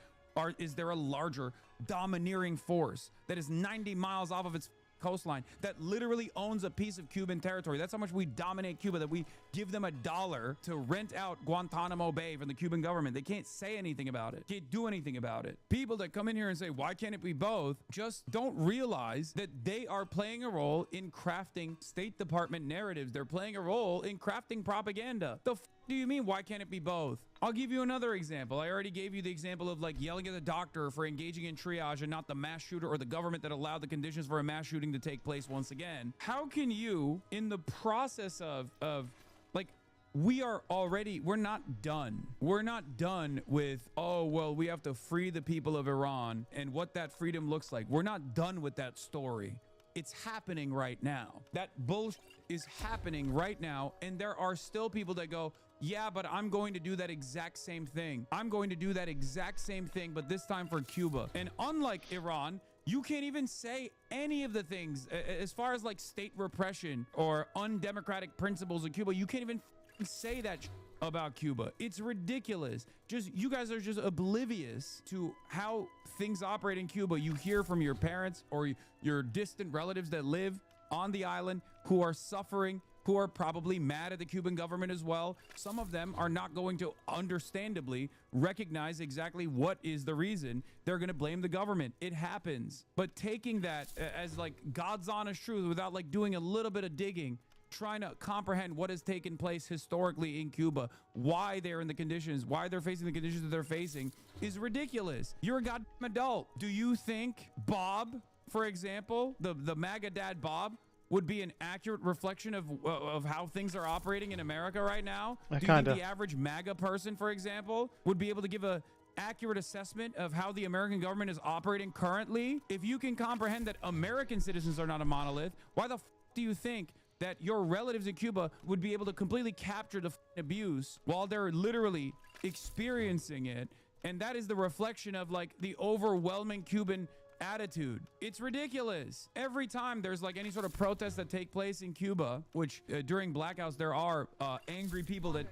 Is there a larger domineering force that is 90 miles off of its coastline that literally owns a piece of Cuban territory? That's how much we dominate Cuba, that we give them $1 to rent out Guantanamo Bay from the Cuban government. They can't say anything about it, can't do anything about it. People that come in here and say, why can't it be both, just don't realize that they are playing a role in crafting State Department narratives. They're playing a role in crafting propaganda. The do you mean, why can't it be both? I'll give you another example. I already gave you the example of like yelling at the doctor for engaging in triage and not the mass shooter or the government that allowed the conditions for a mass shooting to take place once again. How can you, in the process of like we're not done. We're not done with, oh, well, we have to free the people of Iran and what that freedom looks like. We're not done with that story. It's happening right now. That bullshit is happening right now. And there are still people that go, yeah, but I'm going to do that exact same thing. I'm going to do that exact same thing, but this time for Cuba. And unlike Iran, you can't even say any of the things as far as like state repression or undemocratic principles in Cuba. You can't even say that about Cuba. It's ridiculous. You guys are just oblivious to how things operate in Cuba. You hear from your parents or your distant relatives that live on the island who are suffering, who are probably mad at the Cuban government as well. Some of them are not going to understandably recognize exactly what is the reason. They're going to blame the government. It happens. But taking that as like God's honest truth without like doing a little bit of digging, trying to comprehend what has taken place historically in Cuba, why they're in the conditions, why they're facing the conditions that they're facing, is ridiculous. You're a goddamn adult. Do you think Bob, for example, the MAGA dad Bob, would be an accurate reflection of how things are operating in America right now? Do you think the average MAGA person, for example, would be able to give a accurate assessment of how the American government is operating currently? If you can comprehend that American citizens are not a monolith, why the f do you think that your relatives in Cuba would be able to completely capture the abuse while they're literally experiencing it? And that is the reflection of like the overwhelming Cuban attitude. It's ridiculous. Every time there's like any sort of protests that take place in Cuba, which during blackouts there are angry people that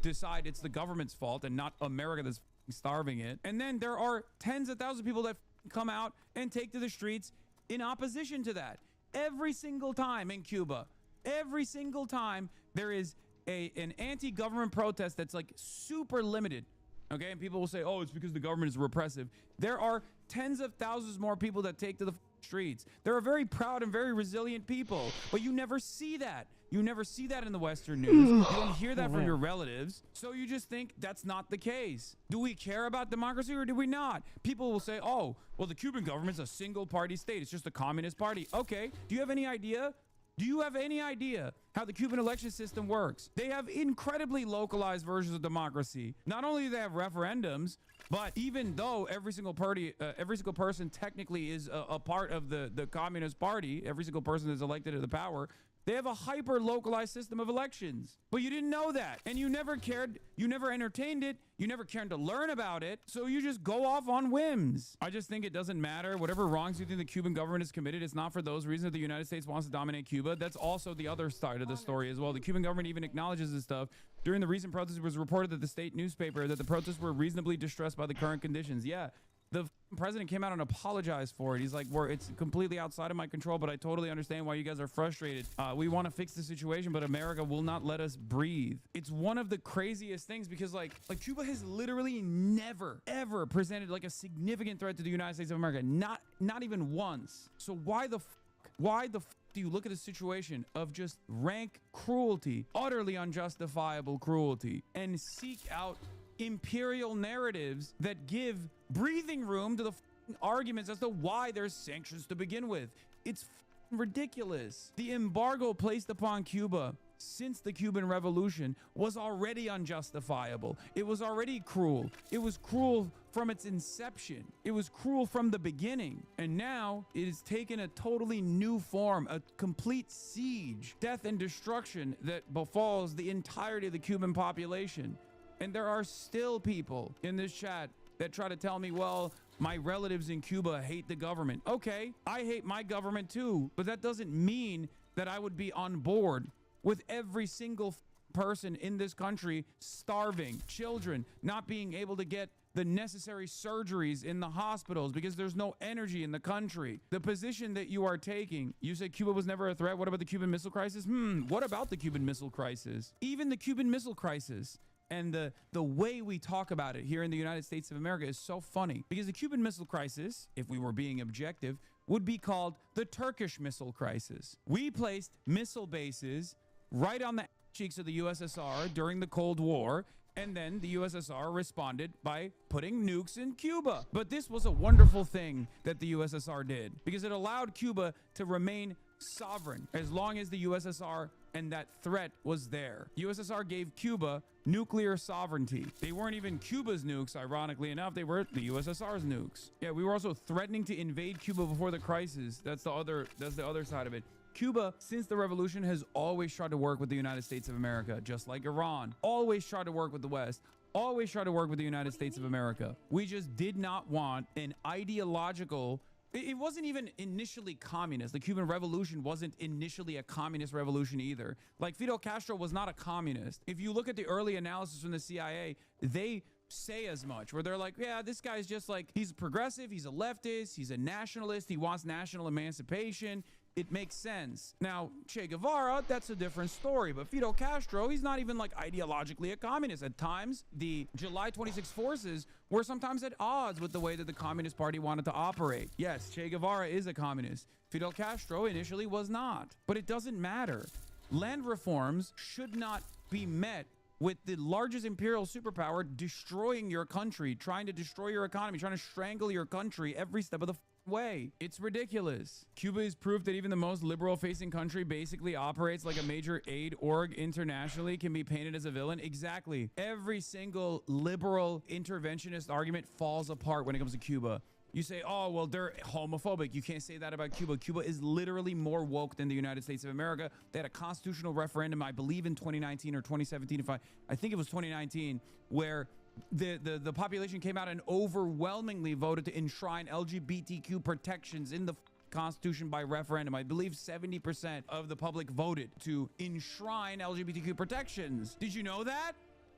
decide it's the government's fault and not America that's starving it. And then there are tens of thousands of people that come out and take to the streets in opposition to that. Every single time in Cuba, every single time there is an anti-government protest that's like super limited. Okay, and people will say, oh, it's because the government is repressive. There are tens of thousands more people that take to the streets. There are very proud and very resilient people, but you never see that. You never see that in the Western news. You don't hear that from your relatives. So you just think that's not the case. Do we care about democracy or do we not? People will say, oh, well, the Cuban government's a single party state. It's just a communist party. Okay, do you have any idea? Do you have any idea how the Cuban election system works? They have incredibly localized versions of democracy. Not only do they have referendums, but even though every single person technically is a part of the Communist Party, every single person is elected to the power, they have a hyper-localized system of elections. But you didn't know that. And you never cared. You never entertained it. You never cared to learn about it. So you just go off on whims. I just think it doesn't matter. Whatever wrongs you think the Cuban government has committed, it's not for those reasons that the United States wants to dominate Cuba. That's also the other side of the story as well. The Cuban government even acknowledges this stuff. During the recent protests, it was reported that the state newspaper that the protests were reasonably distressed by the current conditions. Yeah. The president came out and apologized for it. He's like, it's completely outside of my control, but I totally understand why you guys are frustrated. We want to fix the situation, but America will not let us breathe. It's one of the craziest things because like Cuba has literally never, ever presented like a significant threat to the United States of America. Not even once. So why the do you look at a situation of just rank cruelty, utterly unjustifiable cruelty, and seek out imperial narratives that give breathing room to the arguments as to why there's sanctions to begin with? It's ridiculous. The embargo placed upon Cuba since the Cuban Revolution was already unjustifiable. It was already cruel. It was cruel from its inception. It was cruel from the beginning. And now it has taken a totally new form, a complete siege, death and destruction that befalls the entirety of the Cuban population. And there are still people in this chat that try to tell me, well, my relatives in Cuba hate the government. Okay, I hate my government too, but that doesn't mean that I would be on board with every single person in this country starving, children not being able to get the necessary surgeries in the hospitals because there's no energy in the country. The position that you are taking, you said Cuba was never a threat. What about the Cuban Missile Crisis? What about the Cuban Missile Crisis? Even the Cuban Missile Crisis and the way we talk about it here in the United States of America is so funny because the Cuban Missile Crisis, if we were being objective, would be called the Turkish Missile Crisis. We placed missile bases right on the cheeks of the USSR during the Cold War, and then the USSR responded by putting nukes in Cuba. But this was a wonderful thing that the USSR did because it allowed Cuba to remain sovereign as long as the USSR and that threat was there. USSR gave Cuba nuclear sovereignty. They weren't even Cuba's nukes, ironically enough. They were the USSR's nukes. Yeah, we were also threatening to invade Cuba before the crisis. That's the other side of it. Cuba, since the revolution, has always tried to work with the United States of America, just like Iran. Always tried to work with the West. Always tried to work with the United States of America. We just did not want an ideological... It wasn't even initially communist. The Cuban Revolution wasn't initially a communist revolution either. Like, Fidel Castro was not a communist. If you look at the early analysis from the CIA, they say as much, where they're like, yeah, this guy's just like, he's a progressive, he's a leftist, he's a nationalist, he wants national emancipation. It makes sense. Now, Che Guevara, that's a different story. But Fidel Castro, he's not even like ideologically a communist. At times, the July 26 forces were sometimes at odds with the way that the Communist Party wanted to operate. Yes, Che Guevara is a communist. Fidel Castro initially was not. But it doesn't matter. Land reforms should not be met with the largest imperial superpower destroying your country, trying to destroy your economy, trying to strangle your country every step of the way. It's ridiculous. Cuba is proof that even the most liberal facing country basically operates like a major aid org internationally, can be painted as a villain. Exactly. Every single liberal interventionist argument falls apart when it comes to Cuba. You say, oh, well, they're homophobic. You can't say that about Cuba. Cuba is literally more woke than the United States of America. They had a constitutional referendum, I believe in 2019 or 2017, I think it was 2019, where the population came out and overwhelmingly voted to enshrine LGBTQ protections in the Constitution by referendum. I believe 70% of the public voted to enshrine LGBTQ protections. Did you know that?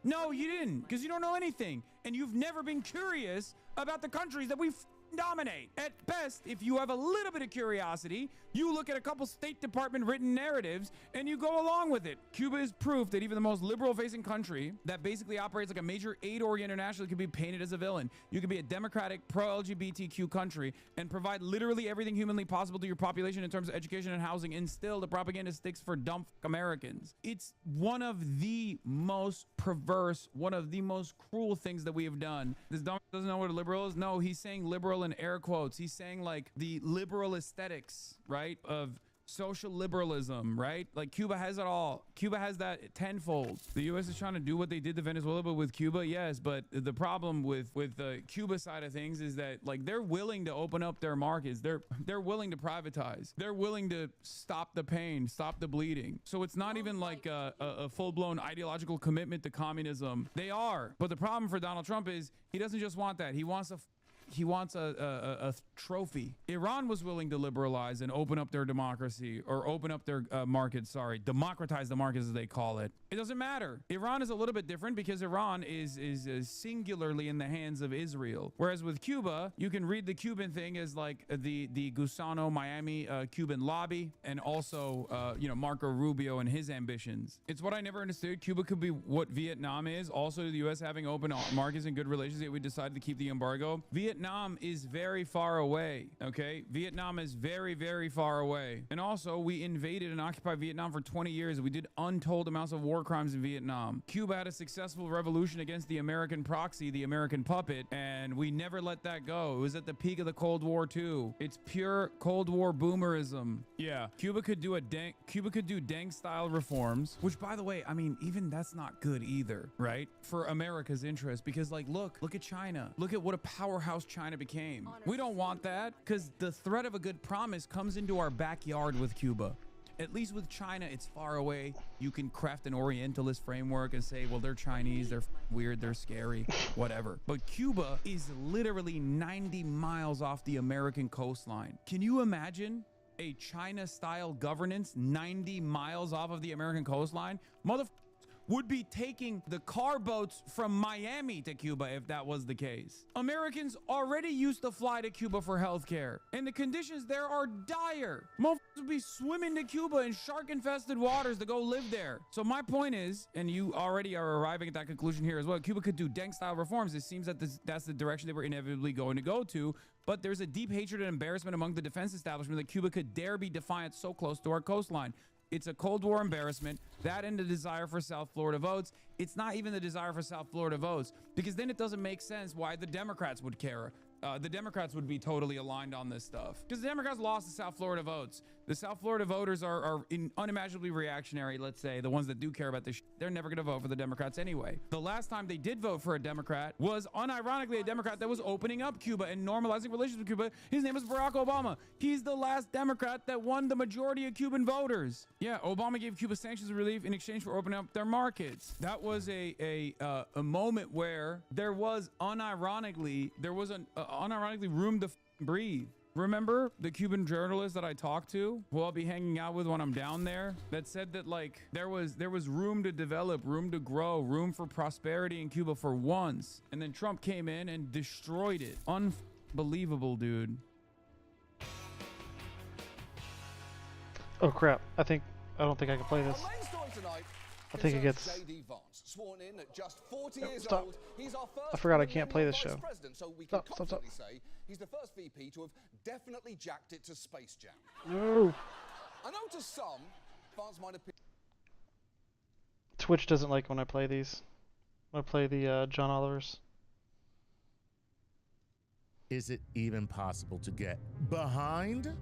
No, you didn't, because you don't know anything. And you've never been curious about the countries that we dominate. At best, if you have a little bit of curiosity, you look at a couple State Department written narratives and you go along with it. Cuba is proof that even the most liberal facing country that basically operates like a major aid org internationally can be painted as a villain. You can be a democratic pro-LGBTQ country and provide literally everything humanly possible to your population in terms of education and housing, and still the propaganda sticks for dumb Americans. It's one of the most perverse, one of the most cruel things that we have done. This dumb doesn't know what a liberal is. No, he's saying liberal in air quotes. He's saying like the liberal aesthetics, right, of social liberalism, right? Like Cuba has it all. Cuba has that tenfold. The U.S. is trying to do what they did to Venezuela, but with Cuba, yes. But the problem with the Cuba side of things is that like they're willing to open up their markets. They're willing to privatize. They're willing to stop the pain, stop the bleeding. So it's not even like a full-blown ideological commitment to communism. They are. But the problem for Donald Trump is he doesn't just want that. He wants a trophy. Iran was willing to liberalize and open up their democracy, or open up their market, democratize the markets as they call it. It doesn't matter. Iran is a little bit different because Iran is singularly in the hands of Israel. Whereas with Cuba, you can read the Cuban thing as like the Gusano Miami Cuban lobby, and also Marco Rubio and his ambitions. It's what I never understood. Cuba could be what Vietnam is. Also, the U.S. having open markets and good relations, yet we decided to keep the embargo. Vietnam is very far away, okay? Vietnam is very, very far away. And also, we invaded and occupied Vietnam for 20 years. We did untold amounts of war crimes in Vietnam. Cuba had a successful revolution against the American proxy, the American puppet, and we never let that go. It was at the peak of the Cold War, too. It's pure Cold War boomerism. Yeah, Cuba could do Deng-style reforms, which, by the way, I mean, even that's not good either, right? For America's interest, because, like, look at China. Look at what a powerhouse China became. We don't want that, because the threat of a good promise comes into our backyard with Cuba. At least with China, it's far away. You can craft an Orientalist framework and say, well, they're Chinese, they're weird, they're scary, whatever. But Cuba is literally 90 miles off the American coastline. Can you imagine a China-style governance 90 miles off of the American coastline? Would be taking the car boats from Miami to Cuba if that was the case. Americans already used to fly to Cuba for healthcare, and the conditions there are dire. Motherfuckers would be swimming to Cuba in shark-infested waters to go live there. So my point is, and you already are arriving at that conclusion here as well, Cuba could do Deng-style reforms. It seems that that's the direction they were inevitably going to go to, but there's a deep hatred and embarrassment among the defense establishment that Cuba could dare be defiant so close to our coastline. It's a Cold War embarrassment, that and the desire for South Florida votes. It's not even the desire for South Florida votes, because then it doesn't make sense why the Democrats would care. The Democrats would be totally aligned on this stuff, because the Democrats lost the South Florida votes. The South Florida voters are unimaginably reactionary, let's say. The ones that do care about this, they're never going to vote for the Democrats anyway. The last time they did vote for a Democrat was unironically a Democrat that was opening up Cuba and normalizing relations with Cuba. His name was Barack Obama. He's the last Democrat that won the majority of Cuban voters. Yeah, Obama gave Cuba sanctions relief in exchange for opening up their markets. That was a moment where there was unironically room to breathe. Remember the Cuban journalist that I talked to, who I'll be hanging out with when I'm down there, that said that like there was room to develop, room to grow, room for prosperity in Cuba for once, and then Trump came in and destroyed it. Unbelievable, dude. Oh crap! I don't think I can play this. I think it gets. Stop. I forgot I can't play this show. Stop. He's the first VP to have definitely jacked it to Space Jam. No. I know to some, fans might appear. Twitch doesn't like when I play these. When I play the John Olivers. Is it even possible to get behind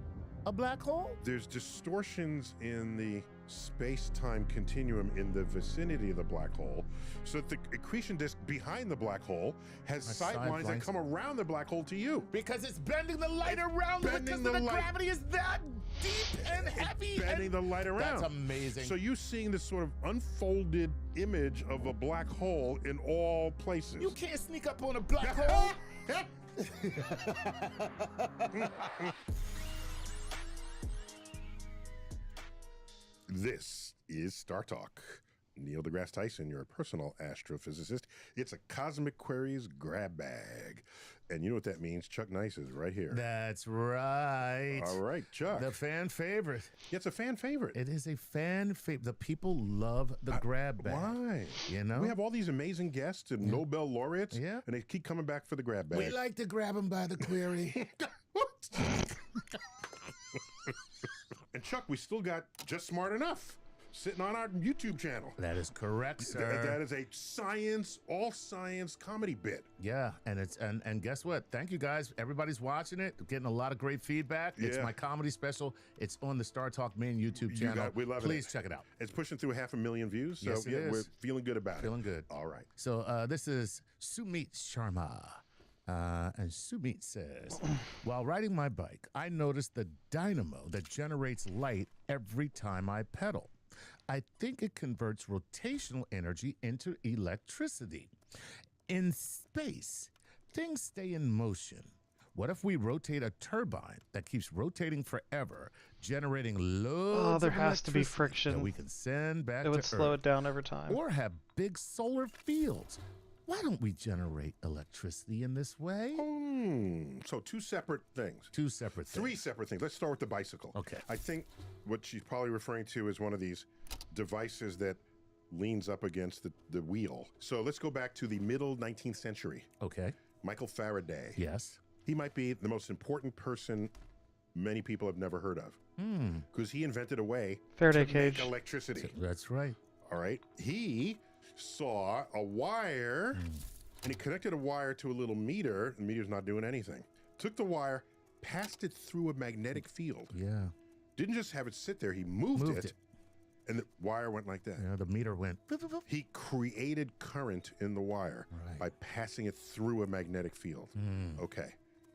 a black hole? There's distortions in the space-time continuum in the vicinity of the black hole, so that the accretion disk behind the black hole has sight lines that come around the black hole to you. Because it's bending the light around because the gravity is that deep and heavy. Bending the light around. That's amazing. So you're seeing this sort of unfolded image of a black hole in all places. You can't sneak up on a black hole. This is Star Talk. Neil deGrasse Tyson, your personal astrophysicist. It's a Cosmic Queries grab bag. And you know what that means? Chuck Nice is right here. That's right. All right, Chuck. The fan favorite. Yeah, it's a fan favorite. It is a fan favorite. The people love the grab bag. Why? You know? We have all these amazing guests and Nobel laureates, and they keep coming back for the grab bag. We like to grab them by the query. And Chuck, we still got Just Smart Enough sitting on our YouTube channel. That is correct, sir. That is a all science comedy bit. Yeah, and it's and guess what? Thank you guys. Everybody's watching it. Getting a lot of great feedback. It's my comedy special. It's on the Star Talk main YouTube channel. We love it. Please check it out. It's pushing through 500,000 views. So Yes, it is. We're feeling good about it. Feeling good. All right. So this is Sumit Sharma. And Sumit says, while riding my bike, I noticed the dynamo that generates light every time I pedal. I think it converts rotational energy into electricity. In space, things stay in motion. What if we rotate a turbine that keeps rotating forever, generating loads there of has to be electricity friction. that we can send back to It would Earth? slow it down over time. Or have big solar fields. Why don't we generate electricity in this way? So two separate things. Two separate things. Three separate things. Let's start with the bicycle. Okay. I think what she's probably referring to is one of these devices that leans up against the wheel. So let's go back to the middle 19th century. Okay. Michael Faraday. Yes. He might be the most important person many people have never heard of. Because he invented a way Faraday to cage. make electricity. That's right. All right. He saw a wire and he connected a wire to a little meter. The meter's not doing anything. Took the wire, passed it through a magnetic field. Yeah. Didn't just have it sit there. He moved it. And the wire went like that. Yeah, the meter went. He created current in the wire by passing it through a magnetic field. Okay.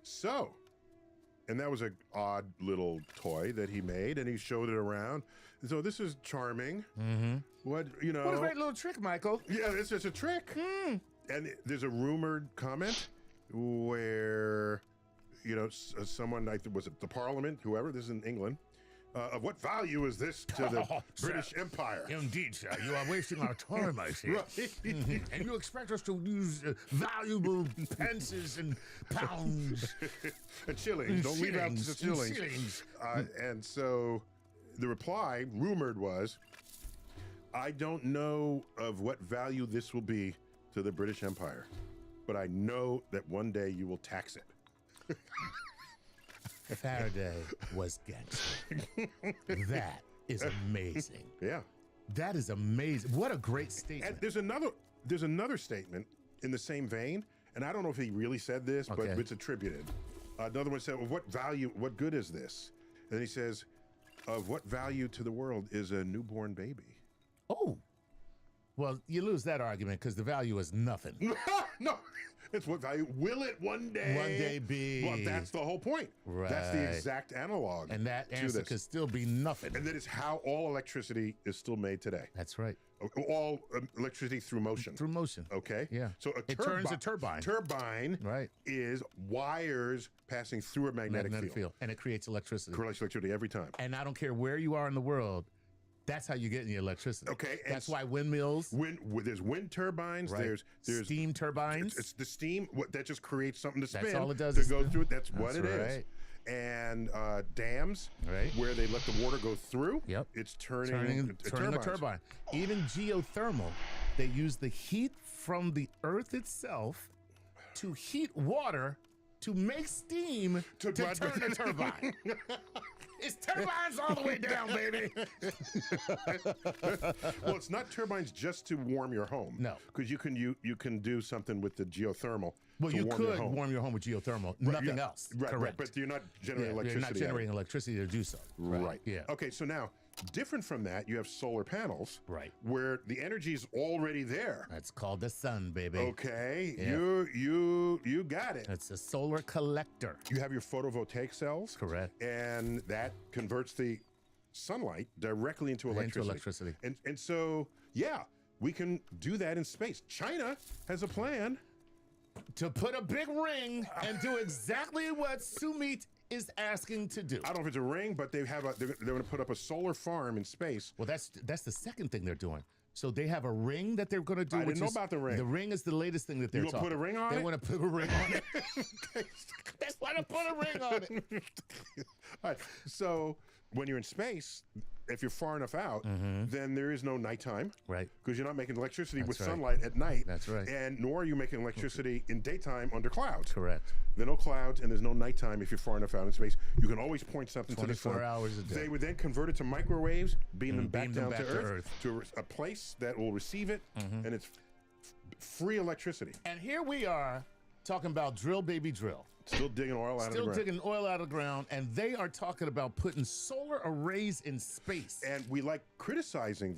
So, and that was an odd little toy that he made, and he showed it around. So this is charming. What a great little trick, Michael. Yeah, it's just a trick. And there's a rumored comment where, someone, was it the Parliament, whoever, this is in England, of what value is this to the British Empire? Indeed, sir. You are wasting our time, I see. Right. And you expect us to use valuable pences and pounds. And shillings. Don't leave out the shillings. And so the reply, rumored, was, I don't know of what value this will be to the British Empire, but I know that one day you will tax it. Faraday was gangster. That is amazing. Yeah. That is amazing. What a great statement. And there's another statement in the same vein, and I don't know if he really said this, but it's attributed. Another one said, well, what good is this? And he says, of what value to the world is a newborn baby. Oh. Well, you lose that argument because the value is nothing. No, it's what value will it one day? One day be. Well, that's the whole point. Right. That's the exact analog. And that answer could still be nothing. And that is how all electricity is still made today. That's right. All electricity through motion. Through motion. Okay. Yeah. So it turns a turbine. Turbine is wires passing through a magnetic field. And it creates electricity. Creates electricity every time. And I don't care where you are in the world. That's how you get the electricity. Okay, that's why windmills. There's wind turbines. Right. There's steam turbines. It's the steam that just creates something to spin. That's all it does. To go through it. That's what it right. is. And dams, where they let the water go through. Yep. It's turning a turbine. Even geothermal, they use the heat from the earth itself to heat water to make steam to turn the turbine. It's turbines all the way down, baby. Well, it's not turbines just to warm your home. No, because you can do something with the geothermal. Well, you could warm your home with geothermal. Nothing else. Right, correct. But you're not generating electricity. You're not generating electricity to do so. Right. Yeah. Okay, so now, different from that, you have solar panels. Right. Where the energy is already there. That's called the sun, baby. Okay. Yeah. You got it. It's a solar collector. You have your photovoltaic cells. Correct. And that converts the sunlight directly into electricity. And so, yeah, we can do that in space. China has a plan to put a big ring and do exactly what Sumit is asking to do. I don't know if it's a ring, but they're going to put up a solar farm in space. Well, that's the second thing they're doing. So they have a ring that they're going to do. I didn't know about the ring. The ring is the latest thing that they're talking. You going to put a ring on it? They want to put a ring on it. That's why they put a ring on it. All right. So when you're in space, if you're far enough out, then there is no nighttime. Right. Because you're not making electricity with sunlight at night. That's right. And nor are you making electricity in daytime under clouds. Correct. There are no clouds and there's no nighttime if you're far enough out in space. You can always point something to the sun. 24 hours a day. They would then convert it to microwaves, beam them back down to Earth, to a place that will receive it, and it's free electricity. And here we are talking about drill, baby, drill. Still digging oil out of the ground. Still digging oil out of the ground, and they are talking about putting solar arrays in space. And we like criticizing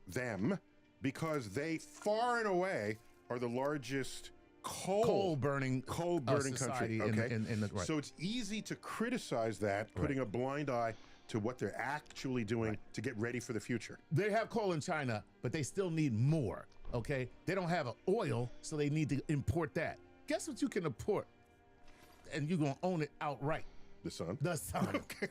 them, because they far and away are the largest coal burning country. Okay, right. So it's easy to criticize that, putting a blind eye to what they're actually doing to get ready for the future. They have coal in China, but they still need more. Okay, they don't have oil, so they need to import that. Guess what you can import? And you're going to own it outright. The sun? The sun. Okay.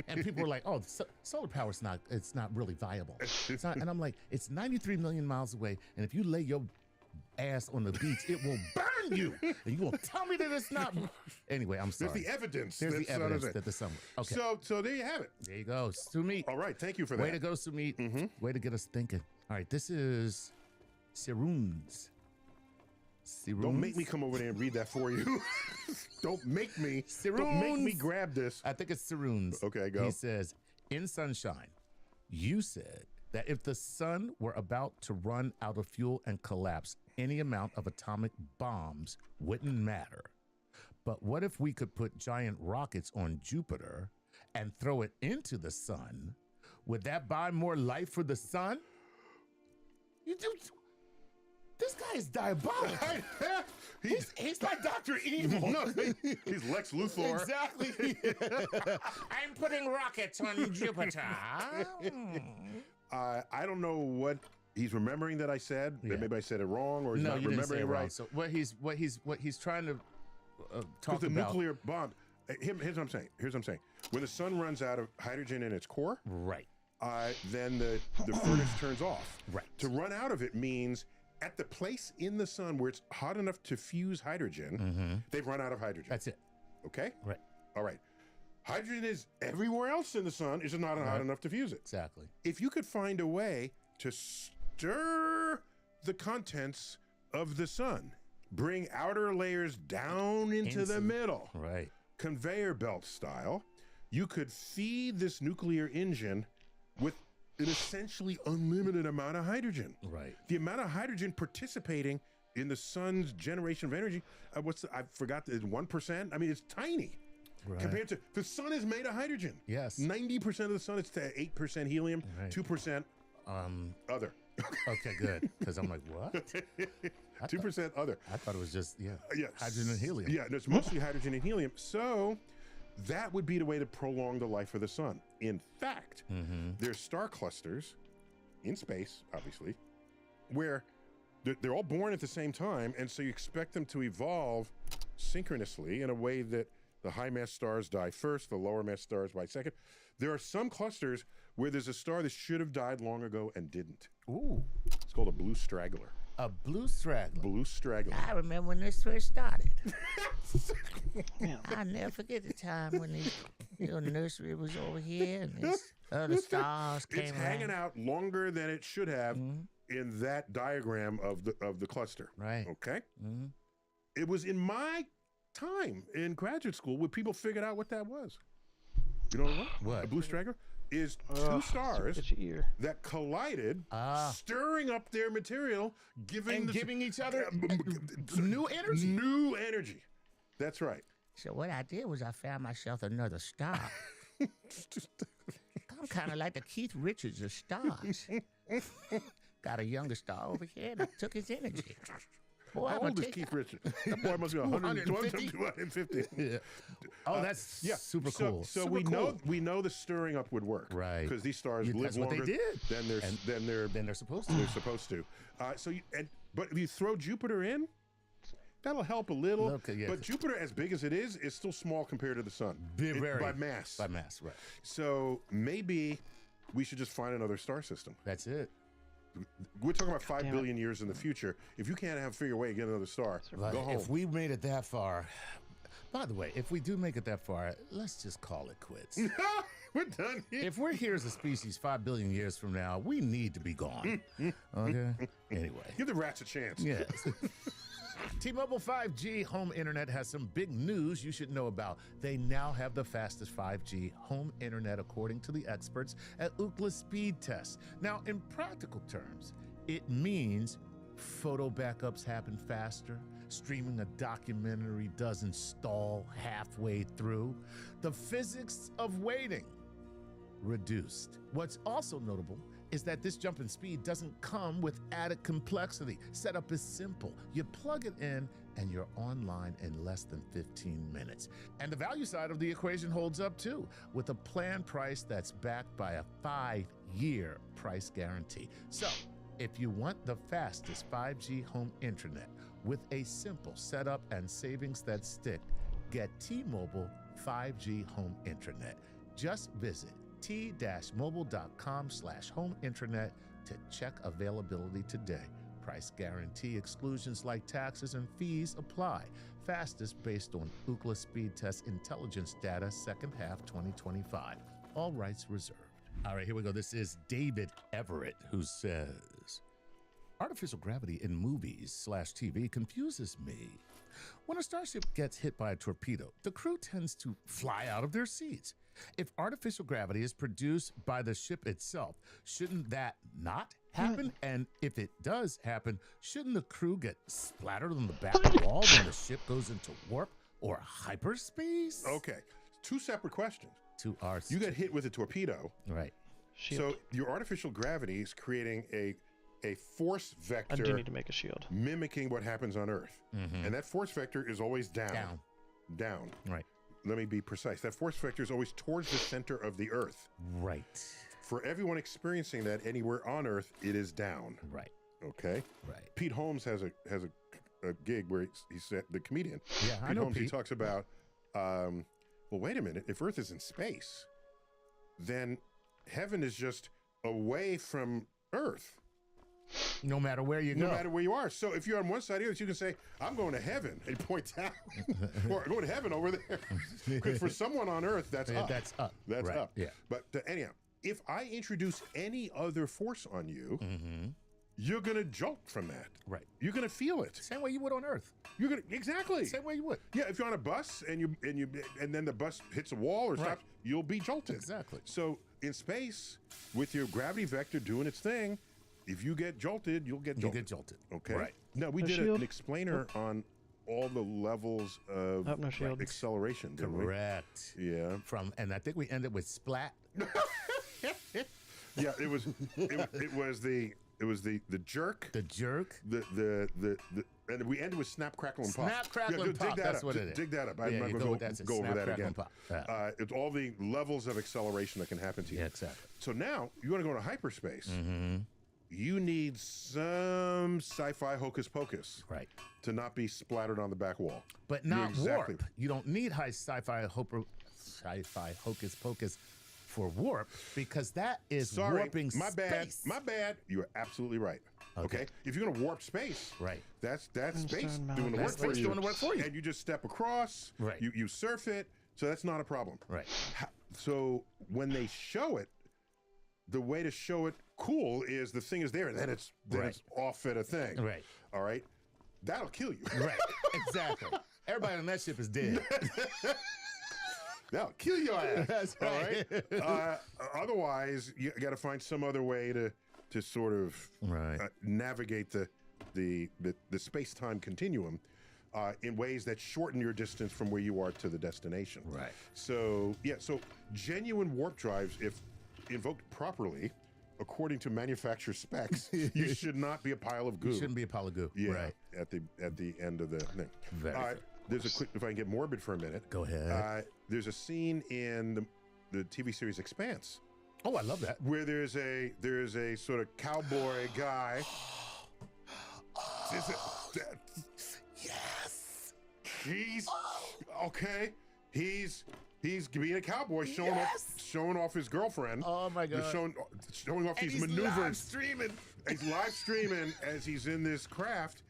And people are like, oh, solar power it's not really viable. It's not, and I'm like, it's 93 million miles away. And if you lay your ass on the beach, it will burn you. And you will tell me that it's not. Anyway, I'm sorry. There's the evidence. There's the evidence that the sun. Okay. So there you have it. There you go. Sumit. All right. Thank you for that. Way to go, Sumit. Way to get us thinking. All right. This is Siroons. Don't make me come over there and read that for you. Don't make me grab this. I think it's Siroons. Okay, go. He says, in Sunshine, you said that if the sun were about to run out of fuel and collapse, any amount of atomic bombs wouldn't matter. But what if we could put giant rockets on Jupiter and throw it into the sun? Would that buy more life for the sun? This guy is diabolical. He's like Dr. Evil. No, he's Lex Luthor. Exactly. I'm putting rockets on Jupiter. I don't know what he's remembering that I said. Yeah. Maybe I said it wrong, or he's not remembering it right. So what he's trying to talk about. The nuclear bomb. Here's what I'm saying. When the sun runs out of hydrogen in its core, right, then the furnace turns off. Right. To run out of it means at the place in the sun where it's hot enough to fuse hydrogen, they've run out of hydrogen. That's it. Okay? Right. All right. Hydrogen is everywhere else in the sun, it's just not hot enough to fuse it. Exactly. If you could find a way to stir the contents of the sun, bring outer layers down into the middle, right, conveyor belt style, you could feed this nuclear engine with an essentially unlimited amount of hydrogen. Right. The amount of hydrogen participating in the sun's generation of energy, I forgot, 1%? I mean, it's tiny. compared to the sun is made of hydrogen. Yes. 90% of the sun is to 8% helium, 2% other. Okay, good. Because I'm like, what? 2% other. I thought it was just yes. hydrogen and helium. Yeah, it's mostly hydrogen and helium. So that would be the way to prolong the life of the sun. In fact, there's star clusters in space, obviously, where they're all born at the same time, and so you expect them to evolve synchronously in a way that the high mass stars die first, the lower mass stars die second. There are some clusters where there's a star that should have died long ago and didn't. Ooh. It's called a blue straggler. A blue straggler. Blue straggler. I remember when this first started. I'll never forget the time when the nursery was over here and this other stars came It's hanging out longer than it should have in that diagram of the cluster. Right. Okay? It was in my time in graduate school where people figured out what that was. You know what? What? A blue straggler is two stars that collided, stirring up their material, giving each other new energy. New energy. That's right. So what I did was I found myself another star. I'm kind of like the Keith Richards of stars. Got a younger star over here and I took his energy. Boy, How old is Keith Richards? That boy must be 120, 250. Yeah. Oh, that's super cool. So super we know the stirring up would work, right? Because these stars live that's longer what they did. than they're supposed to. They're supposed to. But if you throw Jupiter in, that'll help a little. Okay, yeah. But Jupiter, as big as it is still small compared to the sun. By mass. By mass, right. So maybe we should just find another star system. That's it. We're talking about 5 billion years in the future. If you can't figure a way to get another star, go home. If we made it that far, by the way, if we do make it that far, let's just call it quits. We're done here. If we're here as a species 5 billion years from now, we need to be gone. Okay? Anyway. Give the rats a chance. Yes. T-Mobile 5G home internet has some big news you should know about. They now have the fastest 5G home internet according to the experts at Ookla Speed Test. Now, in practical terms, it means photo backups happen faster, streaming a documentary doesn't stall halfway through, the physics of waiting reduced. What's also notable is that this jump in speed doesn't come with added complexity. Setup is simple. You plug it in and you're online in less than 15 minutes. And the value side of the equation holds up too, with a plan price that's backed by a 5-year price guarantee. So, if you want the fastest 5G home internet with a simple setup and savings that stick, get T-Mobile 5G home internet. Just visit t-mobile.com/home internet to check availability today. Price guarantee exclusions like taxes and fees apply. Fastest based on Ookla Speed Test intelligence data, second half 2025. All rights reserved. All right, here we go. This is David Everett who says, artificial gravity in movies/TV confuses me. When a starship gets hit by a torpedo, the crew tends to fly out of their seats. If artificial gravity is produced by the ship itself, shouldn't that not happen? And if it does happen, shouldn't the crew get splattered on the back wall when the ship goes into warp or hyperspace? Okay, two separate questions. To our you get hit with a torpedo. Right. Shield. So your artificial gravity is creating a force vector. I do need to make a shield. Mimicking what happens on Earth. And that force vector is always down. Down. Right. Let me be precise. That force vector is always towards the center of the Earth. Right. For everyone experiencing that anywhere on Earth, it is down. Right. Okay. Right. Pete Holmes has a gig where he said, the comedian. Yeah, Pete I know Holmes. Pete. He talks about, well, wait a minute. If Earth is in space, then heaven is just away from Earth. No matter where you go. No matter where you are. So if you're on one side of the earth, you can say, I'm going to heaven, and point down. Or going to heaven over there. Because for someone on earth, that's up. That's up. That's right. up. Yeah. But anyhow, if I introduce any other force on you, you're going to jolt from that. Right. You're going to feel it. Same way you would on Earth. You're going to exactly. Same way you would. Yeah, if you're on a bus and then the bus hits a wall or stops, you'll be jolted. Exactly. So in space, with your gravity vector doing its thing, if you get jolted, you'll get jolted. You get jolted. Okay. Right. No, we A did shield? an explainer on all the levels of acceleration. Correct. Yeah. And I think we ended with splat. Yeah, it was the jerk. The jerk. And we ended with snap, crackle, and pop. Snap, crackle, and pop. That's what it is. Dig that up. Yeah, I'm not going to go over that again. It's all the levels of acceleration that can happen to you. Yeah, exactly. So now you want to go to hyperspace. Mm-hmm. You need some sci-fi hocus pocus, right, to not be splattered on the back wall. But not warp. You don't need high sci-fi hocus pocus for warp, because that is warping space. My bad. You are absolutely right. Okay. If you're going to warp space, right, that's space doing the work for you. And you just step across. Right. You surf it. So that's not a problem. Right. So when they show it, the way to show it cool is the thing is there, and then it's off at a thing. Right. All right. That'll kill you. Right. Exactly. Everybody on that ship is dead. That'll kill your ass. That's right. All right? Otherwise, you got to find some other way to sort of navigate the space-time continuum in ways that shorten your distance from where you are to the destination. Right. So genuine warp drives, if invoked properly, according to manufacturer specs, you should not be a pile of goo. You shouldn't be a pile of goo. Yeah. Right. At the end of the thing. Very good. There's a quick, if I can get morbid for a minute. Go ahead. There's a scene in the TV series Expanse. Oh, I love that. Where there's a sort of cowboy guy. Yes. He's okay. He's being a cowboy, showing off his girlfriend. Oh my God. Showing off these maneuvers. Live streaming. He's live streaming as he's in this craft,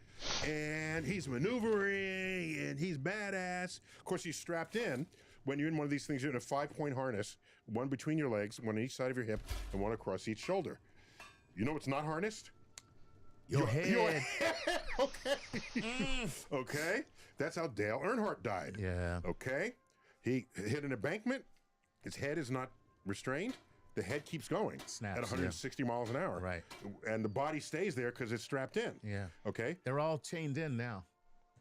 and he's maneuvering, and he's badass. Of course, he's strapped in. When you're in one of these things, you're in a 5-point harness, one between your legs, one on each side of your hip, and one across each shoulder. You know what's not harnessed? Your head. Okay. Okay. That's how Dale Earnhardt died. Yeah. Okay. He hit an embankment. His head is not restrained. The head keeps going Snaps, at 160 miles an hour. Right. And the body stays there because it's strapped in. Yeah. Okay. They're all chained in now.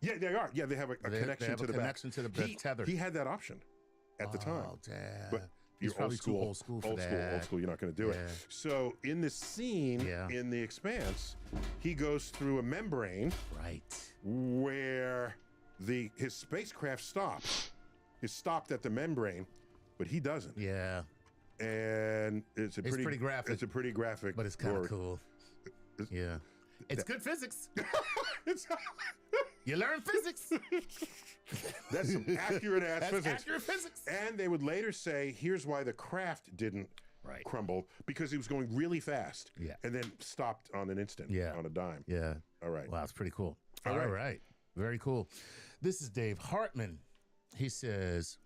Yeah, they are. Yeah, they have a connection to the connection back. to the tether. He had that option at the time. Oh, damn. But He's you're probably too old school for that. Old school. You're not going to do it. So in the scene in The Expanse, he goes through a membrane. Right. Where his spacecraft stops. He's stopped at the membrane, but he doesn't. Yeah. And it's pretty graphic. It's a pretty graphic, but it's kind of cool. Yeah. It's good physics. You learn physics. That's some accurate ass physics. That's accurate physics. And they would later say, here's why the craft didn't crumble, because he was going really fast. Yeah. And then stopped on an instant. Yeah. On a dime. Yeah. All right. Wow, it's pretty cool. All right. Very cool. This is Dave Hartman. He says,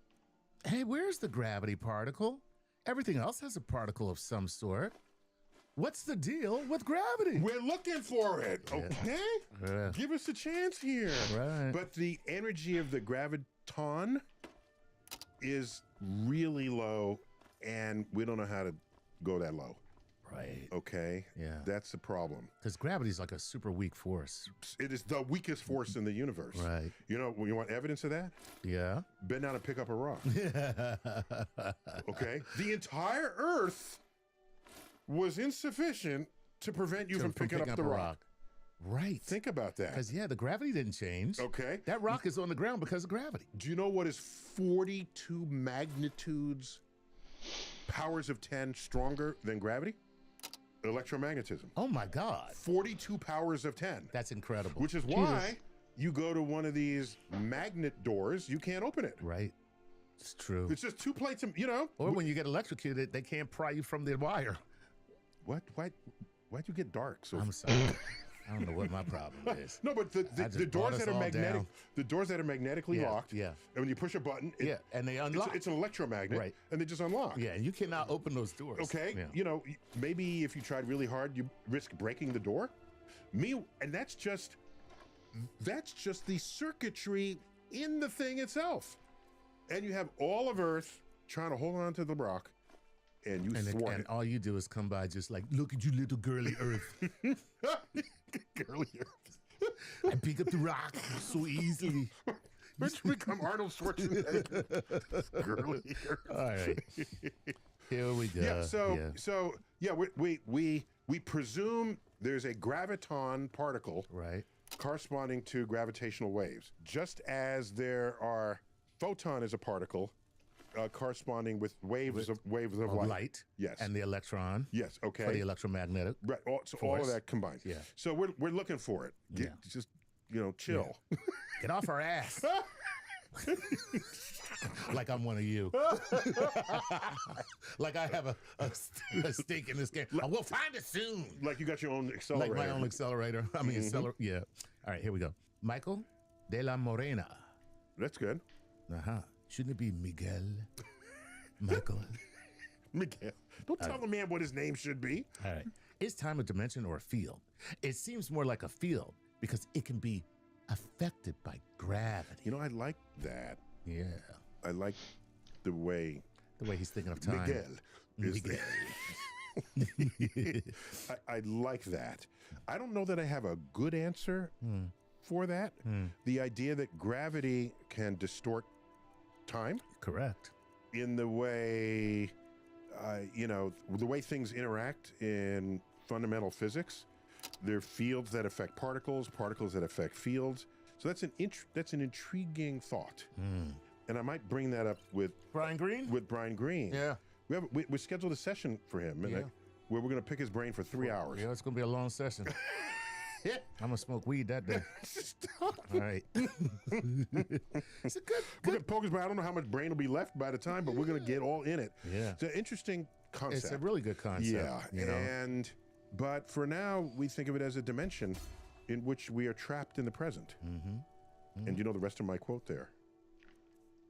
hey, where's the gravity particle? Everything else has a particle of some sort. What's the deal with gravity? We're looking for it, okay? Give us a chance here. Right. But the energy of the graviton is really low, and we don't know how to go that low. Right. Okay? Yeah. That's the problem. Because gravity is like a super weak force. It is the weakest force in the universe. Right. You know, you want evidence of that? Yeah. Bend down and pick up a rock. Okay? The entire Earth was insufficient to prevent you from picking up the rock. Right. Think about that. Because, the gravity didn't change. Okay. That rock is on the ground because of gravity. Do you know what is 42 magnitudes, powers of 10 stronger than gravity? Electromagnetism. Oh, my God. 42 powers of 10. That's incredible. Which is why you go to one of these magnet doors, you can't open it. Right. It's true. It's just two plates of, Or when you get electrocuted, they can't pry you from the wire. What? Why'd you get dark? I'm sorry. I don't know what my problem is. No, but the doors that are magnetic, the doors that are magnetically locked. Yeah. And when you push a button, and they unlock. It's an electromagnet, right? And they just unlock. Yeah, and you cannot open those doors. Okay. Yeah. Maybe if you tried really hard, you risk breaking the door. And that's just the circuitry in the thing itself. And you have all of Earth trying to hold on to the rock. And you thwart and it. all you do is come by just like, look at you, little girly Earth. Girly Earth. I pick up the rock so easily. Let's become Arnold Schwarzenegger. Girly. All right. Here we go. Yeah. So we presume there's a graviton particle, right, corresponding to gravitational waves, just as there are photon is a particle corresponding with waves of light. Yes. And the electron. Yes. Okay. For the electromagnetic. Right. So all of that combined. Yeah. So we're looking for it. Just chill. Yeah. Get off our ass. Like I'm one of you. Like I have a stake in this game. We'll find it soon. Like you got your own accelerator. Like my own accelerator. I mean, yeah. All right, here we go. Michael de la Morena. That's good. Shouldn't it be Miguel? Michael. Miguel. Don't tell the man what his name should be. All right. Is time a dimension or a field? It seems more like a field because it can be affected by gravity. You know, I like that. Yeah. I like the way he's thinking of time. Miguel. I like that. I don't know that I have a good answer for that. The idea that gravity can distort time. Correct. In the way, the way things interact in fundamental physics. There are fields that affect particles that affect fields. So that's an intriguing thought. And I might bring that up with Brian Greene. Yeah. We scheduled a session for him, and where we're going to pick his brain for 3 hours. Yeah, it's going to be a long session. I'm going to smoke weed that day. Stop. All right. It's a good. We're going to poke his brain. I don't know how much brain will be left by the time, but we're going to get all in it. Yeah. It's an interesting concept. It's a really good concept. Yeah. But for now, we think of it as a dimension in which we are trapped in the present. And you know the rest of my quote there?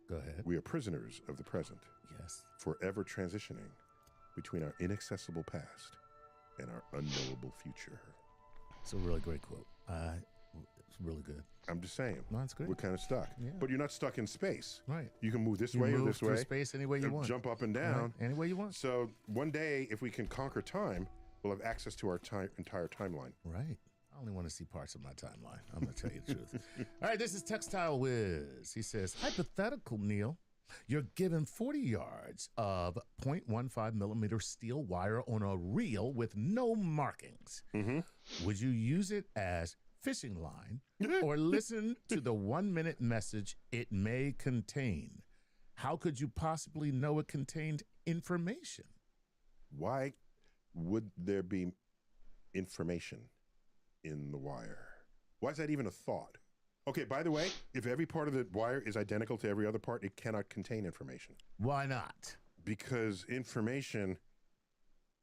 Go ahead. We are prisoners of the present. Yes. Forever transitioning between our inaccessible past and our unknowable future. It's a really great quote. It's really good. I'm just saying. No, it's good. We're kind of stuck. Yeah. But you're not stuck in space. Right. You can move this way or this way. Space any way you want. Jump up and down. Right. Any way you want. So one day, if we can conquer time, we'll have access to our entire timeline. Right. I only want to see parts of my timeline. I'm going to tell you the truth. All right, this is Textile Wiz. He says, hypothetical, Neil. You're given 40 yards of 0.15 millimeter steel wire on a reel with no markings. Would you use it as fishing line or listen to the 1-minute message it may contain? How could you possibly know it contained information? Why would there be information in the wire? Why is that even a thought? Okay, by the way, if every part of the wire is identical to every other part, it cannot contain information. Why not? Because information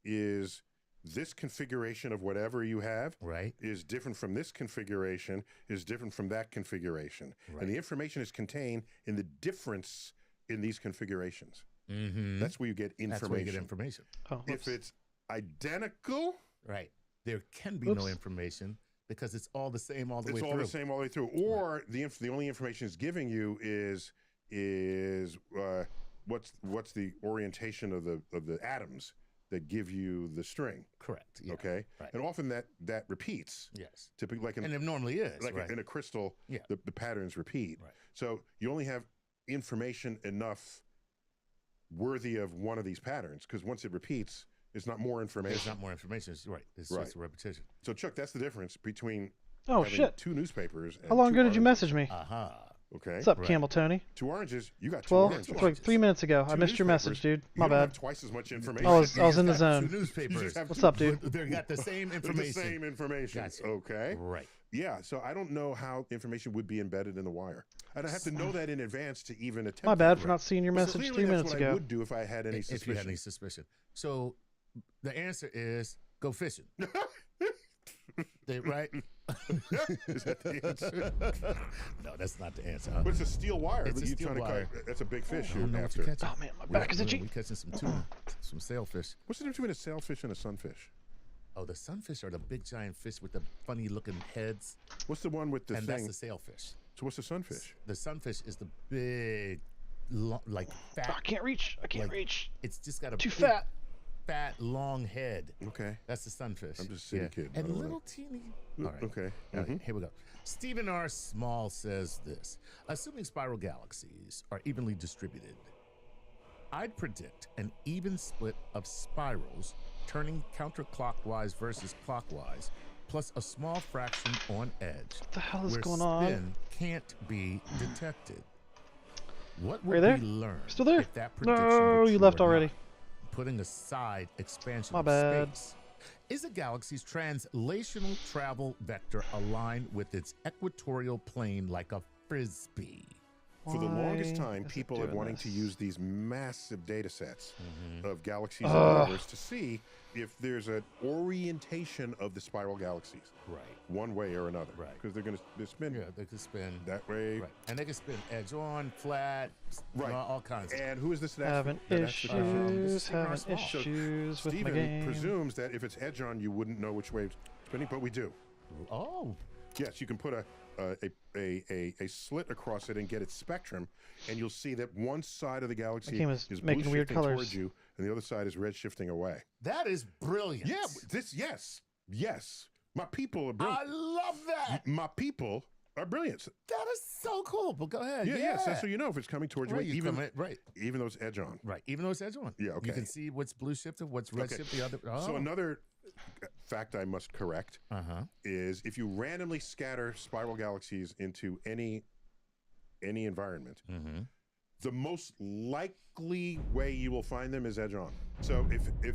is this configuration of whatever you have is different from this configuration, is different from that configuration. Right. And the information is contained in the difference in these configurations. That's where you get information. That's where you get information. If it's identical... Right. There can be no information because it's all the same all the way through. It's all the same all the way through. Or the only information it's giving you is what's the orientation of the atoms that give you the string. Correct. Yeah. Okay. Right. And often that repeats. Yes. Typically, and it normally is. Like in a crystal, the patterns repeat. Right. So you only have information enough worthy of one of these patterns because once it repeats, it's not more information. It's not more information. It's right. It's just a repetition. So Chuck, that's the difference between two newspapers. And how long ago did you message me? Okay. What's up, Camel Tony? 2 oranges. You got 2 12, oranges. It's like 3 minutes ago. I missed your message, dude. My bad. Have twice as much information. I was in the zone. 2 newspapers. What's up, dude? They got the same information. The same information. Gotcha. Okay. Right. Yeah. So I don't know how information would be embedded in the wire. I'd have to know that in advance to even attempt. My bad for not seeing your message 3 minutes ago. What I would do if I had any suspicion. If you had any suspicion. So the answer is go fishing. Right? Is that the answer? No, that's not the answer. But it's a steel wire. It's a steel wire. That's a big fish. I don't know what you're catching. Oh man, my back is itchy. We're catching some tuna, some sailfish. What's the difference between a sailfish and a sunfish? Oh, the sunfish are the big giant fish with the funny looking heads. What's the one with the and thing? And that's the sailfish. So what's the sunfish? The sunfish is the big, like fat. Oh, I can't reach. I can't reach. It's just got a too big, fat. fat, long head. Okay. That's the sunfish. I'm just a city kid. And little teeny. All right. Okay. All right, here we go. Stephen R. Small says this. Assuming spiral galaxies are evenly distributed, I'd predict an even split of spirals turning counterclockwise versus clockwise, plus a small fraction on edge. What the hell is where going spin on? Can't be detected. What Are you would there? we learn Still there? if that prediction No, were you true left or already. not? Putting aside expansion My of bad. space, is a galaxy's translational travel vector aligned with its equatorial plane like a frisbee? For the longest Why time, is it people have doing wanting this? to use these massive data sets of galaxies Ugh. and universe to see if there's an orientation of the spiral galaxies. Right. One way or another. Right. Because they spin Yeah, they could spin that way. Right. And they can spin edge on, flat, Right. all kinds of And who is this? Having issues, having issues with my Stephen game. presumes that if it's edge on, you wouldn't know which way it's spinning, but we do. Oh. Yes, you can put a slit across it and get its spectrum, and you'll see that one side of the galaxy game is is making blue weird shifting colors. towards you, and the other side is red shifting away. That is brilliant. Yeah, yes. My people are brilliant. I love that. My people are brilliant. That is so cool. But go ahead. Yeah. So you know if it's coming towards Right, you, you even come in- right. even though it's edge on. Right. Even though it's edge on. Yeah. Okay. You can see what's blue shifted, what's red Okay. shifted. The other. Oh. So another fact I must correct is if you randomly scatter spiral galaxies into any environment, the most likely way you will find them is edge on. So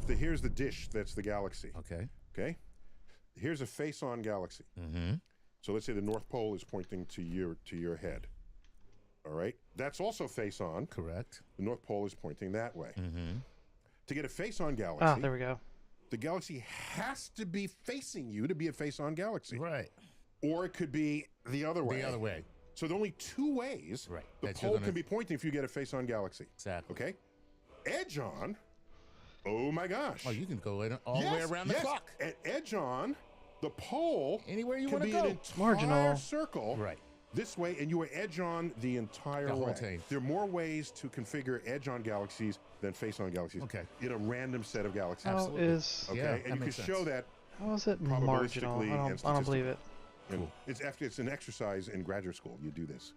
here's the dish that's the galaxy. Okay. Here's a face-on galaxy. So let's say the North Pole is pointing to your head. All right. That's also face-on. Correct. The North Pole is pointing that way. To get a face-on galaxy. Ah, there we go. The galaxy has to be facing you to be a face-on galaxy. Right. Or it could be the other way. The other way. So there are only two ways Right. the that you're pole gonna- can be pointing if you get a face-on galaxy. Exactly. Okay? Edge on, oh my gosh. Oh, you can go in all the way around the clock. At edge on, the pole Anywhere you can wanna be go. an entire Marginal. circle. Right. This way, and you are edge on the entire The whole way. thing. There are more ways to configure edge on galaxies than face on galaxies. Okay. In a random set of galaxies. How is Okay. Yeah, and that you can makes show sense. that how is it marginal? probabilistically I and don't believe it. and it's an exercise in graduate school. You do this.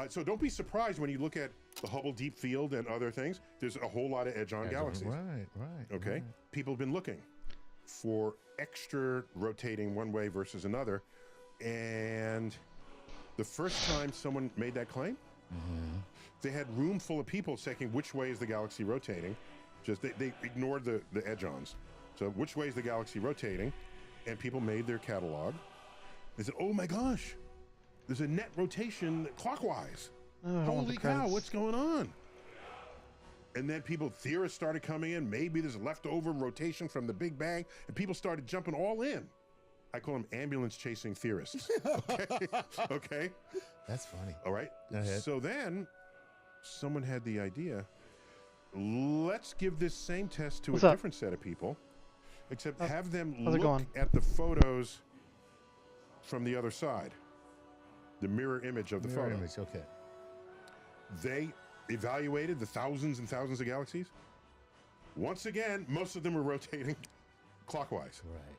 So don't be surprised when you look at the Hubble Deep Field and other things. There's a whole lot of edge on galaxies. Right. Okay. Right. People have been looking for extra rotating one way versus another. And the first time someone made that claim, they had room full of people checking which way is the galaxy rotating. Just they ignored the edge-ons. So which way is the galaxy rotating? And people made their catalog. They said, oh my gosh, there's a net rotation clockwise. Oh, I don't want the Holy cow, credits. what's going on? And then theorists started coming in. Maybe there's leftover rotation from the Big Bang. And people started jumping all in. I call them ambulance chasing theorists. Okay. Okay. That's funny. All right. Go ahead. So then someone had the idea, let's give this same test to What's a up? different set of people, except have them how's it look going? at the photos from the other side, the mirror image of the Mirror photo. image. Okay. They evaluated the thousands and thousands of galaxies. Once again, most of them were rotating clockwise. Right.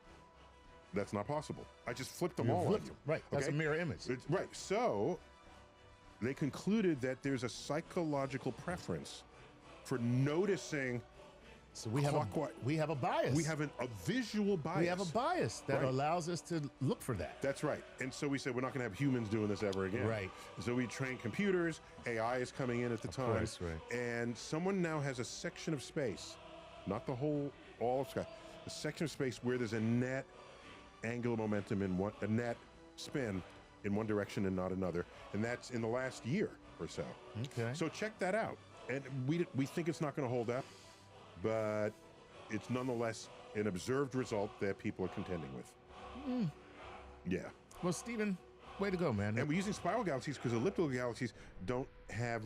That's not possible. I just flipped them You all on flipped you. them. Right. That's a mirror image. Right. So they concluded that there's a psychological preference for noticing. So we have clockwise. we have a bias. We have a visual bias. We have a bias that Right. allows us to look for that. That's right. And so we said we're not going to have humans doing this ever again. Right. So we train computers. AI is coming in at the time. course, right. And someone now has a section of space, not the whole, all of sky, a section of space where there's a net angular momentum in one, a net spin in one direction and not another. And that's in the last year or so. Okay. So check that out. And we think it's not going to hold up, but it's nonetheless an observed result that people are contending with. Yeah. Well, Stephen, way to go, man. And we're using spiral galaxies because elliptical galaxies don't have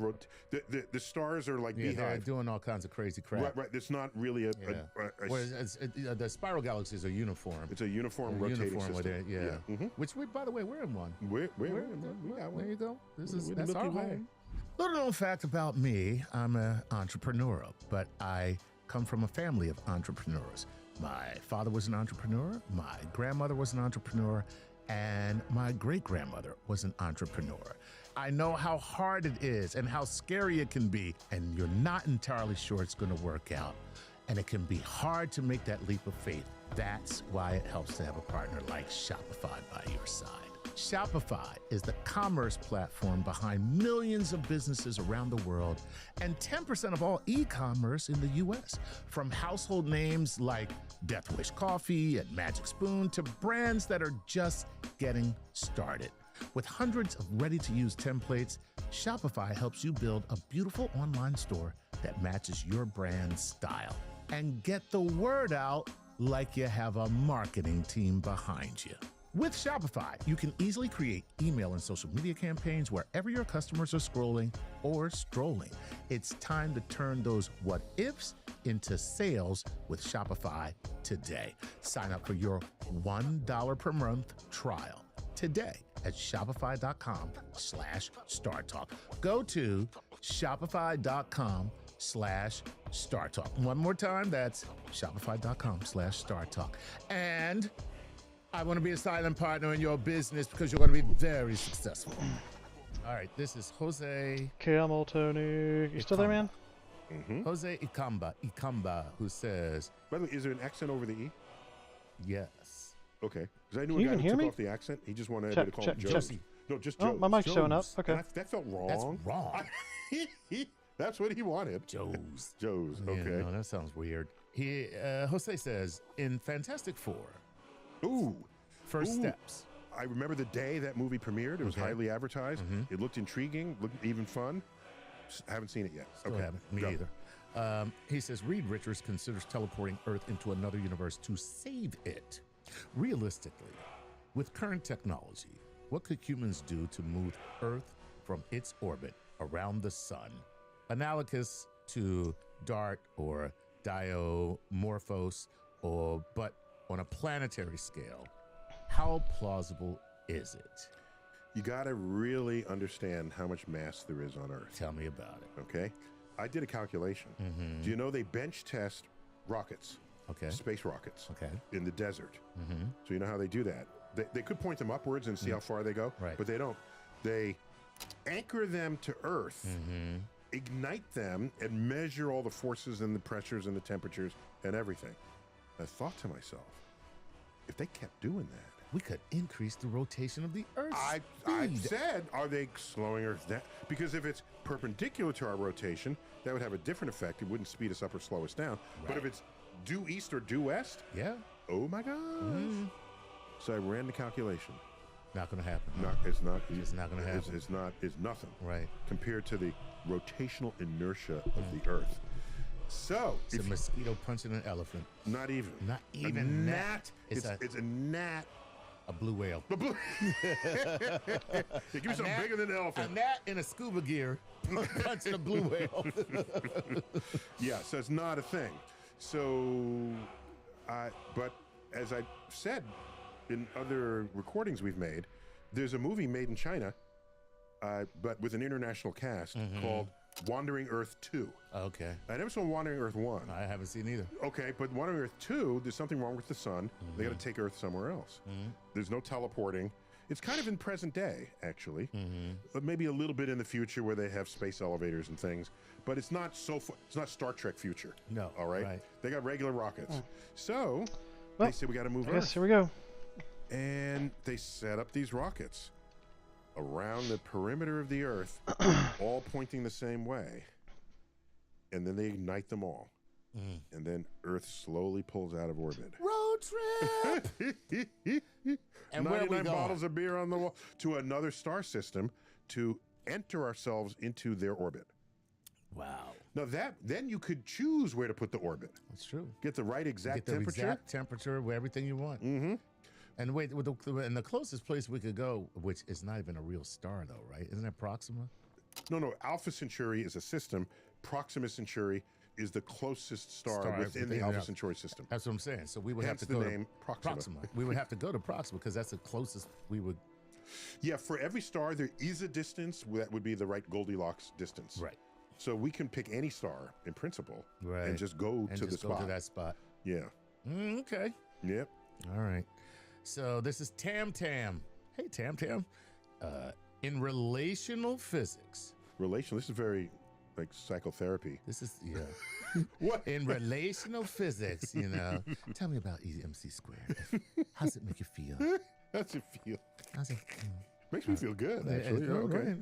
the stars are like Yeah, they're beehive. doing all kinds of crazy crap. Right. It's not really a Whereas the spiral galaxies are uniform. It's a uniform They're rotating uniform with system. it, yeah. Mhm. Which, by the way, we're in one. We got There one. you go. This We're is the that's our Milky Way. home. Little known fact about me: I'm an entrepreneur, but I come from a family of entrepreneurs. My father was an entrepreneur, my grandmother was an entrepreneur, and my great-grandmother was an entrepreneur. I know how hard it is and how scary it can be, and you're not entirely sure it's going to work out. And it can be hard to make that leap of faith. That's why it helps to have a partner like Shopify by your side. Shopify is the commerce platform behind millions of businesses around the world and 10% of all e-commerce in the U.S. From household names like Death Wish Coffee and Magic Spoon to brands that are just getting started. With hundreds of ready-to-use templates, Shopify helps you build a beautiful online store that matches your brand's style. And get the word out like you have a marketing team behind you. With Shopify, you can easily create email and social media campaigns wherever your customers are scrolling or strolling. It's time to turn those what-ifs into sales with Shopify today. Sign up for your $1 per month trial today at shopify.com/StarTalk. Go to shopify.com/StarTalk. One more time, that's shopify.com/StarTalk. And I want to be a silent partner in your business because you're going to be very successful. All right, this is Jose Camel Tony. You still there, man? Mm-hmm. Jose Ikamba, who says... By the way, is there an accent over the E? Yes. Okay. Because I knew Can a you guy even who hear took me? off the accent. He just wanted Check, to call check, it Joe's. check. No, just Oh, Joe's. my mic's showing up. Joe's. Okay. That felt wrong. That's wrong. That's what he wanted. Joe's. Joe's, Yeah, okay. no, that sounds weird. Jose says, in Fantastic Four, First Steps. I remember the day that movie premiered. It was highly advertised. It looked intriguing, looked even fun. Haven't seen it yet. Still haven't. Me either. He says, Reed Richards considers teleporting Earth into another universe to save it. Realistically, with current technology, what could humans do to move Earth from its orbit around the sun? Analogous to DART or Dimorphos, but on a planetary scale. How plausible is it? You got to really understand how much mass there is on Earth. Tell me about it. Okay. I did a calculation. Do you know they bench test rockets? Okay. Space rockets. Okay. In the desert. So you know how they do that? They could point them upwards and see how far they go, but they don't. They anchor them to Earth, ignite them, and measure all the forces and the pressures and the temperatures and everything. I thought to myself, if they kept doing that, we could increase the rotation of the Earth. I said, are they slowing Earth down? Because if it's perpendicular to our rotation, that would have a different effect. It wouldn't speed us up or slow us down. But if it's due east or due west, oh my God. So I ran the calculation. Not going to happen. It's not going to happen. It's nothing. Right. Compared to the rotational inertia of the Earth. So it's a mosquito punching an elephant. Not even. Not even a gnat. It's a gnat. A blue whale. The blue. Give me something bigger than an elephant. A gnat in a scuba gear punching a blue whale. Yeah, so it's not a thing. So, but as I said in other recordings we've made, there's a movie made in China, but with an international cast called Wandering Earth 2. Okay. I never saw Wandering Earth 1. I haven't seen either. Okay, but Wandering Earth 2, there's something wrong with the sun. They got to take Earth somewhere else. There's no teleporting. It's kind of in present day, actually. But maybe a little bit in the future where they have space elevators and things. But it's not it's not Star Trek future. No. All right? They got regular rockets. So Well, they said we got to move I Earth. guess here we go. And they set up these rockets around the perimeter of the Earth, all pointing the same way. And then they ignite them all. And then Earth slowly pulls out of orbit. Road trip! And where 99 we bottles of beer on the wall to another star system to enter ourselves into their orbit. Wow. Now then you could choose where to put the orbit. That's true. Get the right exact temperature. Exact temperature, everything you want. And wait, and the closest place we could go, which is not even a real star though, right? Isn't that Proxima? No. Alpha Centauri is a system. Proxima Centauri is the closest star within the Alpha Centauri system. That's what I'm saying. So we would have to the go name to Proxima. We would have to go to Proxima because that's the closest we would. Yeah, for every star there is a distance that would be the right Goldilocks distance. Right. So we can pick any star in principle, right, and just go to the spot. Go to that spot. Yeah. Okay. Yep. All right. So this is Tam Tam. Hey, Tam Tam. In relational physics. This is very like psychotherapy. This is what? In relational physics, Tell me about EMC squared. How's it make you feel? How's it feel? How's it? Makes me feel good, actually. Okay.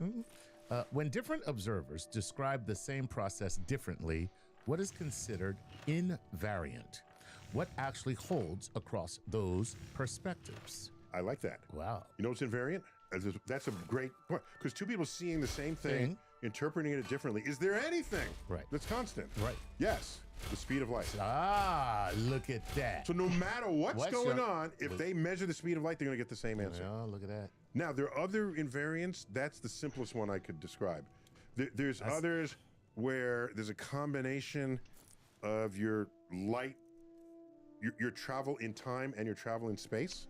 When different observers describe the same process differently, what is considered invariant? What actually holds across those perspectives? I like that. Wow. You know what's invariant? That's a great point. Because two people seeing the same thing, interpreting it differently. Is there anything that's constant? Right. Yes. The speed of light. Ah, look at that. So no matter what's going on, if they measure the speed of light, they're going to get the same answer. Oh, look at that. Now, there are other invariants. That's the simplest one I could describe. There's others where there's a combination of your light, your travel in time and your travel in space.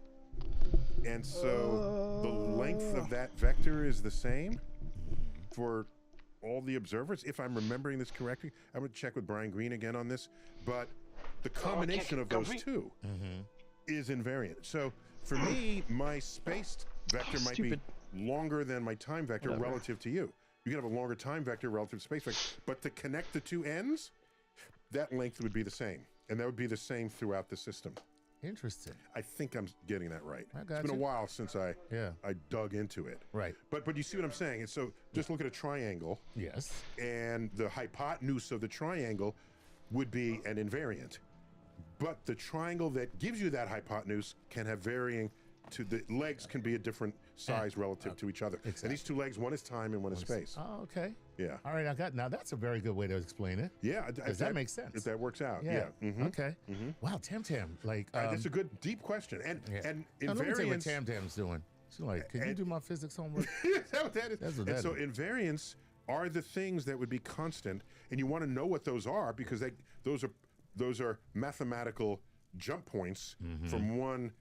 And so the length of that vector is the same for all the observers, if I'm remembering this correctly. I'm going to check with Brian Greene again on this, but the combination of those two is invariant. So for me, my spaced vector might be longer than my time vector relative to you. You can have a longer time vector relative to space vector, but to connect the two ends, that length would be the same, and that would be the same throughout the system. Interesting. I think I'm getting that right. I got It's been a while since I dug into it. Right. But you see what I'm saying? And so just look at a triangle. Yes. And the hypotenuse of the triangle would be an invariant. But the triangle that gives you that hypotenuse can have varying the legs can be a different size relative to each other. Exactly. And these two legs, one is time and one is space. Oh, okay. Yeah. All right, now that's a very good way to explain it. Yeah. Does that make sense? If that works out. Yeah. Okay. Wow, Tam Tam, that's a good, deep question. And now, invariance. Let me tell you what Tam Tam's doing. She's like, can you do my physics homework? Is that what that is? That's what that is. So invariants are the things that would be constant, and you want to know what those are because those are mathematical jump points from one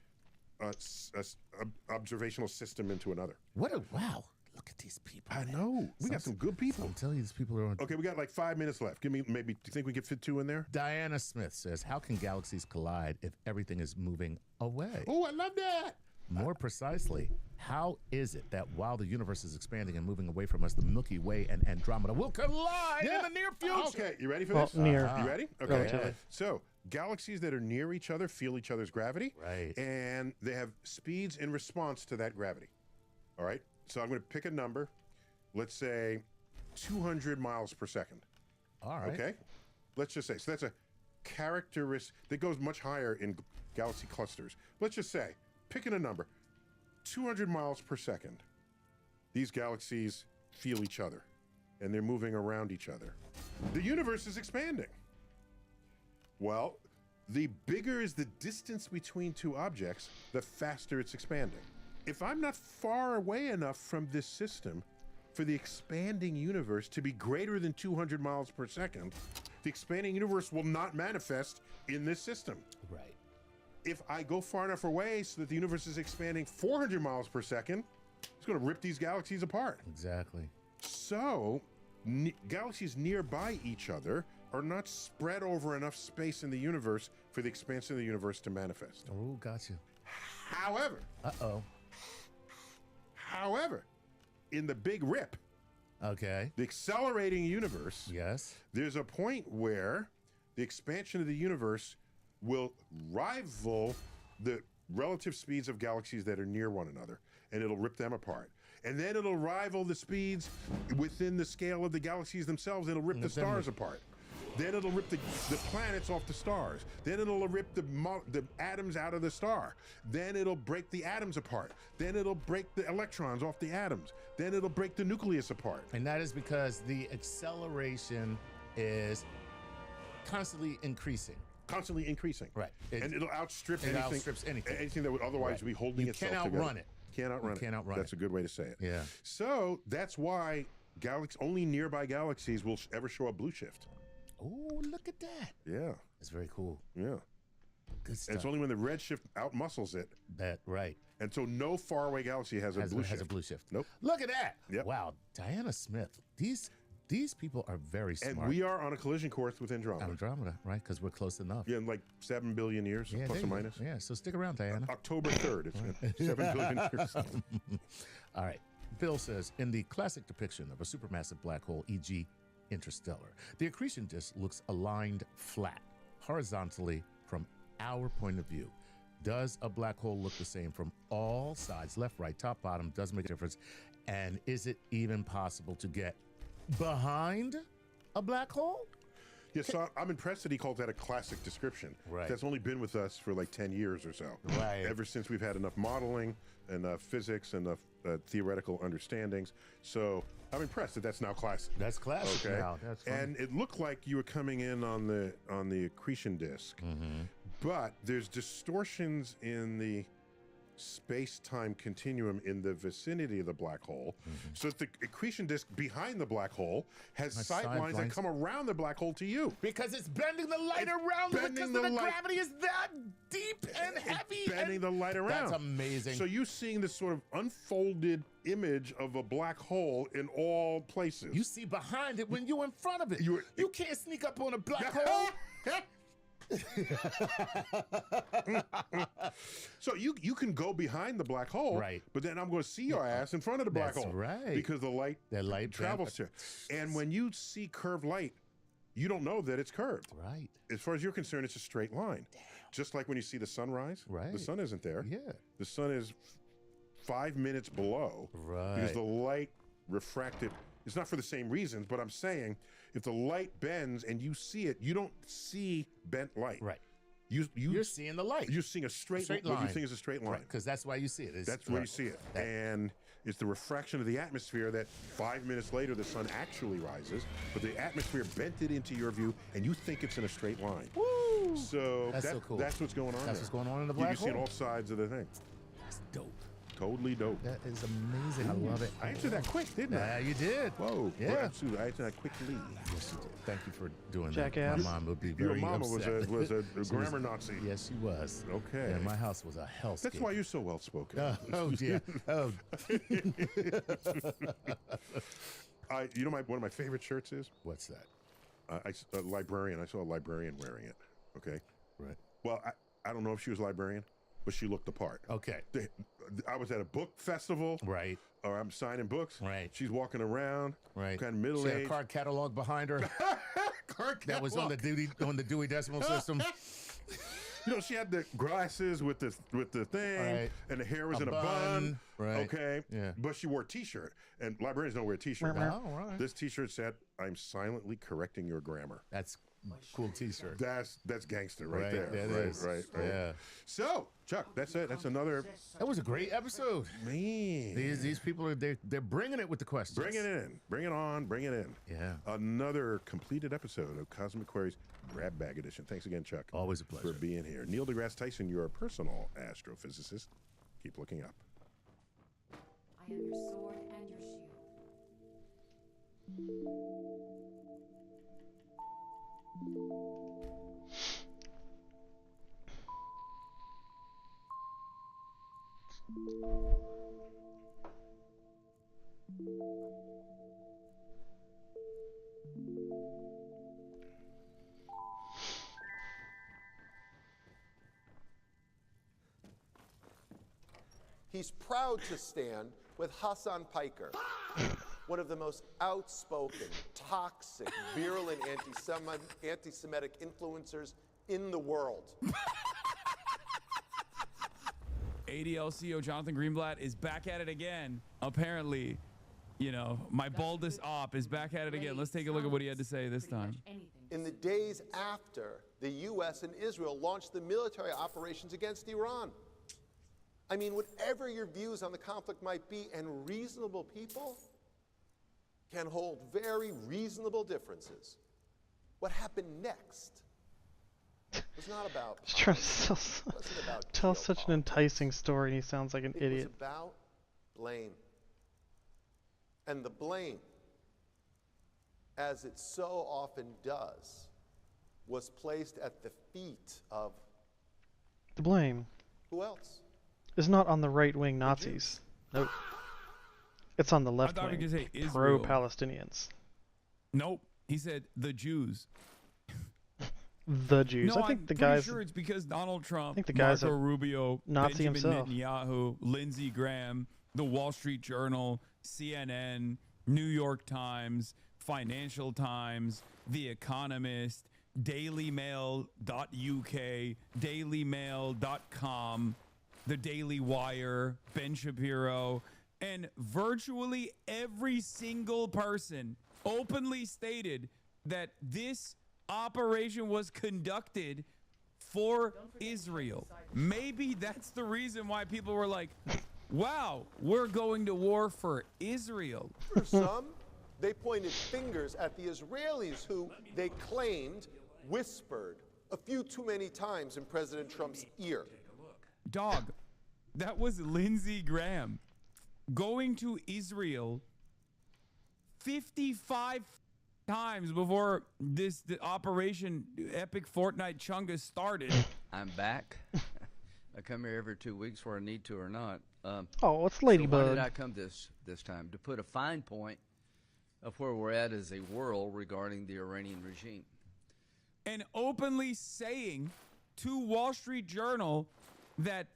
observational system into another. Wow. Look at these people. I know. We got some good people. I'm telling you, these people are on. Okay, we got like 5 minutes left. Do you think we can fit 2 in there? Diana Smith says, how can galaxies collide if everything is moving away? Oh, I love that. More precisely, how is it that while the universe is expanding and moving away from us, the Milky Way and Andromeda will collide in the near future? Okay, you ready for this? Near. You ready? Okay. Relatively. So, galaxies that are near each other feel each other's gravity. Right. And they have speeds in response to that gravity. All right? So, I'm going to pick a number. Let's say 200 miles per second. All right. Okay? Let's just say. So, that's a characteristic that goes much higher in galaxy clusters. Let's just say, picking a number, 200 miles per second. These galaxies feel each other, and they're moving around each other. The universe is expanding. Well, the bigger is the distance between two objects, the faster it's expanding. If I'm not far away enough from this system for the expanding universe to be greater than 200 miles per second, the expanding universe will not manifest in this system. Right. If I go far enough away so that the universe is expanding 400 miles per second, it's going to rip these galaxies apart. Exactly. So, galaxies nearby each other are not spread over enough space in the universe for the expansion of the universe to manifest. Oh, gotcha. However, in the Big Rip, the accelerating universe, yes, there's a point where the expansion of the universe will rival the relative speeds of galaxies that are near one another, and it'll rip them apart. And then it'll rival the speeds within the scale of the galaxies themselves, and it'll rip the stars apart. Then it'll rip the planets off the stars. Then it'll rip the atoms out of the star. Then it'll break the atoms apart. Then it'll break the electrons off the atoms. Then it'll break the nucleus apart. And that is because the acceleration is constantly increasing. Constantly increasing. Right. And it'll outstrip anything. Anything that would otherwise be holding itself together. You can't outrun it. Can't outrun it. That's a good way to say it. Yeah. So that's why only nearby galaxies will ever show a blue shift. Oh, look at that. Yeah. That's very cool. Yeah. Good stuff. And it's only when the red shift outmuscles it. Right. And so no faraway galaxy has a blue shift. Nope. Nope. Look at that. Yep. Wow. Diana Smith. These These people are very smart. And we are on a collision course with Andromeda. Andromeda, right? Because we're close enough. Yeah, in like 7 billion years, plus or minus. Yeah, so stick around, Diana. October 3rd, it's 7 billion years. All right. Bill says, in the classic depiction of a supermassive black hole, e.g. Interstellar, the accretion disk looks aligned flat, horizontally from our point of view. Does a black hole look the same from all sides, left, right, top, bottom? Does make a difference? And is it even possible to get behind a black hole? Yeah, so I'm impressed that he called that a classic description. Right. That's only been with us for like 10 years or so. Right. Ever since we've had enough modeling, enough physics, enough theoretical understandings. So I'm impressed that that's now classic. That's classic now. That's funny. And it looked like you were coming in on the accretion disk, but there's distortions in the space-time continuum in the vicinity of the black hole. So the accretion disk behind the black hole has sidelines that come around the black hole to you. Because it's bending the light around because the gravity is that deep and heavy. Bending the light around. That's amazing. So you're seeing this sort of unfolded image of a black hole in all places. You see behind it when you're in front of it. You can't sneak up on a black hole. So you can go behind the black hole, right? But then I'm going to see your ass in front of the black hole, right? Because the light travels there. And when you see curved light, you don't know that it's curved, right? As far as you're concerned, it's a straight line. Just like when you see the sunrise, right? The sun isn't there. Yeah, the sun is 5 minutes below, right? Because the light refracted. It's not for the same reasons, but I'm saying if the light bends and you see it, you don't see bent light. Right. You're seeing the light. You're seeing a straight line. What you think is a straight line. Because that's why you see it. That's where you see it. And it's the refraction of the atmosphere that 5 minutes later the sun actually rises, but the atmosphere bent it into your view and you think it's in a straight line. Woo! So that's so cool. That's what's going on That's what's going on in the black hole. You see all sides of the thing. That's dope. Totally dope. That is amazing. I love it. I answered that quick, didn't I? Yeah, you did. Whoa. Yeah. Well, absolutely. I answered that quickly. Yes, you did. Thank you for doing Jackass. that. My mom would be very Your mama upset. was a grammar Nazi. Yes, she was. Okay. And my house was a hellscape. That's why you're so well spoken. Oh yeah. Oh. You know, one of my favorite shirts is? What's that? A librarian. I saw a librarian wearing it. Okay. Right. Well, I don't know if she was a librarian, but she looked the part. Okay. I was at a book festival. Right. Or I'm signing books. Right. She's walking around. Right. Kind of middle She had age. a card catalog behind her. That was on the Dewey Decimal System. You know, she had the glasses with the thing, right. And the hair was in a bun. Right. Okay. Yeah. But she wore a T-shirt, and librarians don't wear a T-shirt. Oh, right. This T-shirt said, "I'm silently correcting your grammar." That's cool T-shirt. That's gangster right there. That right, is. right. Yeah. So, Chuck, that's it. That's another. That was a great episode. Man, these people are they're bringing it with the questions. Bring it in. Bring it on. Bring it in. Yeah. Another completed episode of Cosmic Queries Grab Bag Edition. Thanks again, Chuck. Always a pleasure for being here. Neil deGrasse Tyson, your personal astrophysicist. Keep looking up. I am your sword and your He's proud to stand with Hassan Piker, one of the most outspoken, toxic, virulent anti-Semitic influencers in the world. ADL-CO Jonathan Greenblatt is back at it again. Apparently, you know, my boldest op is back at it again. Let's take a look at what he had to say this time. In the days after the U.S. and Israel launched the military operations against Iran. I mean, whatever your views on the conflict might be, and reasonable people can hold very reasonable differences. What happened next was not about He's trying to tell such an enticing story, and he sounds like an idiot. It was about blame. And the blame, as it so often does, was placed at the feet of... The blame. Who else? Is not on the right-wing Nazis. Nope. It's on the left-wing pro-Palestinians. Nope. He said the Jews. The Jews. No, I think I'm the pretty guys. sure it's because Donald Trump, I think the guy's Marco a Rubio, Nazi Benjamin himself. Netanyahu, Lindsey Graham, the Wall Street Journal, CNN, New York Times, Financial Times, The Economist, DailyMail.uk, DailyMail.com, The Daily Wire, Ben Shapiro, and virtually every single person openly stated that this operation was conducted for Israel. Maybe that's the reason why people were like, wow, we're going to war for Israel. For some, they pointed fingers at the Israelis who they claimed whispered a few too many times in President Trump's ear. Dog, that was Lindsey Graham going to Israel 55 times before the Operation Epic Fortnite Chungus started. I'm back. I come here every 2 weeks where I need to or not. Oh, it's Ladybug. So why did I come this time? To put a fine point of where we're at as a world regarding the Iranian regime. And openly saying to Wall Street Journal that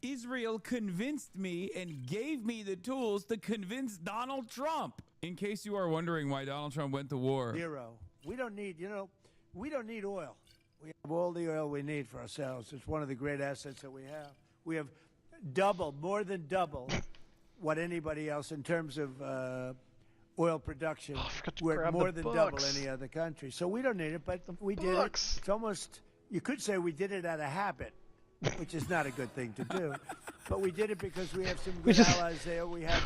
Israel convinced me and gave me the tools to convince Donald Trump. In case you are wondering why Donald Trump went to war. Zero. We don't need, we don't need oil. We have all the oil we need for ourselves. It's one of the great assets that we have. We have more than double what anybody else in terms of oil production. We're more than double any other country. So we don't need it, but we did it. It's almost, you could say we did it out of habit, which is not a good thing to do. But we did it because we have some good allies there. We have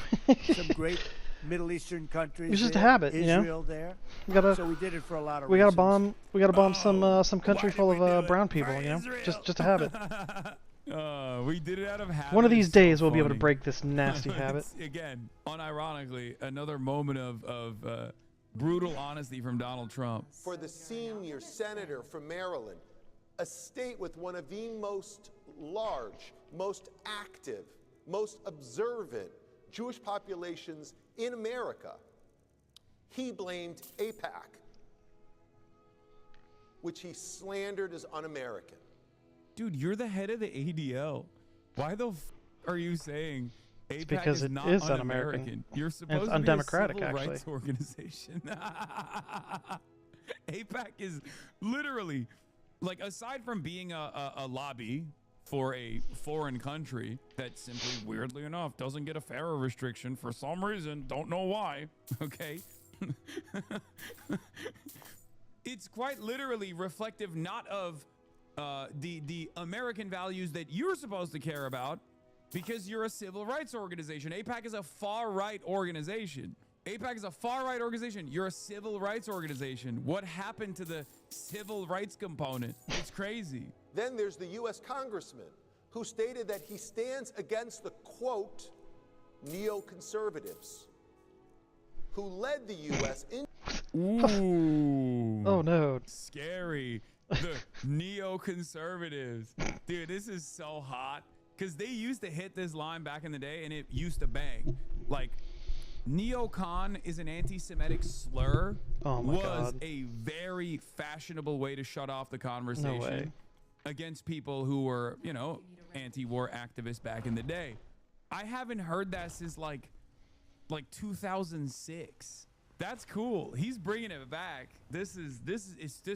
some great Middle Eastern countries. It's just there, a habit, Israel there. So we did it for a lot of we reasons. We gotta bomb some country full of brown people. Just a habit. We did it out of habit. One of these It's days so we'll be able to funny. break this nasty habit. Again, unironically, another moment of brutal honesty from Donald Trump. For the senior senator from Maryland, a state with one of the most large, most active, most observant Jewish populations in America, he blamed AIPAC, which he slandered as un-American. Dude, you're the head of the ADL. Why the are you saying AIPAC because is it not is un-American? un-American. You're And it's supposed to be undemocratic, a civil actually. rights organization. AIPAC is literally, like, aside from being a lobby for a foreign country that simply, weirdly enough, doesn't get a FARA restriction for some reason, don't know why, okay? It's quite literally reflective not of the American values that you're supposed to care about because you're a civil rights organization. AIPAC is a far-right organization. AIPAC is a far-right organization. You're a civil rights organization. What happened to the civil rights component? It's crazy. Then there's the U.S. congressman who stated that he stands against the, quote, neoconservatives who led the U.S. in... Ooh. Oh, no. Scary. The neoconservatives. Dude, this is so hot. Because they used to hit this line back in the day, and it used to bang. Like, neocon is an anti-Semitic slur. Oh, my was God. a very fashionable way to shut off the conversation way. against people who were, anti-war activists back in the day. I haven't heard that since like 2006. That's cool. He's bringing it back. This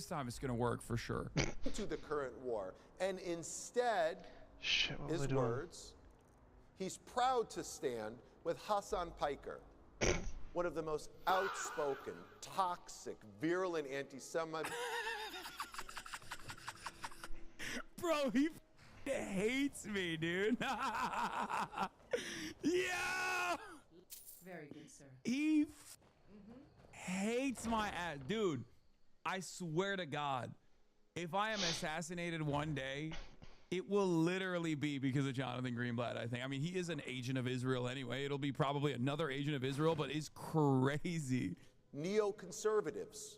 time it's gonna work for sure. To the current war, and instead, his words, he's proud to stand with Hassan Piker, one of the most outspoken, toxic, virulent anti-Semites. Bro, he hates me, dude. Yeah. Very good, sir. He hates my ass. Dude, I swear to God, if I am assassinated one day, it will literally be because of Jonathan Greenblatt, I think. I mean, he is an agent of Israel anyway. It'll be probably another agent of Israel, but it's crazy. Neoconservatives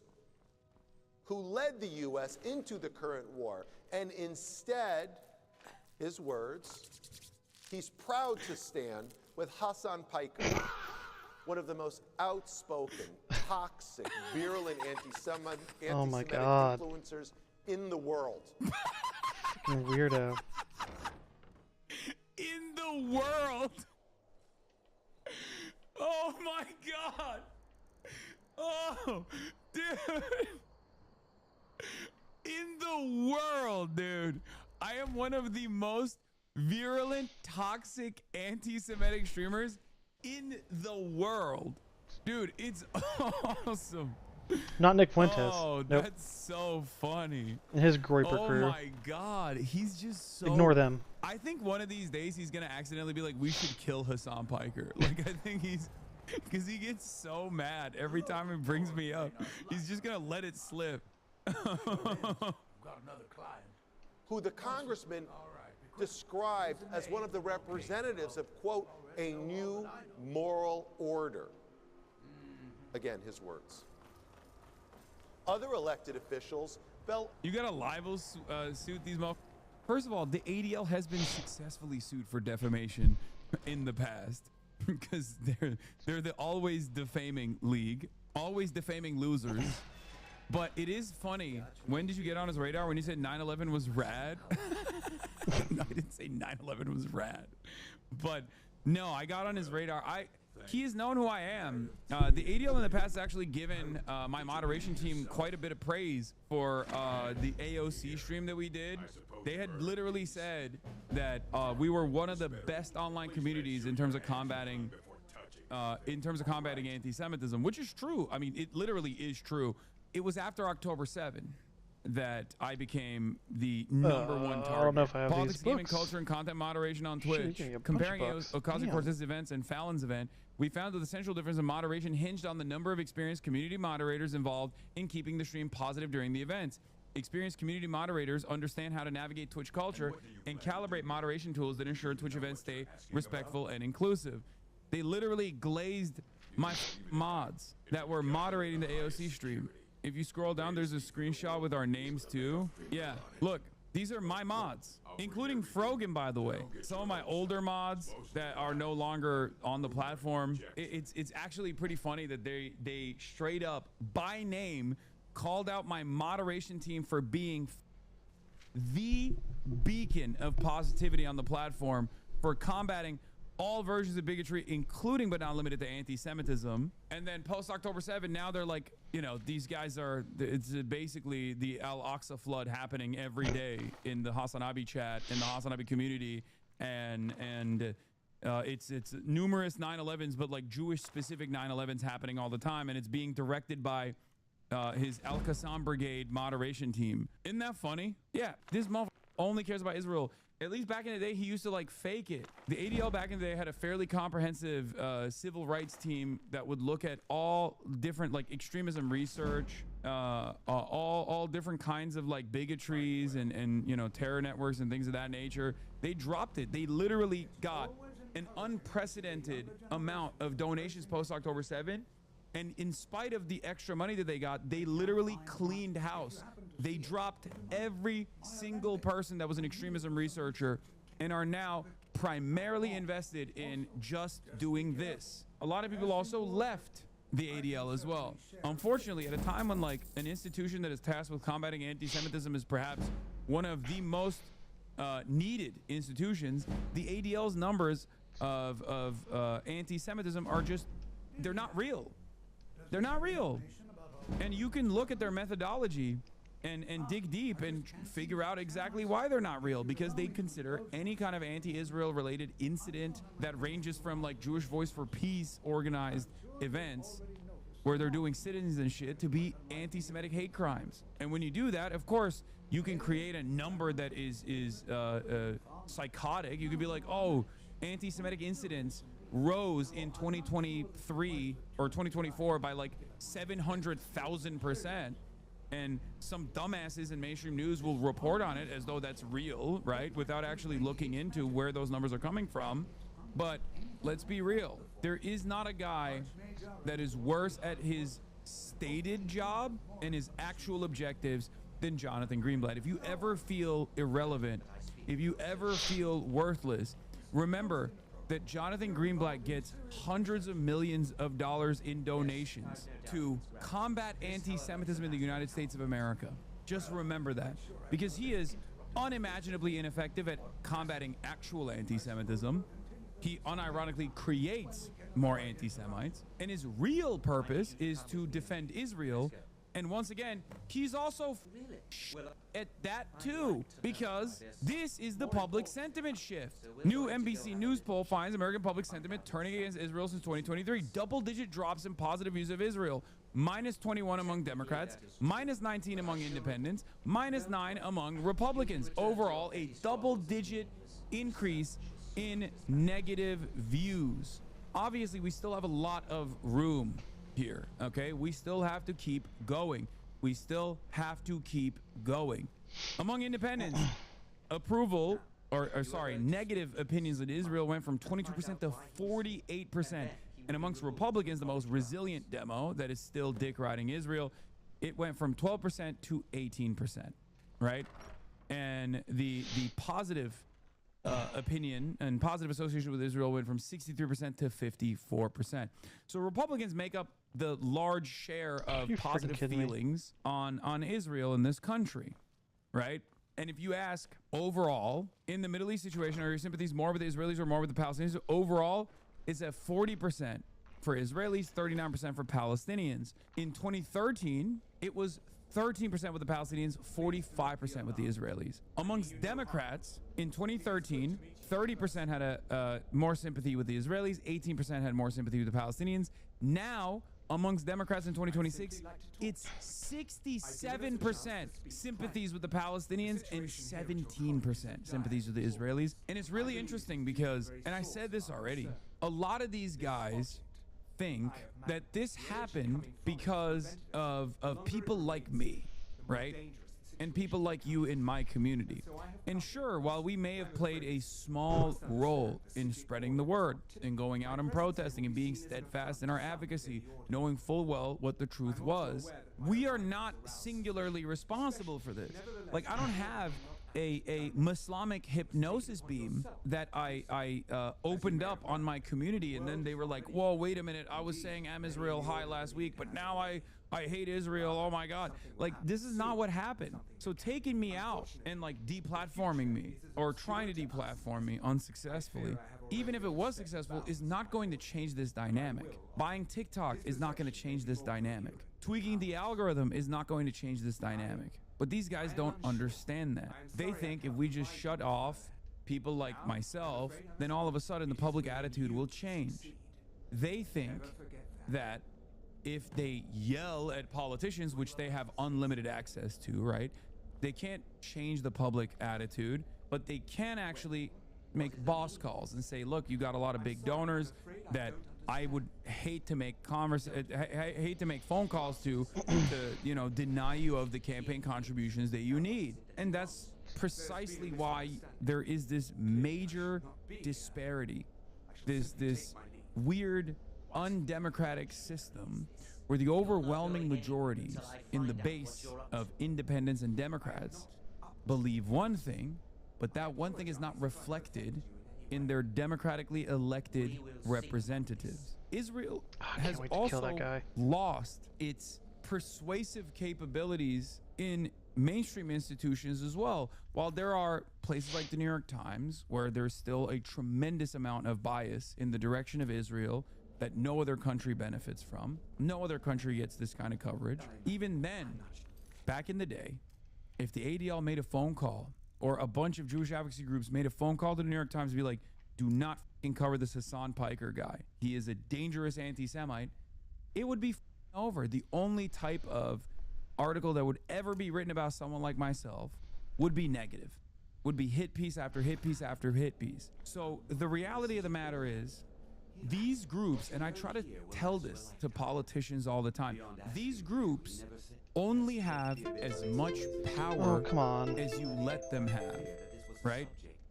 who led the U.S. into the current war, and instead, his words, he's proud to stand with Hassan Piker, one of the most outspoken, toxic, virulent anti-Semitic Oh my God. influencers in the world. Fucking weirdo. In the world. Oh my God. Oh, dude. In the world, dude. I am one of the most virulent, toxic, anti-Semitic streamers in the world. Dude, it's awesome. Not Nick Fuentes. Oh, nope. That's so funny. And his Groiper crew. Oh my God, he's just so. Ignore them. I think one of these days he's gonna accidentally be like, "We should kill Hassan Piker." Like, I think he's, because he gets so mad every time he brings me up. He's just gonna let it slip. Got another client. Who the congressman described as one of the representatives of, quote, a new moral order. Again, his words. Other elected officials felt... You got a libel suit these motherfuckers. First of all, the ADL has been successfully sued for defamation in the past because they're the always defaming league, always defaming losers. But it is funny. When did you get on his radar? When he said 9/11 was rad? No, I didn't say 9/11 was rad. But no, I got on his radar. He has known who I am. The ADL in the past has actually given my moderation team quite a bit of praise for the AOC stream that we did. They had literally said that we were one of the best online communities in terms of combating anti-Semitism, which is true. I mean, it literally is true. It was after October 7 that I became the #1 target. I don't know if I have Politics, these gaming, books. culture, and content moderation on Twitch. Shit, Comparing books. Ocasio-Cortez's events and Fallon's event, we found that the central difference in moderation hinged on the number of experienced community moderators involved in keeping the stream positive during the events. Experienced community moderators understand how to navigate Twitch culture and calibrate moderation tools that ensure Twitch events stay respectful and inclusive. They literally glazed my mods that were moderating the AOC stream. If you scroll down, there's a screenshot with our names too. Yeah, look, these are my mods, including Frogan, by the way. Some of my older mods that are no longer on the platform. It's actually pretty funny that they straight up by name called out my moderation team for being the beacon of positivity on the platform, for combating all versions of bigotry, including but not limited to anti-Semitism. And then post October 7, now they're like, you know, these guys are, it's basically the Al-Aqsa flood happening every day in the Hasanabi chat, in the Hasanabi community. And it's numerous 9/11s, but like Jewish specific 9/11s happening all the time. And it's being directed by his Al-Qassam Brigade moderation team. Isn't that funny? Yeah, this motherfucker only cares about Israel. At least back in the day, he used to like fake it. The ADL back in the day had a fairly comprehensive civil rights team that would look at all different like extremism research, all different kinds of like bigotries and you know, terror networks and things of that nature. They dropped it. They literally got an unprecedented amount of donations post October 7. And in spite of the extra money that they got, they literally cleaned house. They dropped every single person that was an extremism researcher and are now primarily invested in just doing this. A lot of people also left the ADL as well. Unfortunately, at a time when like an institution that is tasked with combating anti-Semitism is perhaps one of the most needed institutions, the ADL's numbers of anti-Semitism are just, they're not real. They're not real. And you can look at their methodology and dig deep and figure out exactly why they're not real, because they consider any kind of anti-Israel related incident that ranges from like Jewish Voice for Peace organized events where they're doing sit-ins and shit to be anti-Semitic hate crimes. And when you do that, of course, you can create a number that is psychotic. You could be like, oh, anti-Semitic incidents rose in 2023 or 2024 by like 700,000%, and some dumbasses in mainstream news will report on it as though that's real, right, without actually looking into where those numbers are coming from. But let's be real, there is not a guy that is worse at his stated job and his actual objectives than Jonathan Greenblatt. If you ever feel irrelevant, if you ever feel worthless, remember that Jonathan Greenblatt gets hundreds of millions of dollars in donations to combat anti-Semitism in the United States of America. Just remember that, because he is unimaginably ineffective at combating actual anti-Semitism. He unironically creates more anti-Semites, and his real purpose is to defend Israel. And once again, he's also at that too, because this is the public sentiment shift. New NBC News poll finds American public sentiment turning against Israel since 2023. Double-digit drops in positive views of Israel. -21 among Democrats, -19 among independents, -9 among Republicans. Overall, a double-digit increase in negative views. Obviously, we still have a lot of room here, okay? We still have to keep going. We still have to keep going. Among independents, approval, or sorry, negative opinions of Israel went from 22% to 48%. And amongst Republicans, the most resilient demo that is still dick riding Israel, it went from 12% to 18%, right? And the positive opinion and positive association with Israel went from 63% to 54%. So Republicans make up the large share of positive feelings on Israel in this country, right? And if you ask overall in the Middle East situation, are your sympathies more with the Israelis or more with the Palestinians? Overall, it's at 40% for Israelis, 39% for Palestinians. In 2013, it was 13% with the Palestinians, 45% with the Israelis. Amongst Democrats, in 2013, 30% had more sympathy with the Israelis, 18% had more sympathy with the Palestinians. Now, amongst Democrats in 2026, it's 67% sympathies with the Palestinians and 17% sympathies with the Israelis. And it's really interesting because, and I said this already, a lot of these guys think that this happened because of people like me, right? And people like you in my community. And sure, while we may have played a small role in spreading the word and going out and protesting and being steadfast in our advocacy, knowing full well what the truth was, we are not singularly responsible for this. Like, I don't have a Islamic hypnosis beam that I opened up on my community, and then they were like, whoa, wait a minute, I was saying I'm Israel high last week, but now I hate Israel, oh my God. Like, this is not what happened. So taking me out and like deplatforming me or trying to deplatform me unsuccessfully, even if it was successful, is not going to change this dynamic. Buying TikTok is not going to change this dynamic. Tweaking the algorithm is not going to change this dynamic. But these guys don't understand that. They think if we just shut off people like myself, then all of a sudden the public attitude will change. They think that if they yell at politicians, which they have unlimited access to, right? They can't change the public attitude, but they can actually make boss calls and say, look, you got a lot of big donors that I would hate to make hate to make phone calls to you know, deny you of the campaign contributions that you need. And that's precisely why there is this major disparity, this weird undemocratic system where the overwhelming majorities in the base of independents and Democrats believe one thing, but that one thing is not reflected in their democratically elected representatives. Israel has also lost its persuasive capabilities in mainstream institutions as well. While there are places like the New York Times where there's still a tremendous amount of bias in the direction of Israel that no other country benefits from, no other country gets this kind of coverage. Even then, back in the day, if the ADL made a phone call or a bunch of Jewish advocacy groups made a phone call to the New York Times to be like, do not fucking cover this Hassan Piker guy, he is a dangerous anti-Semite, it would be over. The only type of article that would ever be written about someone like myself would be negative, would be hit piece after hit piece after hit piece. So the reality of the matter is, these groups, and I try to tell this to politicians all the time, these groups only have as much power as you let them have, right?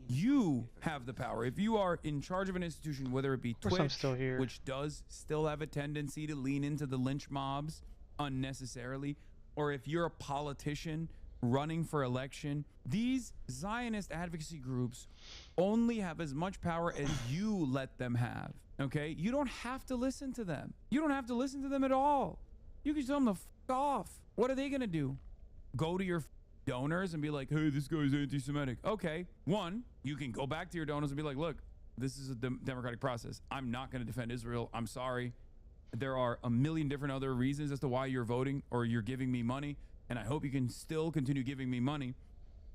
You have the power. If you are in charge of an institution, whether it be Twitch, which does still have a tendency to lean into the lynch mobs unnecessarily, or if you're a politician running for election. These Zionist advocacy groups only have as much power as you let them have, okay? You don't have to listen to them. You don't have to listen to them at all. You can tell them to f off. What are they gonna do? Go to your donors and be like, hey, this guy's anti-Semitic. Okay, one, you can go back to your donors and be like, look, this is a democratic process. I'm not gonna defend Israel. I'm sorry. There are a million different other reasons as to why you're voting or you're giving me money, and I hope you can still continue giving me money.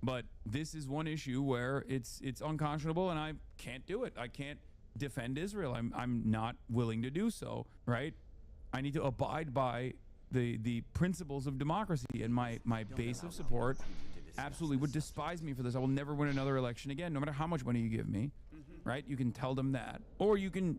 But this is one issue where it's unconscionable, and I can't do it. I can't defend Israel. I'm not willing to do so, right? I need to abide by the principles of democracy, and my base of support absolutely would despise me for this. I will never win another election again, no matter how much money you give me, right? You can tell them that, or you can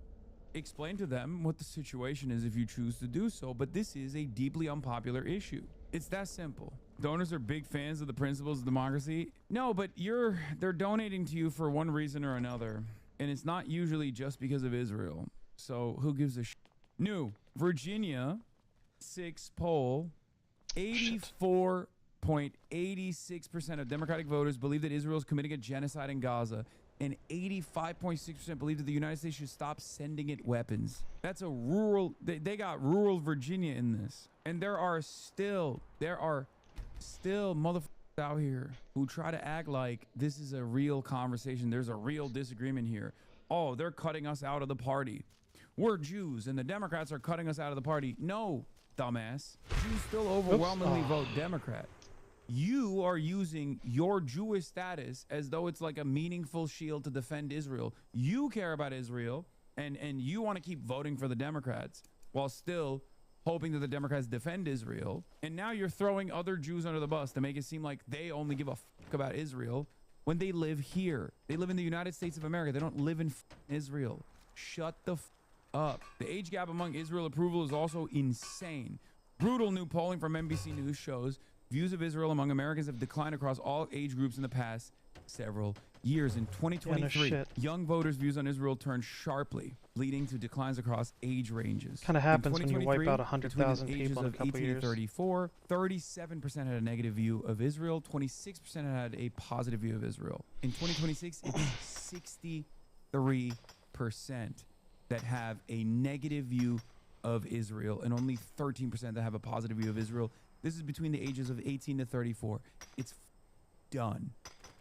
explain to them what the situation is if you choose to do so. But this is a deeply unpopular issue. It's that simple. Donors are big fans of the principles of democracy. No, but they're donating to you for one reason or another, and it's not usually just because of Israel. So who gives a shit? New Virginia 6 poll, 84.86% of Democratic voters believe that Israel is committing a genocide in Gaza, and 85.6% believe that the United States should stop sending it weapons. That's a rural, they got rural Virginia in this. And there are still motherfuckers out here who try to act like this is a real conversation. There's a real disagreement here. Oh, they're cutting us out of the party. We're Jews and the Democrats are cutting us out of the party. No, dumbass. Jews still overwhelmingly vote Democrat. You are using your Jewish status as though it's like a meaningful shield to defend Israel. You care about Israel, and you want to keep voting for the Democrats while still hoping that the Democrats defend Israel. And now you're throwing other Jews under the bus to make it seem like they only give a fuck about Israel when they live here. They live in the United States of America. They don't live in Israel. Shut the f up. The age gap among Israel approval is also insane. Brutal new polling from NBC News shows views of Israel among Americans have declined across all age groups in the past several years. In 2023, young voters' views on Israel turned sharply, leading to declines across age ranges. Kind of happens when you wipe out 100,000 people in a couple years. 34, 37% had a negative view of Israel, 26% had a positive view of Israel. In 2026, it's 63% that have a negative view of Israel, and only 13% that have a positive view of Israel. This is between the ages of 18 to 34. It's done.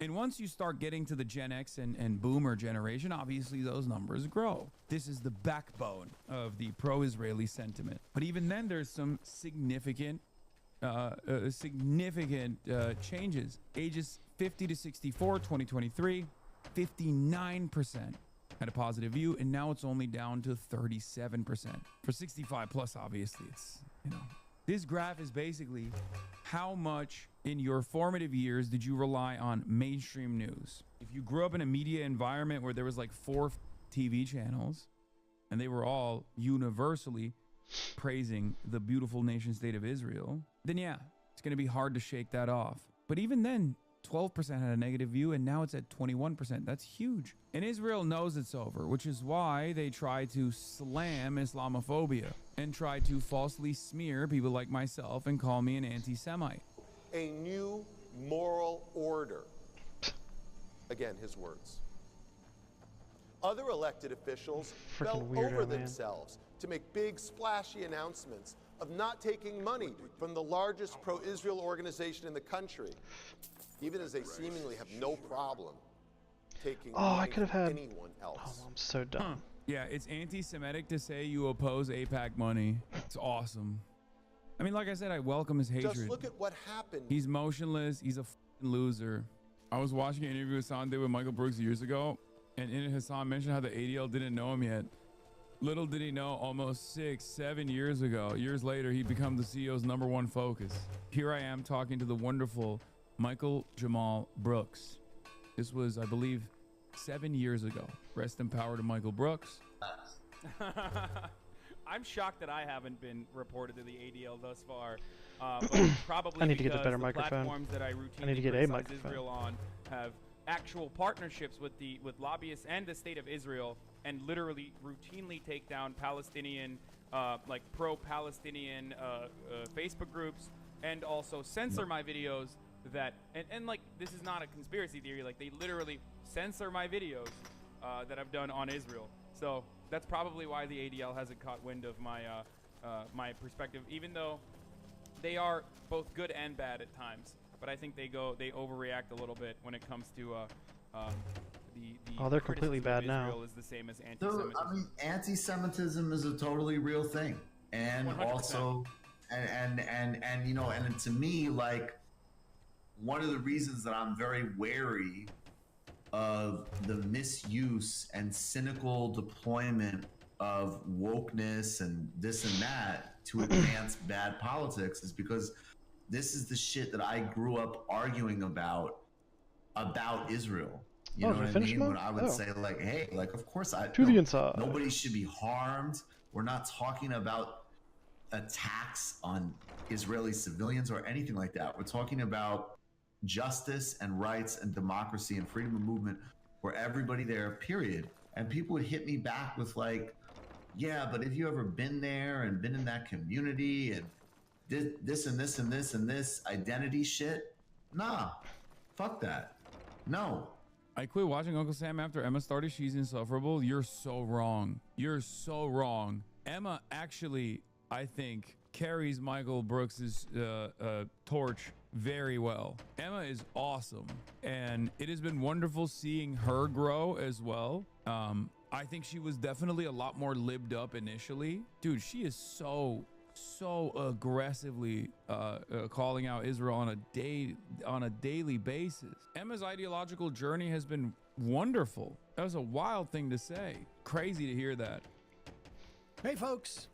And once you start getting to the Gen X and Boomer generation, obviously those numbers grow. This is the backbone of the pro-Israeli sentiment. But even then, there's some significant changes. Ages 50 to 64, 2023, 59% had a positive view, and now it's only down to 37%. For 65 plus, obviously, it's, you know. This graph is basically how much in your formative years did you rely on mainstream news. If you grew up in a media environment where there was like 4 TV channels and they were all universally praising the beautiful nation state of Israel, then yeah, it's going to be hard to shake that off. But even then, 12% had a negative view, and now it's at 21%. That's huge. And Israel knows it's over, which is why they try to slam Islamophobia and try to falsely smear people like myself and call me an anti-Semite. A new moral order. Again, his words. Other elected officials fell over themselves to make big, splashy announcements of not taking money from the largest pro-Israel organization in the country, even as they seemingly have no problem taking money from anyone else. Oh, I'm so dumb. Yeah, it's anti-Semitic to say you oppose AIPAC money. It's awesome. I mean, like I said, I welcome his hatred. Just look at what happened. He's motionless. He's a f***ing loser. I was watching an interview Hassan did with Michael Brooks years ago, and in it, Hassan mentioned how the ADL didn't know him yet. Little did he know, almost 6-7 years ago, years later, he'd become the CEO's #1 focus. Here I am talking to the wonderful Michael Jamal Brooks. This was, I believe, 7 years ago. Rest in power to Michael Brooks. I'm shocked that I haven't been reported to the ADL thus far. But probably I need to get a better the microphone. Platforms that I routinely need to get a microphone. Israel on have actual partnerships with lobbyists and the state of Israel, and literally routinely take down Palestinian, like pro-Palestinian Facebook groups, and also censor my videos that, and like, this is not a conspiracy theory. Like, they literally censor my videos that I've done on Israel. So that's probably why the ADL hasn't caught wind of my my perspective, even though they are both good and bad at times. But I think they overreact a little bit when it comes to the they're completely bad now. Israel is the same as anti-Semitism. So, I mean, anti-Semitism is a totally real thing, and 100%. also, and you know, and to me, like, one of the reasons that I'm very wary of the misuse and cynical deployment of wokeness and this and that to advance bad politics is because this is the shit that I grew up arguing about Israel. You know what I mean? When I would say, like, hey, like, of course the inside. Nobody should be harmed. We're not talking about attacks on Israeli civilians or anything like that. We're talking about justice and rights and democracy and freedom of movement for everybody there, period. And people would hit me back with, like, yeah, but have you ever been there and been in that community and this and this and this and this identity shit? Nah, fuck that. No. I quit watching Uncle Sam after Emma started She's Insufferable. You're so wrong. You're so wrong. Emma actually, I think, carries Michael Brooks's torch very well. Emma is awesome, and it has been wonderful seeing her grow as well. I think she was definitely a lot more libbed up initially. Dude, she is so aggressively calling out Israel on a daily basis. Emma's ideological journey has been wonderful. That was a wild thing to say. Crazy to hear that. Hey folks,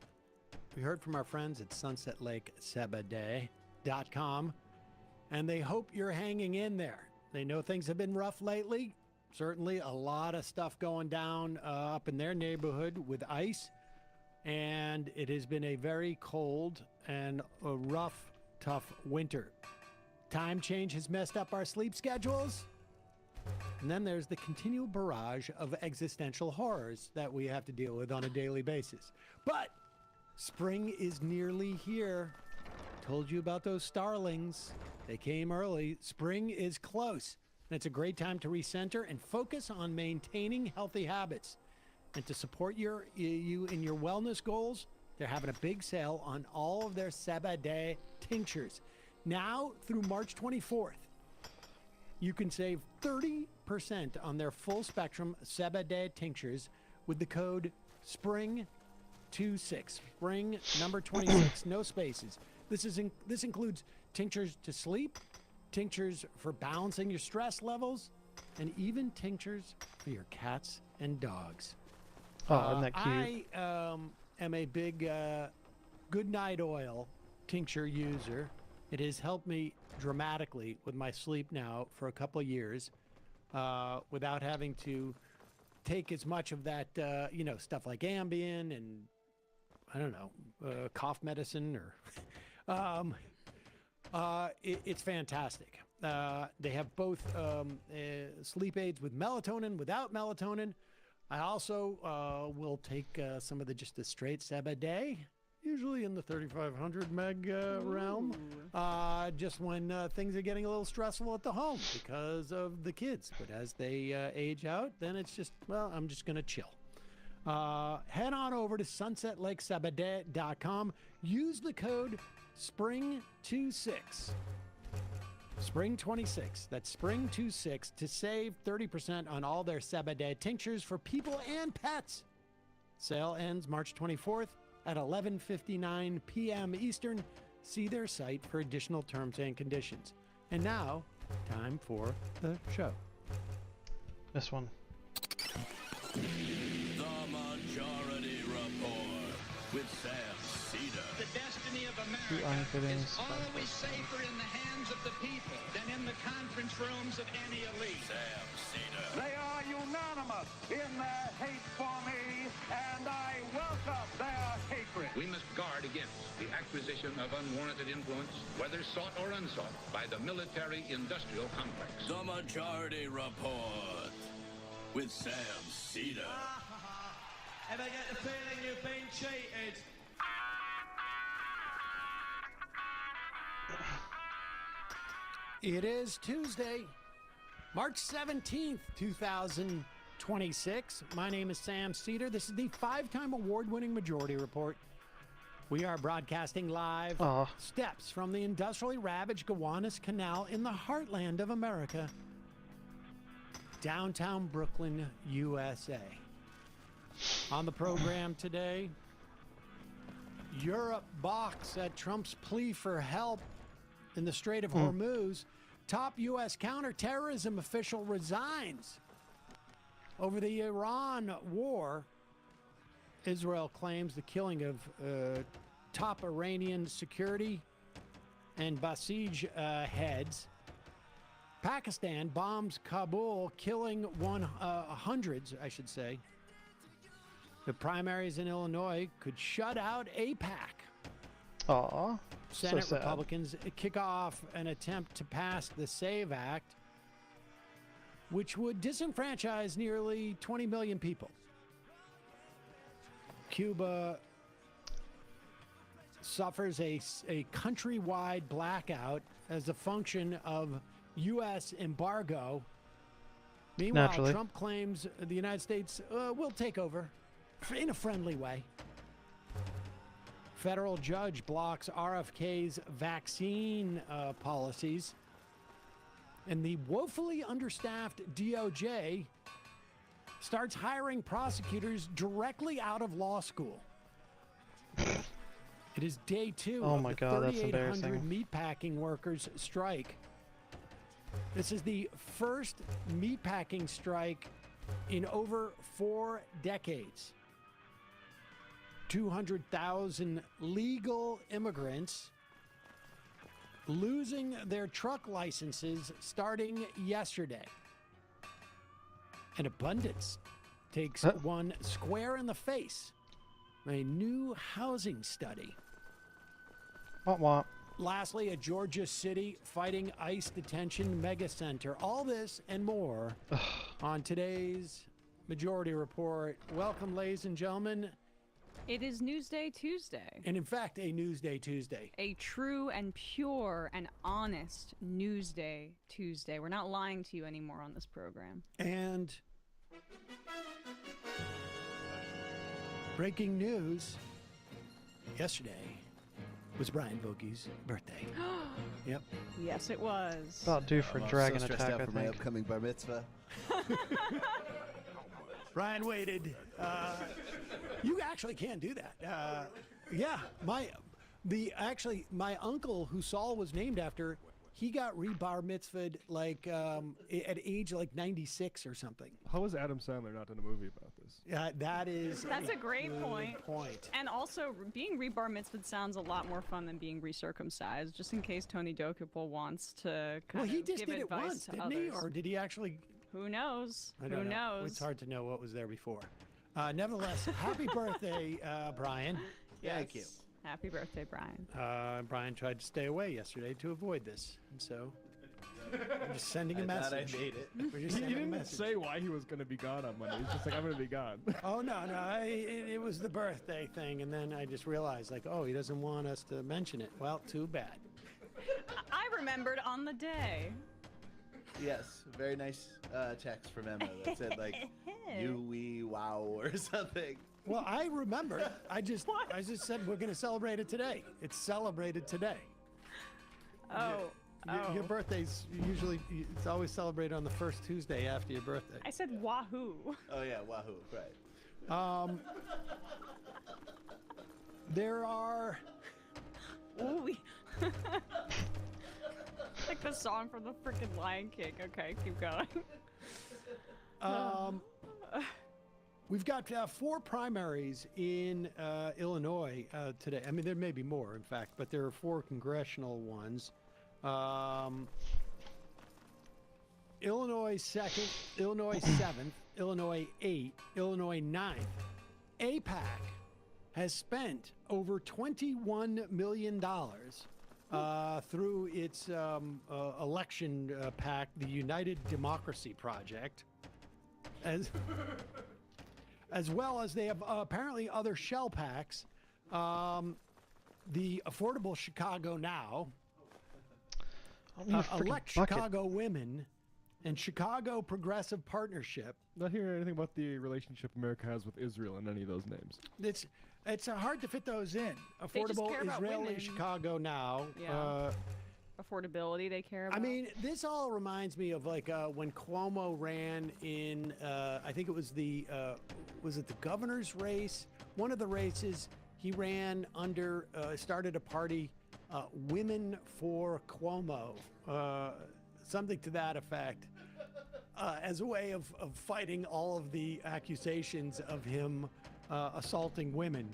we heard from our friends at SunsetLakeSabbaday.com, and they hope you're hanging in there. They know things have been rough lately. Certainly a lot of stuff going down up in their neighborhood with ICE. And it has been a very cold and a rough, tough winter. Time change has messed up our sleep schedules. And then there's the continual barrage of existential horrors that we have to deal with on a daily basis. But spring is nearly here. Told you about those starlings. They came early. Spring is close. And it's a great time to recenter and focus on maintaining healthy habits. And to support you in your wellness goals, they're having a big sale on all of their Sabbaday tinctures. Now through March 24th, you can save 30% on their full spectrum Sabbaday tinctures with the code SPRING26. Spring number 26, no spaces. This includes tinctures to sleep, tinctures for balancing your stress levels, and even tinctures for your cats and dogs. Oh, isn't that cute? I am a big Good Night Oil tincture user. It has helped me dramatically with my sleep now for a couple of years without having to take as much of that, stuff like Ambien and, I don't know, cough medicine or... it's fantastic. They have both sleep aids with melatonin, without melatonin. I also will take some of the straight Sabbaday, usually in the 3,500 meg realm, just when things are getting a little stressful at the home because of the kids. But as they age out, then it's just, I'm just going to chill. Head on over to SunsetLakeSabbaday.com. Use the code SPRING26. Spring26, that's Spring26, to save 30% on all their Sabbaday tinctures for people and pets. Sale ends March 24th at 11:59 p.m. Eastern. See their site for additional terms and conditions. And now, time for the show. This one. The Majority Report with Sam Cedar. The destiny of America is always safer in the hands of the people than in the conference rooms of any elite. Sam Cedar. They are unanimous in their hate for me, and I welcome their hatred. We must guard against the acquisition of unwarranted influence, whether sought or unsought, by the military-industrial complex. The Majority Report with Sam Cedar. And I get the feeling you've been cheated. It is Tuesday, March 17th, 2026. My name is Sam Seder. This is the 5-time award-winning Majority Report. We are broadcasting live steps from the industrially ravaged Gowanus Canal in the heartland of America, downtown Brooklyn, USA. On the program today, Europe balks at Trump's plea for help in the Strait of Hormuz. Top U.S. counterterrorism official resigns over the Iran war. Israel claims the killing of top Iranian security and Basij heads. Pakistan bombs Kabul, killing hundreds, I should say. The primaries in Illinois could shut out AIPAC. Aw, Senate so sad. Republicans kick off an attempt to pass the SAVE Act, which would disenfranchise nearly 20 million people. Cuba suffers a countrywide blackout as a function of U.S. embargo. Meanwhile, Naturally. Trump claims the United States will take over in a friendly way. Federal judge blocks RFK's vaccine policies. And the woefully understaffed DOJ starts hiring prosecutors directly out of law school. It is day 2 of the 3,800 meatpacking workers strike. This is the first meatpacking strike in over 4 decades. 200,000 legal immigrants losing their truck licenses starting yesterday. And abundance takes one square in the face. A new housing study. Womp. Lastly, a Georgia city fighting ICE detention megacenter. All this and more on today's Majority Report. Welcome, ladies and gentlemen. It is Newsday Tuesday. And in fact, a Newsday Tuesday. A true and pure and honest Newsday Tuesday. We're not lying to you anymore on this program. And breaking news, yesterday was Brian Bogey's birthday. Yep. Yes, it was. About due for dragon attack, I for my think. upcoming bar mitzvah. Brian waited. You actually can do that. Yeah, my uncle, who Saul was named after, he got re-bar mitzvahed like at age like 96 or something. How has Adam Sandler not done a movie about this? That's a great good point. And also, being re-bar mitzvahed sounds a lot more fun than being recircumcised, just in case Tony Dokapol wants to Well, he of just give did it advice once, to didn't others. he? Or did he actually? Who knows? I don't Who know. knows? It's hard to know what was there before. Nevertheless, happy birthday, Brian. Thank you. Happy birthday, Brian. Brian tried to stay away yesterday to avoid this, and so we're just sending a message. I made it. We're just He sending a didn't message. say why he was going to be gone on Monday. He's just like, I'm going to be gone. Oh no, it was the birthday thing, and then I just realized, like, oh, he doesn't want us to mention it. Well, too bad. I remembered on the day. Yes, very nice text from Emma that said like "you wee wow" or something. Well, I remember. I just said we're going to celebrate it today. It's celebrated today. Your birthday's it's always celebrated on the first Tuesday after your birthday. I said wahoo. Oh yeah, wahoo, right. There are. Ooh. Like the song from the freaking Lion King. Okay, keep going. We've got 4 primaries in Illinois today. I mean, there may be more, in fact, but there are 4 congressional ones. Illinois 2nd, Illinois 7th, Illinois 8th, Illinois 9th. AIPAC has spent over $21 million through its election PAC, the United Democracy Project, as well as they have apparently other shell PACs. The Affordable Chicago Now. Elect Chicago Women and Chicago Progressive Partnership. Not hearing anything about the relationship America has with Israel in any of those names. It's hard to fit those in. They just Affordable care about Israeli women. Chicago now. Yeah. Affordability they care about. I mean, this all reminds me of like when Cuomo ran in, I think it was was it the governor's race? One of the races he ran under, started a party, Women for Cuomo, something to that effect, as a way of fighting all of the accusations of him assaulting women.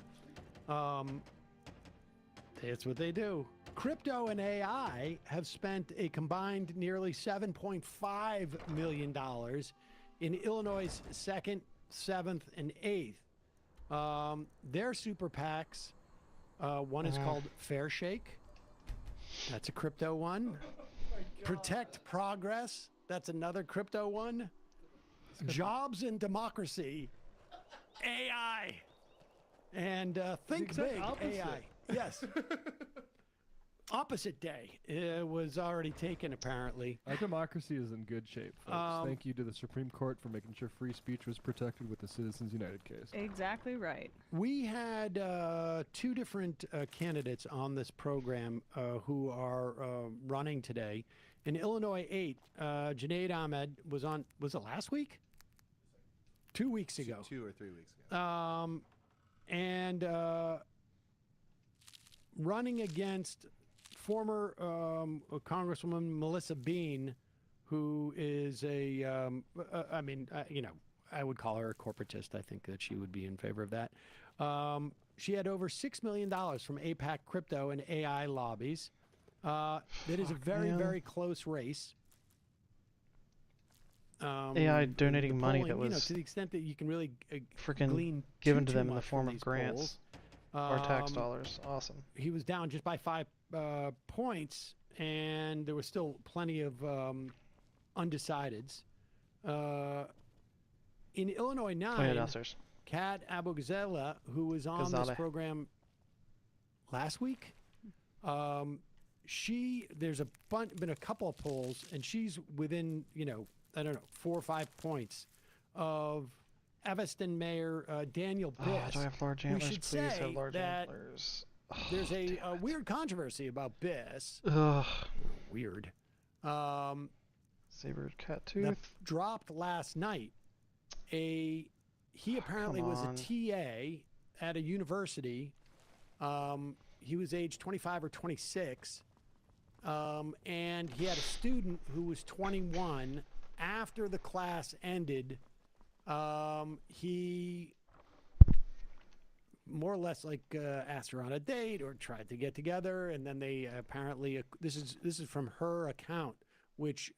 That's what they do. Crypto and AI have spent a combined nearly $7.5 million in Illinois' 2nd, 7th, and 8th. Their super PACs, one is called Fair Shake. That's a crypto one. Protect Progress. That's another crypto one. Jobs and Democracy. AI. And Think Big AI. Yes. Opposite Day was already taken, apparently. Our democracy is in good shape, folks. Thank you to the Supreme Court for making sure free speech was protected with the Citizens United case. Exactly right. We had two different candidates on this program who are running today. In Illinois 8, Junaid Ahmed was on, was it last week? 2 weeks ago. 2 or 3 weeks ago. And running against former Congresswoman Melissa Bean, who is I would call her a corporatist. I think that she would be in favor of that. She had over $6 million from APAC crypto and AI lobbies. That is a very close race. AI donating money polling, that was to the extent that you can really freaking given to them in the form of grants or tax dollars. Awesome. He was down just by 5 points, and there was still plenty of undecideds. In Illinois 9, downstairs. Kat Abou-Ghazala, who was on this program last week, there's been a couple of polls, and she's within, 4 or 5 points of Evanston Mayor Daniel Biss. Do I have large we antlers? should Please say have large that antlers. there's a weird controversy about Biss. Weird. Sabered cat tooth. That dropped last night. He apparently was a TA at a university. He was age 25 or 26. And he had a student who was 21. After the class ended, he more or less asked her on a date or tried to get together, and then they apparently this is from her account, which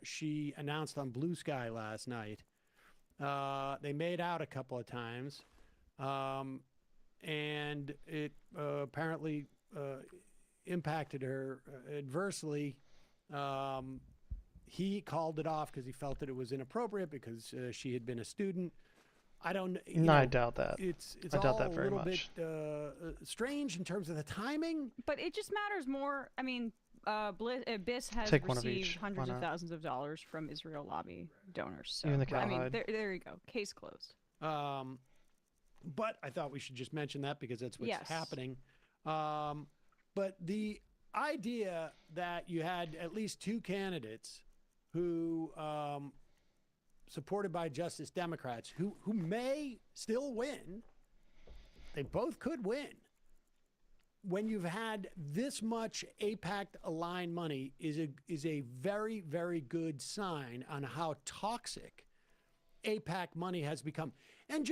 she announced on Blue Sky last night. They made out a couple of times, and it apparently impacted her adversely. He called it off because he felt that it was inappropriate because she had been a student. I don't. I doubt that. It's I doubt all that very a little much. bit strange in terms of the timing. But it just matters more. I mean, Biss has Take one of each. received hundreds of thousands of dollars from Israel lobby donors. So, Even the I mean, cowhide. there you go. Case closed. But I thought we should just mention that because that's what's Yes. happening. But the idea that you had at least 2 candidates who, supported by Justice Democrats, who may still win, they both could win. When you've had this much AIPAC-aligned money is a very, very good sign on how toxic AIPAC money has become. And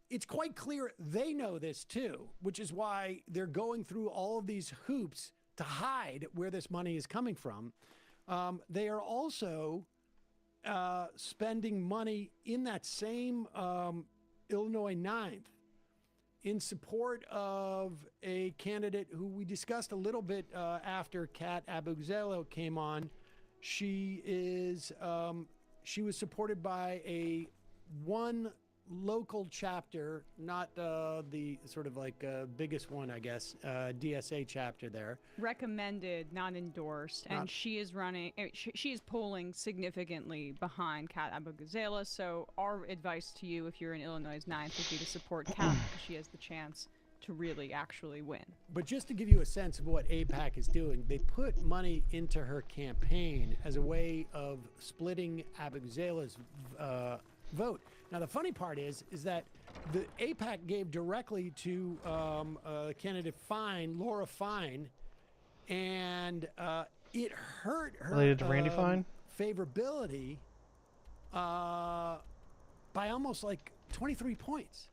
it's quite clear they know this too, which is why they're going through all of these hoops to hide where this money is coming from. They are also spending money in that same Illinois 9th in support of a candidate who we discussed a little bit after Kat Abou-Ghazala came on. She was supported by one local chapter, not the sort of like biggest one, I guess, DSA chapter there. Recommended, not endorsed, and she is running. She is polling significantly behind Kat Abu-Ghazaleh. So our advice to you, if you're in Illinois' 9th, would be to support Kat because she has the chance to really actually win. But just to give you a sense of what AIPAC is doing, they put money into her campaign as a way of splitting Abu-Ghazaleh's vote. Now the funny part is that the AIPAC gave directly to candidate Fine, Laura Fine, and it hurt her related to Randy Fine favorability by almost like 23 points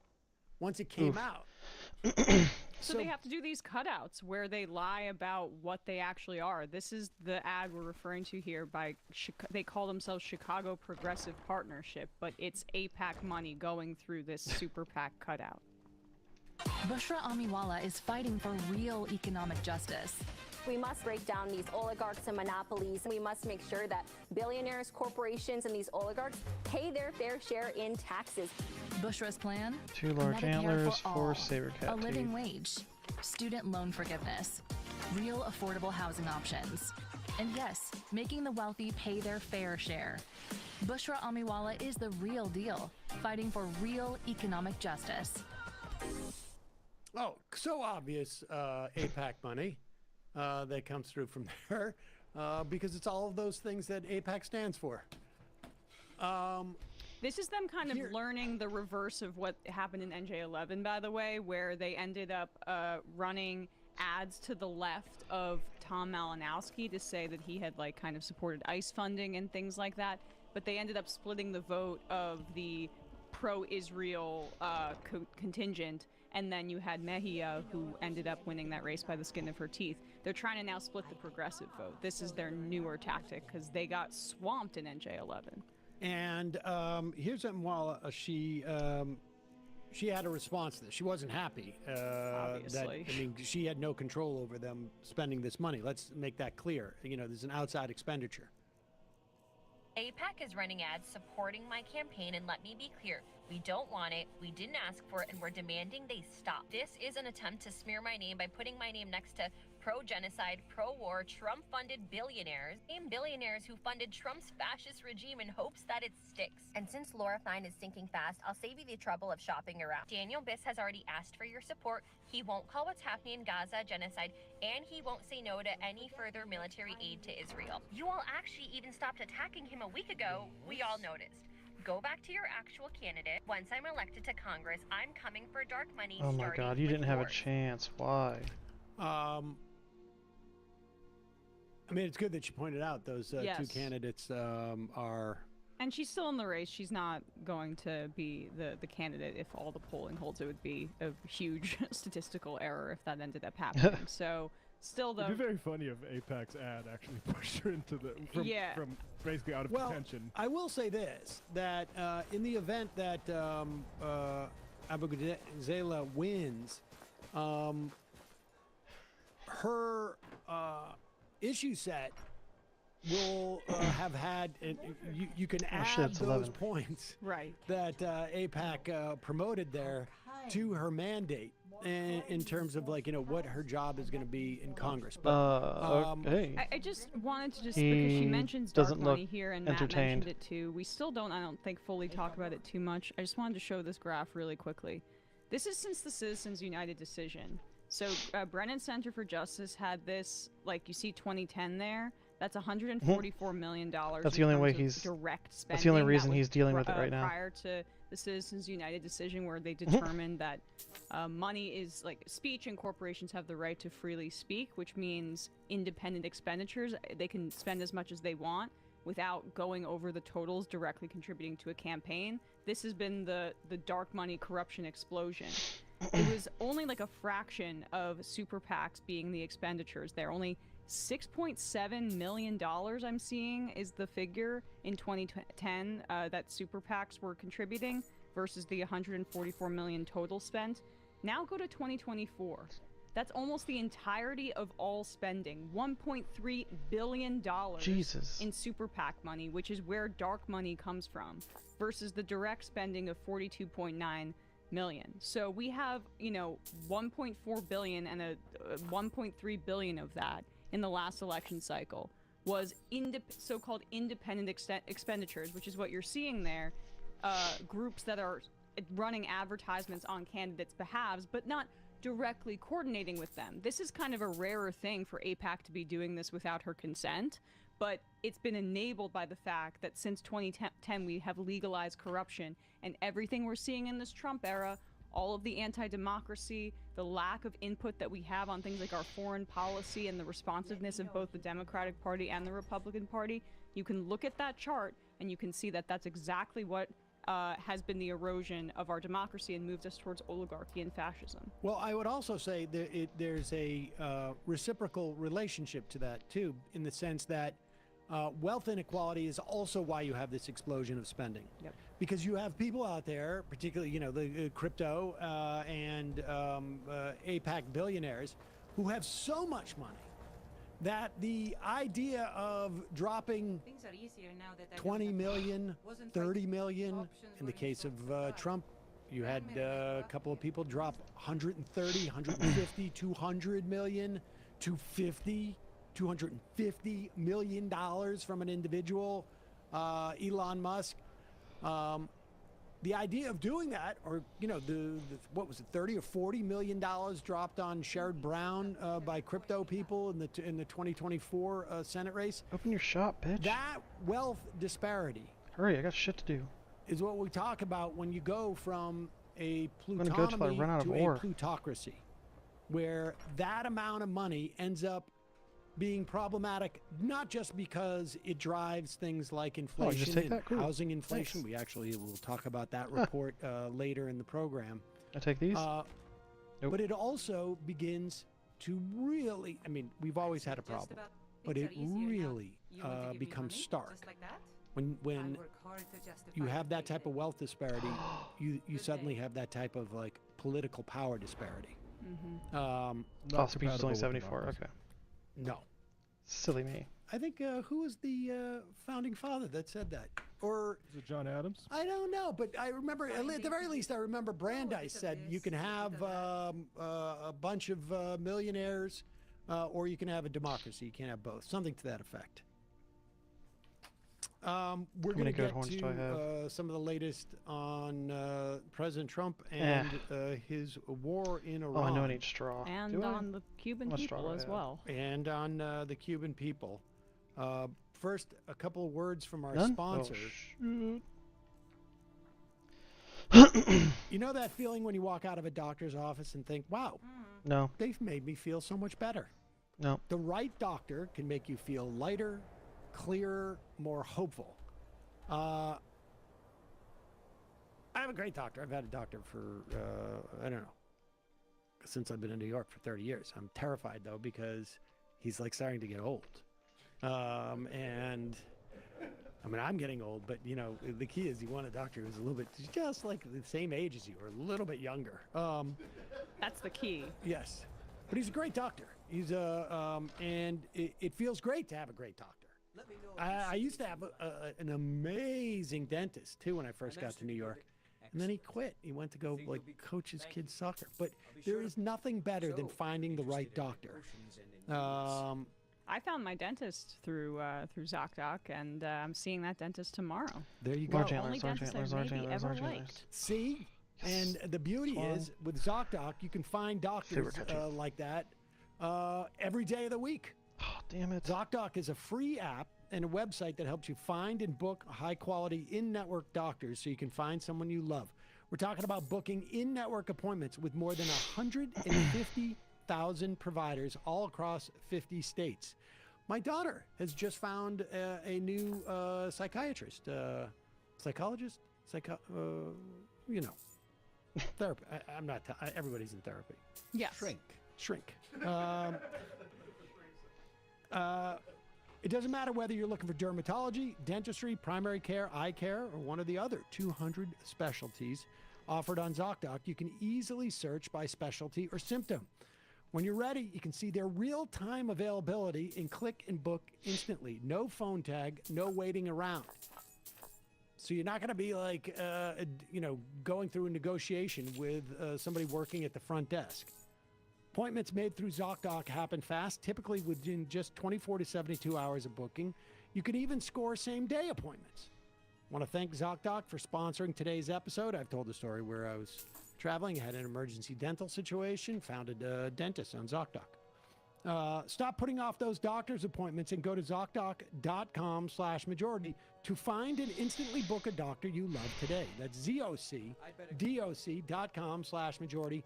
once it came out. So they have to do these cutouts where they lie about what they actually are. This is the ad we're referring to here by, they call themselves Chicago Progressive Partnership, but it's AIPAC money going through this super PAC cutout. Bushra Amiwala is fighting for real economic justice. We must break down these oligarchs and monopolies. We must make sure that billionaires, corporations, and these oligarchs pay their fair share in taxes. Bushra's plan? 2 large Medicare antlers, for 4 all, saber cat a living teeth. wage, student loan forgiveness, real affordable housing options, and yes, making the wealthy pay their fair share. Bushra Amiwala is the real deal, fighting for real economic justice. Oh, so obvious AIPAC money that comes through from there because it's all of those things that AIPAC stands for. This is them kind of learning the reverse of what happened in NJ11, by the way, where they ended up running ads to the left of Tom Malinowski to say that he had like kind of supported ICE funding and things like that, but they ended up splitting the vote of the pro-Israel contingent, and then you had Mejia, who ended up winning that race by the skin of her teeth. They're trying to now split the progressive vote. This is their newer tactic because they got swamped in NJ11. And here's Amwala. She had a response to this. She wasn't happy. Obviously. I mean, she had no control over them spending this money. Let's make that clear. You know, there's an outside expenditure. AIPAC is running ads supporting my campaign, and let me be clear, we don't want it, we didn't ask for it, and we're demanding they stop. This is an attempt to smear my name by putting my name next to pro-genocide, pro-war, Trump-funded billionaires, same billionaires who funded Trump's fascist regime in hopes that it sticks. And since Laura Fine is sinking fast, I'll save you the trouble of shopping around. Daniel Biss has already asked for your support. He won't call what's happening in Gaza genocide, and he won't say no to any further military aid to Israel. You all actually even stopped attacking him a week ago. We all noticed. Go back to your actual candidate. Once I'm elected to Congress, I'm coming for dark money. Oh my God, you didn't have a chance. Why? I mean, it's good that you pointed out those Yes. two candidates are. And she's still in the race. She's not going to be the candidate if all the polling holds. It would be a huge statistical error if that ended up happening. So, still though. It'd be very funny if AIPAC's ad actually pushed her into the from basically out of contention. I will say this: that in the event that Abu-Ghazaleh wins, her issue set will have had, and you can add it's those 11. points right. that AIPAC promoted there to her mandate in terms of like, you know, what her job is going to be in Congress. But okay. I just wanted to because He she mentions dark doesn't money look here, and Matt entertained. mentioned it too. We still don't, I don't think, fully talk about it too much. I just wanted to show this graph really quickly. This is since the Citizens United decision. So Brennan Center for Justice had this, like you see 2010 there. That's $144 million. That's the only way he's direct spending. That's the only reason that was he's dealing with it right now. Prior to the Citizens United decision, where they determined that money is like speech, and corporations have the right to freely speak, which means independent expenditures. They can spend as much as they want without going over the totals directly contributing to a campaign. This has been the dark money corruption explosion. It was only like a fraction of super PACs being the expenditures. They're only $6.7 million I'm seeing is the figure in 2010 that super PACs were contributing versus the $144 million total spent. Now go to 2024. That's almost the entirety of all spending. $1.3 billion Jesus. in super PAC money, which is where dark money comes from, versus the direct spending of $42.9 million. So we have, you know, $1.4 billion, and a $1.3 billion of that in the last election cycle was so-called independent expenditures, which is what you're seeing there. Groups that are running advertisements on candidates' behalves, but not directly coordinating with them. This is kind of a rarer thing for AIPAC to be doing this without her consent, but it's been enabled by the fact that since 2010 we have legalized corruption, and everything we're seeing in this Trump era, all of the anti-democracy, the lack of input that we have on things like our foreign policy and the responsiveness of both the Democratic Party and the Republican Party, you can look at that chart and you can see that that's exactly what has been the erosion of our democracy and moved us towards oligarchy and fascism. Well, I would also say that there's a reciprocal relationship to that, too, in the sense that wealth inequality is also why you have this explosion of spending. Yep. Because you have people out there, particularly, you know, the crypto and AIPAC billionaires, who have so much money that the idea of dropping 20 million, 30 million, in the case of Trump, you had a couple of people drop 130, 150, 200 million, 250, $250 million from an individual, Elon Musk. The idea of doing that, or, you know, what was it, 30 or 40 million dollars dropped on Sherrod Brown by crypto people in the 2024 Senate race. Open your shop, bitch. That wealth disparity. Hurry, I got shit to do. Is what we talk about when you go from a I'm gonna plutonomy go till I run out of to ore. a plutocracy, where that amount of money ends up being problematic, not just because it drives things like inflation and housing inflation. Thanks. We actually will talk about that report later in the program. I take these? Nope. But it also begins to really, I mean, we've always had a problem, but it really becomes stark. When you have that type of wealth disparity, you suddenly have that type of like political power disparity. Speech is only 74, okay. No. Silly me. I think, who was the founding father that said that? Or is it John Adams? I don't know, but I remember, at the very least, I remember Brandeis said you can have a bunch of millionaires, or you can have a democracy. You can't have both. Something to that effect. We're going to get to some of the latest on President Trump and his war in Iran. Oh, I know I need straw. And on the Cuban people as well. And on the Cuban people. First, a couple of words from our sponsor. You know that feeling when you walk out of a doctor's office and think, wow, no, they've made me feel so much better. No. The right doctor can make you feel lighter, clearer, more hopeful. I have a great doctor. I've had a doctor for, I don't know, since I've been in New York for 30 years. I'm terrified, though, because he's like starting to get old. And I mean, I'm getting old, but, you know, the key is you want a doctor who's a little bit just like the same age as you or a little bit younger. That's the key. Yes. But he's a great doctor. He's and it feels great to have a great doctor. I used to have an amazing dentist too when I first got to New York, and then he quit. He went to go like coach his kids' soccer. But there is nothing better than finding the right doctor. I found my dentist through ZocDoc, and I'm seeing that dentist tomorrow. There you go. Only dentist I've maybe ever liked. See, and the beauty is with ZocDoc, you can find doctors like that every day of the week. Oh, damn it. ZocDoc is a free app and a website that helps you find and book high-quality in-network doctors so you can find someone you love. We're talking about booking in-network appointments with more than 150,000 providers all across 50 states. My daughter has just found a new psychiatrist, psychologist, you know, therapy. I'm not. Everybody's in therapy. Yes. Shrink. It doesn't matter whether you're looking for dermatology, dentistry, primary care, eye care, or one of the other 200 specialties offered on ZocDoc. You can easily search by specialty or symptom. When you're ready, you can see their real-time availability and click and book instantly. No phone tag, no waiting around. So you're not going to be like, going through a negotiation with somebody working at the front desk. Appointments made through ZocDoc happen fast, typically within just 24 to 72 hours of booking. You can even score same-day appointments. I want to thank ZocDoc for sponsoring today's episode. I've told the story where I was traveling, had an emergency dental situation, found a dentist on ZocDoc. Stop putting off those doctor's appointments and go to ZocDoc.com/majority to find and instantly book a doctor you love today. That's ZocDoc.com/majority.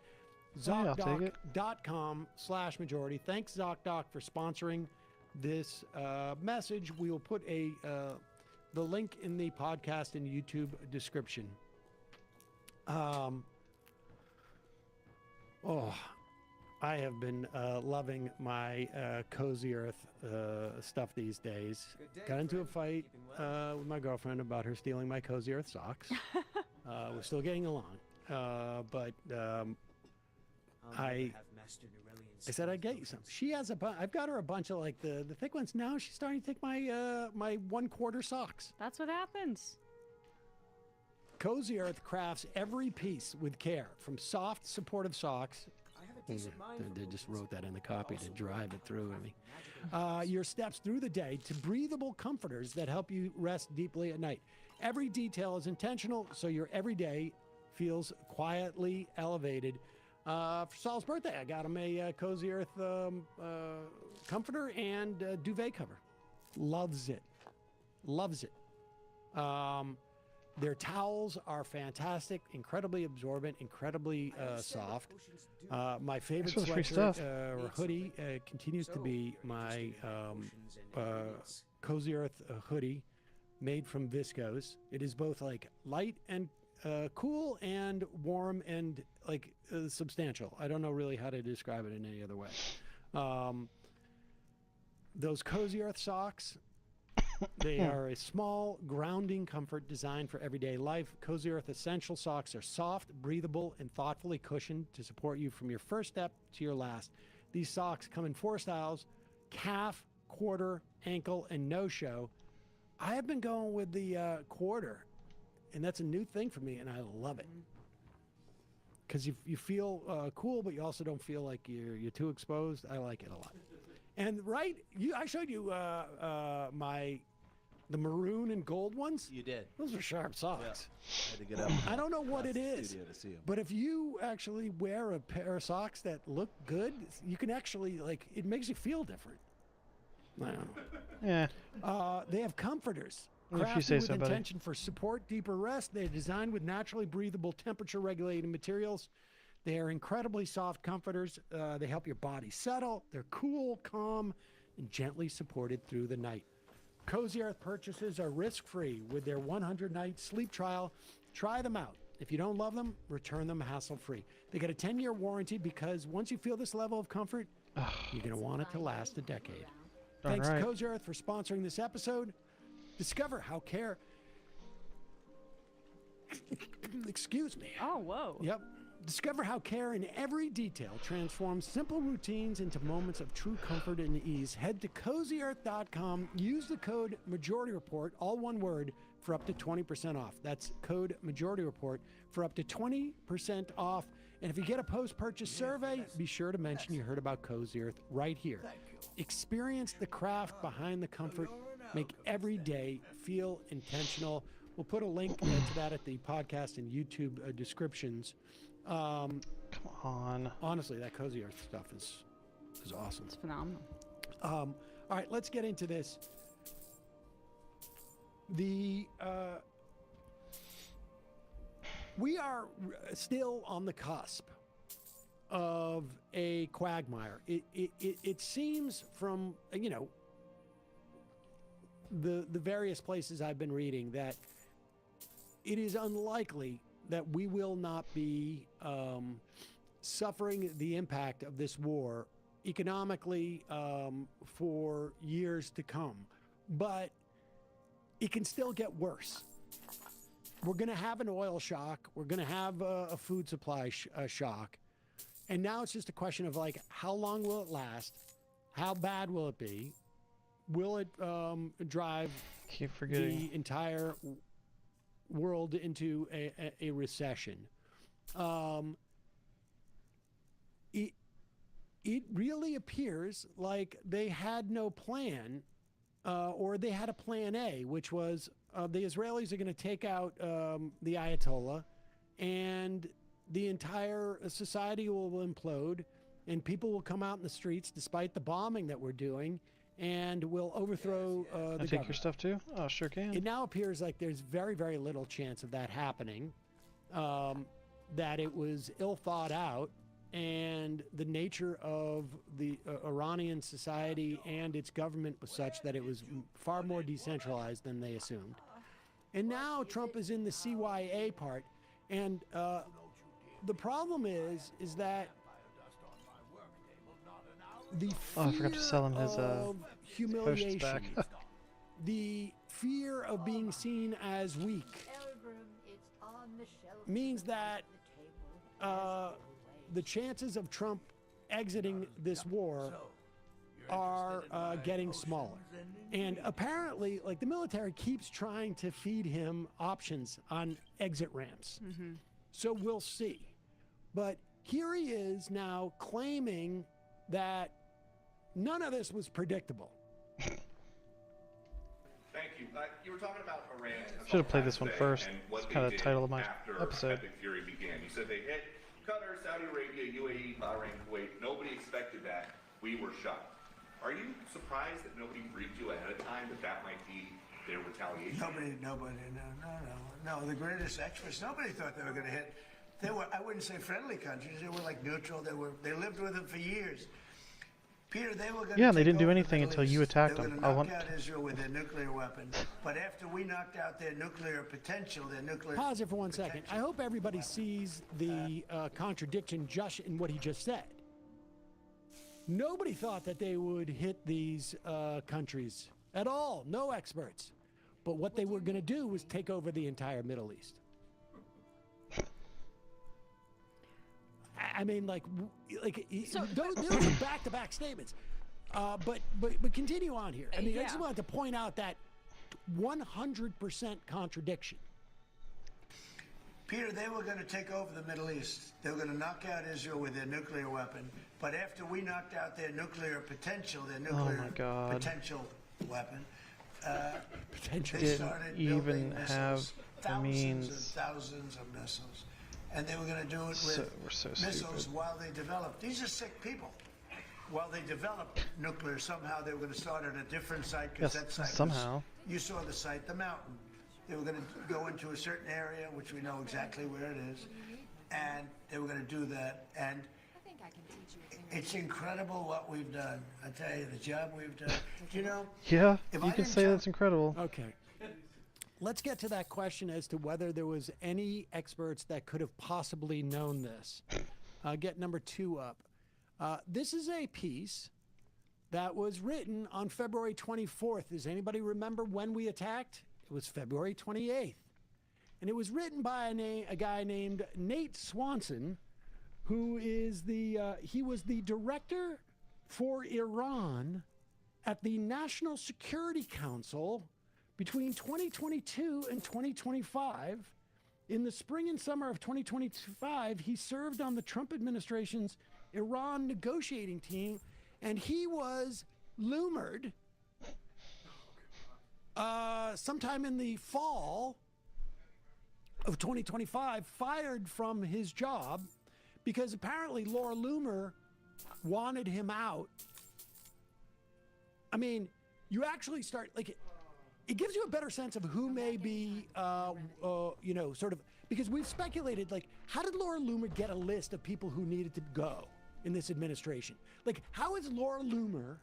ZocDoc.com/majority. Thanks, ZocDoc, for sponsoring this message. We will put the link in the podcast and YouTube description. I have been loving my Cozy Earth stuff these days. Got into a fight with my girlfriend about her stealing my Cozy Earth socks. We're still getting along. But I said I'd get you some. She has I've got her a bunch of like the thick ones. Now she's starting to take my my 1/4 socks. That's what happens. Cozy Earth crafts every piece with care, from soft, supportive socks. They just wrote that in the copy to drive it through at me. Your steps through the day to breathable comforters that help you rest deeply at night. Every detail is intentional, so your everyday feels quietly elevated. For Saul's birthday, I got him a Cozy Earth comforter and duvet cover. Loves it. Loves it. Their towels are fantastic, incredibly absorbent, incredibly soft. My favorite sweatshirt or hoodie continues to be my Cozy Earth hoodie made from viscose. It is both like light and cool and warm and like substantial. I don't know really how to describe it in any other way. Those Cozy Earth socks, they are a small, grounding comfort designed for everyday life. Cozy Earth Essential socks are soft, breathable, and thoughtfully cushioned to support you from your first step to your last. These socks come in 4 styles: calf, quarter, ankle, and no-show. I have been going with the quarter, and that's a new thing for me, and I love it. Because you feel cool, but you also don't feel like you're too exposed. I like it a lot. And I showed you the maroon and gold ones. You did. Those are sharp socks. Yeah. I had to get up. I don't know what it is, To see 'em. but if you actually wear a pair of socks that look good, you can actually it makes you feel different. I don't know. Yeah. They have comforters. If you Crafted say with so, buddy. intention for support, deeper rest. They're designed with naturally breathable, temperature-regulating materials. They are incredibly soft comforters. They help your body settle. They're cool, calm, and gently supported through the night. Cozy Earth purchases are risk-free with their 100-night sleep trial. Try them out. If you don't love them, return them hassle-free. They get a 10-year warranty because once you feel this level of comfort, you're going to want it to last a decade. Thanks to Cozy Earth for sponsoring this episode. Discover how care... Excuse me. Oh, whoa. Yep. Discover how care in every detail transforms simple routines into moments of true comfort and ease. Head to CozyEarth.com. Use the code MajorityReport, all one word, for up to 20% off. That's code MajorityReport for up to 20% off. And if you get a post-purchase survey, be sure to mention you heard about Cozy Earth right here. Experience the craft behind the comfort. Make every day feel intentional. We'll put a link to that at the podcast and YouTube descriptions. Come on. Honestly, that Cozy Earth stuff is awesome. It's phenomenal. All right, let's get into this. We are still on the cusp of a quagmire. It seems from the various places I've been reading that it is unlikely that we will not be suffering the impact of this war economically for years to come. But it can still get worse. We're going to have an oil shock. We're going to have a food supply shock. And now it's just a question of like, how long will it last? How bad will it be? Will it drive Keep forgetting. the entire world into a recession? It really appears like they had no plan, or they had a plan A, which was the Israelis are going to take out the Ayatollah, and the entire society will implode, and people will come out in the streets despite the bombing that we're doing, and will overthrow the Can I take government. your stuff too? Oh, sure can. It now appears like there's very, very little chance of that happening, that it was ill thought out, and the nature of the Iranian society and its government was such that it was far more decentralized than they assumed. And now Trump is in the CYA part, and the problem is that the fear I forgot to sell him his of posts humiliation, back. the fear of being seen as weak, means that the chances of Trump exiting this war are getting smaller. And apparently, like, the military keeps trying to feed him options on exit ramps. So we'll see. But here he is now claiming that none of this was predictable. Thank you. You were talking about Iran. Should have played this one first. It's kind of the title of my episode. Epic Fury began. You said they hit Qatar, Saudi Arabia, UAE, Bahrain, Kuwait. Nobody expected that. We were shocked. Are you surprised that nobody briefed you ahead of time that might be their retaliation? Nobody, no. The greatest experts, nobody thought they were going to hit. They were, I wouldn't say friendly countries. They were like neutral. They lived with them for years. Peter, they were going to. Yeah, they didn't do anything until you attacked them. They were going to knock out Israel with their nuclear weapons. But after we knocked out their nuclear potential, Pause it for 1 second. I hope everybody sees the contradiction just in what he just said. Nobody thought that they would hit these countries at all. No experts. But what they were going to do was take over the entire Middle East. I mean, so, those are back-to-back statements. But continue on here. I mean, I just wanted to point out that 100% contradiction. Peter, they were going to take over the Middle East. They were going to knock out Israel with their nuclear weapon. But after we knocked out their nuclear potential, potential weapon, they started building missiles, thousands of missiles. And they were going to do it with missiles while they developed. These are sick people. While they developed nuclear, somehow they were going to start at a different site, because that site somehow. You saw the site, the mountain. They were going to go into a certain area, which we know exactly where it is, and they were going to do that. And it's incredible what we've done. I tell you, the job we've done. You know? Yeah, you can say that's incredible. Okay. Let's get to that question as to whether there was any experts that could have possibly known this. Get number 2 up. This is a piece that was written on February 24th. Does anybody remember when we attacked? It was February 28th. And it was written by a guy named Nate Swanson, who is he was the director for Iran at the National Security Council between 2022 and 2025. In the spring and summer of 2025, he served on the Trump administration's Iran negotiating team, and he was rumored sometime in the fall of 2025, fired from his job because apparently Laura Loomer wanted him out. I mean, you actually start, like, it gives you a better sense of who may be, sort of, because we've speculated, like, how did Laura Loomer get a list of people who needed to go in this administration? Like, how is Laura Loomer,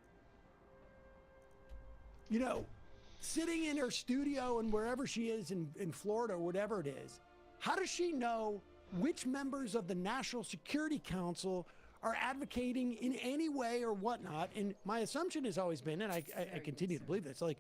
sitting in her studio and wherever she is in Florida or whatever it is, how does she know which members of the National Security Council are advocating in any way or whatnot? And my assumption has always been, and I continue to believe this, like,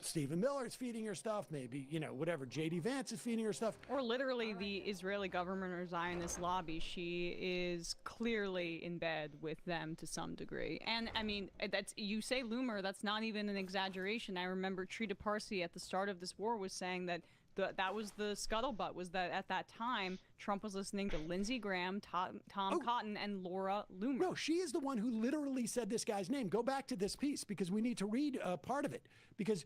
Stephen Miller is feeding her stuff. Maybe, whatever, J.D. Vance is feeding her stuff. Or literally the Israeli government or Zionist lobby. She is clearly in bed with them to some degree. And, I mean, you say Loomer, that's not even an exaggeration. I remember Trita Parsi at the start of this war was saying that that was the scuttlebutt, was that at that time, Trump was listening to Lindsey Graham, Tom Cotton, and Laura Loomer. No, she is the one who literally said this guy's name. Go back to this piece because we need to read part of it. Because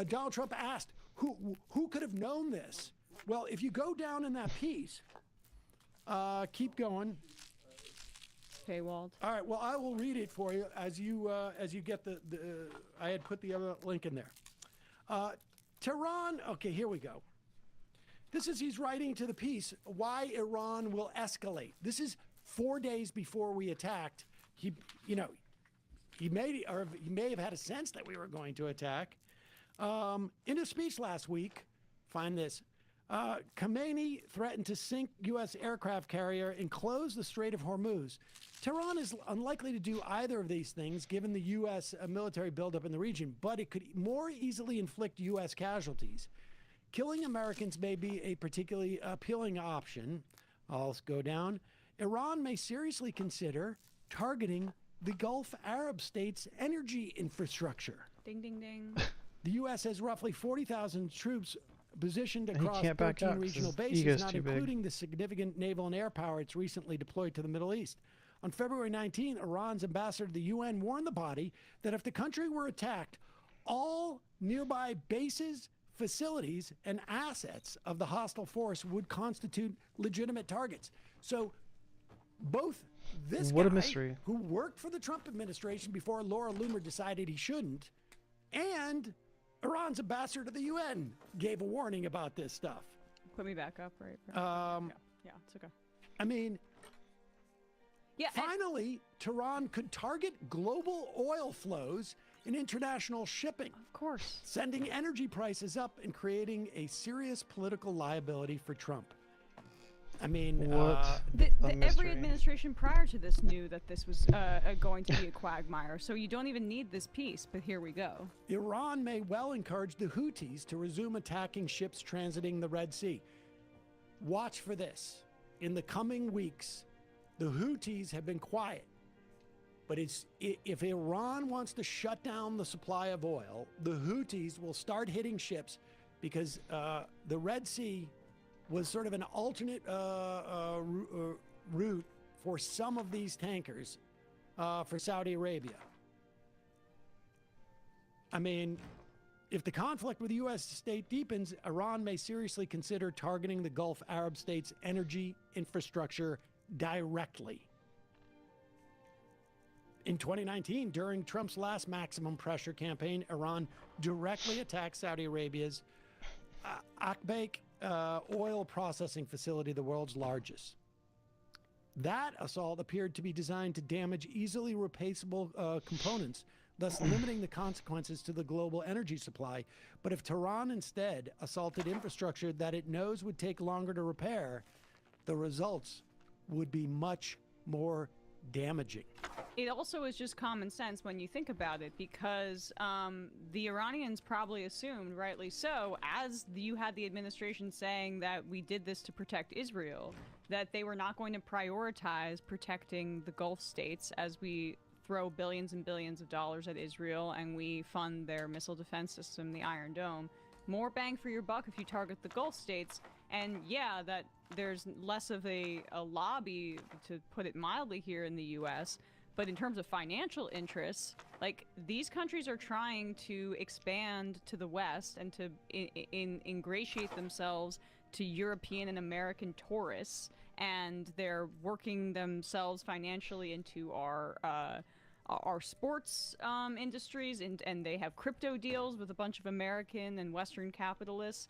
Donald Trump asked, who could have known this? Well, if you go down in that piece, keep going. Paywalled. All right, well, I will read it for you as you get the I had put the other link in there. Tehran, okay, here we go. He's writing to the piece, why Iran will escalate. This is 4 days before we attacked. He may have had a sense that we were going to attack. In a speech last week, find this, Khamenei threatened to sink U.S. aircraft carrier and close the Strait of Hormuz. Tehran is unlikely to do either of these things given the U.S. military buildup in the region, but it could more easily inflict U.S. casualties. Killing Americans may be a particularly appealing option. I'll go down. Iran may seriously consider targeting the Gulf Arab states' energy infrastructure. Ding, ding, ding. The U.S. has roughly 40,000 troops positioned And he across can't back 13 up 'cause regional his bases, ego's not too big. including the significant naval and air power it's recently deployed to the Middle East. On February 19, Iran's ambassador to the UN warned the body that if the country were attacked, all nearby bases, facilities, and assets of the hostile force would constitute legitimate targets. So both this What a guy, mystery. who worked for the Trump administration before Laura Loomer decided he shouldn't, and Iran's ambassador to the UN gave a warning about this stuff. Put me back up, right? Yeah, it's okay. I mean, yeah. Finally, Tehran could target global oil flows in international shipping. Of course. Sending energy prices up and creating a serious political liability for Trump. I mean, every administration prior to this knew that this was going to be a quagmire, so you don't even need this piece, but here we go. Iran may well encourage the Houthis to resume attacking ships transiting the Red Sea. Watch for this. In the coming weeks, the Houthis have been quiet, but if Iran wants to shut down the supply of oil, the Houthis will start hitting ships because the Red Sea was sort of an alternate route for some of these tankers for Saudi Arabia. I mean, if the conflict with the U.S. state deepens, Iran may seriously consider targeting the Gulf Arab states' energy infrastructure directly. In 2019, during Trump's last maximum pressure campaign, Iran directly attacked Saudi Arabia's Akbake oil processing facility, the world's largest. That assault appeared to be designed to damage easily replaceable components, thus limiting the consequences to the global energy supply. But if Tehran instead assaulted infrastructure that it knows would take longer to repair, the results would be much more damaging. It also is just common sense when you think about it, because the Iranians probably assumed, rightly so, as you had the administration saying that we did this to protect Israel, that they were not going to prioritize protecting the Gulf states as we throw billions and billions of dollars at Israel and we fund their missile defense system, the Iron Dome. More bang for your buck if you target the Gulf states. And yeah, that there's less of a lobby, to put it mildly, here in the U.S., but in terms of financial interests, like, these countries are trying to expand to the West and to ingratiate themselves to European and American tourists, and they're working themselves financially into our sports industries, and they have crypto deals with a bunch of American and Western capitalists.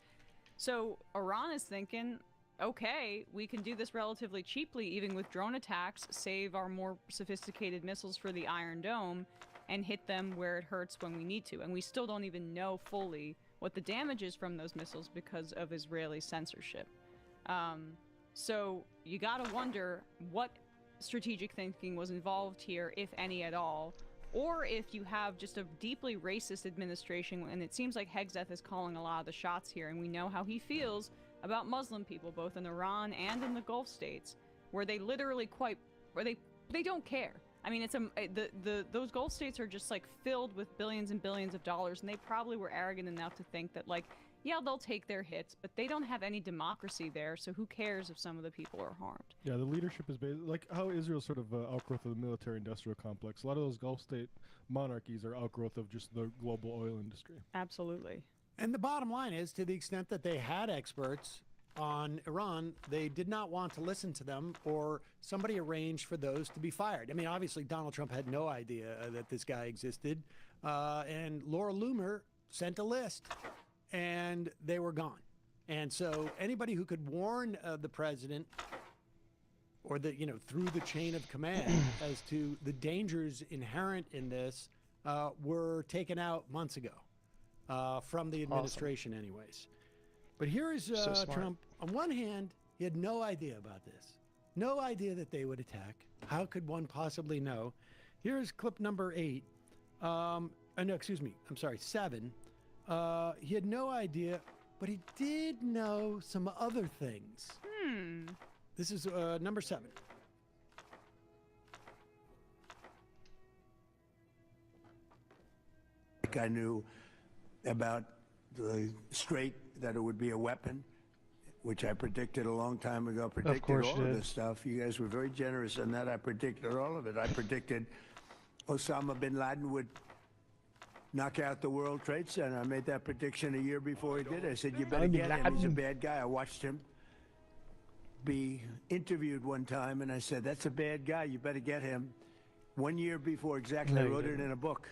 So Iran is thinking, okay, we can do this relatively cheaply, even with drone attacks, save our more sophisticated missiles for the Iron Dome, and hit them where it hurts when we need to. And we still don't even know fully what the damage is from those missiles because of Israeli censorship. So you gotta wonder what strategic thinking was involved here, if any at all, or if you have just a deeply racist administration, and it seems like Hegseth is calling a lot of the shots here, and we know how he feels about Muslim people, both in Iran and in the Gulf states, where they literally they don't care. I mean, those Gulf states are just like filled with billions and billions of dollars, and they probably were arrogant enough to think that, like, yeah, they'll take their hits, but they don't have any democracy there, so who cares if some of the people are harmed? Yeah, the leadership is based, like how Israel's sort of outgrowth of the military-industrial complex. A lot of those Gulf state monarchies are outgrowth of just the global oil industry. Absolutely. And the bottom line is, to the extent that they had experts on Iran, they did not want to listen to them, or somebody arranged for those to be fired. I mean, obviously, Donald Trump had no idea that this guy existed, and Laura Loomer sent a list, and they were gone. And so anybody who could warn the president, or through the chain of command, as to the dangers inherent in this, were taken out months ago from the administration, anyways. But here is Trump. On one hand, he had no idea about this. No idea that they would attack. How could one possibly know? Here's clip number 8. No, excuse me. I'm sorry, 7. He had no idea, but he did know some other things. This is number 7. I knew about the Strait, that it would be a weapon, which I predicted a long time ago. Predicted all of this stuff. You guys were very generous in that. I predicted all of it. I predicted Osama bin Laden would knock out the World Trade Center. I made that prediction a year before he did it. I said, you better get him. He's a bad guy. I watched him be interviewed one time, and I said, that's a bad guy. You better get him. 1 year before, exactly. I wrote it in a book.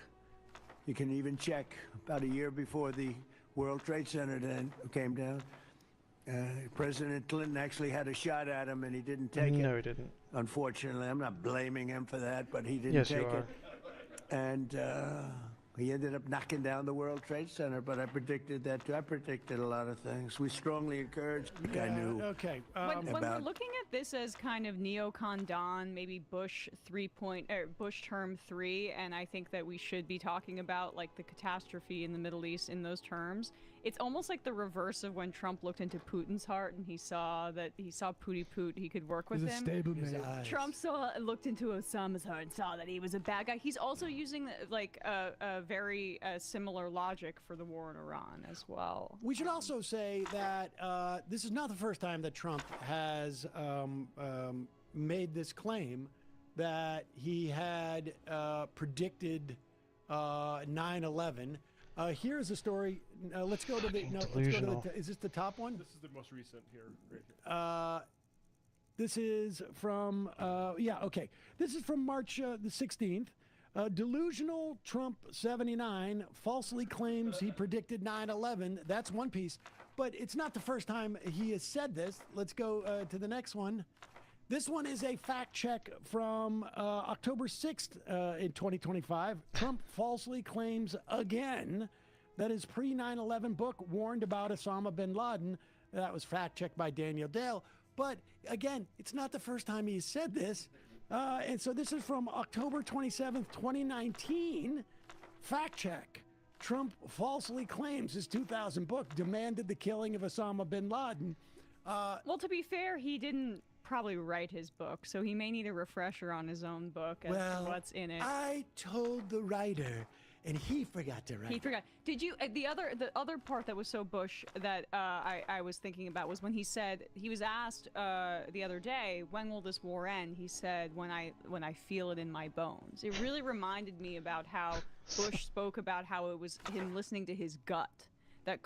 You can even check. About a year before the World Trade Center then came down, President Clinton actually had a shot at him, and he didn't take it. No, he didn't. Unfortunately, I'm not blaming him for that, but he didn't take it. And he ended up knocking down the World Trade Center, but I predicted that too. I predicted a lot of things. We strongly encouraged. I knew. Okay. When we're looking at this as kind of neocon Don, maybe Bush Bush term 3, and I think that we should be talking about like the catastrophe in the Middle East in those terms. It's almost like the reverse of when Trump looked into Putin's heart and he saw Pooty Poot, he could work with him. Trump looked into Osama's heart and saw that he was a bad guy. He's also using like a very similar logic for the war in Iran as well. We should also say that this is not the first time that Trump has made this claim that he had predicted 9/11. Here's a story. Let's go to the. No, let's go to the. Is this the top one? This is the most recent here. Right here. This is from. Yeah. Okay. This is from March the 16th. Delusional Trump 79 falsely claims he predicted 9/11. That's one piece, but it's not the first time he has said this. Let's go to the next one. This one is a fact check from October 6th in 2025. Trump falsely claims again that his pre-9/11 book warned about Osama bin Laden. That was fact checked by Daniel Dale. But again, it's not the first time he's said this. And so this is from October 27th, 2019. Fact check. Trump falsely claims his 2000 book demanded the killing of Osama bin Laden. Well, to be fair, he didn't probably write his book, so he may need a refresher on his own book as to what's in it. I told the writer, and he forgot to write. He forgot. Did you? The other part that was so Bush that I was thinking about was when he said, he was asked the other day, when will this war end? He said, when I feel it in my bones. It really reminded me about how Bush spoke about how it was him listening to his gut that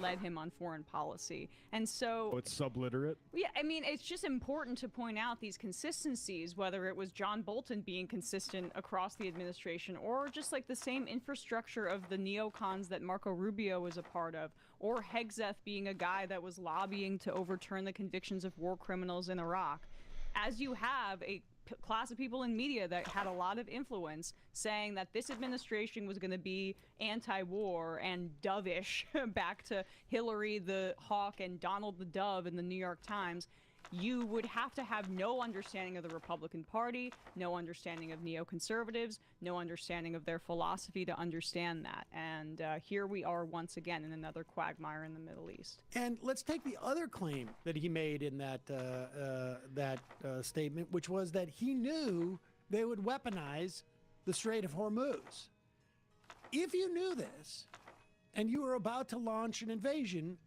led him on foreign policy. And so it's subliterate. Yeah, I mean, it's just important to point out these consistencies, whether it was John Bolton being consistent across the administration, or just like the same infrastructure of the neocons that Marco Rubio was a part of, or Hegseth being a guy that was lobbying to overturn the convictions of war criminals in Iraq. As you have a class of people in media that had a lot of influence saying that this administration was going to be anti-war and dovish, back to Hillary the Hawk and Donald the Dove in the New York Times, you would have to have no understanding of the Republican Party, no understanding of neoconservatives, no understanding of their philosophy to understand that. And here we are once again in another quagmire in the Middle East. And let's take the other claim that he made in that statement, which was that he knew they would weaponize the Strait of Hormuz. If you knew this, and you were about to launch an invasion,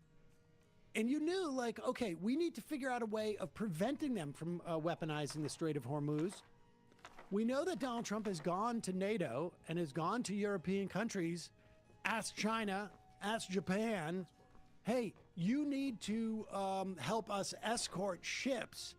and you knew, like, okay, we need to figure out a way of preventing them from weaponizing the Strait of Hormuz. We know that Donald Trump has gone to NATO and has gone to European countries, asked China, asked Japan, hey, you need to help us escort ships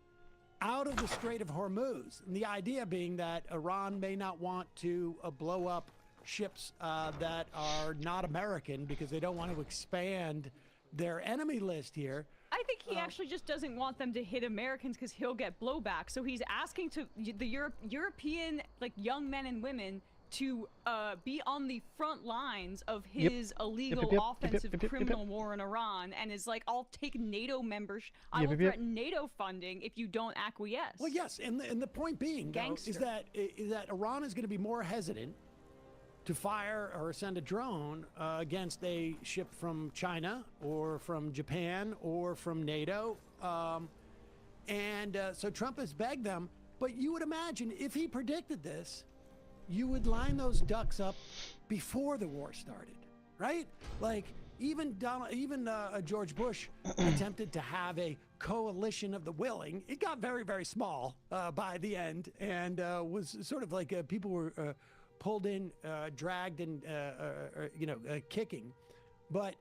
out of the Strait of Hormuz. And the idea being that Iran may not want to blow up ships that are not American because they don't want to expand their enemy list here. I think he actually just doesn't want them to hit Americans because he'll get blowback. So he's asking to the European young men and women to be on the front lines of his illegal offensive criminal war in Iran, and is like, I'll take NATO membership. I will threaten NATO funding if you don't acquiesce. Well, yes, and the point being, though, is that Iran is going to be more hesitant to fire or send a drone against a ship from China or from Japan or from NATO. So Trump has begged them, but you would imagine if he predicted this, you would line those ducks up before the war started, right? Like even George Bush attempted to have a coalition of the willing. It got very, very small by the end, and was sort of like people were pulled in, dragged, and kicking. But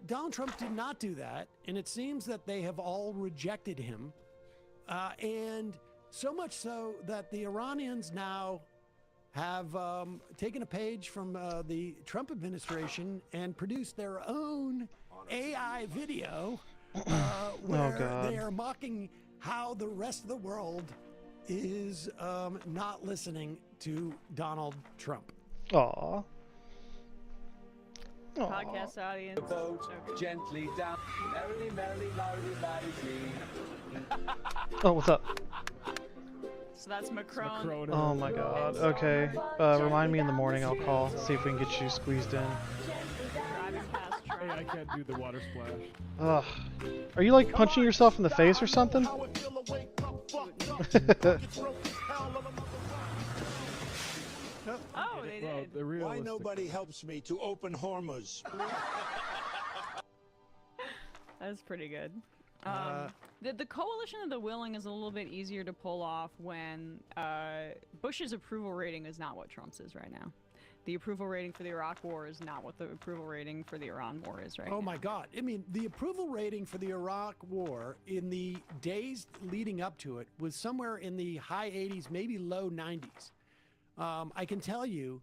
Donald Trump did not do that, and it seems that they have all rejected him, and so much so that the Iranians now have taken a page from the Trump administration and produced their own AI video where they are mocking how the rest of the world is not listening to Donald Trump. Aww. Podcast audience. The boat gently down. Merrily, merrily, merrily, merrily. Oh, what's up? So that's Macron. Oh my god. Okay. Remind me in the morning. I'll call. See if we can get you squeezed in. Hey, I can't do the water splash. Ugh. Are you like punching yourself in the face or something? Oh, they did. Why nobody helps me to open Hormuz? That's pretty good. The coalition of the willing is a little bit easier to pull off when Bush's approval rating is not what Trump's is right now. The approval rating for the Iraq war is not what the approval rating for the Iran war is right now. Oh my God. I mean, the approval rating for the Iraq war in the days leading up to it was somewhere in the high 80s, maybe low 90s. I can tell you,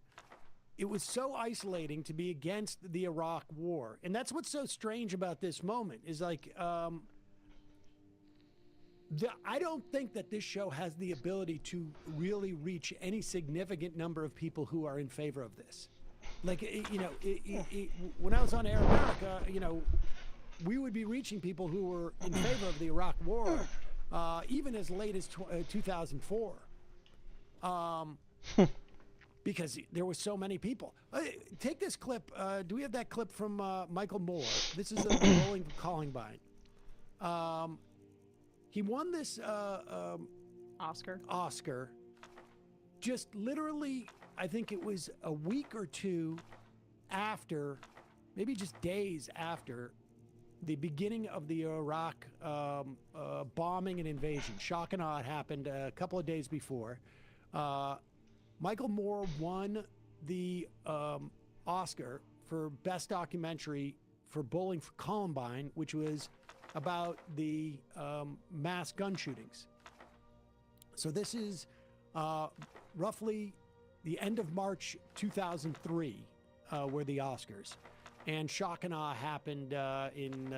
it was so isolating to be against the Iraq war. And that's what's so strange about this moment is like, I don't think that this show has the ability to really reach any significant number of people who are in favor of this. Like, when I was on Air America, we would be reaching people who were in favor of the Iraq war, even as late as 2004. Because there were so many people. Take this clip. Do we have that clip from Michael Moore? This is the Bowling for Columbine. He won this Oscar. Just literally, I think it was a week or two after, maybe just days after, the beginning of the Iraq bombing and invasion. Shock and awe had happened a couple of days before. Michael Moore won the Oscar for Best Documentary for Bowling for Columbine, which was about the mass gun shootings. So this is roughly the end of March 2003 were the Oscars. And Shock and Awe happened in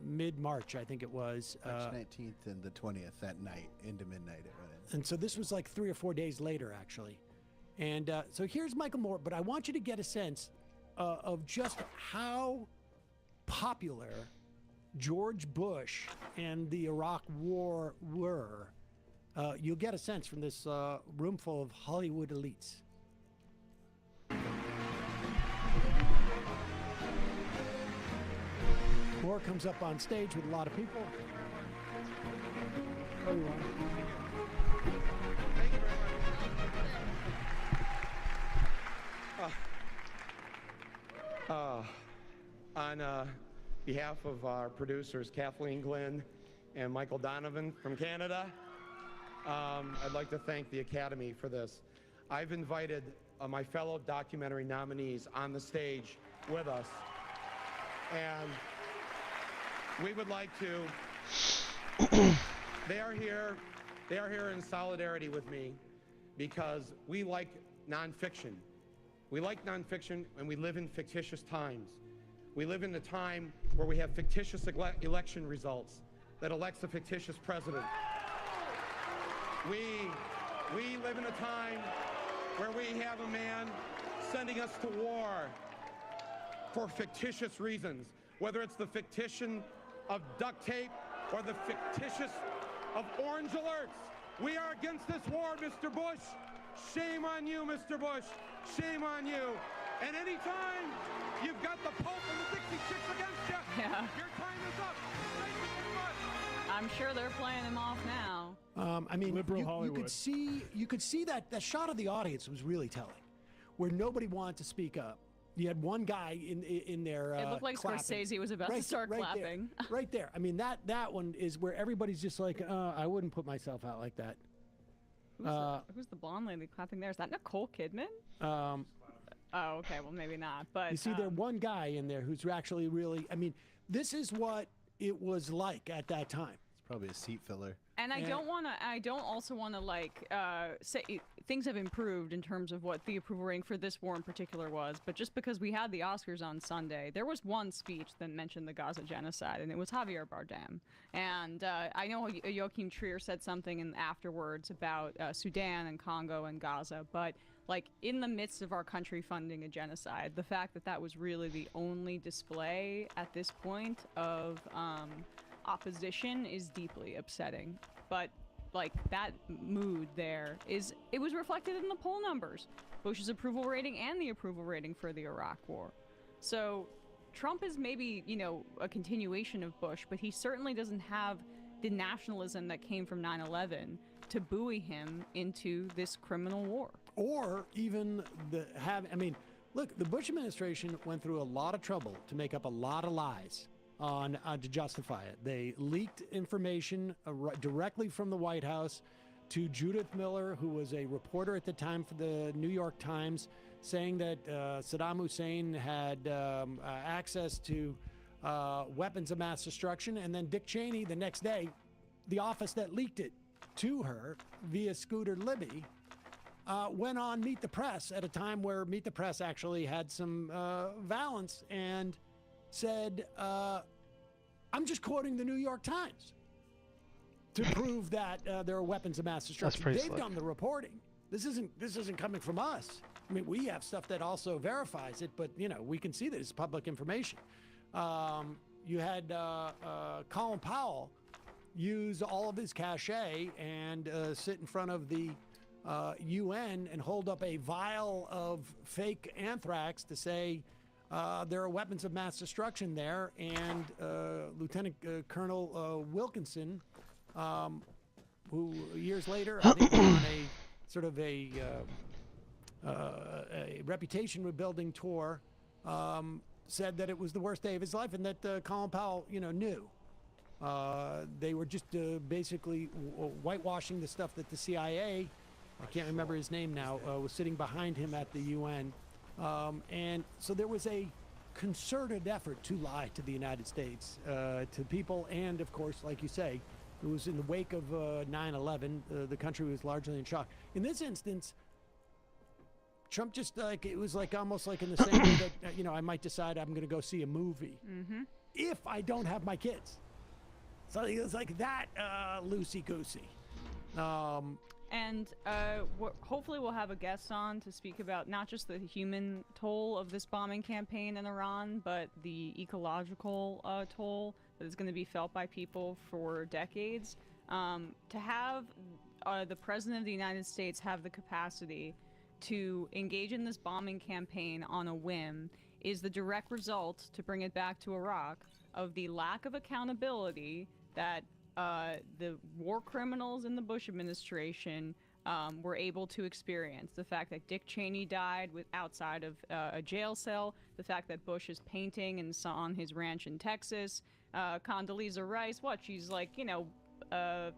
mid-March, I think it was. March 19th and the 20th that night, into midnight it went in. And so this was like 3 or 4 days later, actually. And so here's Michael Moore, but I want you to get a sense of just how popular George Bush and the Iraq War were, you'll get a sense from this room full of Hollywood elites. Moore comes up on stage with a lot of people. Oh, you want? Thank you very much. On behalf of our producers, Kathleen Glynn and Michael Donovan from Canada, I'd like to thank the Academy for this. I've invited my fellow documentary nominees on the stage with us, and we would like to, they are here in solidarity with me because we like nonfiction. We like nonfiction and we live in fictitious times. We live in a time where we have fictitious election results that elects a fictitious president. We live in a time where we have a man sending us to war for fictitious reasons, whether it's the fictition of duct tape or the fictitious of orange alerts. We are against this war, Mr. Bush. Shame on you, Mr. Bush. Shame on you. And anytime you've got the Pope and the Dixie Chicks against you, your time is up. Thank you very much. I'm sure they're playing him off now. I mean, Liberal you Hollywood. could see that shot of the audience was really telling, where nobody wanted to speak up. You had one guy in there. It looked like clapping. Scorsese was about to start clapping. There, right there. I mean, that one is where everybody's just like, I wouldn't put myself out like that. Who's the blonde lady clapping there? Is that Nicole Kidman? Oh, okay. Well, maybe not. But you see, there one guy in there who's actually really. I mean, this is what it was like at that time. It's probably a seat filler. And I don't also want to like say things have improved in terms of what the approval rating for this war in particular was. But just because we had the Oscars on Sunday, there was one speech that mentioned the Gaza genocide, and it was Javier Bardem. And I know Joachim Trier said something afterwards about Sudan and Congo and Gaza, but like in the midst of our country funding a genocide, the fact that that was really the only display at this point of opposition is deeply upsetting. But like that mood there it was reflected in the poll numbers, Bush's approval rating and the approval rating for the Iraq war. So Trump is maybe, a continuation of Bush, but he certainly doesn't have the nationalism that came from 9/11 to buoy him into this criminal war. Or even look, the Bush administration went through a lot of trouble to make up a lot of lies to justify it. They leaked information directly from the White House to Judith Miller, who was a reporter at the time for the New York Times, saying that Saddam Hussein had access to weapons of mass destruction. And then Dick Cheney, the next day, the office that leaked it to her via Scooter Libby, went on Meet the Press at a time where Meet the Press actually had some valence and said, I'm just quoting the New York Times to prove that there are weapons of mass destruction. They've done the reporting. This isn't coming from us. I mean, we have stuff that also verifies it, but we can see that it's public information. You had Colin Powell use all of his cachet and sit in front of the UN and hold up a vial of fake anthrax to say there are weapons of mass destruction there, and Lieutenant Colonel Wilkinson, who years later, I think, on a sort of a reputation rebuilding tour, said that it was the worst day of his life, and that Colin Powell, knew. They were just basically whitewashing the stuff that the CIA, I can't remember his name now, was sitting behind him at the UN. And so there was a concerted effort to lie to the United States, to people, and of course, like you say, it was in the wake of 9/11. The country was largely in shock. In this instance, Trump just it was almost like in the same way that I might decide I'm going to go see a movie if I don't have my kids. So it was like that loosey goosey. And hopefully we'll have a guest on to speak about not just the human toll of this bombing campaign in Iran, but the ecological toll that is going to be felt by people for decades. To have the President of the United States have the capacity to engage in this bombing campaign on a whim is the direct result, to bring it back to Iraq, of the lack of accountability that the war criminals in the Bush administration were able to experience. The fact that Dick Cheney died outside of a jail cell, the fact that Bush is painting and on his ranch in Texas, Condoleezza Rice, she's like, a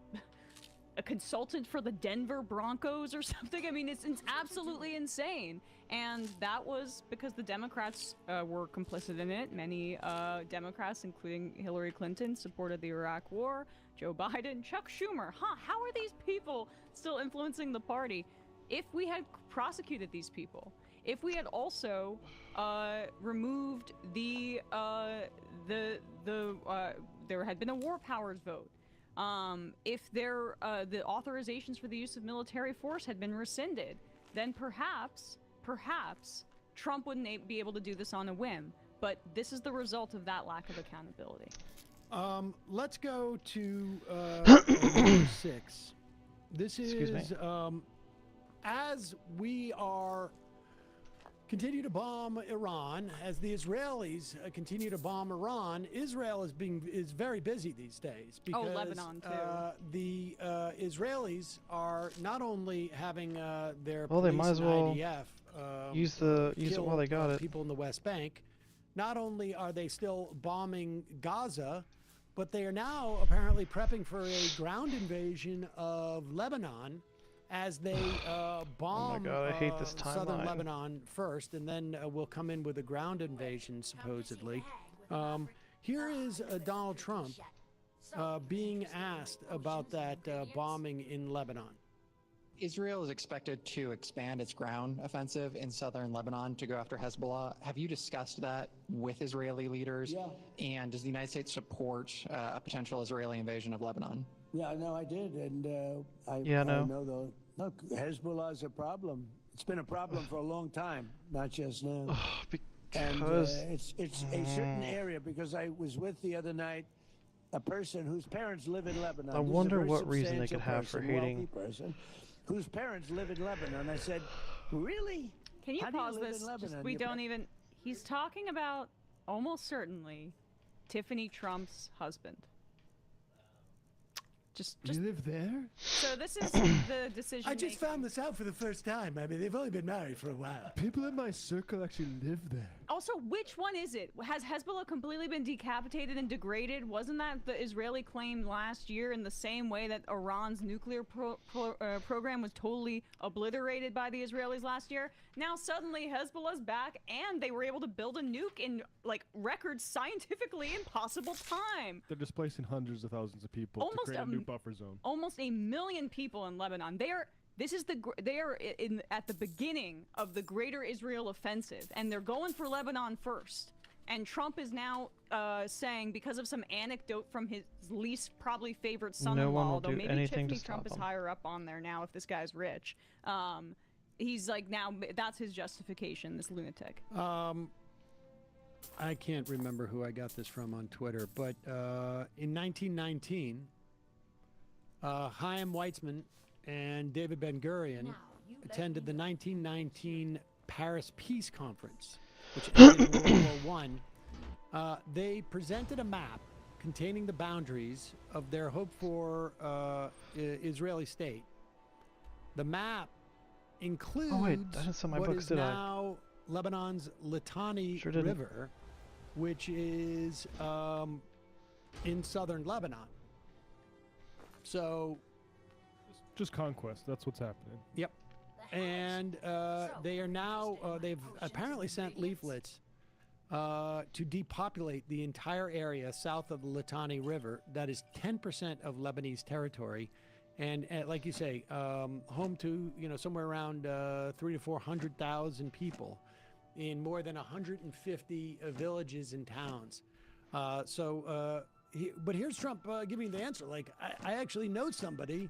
consultant for the Denver Broncos or something. I mean, it's absolutely insane. And that was because the Democrats were complicit in it. Many Democrats, including Hillary Clinton, supported the Iraq War. Joe Biden, Chuck Schumer. How are these people still influencing the party? If we had prosecuted these people, if we had also removed there had been a war powers vote, if the authorizations for the use of military force had been rescinded, then perhaps Trump wouldn't be able to do this on a whim. But this is the result of that lack of accountability. Let's go to 6. This is as we are continue to bomb Iran, as the Israelis continue to bomb Iran. Israel is very busy these days because Lebanon too. The Israelis are not only having their Well, they might as well IDF use it while they got it. People in the West Bank. Not only are they still bombing Gaza, but they are now apparently prepping for a ground invasion of Lebanon as they bomb oh my God, I hate this southern timeline. Lebanon first, and then will come in with a ground invasion, supposedly. Here is Donald Trump being asked about that bombing in Lebanon. Israel is expected to expand its ground offensive in southern Lebanon to go after Hezbollah. Have you discussed that with Israeli leaders? Yeah. And does the United States support a potential Israeli invasion of Lebanon? Yeah, no, I did, and I no. know though. Look, Hezbollah is a problem. It's been a problem for a long time, not just now. Because it's a certain area. Because I was with the other night a person whose parents live in Lebanon. I This is a wonder very what reason they substantial could have for person, hating. wealthy person, whose parents live in Lebanon. I said, really? Can you How do pause live in this? Lebanon? We Your don't even. He's talking about almost certainly Tiffany Trump's husband. Just You live there? so this is the decision. I just found this out for the first time. I mean, they've only been married for a while. People in my circle actually live there. Also, which one is it? Has Hezbollah completely been decapitated and degraded? Wasn't that the Israeli claim last year, in the same way that Iran's nuclear program was totally obliterated by the Israelis last year? Now suddenly Hezbollah's back, and they were able to build a nuke in record scientifically impossible time. They're displacing hundreds of thousands of people Almost to create a new buffer zone. Almost 1 million people in Lebanon. They are at the beginning of the Greater Israel Offensive, and they're going for Lebanon first. And Trump is now saying, because of some anecdote from his least probably favorite son-in-law, No one will although do maybe anything to Tiffany Trump stop is him. higher up on there now if this guy's rich. He's like, now that's his justification, this lunatic. I can't remember who I got this from on Twitter, but in 1919, Chaim Weizmann and David Ben-Gurion attended the 1919 Paris Peace Conference, which ended in World War I. They presented a map containing the boundaries of their hoped-for Israeli state. The map includes Oh, wait, I didn't sell my what books, is did I? now Lebanon's Litani Sure didn't. River, which is in southern Lebanon. So, Just conquest. That's what's happening. yep. And they are now, they've apparently sent leaflets to depopulate the entire area south of the Litani River. That is 10% of Lebanese territory. And like you say, home to, somewhere around 300,000 to 400,000 people in more than 150 villages and towns. But here's Trump giving the answer. Like, I actually know somebody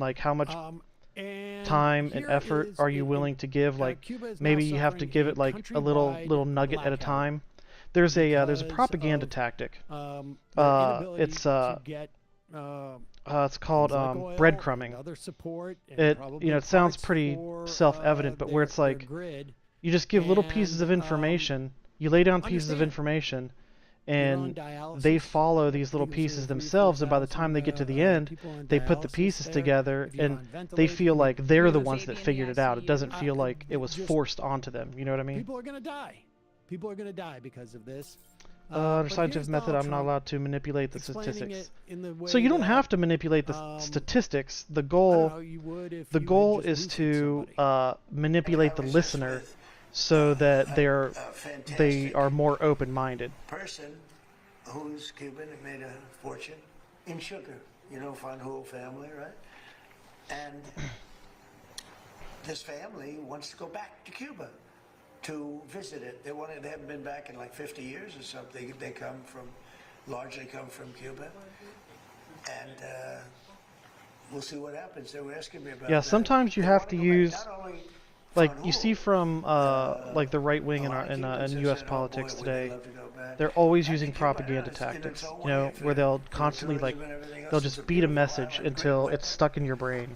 like how much time and effort are you willing to give? Like maybe you have to give it like a little nugget at a time. There's a propaganda tactic. It's called breadcrumbing. It sounds pretty self-evident, but where it's like you just give little pieces of information, you lay down pieces of information, and they follow these little pieces themselves, and by the time they get to the end, they put the pieces together, and they feel like they're the ones that figured it out. It doesn't feel like it was forced onto them. You know what I mean? People are going to die. People are going to die because of this. Under scientific method, I'm not allowed to manipulate the statistics. So you don't have to manipulate the statistics. The goal is to manipulate the listener so that they are more open-minded. Person who's Cuban and made a fortune in sugar, Fanjul family, right? And this family wants to go back to Cuba to visit it. They haven't been back in like 50 years or something. They largely come from Cuba, and we'll see what happens. They were asking me about. Yeah, sometimes you have to use, like you see from like the right wing in U.S. politics today. They're always using propaganda tactics, where they'll constantly they'll just beat a message until it's stuck in your brain,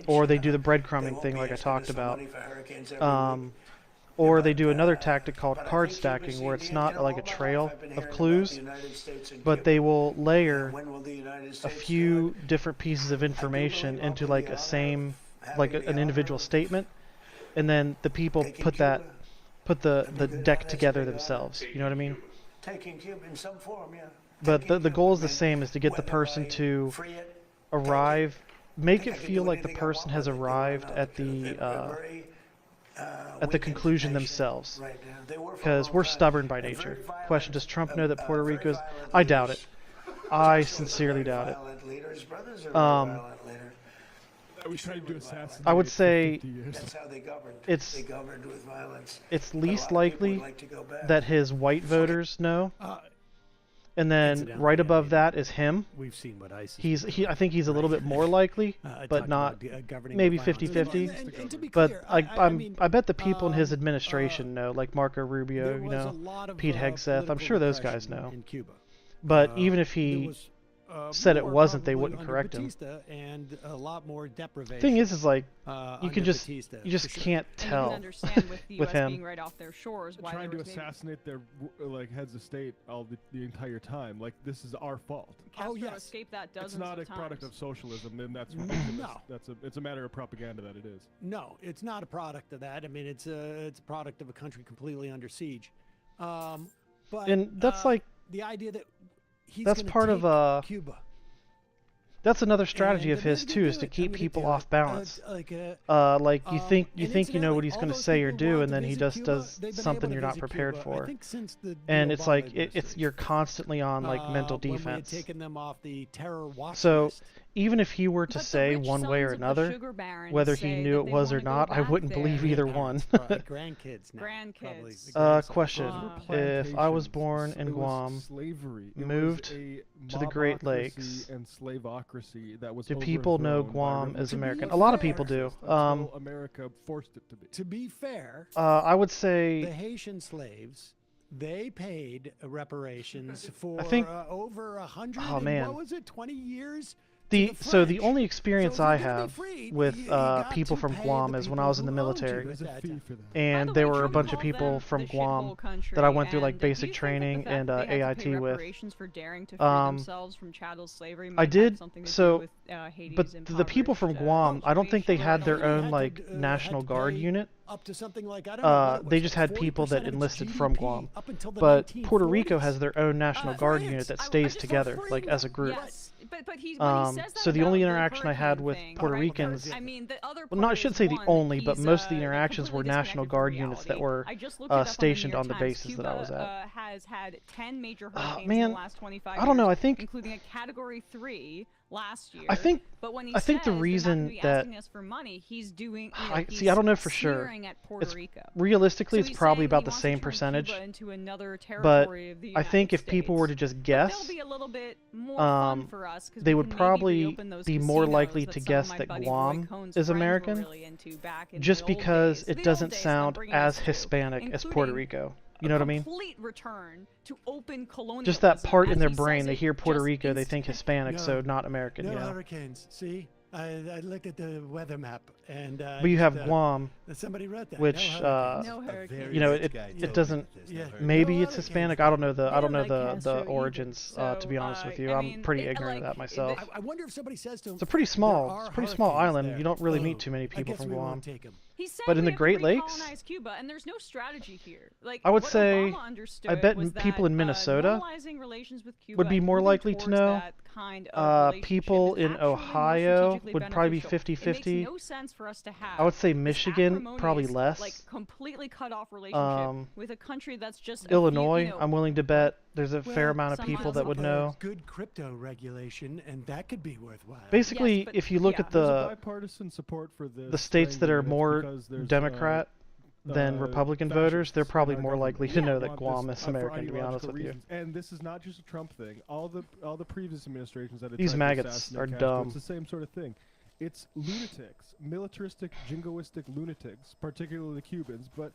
or they do the breadcrumbing thing like I talked about, or they do another tactic called card stacking, where it's not like a trail of clues, but they will layer a few different pieces of information into like an individual statement, and then the people put the deck together themselves. You know what I mean? Taking Cuba in some form, yeah. But the goal is the same: is to get the person to arrive, make it feel like the person has arrived at the conclusion themselves. Because we're stubborn by nature. Question: does Trump know that Puerto Rico is? I doubt it. I sincerely doubt it. I would say it's least likely that his white voters know, and then right above that is him. We've seen what ISIS. I think he's a little bit more likely, but not maybe 50-50. But I bet the people in his administration know, like Marco Rubio, Pete Hegseth. I'm sure those guys know. But even if he said it wasn't, they wouldn't correct him. And a lot more deprivation. Thing is like you just can't tell with him. Being right off their shores, why trying to assassinate their heads of state the entire time. Like, this is our fault. Castro escaped that dozens It's not of a product times. of socialism, then that's ridiculous. No. It's a matter of propaganda that it is. No, it's not a product of that. I mean, it's a product of a country completely under siege. But and that's like the idea that that's part of Cuba. That's another strategy of his too, is to keep people off balance. Like you think you know what he's going to say or do, and then he just does something you're not prepared for. And it's like you're constantly on like mental defense. Taking them off the terror watch So list. even if he were to say one way or another, whether he knew it was or not, I wouldn't believe either one. Grandkids now. Grandkids. Question: if I was born in Guam, moved to the Great Lakes, and slavocracy that was do people know Guam is American? A lot of people do. America forced it to be. To be fair, I would say the Haitian slaves, they paid reparations for over 100. Oh, man. What was it? 20 years. So the only experience I have with people from Guam is when I was in the military, and there were a bunch of people from Guam that I went through like basic training and AIT with. I did so, but the people from Guam, I don't think they had their own like National Guard unit. Up to something like, I don't know, they just had people that enlisted from Guam, but Puerto Rico has their own National Guard unit that stays together like as a group. Yes. But he says that so the about only the interaction I had with hurricane Puerto thing. Ricans, I mean, the other well, no, I part should is say the one, only, but most of the he's, interactions were completely National disconnected Guard from units that reality. were I just looked it up on the stationed New on the York Times. bases that I was at. Cuba has had 10 major hurricanes in man, the last 25 I don't know, years, I think- including a Category 3 last year. I think the reason that asking us for money, he's doing. I don't know for sure. smearing At Puerto Rico. Realistically, So it's he's probably saying about he the wants to same turn percentage. Cuba into another But territory of the I think United if people were to just guess, They'll be a little bit more fun for us, 'cause they we would can maybe probably reopen those be more casinos likely that to some of guess my that buddy Roy Guam Cohn's is friends were American, really into back in just the old because days. it The doesn't old days, sound I'm bringing as us to, Hispanic as Puerto including Rico. You know what I mean? Complete return to open colonialism. Just that part in as their he brain, says they it, hear Puerto just Rico, they think Hispanic, No. so not American. No you know? hurricanes. See, I looked at the weather map, and But you have Guam, somebody wrote that. which No hurricanes. you know, it doesn't. Maybe it's Hispanic. I don't know the origins. To be honest with you, I'm pretty ignorant of that myself. I wonder if somebody says to him, It's a pretty small island. You don't really meet too many people from Guam. He said But in we the have to Great Lakes, recolonize Cuba, and there's no strategy here. Like I would what say, Obama understood I bet was people that, in Minnesota normalizing relations with Cuba would be and more moving likely to towards know. that kind of People in Ohio would probably be 50-50. no sense for us to have I would say this Michigan probably acrimonious, less. like completely cut off relationship with a country that's just a few, Illinois, you know, I'm willing to bet there's a fair amount of some people miles that would away. know. Good crypto regulation, and that could be worthwhile. Basically, Yes, but- if you look at There's a the bipartisan support for this states that are thing, and it's more because there's, Democrat than Republican voters, they're probably more likely to know that Guam is for American. To be honest ideological with you, reasons. And this is not just a Trump thing. All the previous administrations that have These tried to maggots assassinate are Castro, dumb. It's the same sort of thing. It's lunatics, militaristic, jingoistic lunatics, particularly the Cubans, but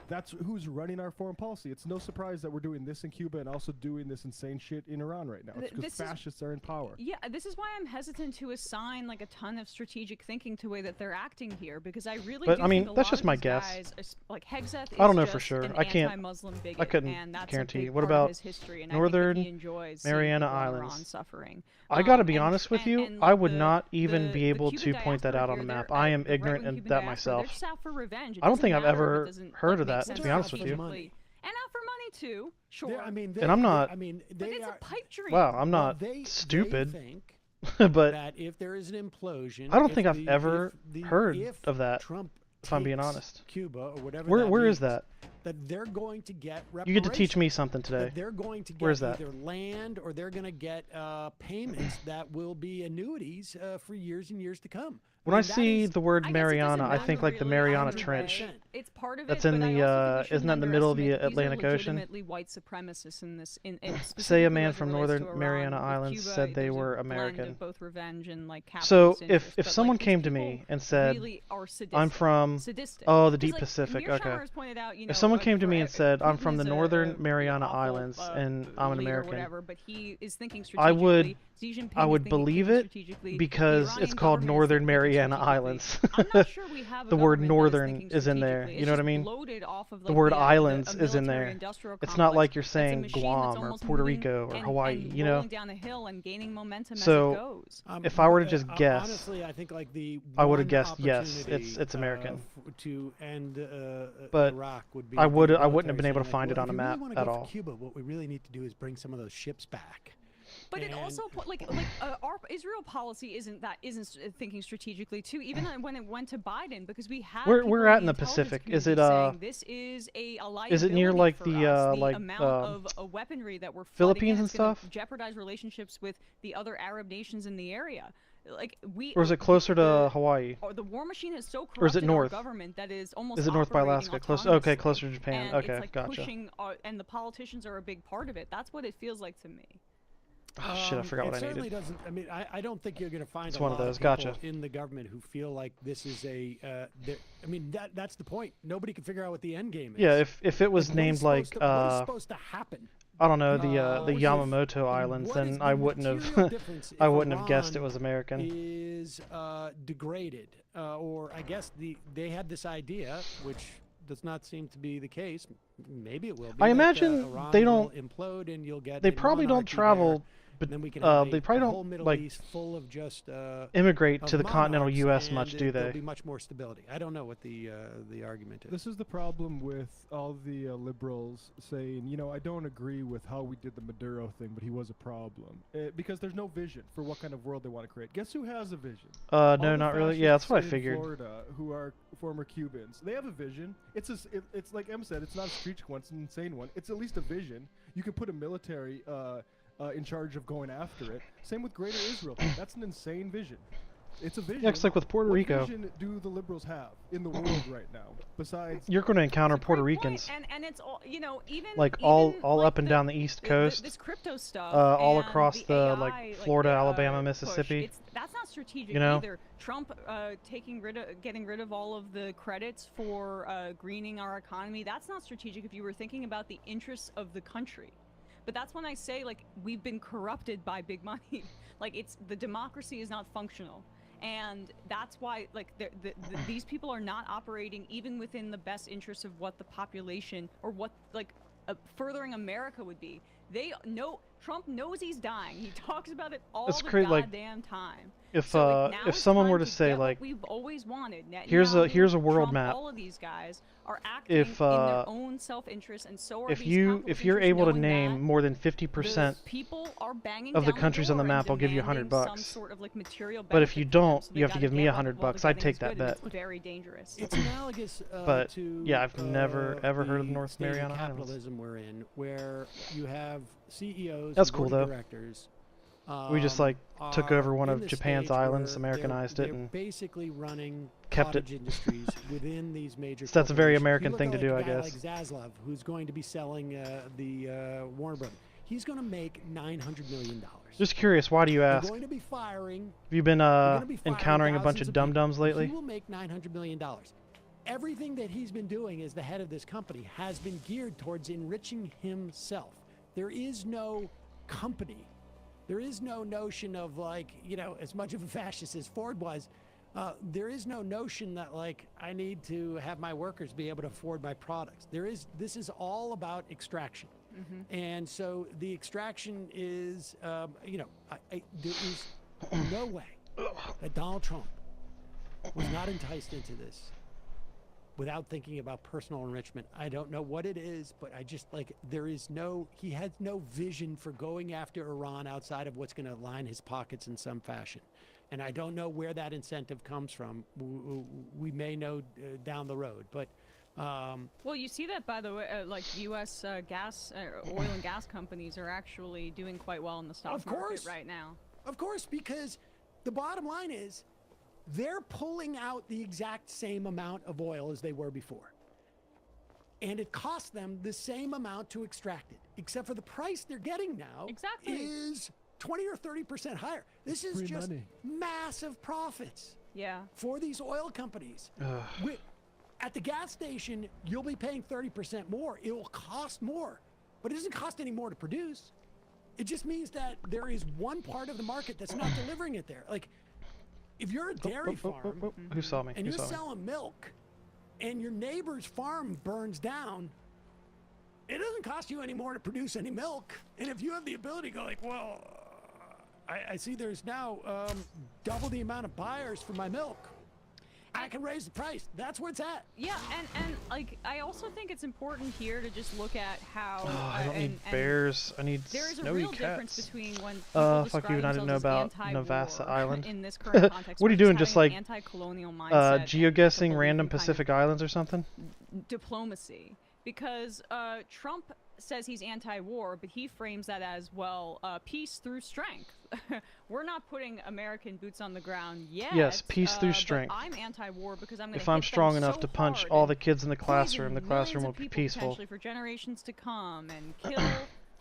that's who's running our foreign policy. It's no surprise that we're doing this in Cuba and also doing this insane shit in Iran right now. It's because fascists are in power. Yeah, this is why I'm hesitant to assign like a ton of strategic thinking to the way that they're acting here, because I really But, do I mean, think a that's lot just of my these guess. guys are like Hegseth is I don't know for just sure. an I can't. anti-Muslim bigot, I couldn't and that's guarantee. a big What part of about his history, and I think Northern that he enjoys seeing Mariana people in Iran Islands? suffering. I gotta be and- honest with you. and, I like, would the- not even the- be the able Cuban to point that diaspora out on a here, map. they're, I am right-wing ignorant in Cuban that diaspora, they're myself. just out for revenge. It I don't doesn't think I've matter if it ever doesn't, heard like, of make that, sense to be honest with you. strategically. And out for money too, sure. I mean, And I'm not. I mean, but it's a pipe dream. Wow, I'm Well, not they stupid. think but that if there is an implosion, I don't if think I've the- ever if the- heard if of that. Trump If I'm being takes honest. Cuba or whatever. Where is means, that? That they're going to get reparations. You get to teach me something today. That they're going to get Where's that? either land or they're going to get payments that will be annuities for years and years to come. When I see the word Mariana, I think like the Mariana 100%. Trench. It's part of That's it, in but I the also think we isn't that in the middle of the shouldn't underestimate Atlantic Ocean? These are legitimately white supremacists in this. In Say a specifically man as it from relates to Northern Iran. Mariana With Islands Cuba, said they there's a were blend American. of both revenge and like So capitalist if interest, but, someone like, these came to people me and said, really are "I'm from sadistic. oh the 'Cause, Deep like, Pacific," Mearsheimer okay. has pointed out, you If know, someone like, came to me and said, "I'm Putin from the is a Northern Mariana awful, Islands and I'm an leader or American," whatever, but he is thinking I would strategically. Xi Jinping I is would thinking believe it strategically. because The it's Iranian called government is Northern thinking Mariana strategically. Islands. I'm not sure we have a The word government that is northern thinking is in there. strategically. You know It's what I mean? just loaded off of, The like, word a islands is in there. military-industrial It's not like you're complex. It's a saying machine that's Guam or almost Puerto moving Rico or and Hawaii. You know. rolling down a hill and gaining momentum as it So goes. if I were to just guess, honestly, I think like the I would have one guessed yes. opportunity, It's American. To end But Iraq would be I wouldn't have military been able to saying, find like, it on a well, if map you really at wanna go all. for Cuba, what we really need to do is bring some of those ships back. But it also our Israel policy isn't thinking strategically too. Even when it went to Biden, because we had We're at in the Pacific. Is it this is a is it near like for the us. like amount of weaponry that we're Philippines and it's gonna stuff? jeopardize relationships with the other Arab nations in the area. Like Or is it closer to Hawaii? Or the war machine is so corrupted Or is it north? our government that is almost Is it north by operating Alaska? Close. Okay, autonomously. closer to Japan. And Okay, it's like gotcha. pushing and the politicians are a big part of it. That's what it feels like to me. Oh, shit, I forgot what I certainly needed. doesn't. I mean, I don't think you're going to find It's a one lot of those. people Gotcha. in the government who feel like this is a. I mean, that's the point. Nobody can figure out what the end game is. Yeah, if it was Like, named like what is supposed to happen? I don't know the What is- Yamamoto Islands, what is then the I wouldn't material have difference I if wouldn't have guessed it Iran was American. Is degraded, or I guess they had this idea, which does not seem to be the case. Maybe it will be. I that, imagine Iran they will don't implode, and you'll get. They a probably don't monarchy travel there, and then we can have they probably a don't, whole Middle like, East full of just immigrate of to the continental monarchs, U.S. and much, do there'll they? be much more stability. I don't know what the argument is. This is the problem with all the liberals saying, you know, I don't agree with how we did the Maduro thing, but he was a problem. Because there's no vision for what kind of world they want to create. Guess who has a vision? No, All the not really. Yeah, that's what I fascists in figured. Florida, who are former Cubans, they have a vision. It's it's like Em said, it's not a strategic one, it's an insane one. It's at least a vision. You can put a military in charge of going after it. Same with Greater Israel. That's an insane vision. It's a vision. Yeah, it's like with Puerto Rico. What vision do the liberals have in the world right now? Besides, You're going to encounter Puerto Ricans, And it's all, you know, even like even, all like, up and down the East Coast, this crypto stuff, all and across the AI, like Florida, the, Alabama, push, Mississippi. that's not strategic You know? either. Trump getting rid of all of the credits for greening our economy. That's not strategic if you were thinking about the interests of the country. But that's when I say, like, we've been corrupted by big money. Like, the democracy is not functional. And that's why, like, these people are not operating even within the best interests of what the population or what, like, furthering America would be. They know, Trump knows he's dying. He talks about it all the goddamn time. If So, like, now if it's someone time were to say, get what like, we've always wanted. here's a world Trump, map. All of these guys are acting If in their own self-interest, and so are if these you're capital able to knowing name that more than 50% people are banging of the down countries on the door map, and I'll give you demanding $100. some sort of, like, material But if benefit you from them, don't, so they you have to gotta give me get what the $100. I'd take getting's that good, bet. and it's very dangerous. It's analogous But to yeah, I've never ever heard of the North state of Mariana Islands. capitalism we're in, where you have CEOs, That's and cool, board of though. directors. We just like took are over one in of the Japan's stage islands, where Americanized they're it, and basically running kept it. cottage industries within these major. So that's a very corporations. American You look thing at, to do, like, I a guy guess. Like Zaslav, who's going to be selling the Warner Brothers. He's going to make $900 million. Just curious, why do you They're ask? going to be firing. Have you been they're gonna be firing encountering a bunch of thousands dum people. dums lately? He will make $900 million. Everything that he's been doing as the head of this company has been geared towards enriching himself. There is no company. There is no notion of, like, you know, as much of a fascist as Ford was, there is no notion that, like, I need to have my workers be able to afford my products. This is all about extraction. And so the extraction is, you know, there is no way that Donald Trump was not enticed into this without thinking about personal enrichment. I don't know what it is, but I just, like, he has no vision for going after Iran outside of what's going to line his pockets in some fashion. And I don't know where that incentive comes from. We may know down the road, but well, you see that, by the way, like U.S. oil and gas companies are actually doing quite well in the stock market right now. Of course, because the bottom line is they're pulling out the exact same amount of oil as they were before. And it costs them the same amount to extract it, except for the price they're getting now is 20 or 30% higher. This is Free just money. massive profits for these oil companies. At the gas station, you'll be paying 30% more. It will cost more, but it doesn't cost any more to produce. It just means that there is one part of the market that's not delivering it there. Like, if you're a dairy farm Who saw me? and Who you're saw me? selling milk and your neighbor's farm burns down, it doesn't cost you any more to produce any milk. And if you have the ability to go, like, well, I see there's now double the amount of buyers for my milk, I can raise the price. That's where it's at. Yeah, and like, I also think it's important here to just look at how I don't need and bears. I need there is a snowy real cats. difference between when people Fuck you, and I didn't know describe about themselves as Navassa anti-war Island. in this current context. What are you versus doing? Just like having an anti-colonial mindset and geoguessing belief random in kind of Pacific Islands or something? diplomacy, because Trump says he's anti-war, but he frames that as, well, peace through strength. We're not putting American boots on the ground yet. Yes, peace through strength. But I'm anti-war because I'm going to If I'm strong enough to punch all the kids in the classroom, the classroom will be peaceful. Potentially for generations to come, and kill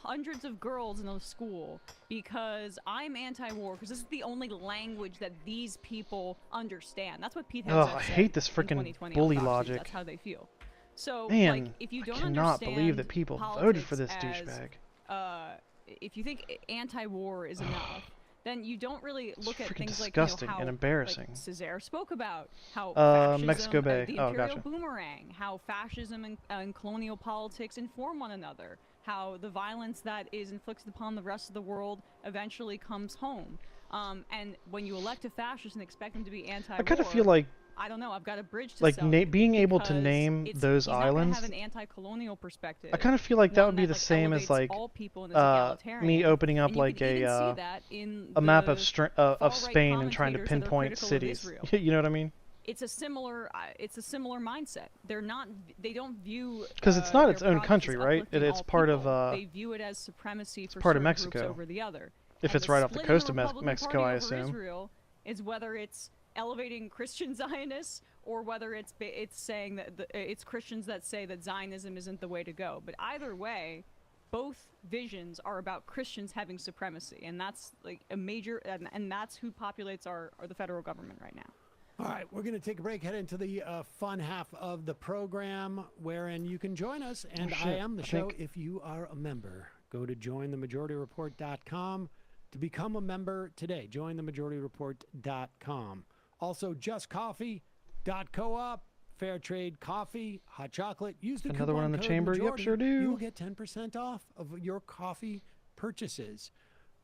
hundreds of girls in a school because I'm anti-war, because this is the only language that these people understand. That's what Pete Hegseth I said hate this in freaking 2020 bully on Fox News. logic. That's how they feel. So, Man, like, if you don't I cannot understand believe that people voted for this politics douchebag. if you think anti-war is enough, then you don't really look at freaking things like, disgusting how, and embarrassing. Like Cesare spoke about how Mexico Bay. the Oh, imperial gotcha. boomerang, how fascism and colonial politics inform one another. how the violence that is inflicted upon the rest of the world eventually comes home. And when you elect a fascist and expect him to be anti-war, I kind of feel like, I don't know, I've got a bridge to like sell being able to because name those he's not islands. gonna have an anti-colonial perspective. I kind of feel like that would be one the like, same as elevates like all people and is egalitarian. me opening up And you like can even see a that in map the of far-right Spain and trying to commentators that are pinpoint critical of cities. Israel. You know what I mean? It's a similar mindset. They don't view Because it's not their its own project country, as right? uplifting It's all part people. of They view it as supremacy for part of certain groups Mexico. over the other. If And it's the right off the split in coast of Republican Mexico, Party I over assume. Israel is whether it's elevating Christian Zionists or whether it's saying that it's Christians that say that Zionism isn't the way to go. But either way, both visions are about Christians having supremacy, and that's like a major, and that's who populates the federal government right now. All right, we're going to take a break, head into the fun half of the program, wherein you can join us, and Oh, shit. I am the I show think- if you are a member. Go to jointhemajorityreport.com to become a member today. Jointhemajorityreport.com. Also, justcoffee.coop, fair trade coffee, hot chocolate. Use the Another one coupon in the code chamber? Yep, majority. sure do. You will get 10% off of your coffee purchases.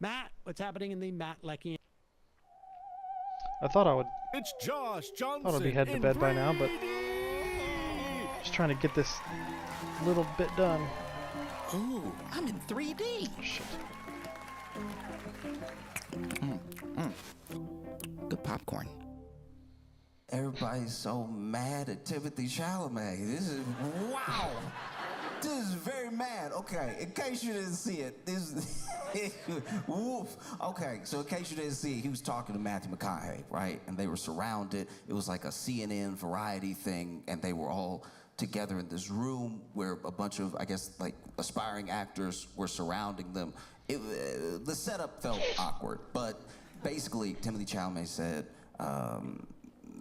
Matt, what's happening in the Matt Leckie? I thought I would. It's Josh Johnson. Thought I'd be heading to bed by now, but just trying to get this little bit done. Ooh, I'm in 3D. Shit. Good popcorn. Everybody's so mad at Timothée Chalamet. This is, wow. This is very mad. Okay, in case you didn't see it, this woof. Okay, so in case you didn't see it, he was talking to Matthew McConaughey, right? And they were surrounded. It was like a CNN variety thing, and they were all together in this room where a bunch of, I guess, like aspiring actors were surrounding them. The setup felt awkward, but basically, Timothée Chalamet said,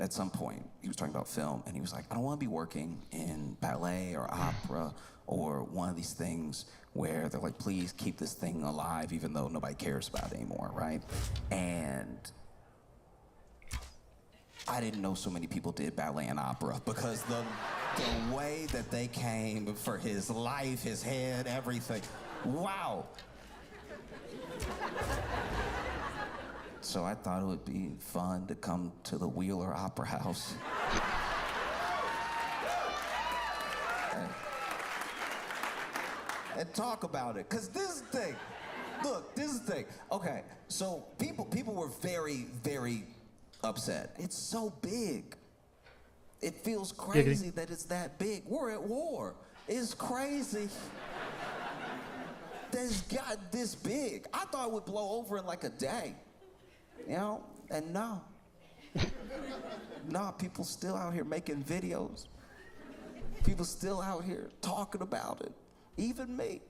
at some point, he was talking about film, and he was like, I don't want to be working in ballet or opera or one of these things where they're like, please keep this thing alive even though nobody cares about it anymore, right? And I didn't know so many people did ballet and opera because the way that they came for his life, his head, everything, wow. So I thought it would be fun to come to the Wheeler Opera House. And talk about it, because this is the thing. Look, this is the thing. Okay, so people were very, very upset. It's so big. It feels crazy that it's that big. We're at war. It's crazy. This got this big. I thought it would blow over in like a day. You know, and no. No, people still out here making videos. People still out here talking about it. Even me.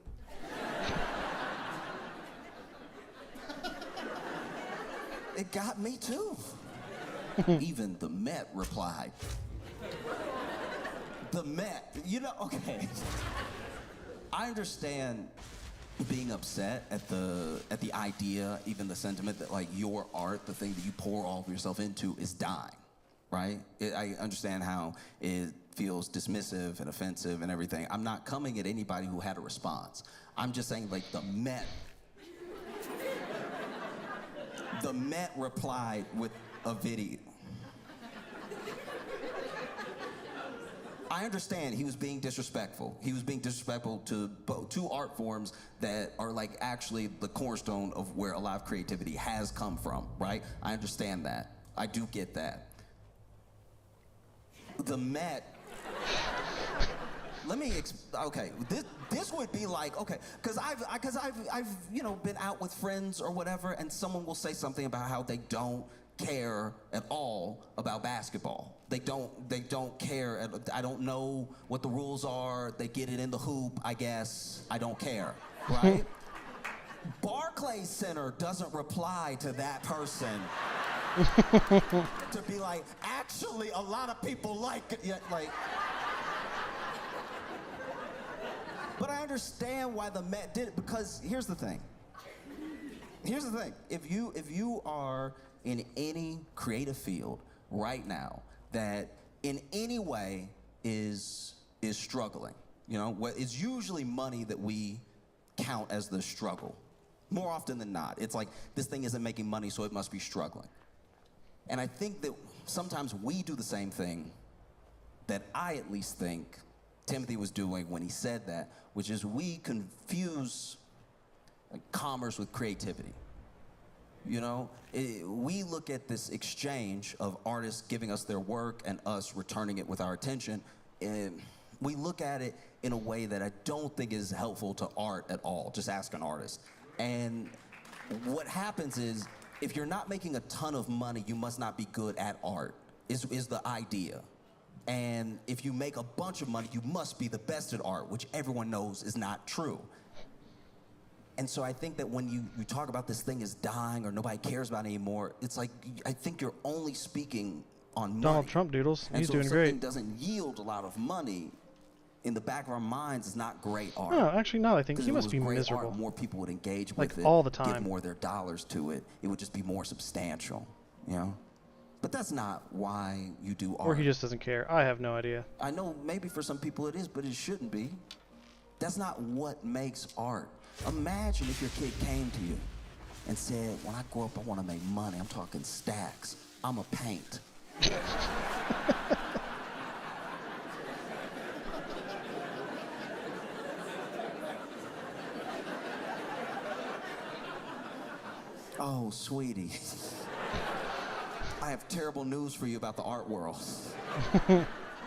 It got me too. Even the Met replied. The Met, you know, okay. I understand being upset at the idea, even the sentiment that like your art, the thing that you pour all of yourself into, is dying, right? I understand how it feels dismissive and offensive and everything. I'm not coming at anybody who had a response. I'm just saying like the Met replied with a video. I understand he was being disrespectful. He was being disrespectful to two art forms that are like actually the cornerstone of where a lot of creativity has come from, right? I understand that. I do get that. The Met, okay, this would be like, okay, because I've you know, been out with friends or whatever, and someone will say something about how they don't care at all about basketball. They don't care. I don't know what the rules are. They get it in the hoop, I guess. I don't care, right? Barclays Center doesn't reply to that person to be like, actually, a lot of people like it. Yeah, like. But I understand why the Met did it, because here's the thing. Here's the thing. If you are in any creative field right now that in any way is struggling, you know, it's usually money that we count as the struggle. More often than not, it's like, this thing isn't making money, so it must be struggling. And I think that sometimes we do the same thing that I at least think Timothy was doing when he said that, which is we confuse commerce with creativity. You know, we look at this exchange of artists giving us their work and us returning it with our attention, and we look at it in a way that I don't think is helpful to art at all. Just ask an artist. And what happens is, if you're not making a ton of money, you must not be good at art, is the idea. And if you make a bunch of money, you must be the best at art, which everyone knows is not true. And so I think that when you talk about this thing is dying or nobody cares about it anymore, it's like, I think you're only speaking on money. Donald Trump doodles. And He's so doing if great. something doesn't yield a lot of money, in the back of our minds, is not great art. No, actually, no. I think he Because must if be it was great miserable. art, more people would engage Like, with it, all the give time. more of their dollars to it. It would just be more substantial, you know? But that's not why you do art. Or he just doesn't care. I have no idea. I know maybe for some people it is, but it shouldn't be. That's not what makes art. Imagine if your kid came to you and said, when I grow up, I want to make money. I'm talking stacks. I'm a paint. Oh, sweetie. I have terrible news for you about the art world.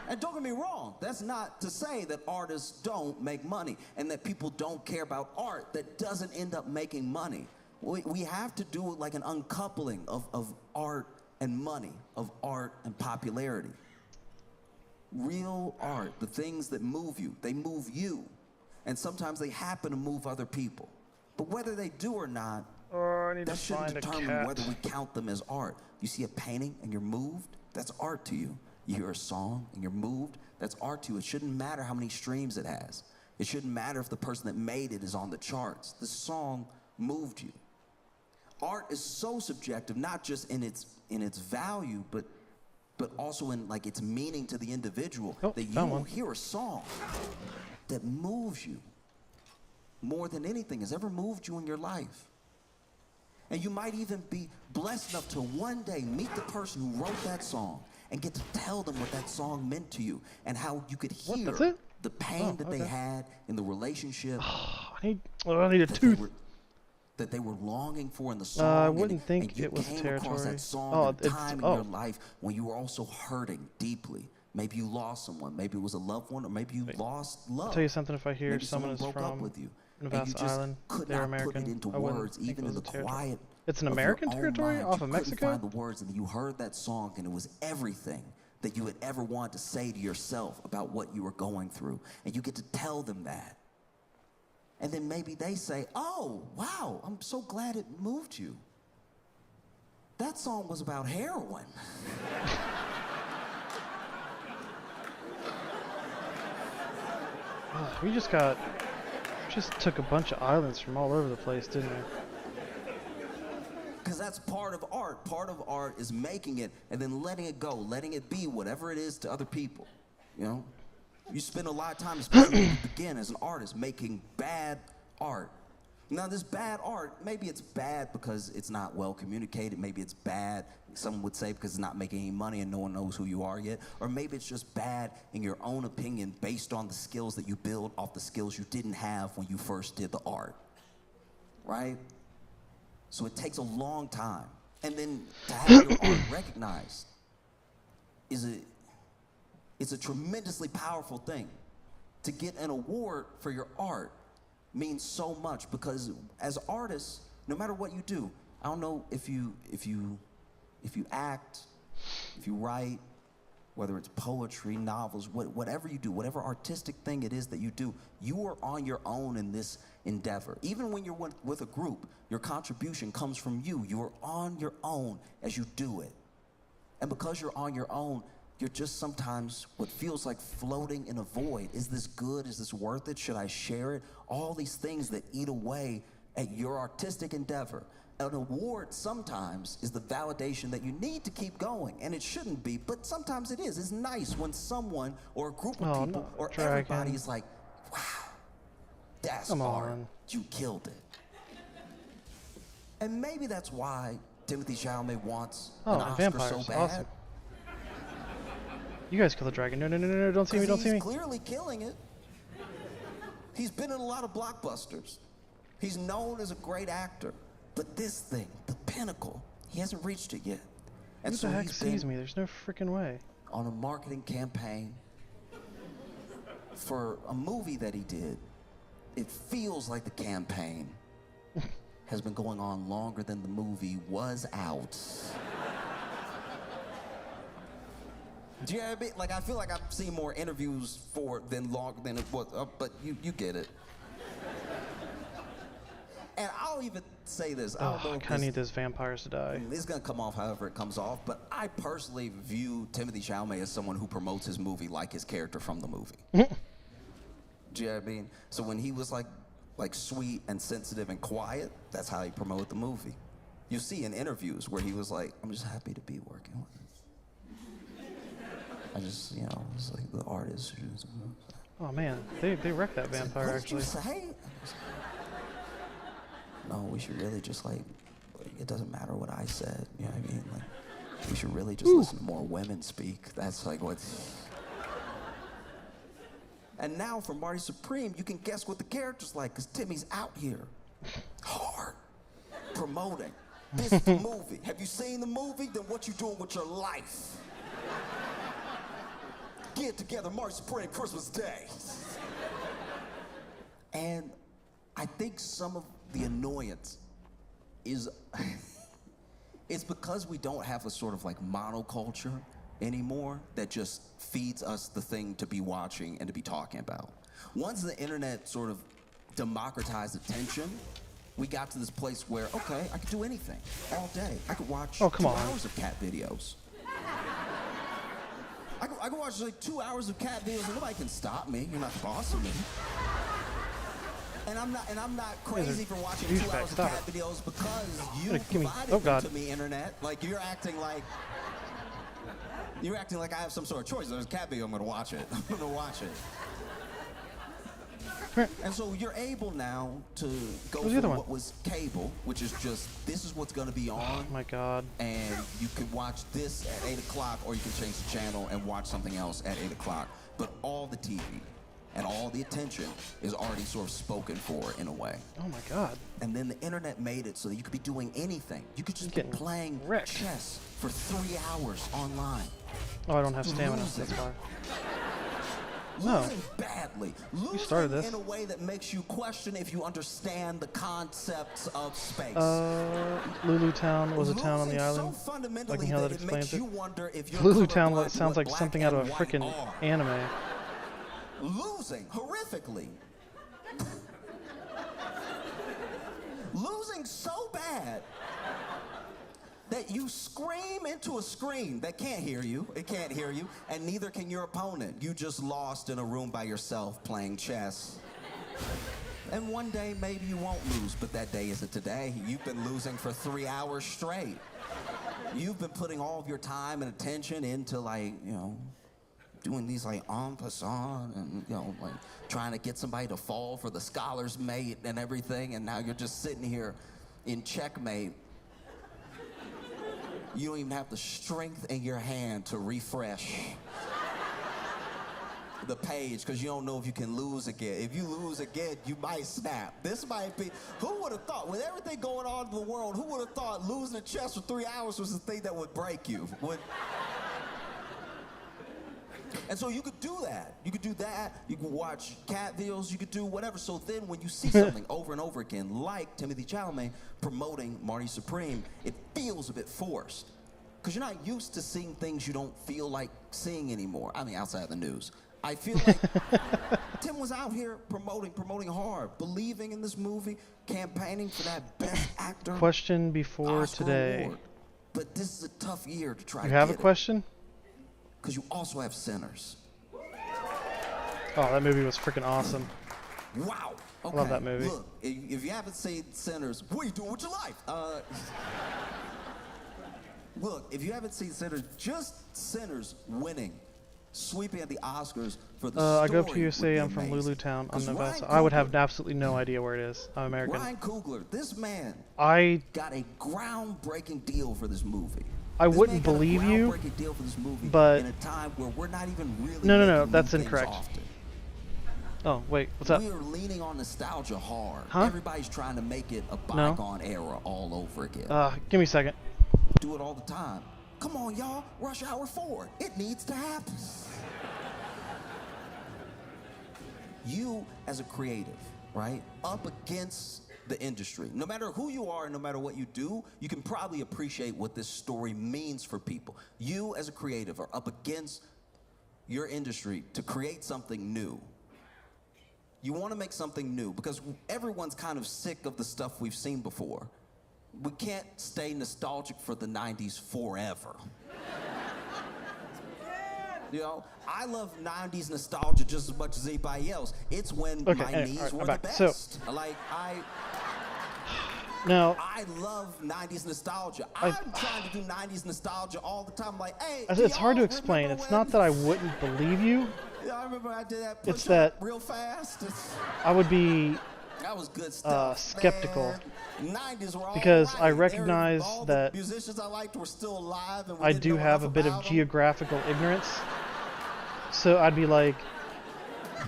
And don't get me wrong, that's not to say that artists don't make money and that people don't care about art that doesn't end up making money. We have to do like an uncoupling of art and money, of art and popularity. Real art, the things that move you, they move you. And sometimes they happen to move other people. But whether they do or not, that shouldn't determine whether we count them as art. You see a painting and you're moved, that's art to you. You hear a song and you're moved, that's art to you. It shouldn't matter how many streams it has. It shouldn't matter if the person that made it is on the charts. The song moved you. Art is so subjective, not just in its value, but also in like its meaning to the individual, that you will hear a song that moves you more than anything has ever moved you in your life. And you might even be blessed enough to one day meet the person who wrote that song and get to tell them what that song meant to you and how you could hear the pain that they had in the relationship. I need a tooth. That they were longing for in the song. I wouldn't think and you it was came territory. across that song at a time in your life when you were also hurting deeply. Maybe you lost someone. Maybe it was a loved one, or maybe you lost love. I'll tell you something. If I hear maybe someone is broke up from with you, Navassa and you just Island, could they're not American. put it into I wouldn't words, think even it in was the a territory. quiet. It's an of your American own territory mind. off You of couldn't Mexico? find the words, and you heard that song, and it was everything that you had ever wanted to say to yourself about what you were going through, and you get to tell them that. And then maybe they say, "Oh, wow, I'm so glad it moved you. That song was about heroin." We just took a bunch of islands from all over the place, didn't we? Because that's part of art. Part of art is making it and then letting it go, letting it be whatever it is to other people. You know? You spend a lot of time, especially when you begin as an artist, making bad art. Now, this bad art, maybe it's bad because it's not well communicated. Maybe it's bad, some would say, because it's not making any money and no one knows who you are yet. Or maybe it's just bad in your own opinion based on the skills that you build off the skills you didn't have when you first did the art. Right? So it takes a long time. And then to have your art recognized it's a tremendously powerful thing. To get an award for your art means so much, because as artists, no matter what you do, I don't know if you act, if you write, whether it's poetry, novels, whatever you do, whatever artistic thing it is that you do, you are on your own in this endeavor. Even when you're with a group, your contribution comes from you. You are on your own as you do it. And because you're on your own, you're just sometimes what feels like floating in a void. Is this good? Is this worth it? Should I share it? All these things that eat away at your artistic endeavor. An award sometimes is the validation that you need to keep going, and it shouldn't be, but sometimes it is. It's nice when someone or a group of people or everybody is like, wow, That's Come art. on. You killed it. And maybe that's why Timothée Chalamet wants Oh, an and Oscar vampires. so bad. Awesome. You guys kill the dragon. No, no, no, no, no. Don't see me. Don't see me. He's clearly killing it. He's been in a lot of blockbusters. He's known as a great actor. But this thing, the pinnacle, he hasn't reached it yet. And Who so the heck he's sees been me? There's no freaking way. on a marketing campaign for a movie that he did. It feels like the campaign has been going on longer than the movie was out. Do you know what I mean? Like, I feel like I've seen more interviews for it than it was, but you get it. And I'll even say this. I don't know Oh, I if kind of this- need those vampires to die. It's gonna come off however it comes off, but I personally view Timothée Chalamet as someone who promotes his movie like his character from the movie. Do you know what I mean? So when he was like sweet and sensitive and quiet, that's how he promoted the movie. You see in interviews where he was like, "I'm just happy to be working with him. I just, it's like the artist." Oh man, they wrecked that vampire What actually. did you say? No, we should really just it doesn't matter what I said. You know what I mean? Like, we should really just listen to more women speak. That's like what. And now for Marty Supreme, you can guess what the character's like, because Timmy's out here hard promoting this movie. Have you seen the movie? Then what you doing with your life? Get together, Marty Supreme, Christmas Day. And I think some of the annoyance is it's because we don't have a sort of like monoculture anymore that just feeds us the thing to be watching and to be talking about. Once the internet sort of democratized attention, we got to this place where, okay, I could do anything all day. I could watch 2 hours of cat videos. I could watch like 2 hours of cat videos and nobody can stop me. You're not the boss of me. And I'm not crazy for watching 2 hours of cat videos because you provided them to me, internet. Like you're acting like I have some sort of choice. There's a cat video, I'm gonna watch it. I'm gonna watch it. And so you're able now to go from what was cable, which is just, this is what's gonna be on. Oh my god. And you can watch this at 8 o'clock, or you can change the channel and watch something else at 8 o'clock. But all the TV and all the attention is already sort of spoken for in a way. Oh my god. And then the internet made it so that you could be doing anything. You could just be playing chess for 3 hours online. Oh, I don't have stamina. Losing. That's why. No. Losing badly. Losing started this. in a way that makes you question if you understand the concepts of space. Lulu Town was a town on the island. Like how that explains it. Lulu Town sounds like something out of a freaking anime. Losing horrifically. Losing so bad that you scream into a screen that can't hear you. It can't hear you, and neither can your opponent. You just lost in a room by yourself playing chess. And one day maybe you won't lose, but that day isn't today. You've been losing for 3 hours straight. You've been putting all of your time and attention into doing these en passant and trying to get somebody to fall for the scholar's mate and everything, and now you're just sitting here in checkmate. You don't even have the strength in your hand to refresh the page because you don't know if you can lose again. If you lose again, you might snap. This might be, who would have thought, with everything going on in the world, who would have thought losing a chess for 3 hours was the thing that would break you? And so you could do that. You could do that. You could watch cat videos. You could do whatever. So then when you see something over and over again, like Timothée Chalamet promoting Marty Supreme, it feels a bit forced. Because you're not used to seeing things you don't feel like seeing anymore. I mean, outside the news. I feel like Tim was out here promoting hard, believing in this movie, campaigning for that best actor. Question before Oscar today. award. But this is a tough year to try You to have a get it. question? Because you also have Sinners. Oh, that movie was freaking awesome. Wow. Okay. Love that movie. Look, if you haven't seen Sinners, what are you doing with your life? Look, if you haven't seen Sinners, just Sinners winning sweeping at the Oscars for the I grew up story to would USA. be I'm from amazing. Lulu Town on 'Cause Novell. Ryan I would Coogler- have absolutely no idea where it is. I'm American. Ryan Coogler, this man I got a groundbreaking deal for this movie. I This wouldn't man got a believe you, groundbreaking deal for this movie but in a time where we're not even really no, making that's new things incorrect. often. Oh wait, what's up? We are leaning on nostalgia hard. Huh? Everybody's trying to make it a No. bygone era all over again. Give me a second. Do it all the time. Come on, y'all. Rush Hour 4. It needs to happen. You, as a creative, right, up against the industry, no matter who you are and no matter what you do, you can probably appreciate what this story means for people. You, as a creative, are up against your industry to create something new. You want to make something new because everyone's kind of sick of the stuff we've seen before. We can't stay nostalgic for the 90s forever. You know, I love 90s nostalgia just as much as anybody else. It's when Okay, my anyway, knees alright, were I'm the back. best. So- Like, Now, I love 90s nostalgia. I'm trying to do 90s nostalgia all the time. Like, hey, it's hard to explain. It's not that I wouldn't believe you. Yeah, I remember I did that It's push-up that real fast. I would be That was good stuff. skeptical 90s were all because I right. recognize All that the musicians I liked were still alive, and we I didn't do know have a enough bit of about 'em. geographical ignorance. So I'd be like,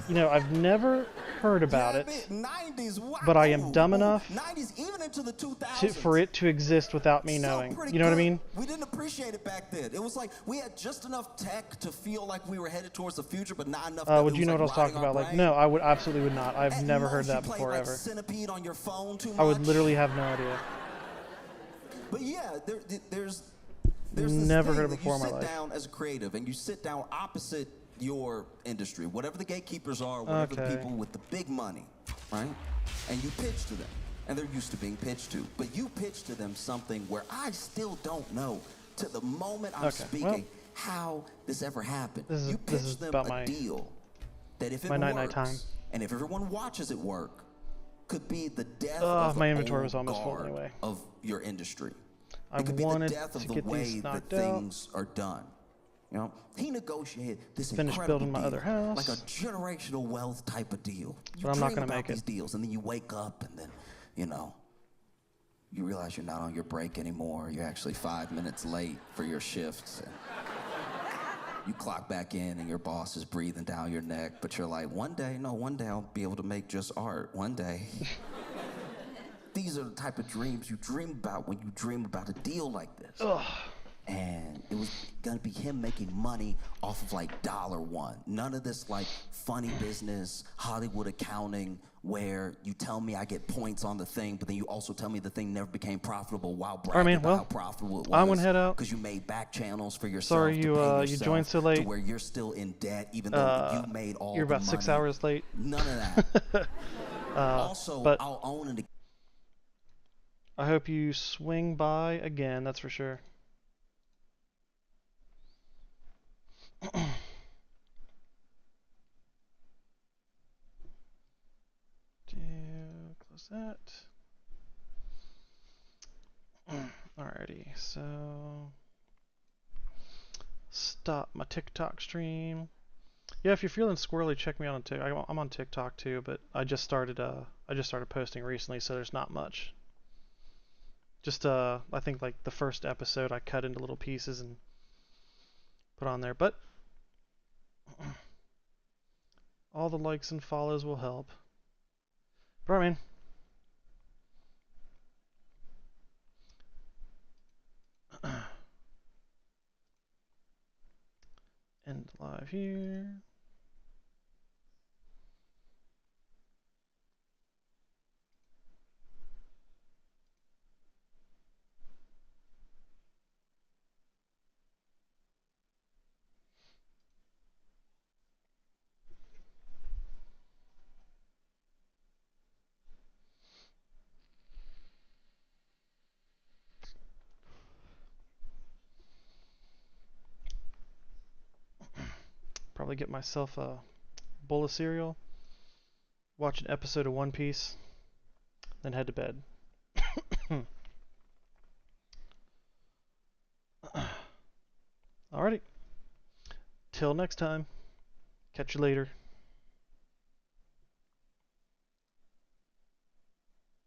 you know, I've never heard about it, 90s, wow. but I am dumb enough 90s, even into the 2000s. for it to exist without me knowing. Pretty You know what I good. mean? We didn't appreciate it back then. It was like we had just enough tech to feel like we were headed towards the future, but not enough. Would you know what I was talking about? Like, no, I would absolutely would not. I've never heard that before like ever. Centipede on your phone too much. I would literally have no idea. But yeah, there's this Never thing heard it that before in you my sit life. down as a creative and you sit down opposite your industry, whatever the gatekeepers are, whatever the Okay. people with the big money, right? And you pitch to them, and they're used to being pitched to. But you pitch to them something where I still don't know to the moment I'm Okay, speaking well, how this ever happened. this is- You this pitch is them about a my- deal that if it my works, night-night time. and if everyone watches it work, could be the death Ugh, of my the inventory old was almost full guard anyway. of your industry. I It could be wanted the death of to the get way these that knocked out. things are done. You know, he negotiated this Finish incredible building my deal, other house. like a generational wealth type of deal. You But I'm not dream gonna about make it. these deals, and then you wake up, and then, you know, you realize you're not on your break anymore. You're actually 5 minutes late for your shifts. And you clock back in, and your boss is breathing down your neck. But you're like, one day I'll be able to make just art. One day. These are the type of dreams you dream about when you dream about a deal like this. Ugh. And it was gonna be him making money off of like $1. None of this like funny business, Hollywood accounting, where you tell me I get points on the thing, but then you also tell me the thing never became profitable while bragging man, about well, how profitable it was. I'm gonna head out. Because you made back channels for yourself. Sorry to you, pay you yourself joined so late. To where you're still in debt, even though you made all You're the about 6 money. hours late. None of that. Also, but I'll own and I hope you swing by again, that's for sure. Close that. Alrighty, so stop my TikTok stream. Yeah, if you're feeling squirrely, check me out on TikTok. I'm on TikTok too, but I just started posting recently, so there's not much. Just I think like the first episode I cut into little pieces and put on there, but all the likes and follows will help. But I mean, end live here. Probably get myself a bowl of cereal, watch an episode of One Piece, then head to bed. Alrighty. till next time. Catch you later.